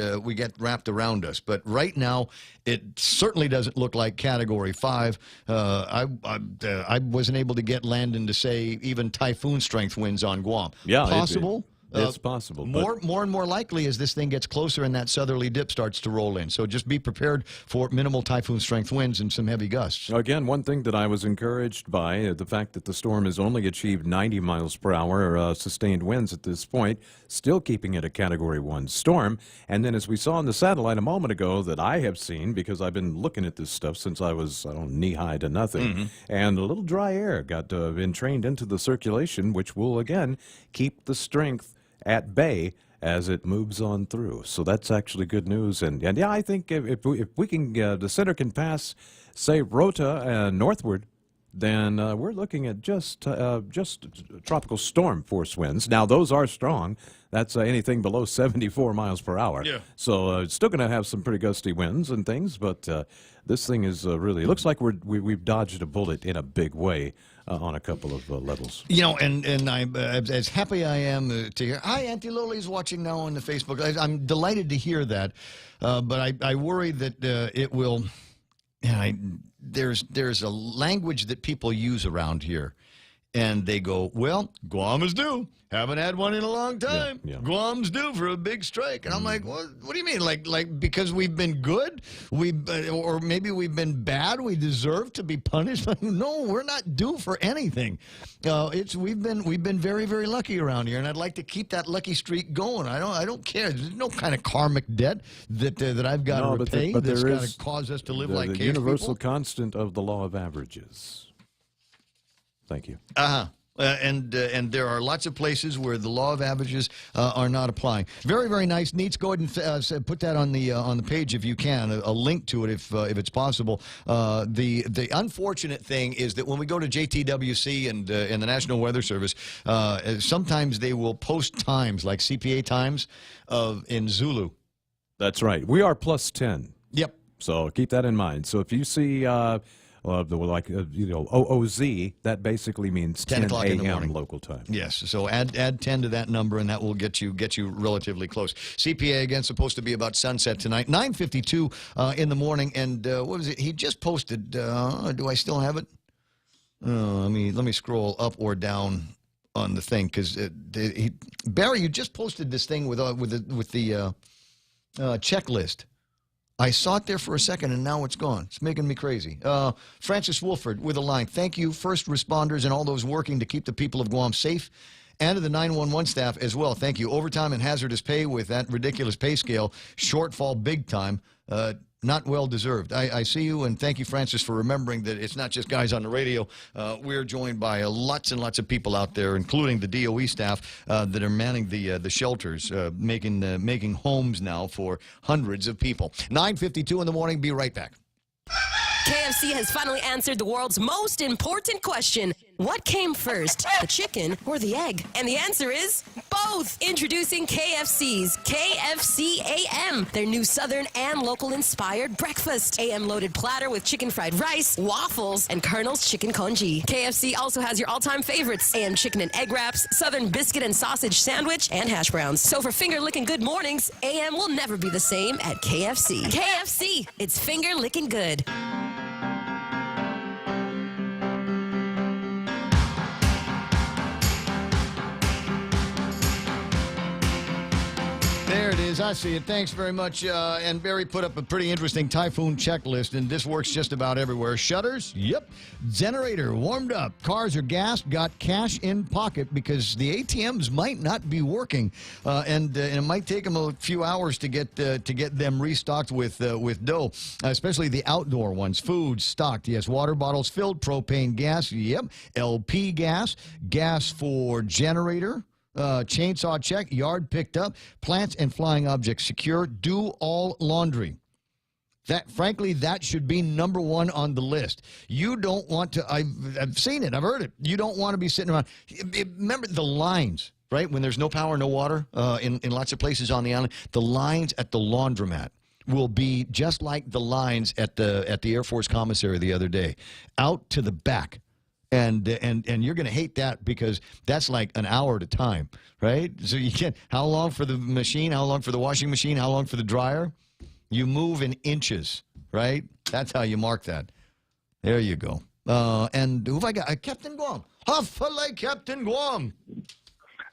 wrapped around us. But right now, it certainly doesn't look like Category 5. I wasn't able to get Landon to say even typhoon strength winds on Guam. Yeah, possible. It's possible. More and more likely as this thing gets closer and that southerly dip starts to roll in. So just be prepared for minimal typhoon strength winds and some heavy gusts. Again, one thing that I was encouraged by, the fact that the storm has only achieved 90 miles per hour sustained winds at this point, still keeping it a Category 1 storm. And then as we saw on the satellite a moment ago that I have seen, because I've been looking at this stuff since I was, knee-high to nothing, and a little dry air got entrained into the circulation, which will, again, keep the strength at bay as it moves on through. So that's actually good news. And yeah, I think if we can, the center can pass, say, Rota northward, then we're looking at just tropical storm force winds. Now, those are strong. That's anything below 74 miles per hour. Yeah. So it's still going to have some pretty gusty winds and things, but this thing is really, looks like we've dodged a bullet in a big way on a couple of levels. And I'm as happy I am to hear. Hi, Auntie Loli's watching now on the Facebook. I'm delighted to hear that, but I worry that it will. There's a language that people use around here, And they go, well, Guam is due. Haven't had one in a long time. Yeah. Guam's due for a big strike. And I'm like, what do you mean? Like because we've been good? Or maybe we've been bad? We deserve to be punished? No, we're not due for anything. We've been very, very lucky around here, and I'd like to keep that lucky streak going. I don't care. There's no kind of karmic debt that I've got to repay that's got to cause us to live like the cave universal people. constant of the law of averages. Thank you. And there are lots of places where the law of averages are not applying. Very, very nice. Neats. Go ahead and put that on the page if you can, a link to it if it's possible. The unfortunate thing is that when we go to JTWC and the National Weather Service, sometimes they will post times like CPA times in Zulu. That's right. We are plus 10. Yep. So keep that in mind. So if you see OOZ, that basically means 10 o'clock in the morning local time. Yes, so add 10 to that number, and that will get you relatively close. CPA again supposed to be about sunset tonight, 9:52 in the morning, and what was it? He just posted. Do I still have it? Let me scroll up or down on the thing because Barry, you just posted this thing with the checklist. I saw it there for a second, and now it's gone. It's making me crazy. Francis Wolford with a line. Thank you, first responders and all those working to keep the people of Guam safe, and to the 911 staff as well. Thank you. Overtime and hazardous pay with that ridiculous pay scale. Shortfall big time. Not well deserved. I see you, and thank you, Francis, for remembering that it's not just guys on the radio. We're joined by lots and lots of people out there, including the DOE staff that are manning the shelters, making homes now for hundreds of people. 9:52 in the morning. Be right back. KFC has finally answered the world's most important question. What came first, the chicken or the egg? And the answer is both. Introducing KFC's KFC AM, their new Southern and local-inspired breakfast. AM-loaded platter with chicken fried rice, waffles, and Colonel's chicken congee. KFC also has your all-time favorites, AM chicken and egg wraps, Southern biscuit and sausage sandwich, and hash browns. So for finger-licking good mornings, AM will never be the same at KFC. KFC, it's finger-licking good. There it is. I see it. Thanks very much. And Barry put up a pretty interesting typhoon checklist, and this works just about everywhere. Shutters? Yep. Generator warmed up. Cars are gassed. Got cash in pocket because the ATMs might not be working, and it might take them a few hours to get them restocked with dough, especially the outdoor ones. Food stocked. Yes. Water bottles filled. Propane gas. Yep. LP gas. Gas for generator. Chainsaw check, yard picked up, plants and flying objects secure, do all laundry. Frankly, that should be number one on the list. You don't want to, I've seen it, I've heard it. You don't want to be sitting around. Remember the lines, right? When there's no power, no water in lots of places on the island, the lines at the laundromat will be just like the lines at the Air Force Commissary the other day, out to the back. And you're going to hate that because that's like an hour at a time, right? So you can't, how long for the machine, how long for the washing machine, how long for the dryer? You move in inches, right? That's how you mark that. There you go. And who have I got? Captain Guam. Hopefully, Captain Guam.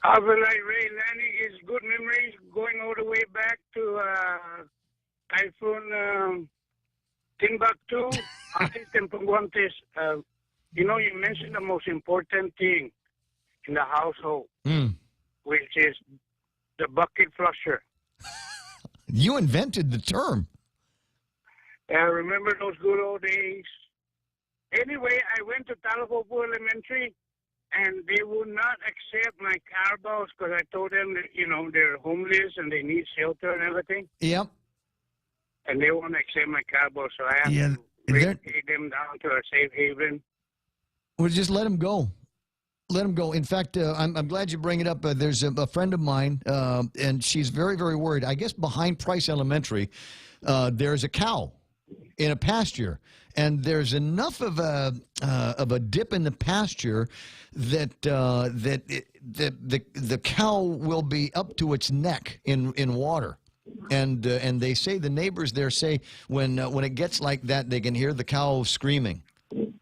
Hopefully, Ray Lanning is good memories going all the way back to Typhoon Timbuktu. Assistant Punguantes. You know, you mentioned the most important thing in the household, which is the bucket flusher. You invented the term. Remember those good old days? Anyway, I went to Talapopo Elementary, and they would not accept my carbos because I told them that, you know, they're homeless and they need shelter and everything. Yep. And they won't accept my carbos, so I have to take them down to a safe haven. Well, just let him go. Let him go. In fact, I'm glad you bring it up. There's a friend of mine, and she's very, very worried. I guess behind Price Elementary, there's a cow in a pasture, and there's enough of a dip in the pasture that the cow will be up to its neck in water. And they say the neighbors there say when it gets like that, they can hear the cow screaming.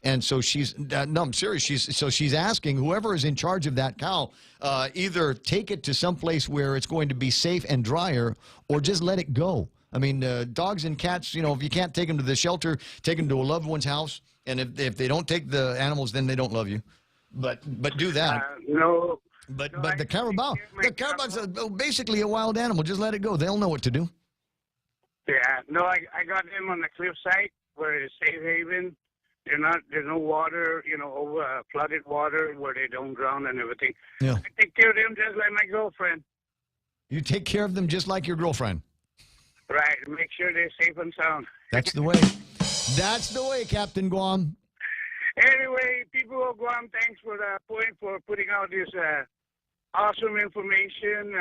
And so she's no, I'm serious. She's asking whoever is in charge of that cow, either take it to some place where it's going to be safe and drier, or just let it go. I mean, dogs and cats, you know, if you can't take them to the shelter, take them to a loved one's house. And if they don't take the animals, then they don't love you. But do that. No. But the carabau's basically a wild animal. Just let it go. They'll know what to do. Yeah. No, I got them on the cliffside where it's safe haven. There's no water, you know, over flooded water where they don't drown and everything. Yeah. I take care of them just like my girlfriend. You take care of them just like your girlfriend. Right. Make sure they're safe and sound. That's the way. That's the way, Captain Guam. Anyway, people of Guam, thanks for putting out this awesome information.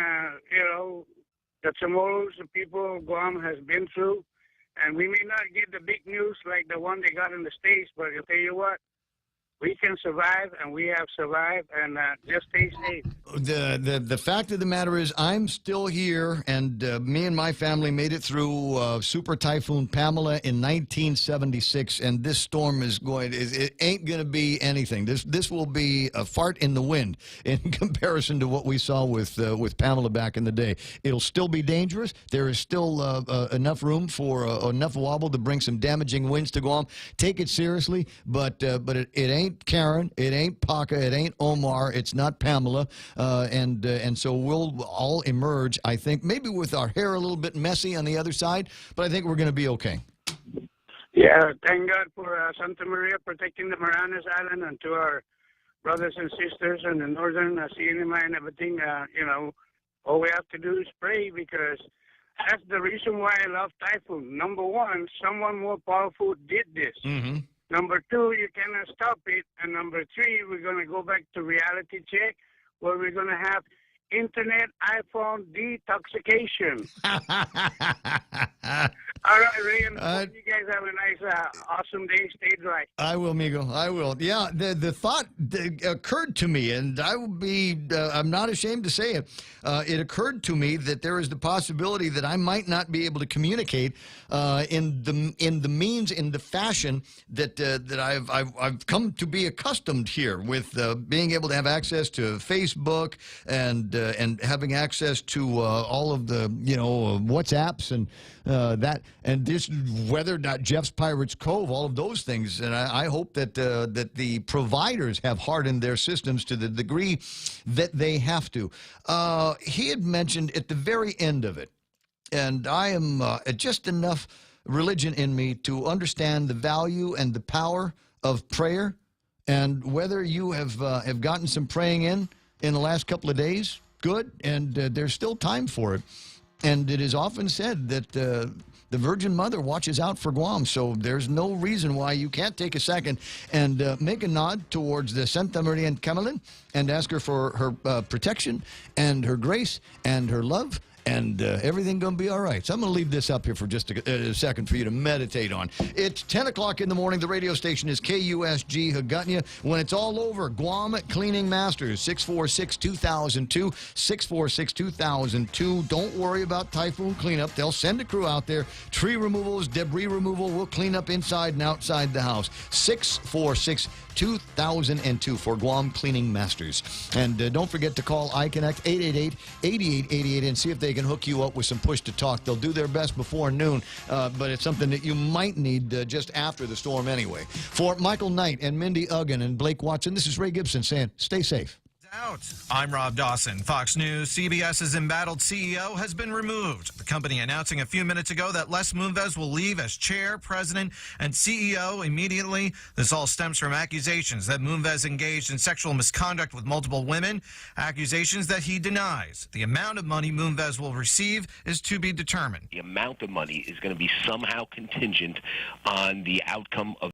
You know, the tomorrows the people of Guam has been through. And we may not get the big news like the one they got in the States, but I'll tell you what, we can survive, and we have survived, and just stay safe. The fact of the matter is I'm still here, and me and my family made it through Super Typhoon Pamela in 1976, and this storm it ain't going to be anything. This will be a fart in the wind in comparison to what we saw with Pamela back in the day. It'll still be dangerous. There is still enough room for enough wobble to bring some damaging winds to Guam. Take it seriously, but it ain't Karen, it ain't Paca, it ain't Omar, it's not Pamela, and so we'll all emerge, I think, maybe with our hair a little bit messy on the other side, but I think we're going to be okay. Yeah, thank God for Santa Maria protecting the Marianas Island, and to our brothers and sisters in the northern CNMI and everything. You know, all we have to do is pray, because that's the reason why I love Typhoon. Number one, someone more powerful did this. Mm-hmm. Number two, you cannot stop it. And number three, we're going to go back to reality check, where we're going to have internet iPhone detoxification. All right, Ray, and you guys have a nice, awesome day. Stay dry. I will, Migo. I will. Yeah, the thought occurred to me, and I will be, I'm not ashamed to say it, it occurred to me that there is the possibility that I might not be able to communicate in the means, in the fashion that I've come to be accustomed here, with being able to have access to Facebook and having access to all of the, you know, WhatsApps and and this weather.jeff's Pirates Cove, all of those things. And I hope that that the providers have hardened their systems to the degree that they have to. He had mentioned at the very end of it, and I am just enough religion in me to understand the value and the power of prayer. And whether you have gotten some praying in the last couple of days, good, and there's still time for it. And it is often said that the Virgin Mother watches out for Guam, so there's no reason why you can't take a second and make a nod towards the Santa Maria and Camelin and ask her for her protection and her grace and her love, and everything going to be all right. So I'm going to leave this up here for just a second for you to meditate on. It's 10 o'clock in the morning. The radio station is KUSG Hagutnya. When it's all over, Guam Cleaning Masters, 646-2002, 646-2002. Don't worry about typhoon cleanup. They'll send a crew out there. Tree removals, debris removal. We'll clean up inside and outside the house. 646-2002 for Guam Cleaning Masters. And don't forget to call iConnect 888-8888 and see if they can hook you up with some push-to-talk. They'll do their best before noon, but it's something that you might need just after the storm anyway. For Michael Knight and Mindy Uggan and Blake Watson, this is Ray Gibson saying, stay safe. I'm Rob Dawson. Fox News. CBS's embattled CEO has been removed. The company announcing a few minutes ago that Les Moonves will leave as chair, president, and CEO immediately. This all stems from accusations that Moonves engaged in sexual misconduct with multiple women, accusations that he denies. The amount of money Moonves will receive is to be determined. The amount of money is going to be somehow contingent on the outcome of